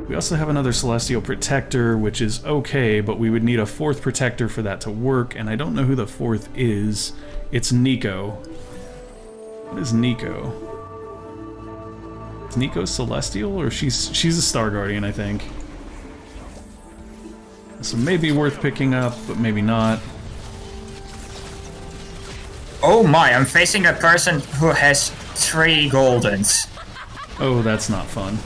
S1: We also have another Celestial Protector, which is okay, but we would need a 4th Protector for that to work, and I don't know who the 4th is. It's Nico. What is Nico? Is Nico Celestial, or she's a Star Guardian, I think. So maybe worth picking up, but maybe not.
S5: Oh my, I'm facing a person who has 3 Goldens.
S1: Oh, that's not fun.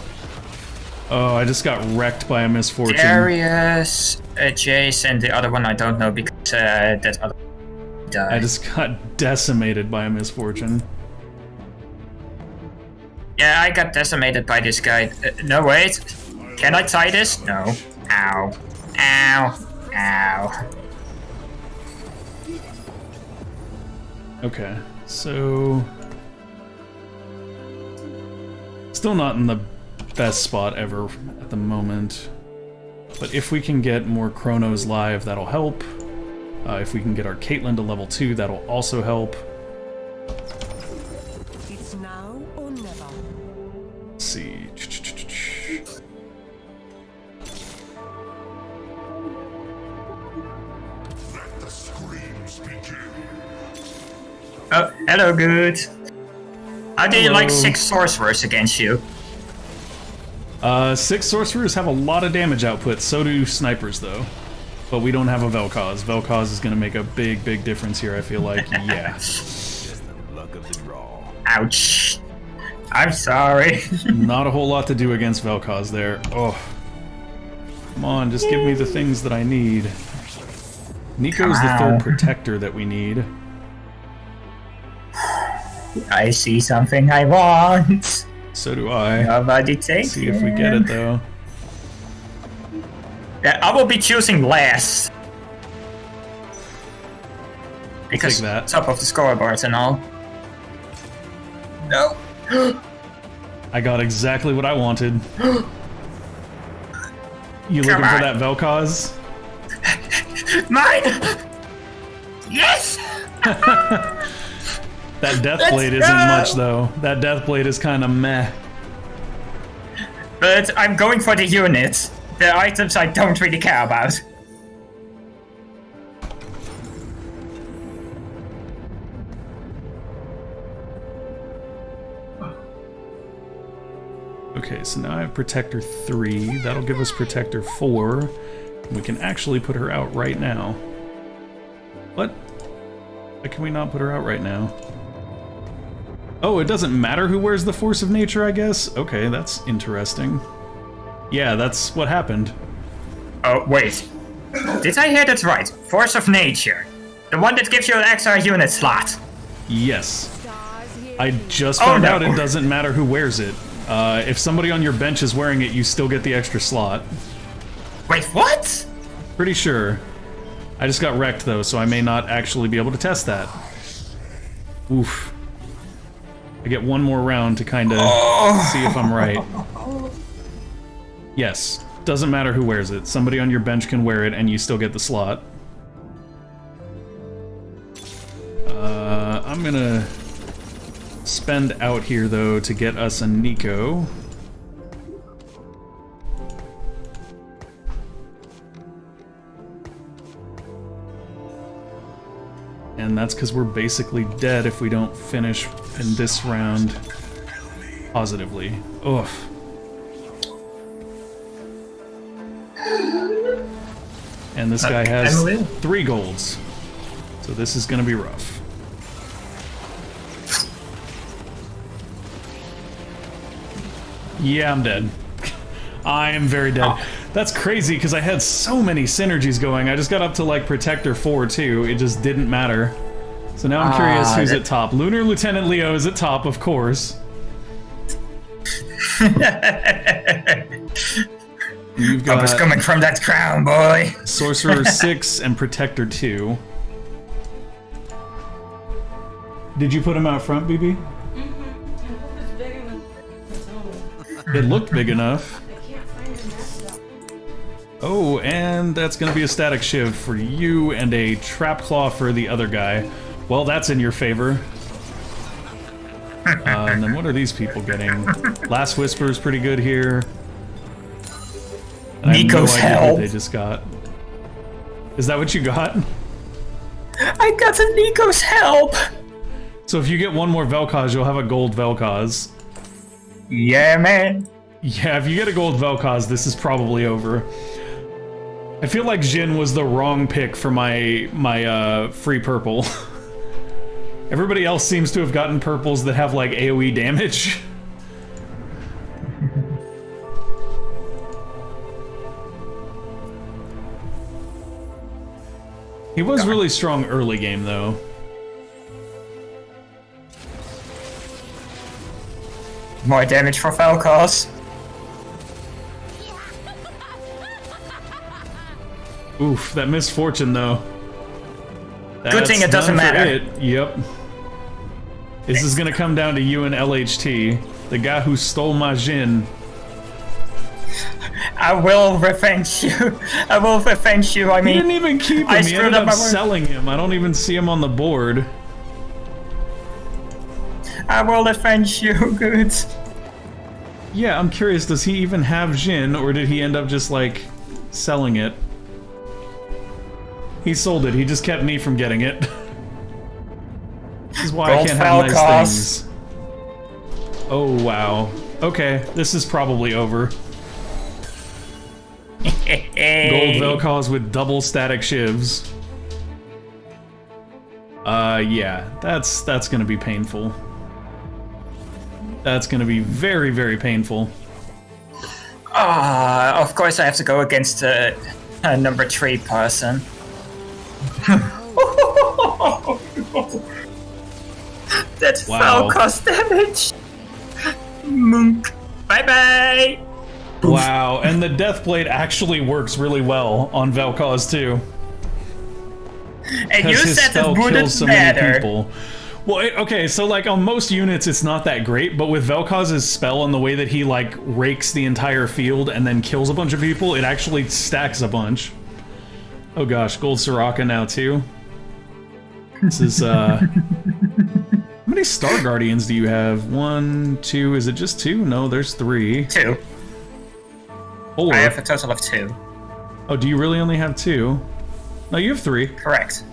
S1: Oh, I just got wrecked by a misfortune.
S5: Darius, Jace, and the other one I don't know because that other died.
S1: I just got decimated by a misfortune.
S5: Yeah, I got decimated by this guy. No, wait. Can I tie this? No. Ow. Ow. Ow.
S1: Okay, so... Still not in the best spot ever at the moment. But if we can get more Chronos live, that'll help. If we can get our Caitlyn to level 2, that'll also help.
S4: It's now or never.
S1: Let's see.
S8: Let the screams begin.
S5: Oh, hello, good. How do you like
S1: Hello.
S5: 6 sorcerers against you?
S1: 6 sorcerers have a lot of damage output, so do snipers though. But we don't have a Vel'Koz. Vel'Koz is going to make a big difference here, I feel like. Yeah.
S5: Ouch. I'm sorry.
S1: Not a whole lot to do against Vel'Koz there. Oh. Come on, just give me the things that I need. Nico's the 3rd protector that we need.
S5: I see something I want.
S1: So do I.
S5: Nobody take
S1: See if we get it though.
S5: Yeah, I will be choosing last. Because
S1: Take that.
S5: top of the scoreboards and all. No.
S1: I got exactly what I wanted. You looking
S5: Come
S1: for
S5: on.
S1: that Vel'Koz?
S5: Mine! Yes!
S1: That Death
S5: Let's
S1: Blade isn't
S5: go!
S1: much though. That Death Blade is kind of meh.
S5: But I'm going for the units. The items I don't really care about.
S1: Okay, so now I have Protector 3. That'll give us Protector 4. We can actually put her out right now. What? Why can we not put her out right now? Oh, it doesn't matter who wears the Force of Nature, I guess? Okay, that's interesting. Yeah, that's what happened.
S5: Oh, wait. Did I hear that right? Force of Nature. The one that gives you an extra unit slot.
S1: Yes. I just found out it doesn't matter who wears it. If somebody on your bench is wearing it, you still get the extra slot.
S5: Wait, what?
S1: Pretty sure. I just got wrecked though, so I may not actually be able to test that. Oof. I get one more round to kind of see if I'm right. Yes. Doesn't matter who wears it. Somebody on your bench can wear it and you still get the slot. I'm gonna spend out here though to get us a Nico. And that's because we're basically dead if we don't finish in this round positively. Ugh. And this guy has 3 golds. So this is gonna be rough. Yeah, I'm dead. I am very dead. Oh. That's crazy because I had so many synergies going. I just got up to like Protector 4 too. It just didn't matter. So now I'm curious who's at top. Lunar Lieutenant Leo is at top, of course. You've got
S5: Bubba's coming from that crown, boy.
S1: Sorcerer 6 and Protector 2. Did you him out front, BB? It looked big enough. Oh, and that's gonna be a static shiv for you and a trap claw for the other guy. Well, that's in your favor. And then what are these people getting? Last Whisper is pretty good here. And
S5: Nico's
S1: I have no idea
S5: help.
S1: what they just got. Is that what you got?
S5: I got a Nico's help.
S1: So if you get one more Vel'Koz, you'll have a gold Vel'Koz.
S5: Yeah, man.
S1: Yeah, if you get a gold Vel'Koz, this is probably over. I feel like Jhin was the wrong pick for my free purple. Everybody else seems to have gotten purples that have like AoE damage. He was really strong early game though.
S5: More damage for Vel'Koz.
S1: Oof, that misfortune though.
S5: Good thing it doesn't matter.
S1: Yep. This is gonna come down to you and LHT, the guy who stole my Jhin.
S5: I will revenge you. I will revenge you. I mean,
S1: he didn't even keep him. He ended up selling him. I don't even see him on the board.
S5: I will avenge you, good.
S1: Yeah, I'm curious, does he even have Jhin, or did he end up just, like, selling it? He sold it, he just kept me from getting it. This is why I can't have nice things. Oh, wow. Okay, this is probably over. Gold Vel'Koz with double static shivs. Yeah, that's gonna be painful. That's gonna be very, very painful.
S5: Of course I have to go against a number 3 person. That's
S1: wow.
S5: Vel'Koz damage. Monk. Bye-bye.
S1: Wow, and the Deathblade actually works really well on Vel'Koz too.
S5: And you
S1: his
S5: said
S1: spell
S5: it wouldn't
S1: kills so
S5: matter.
S1: many people. Well, okay, so like on most units it's not that great, but with Vel'Koz's spell and the way that he like rakes the entire field and then kills a bunch of people, it actually stacks a bunch. Oh gosh, gold Soraka now too. This is how many Star Guardians do you have? 1, 2, is it just 2? No, there's 3.
S5: 2.
S1: 4.
S5: I have a total of 2.
S1: Oh, do you really only have 2? No, you have 3.
S5: Correct.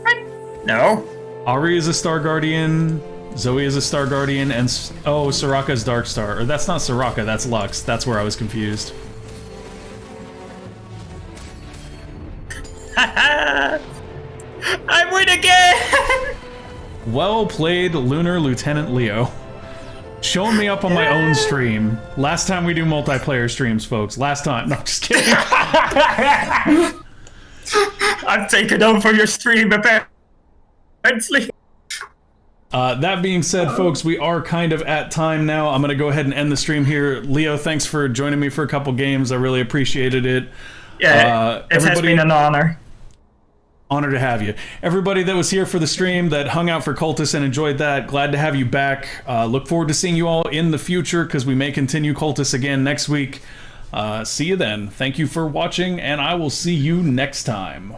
S5: What? No.
S1: Ari is a Star Guardian, Zoe is a Star Guardian, and Soraka's Dark Star. Or that's not Soraka, that's Lux. That's where I was confused. Well played, Lunar Lieutenant Leo. Showing me up on my own stream. Last time we do multiplayer streams, folks. Last time. No, just kidding.
S5: I've taken over your stream, apparently.
S1: That being said, folks, we are kind of at time now. I'm going to go ahead and end the stream here. Leo, thanks for joining me for a couple games. I really appreciated it.
S5: Yeah, it has been an honor.
S1: Honor to have you. Everybody that was here for the stream, that hung out for Cultists and enjoyed that, glad to have you back. Look forward to seeing you all in the future, because we may continue Cultists again next week. See you then. Thank you for watching, and I will see you next time.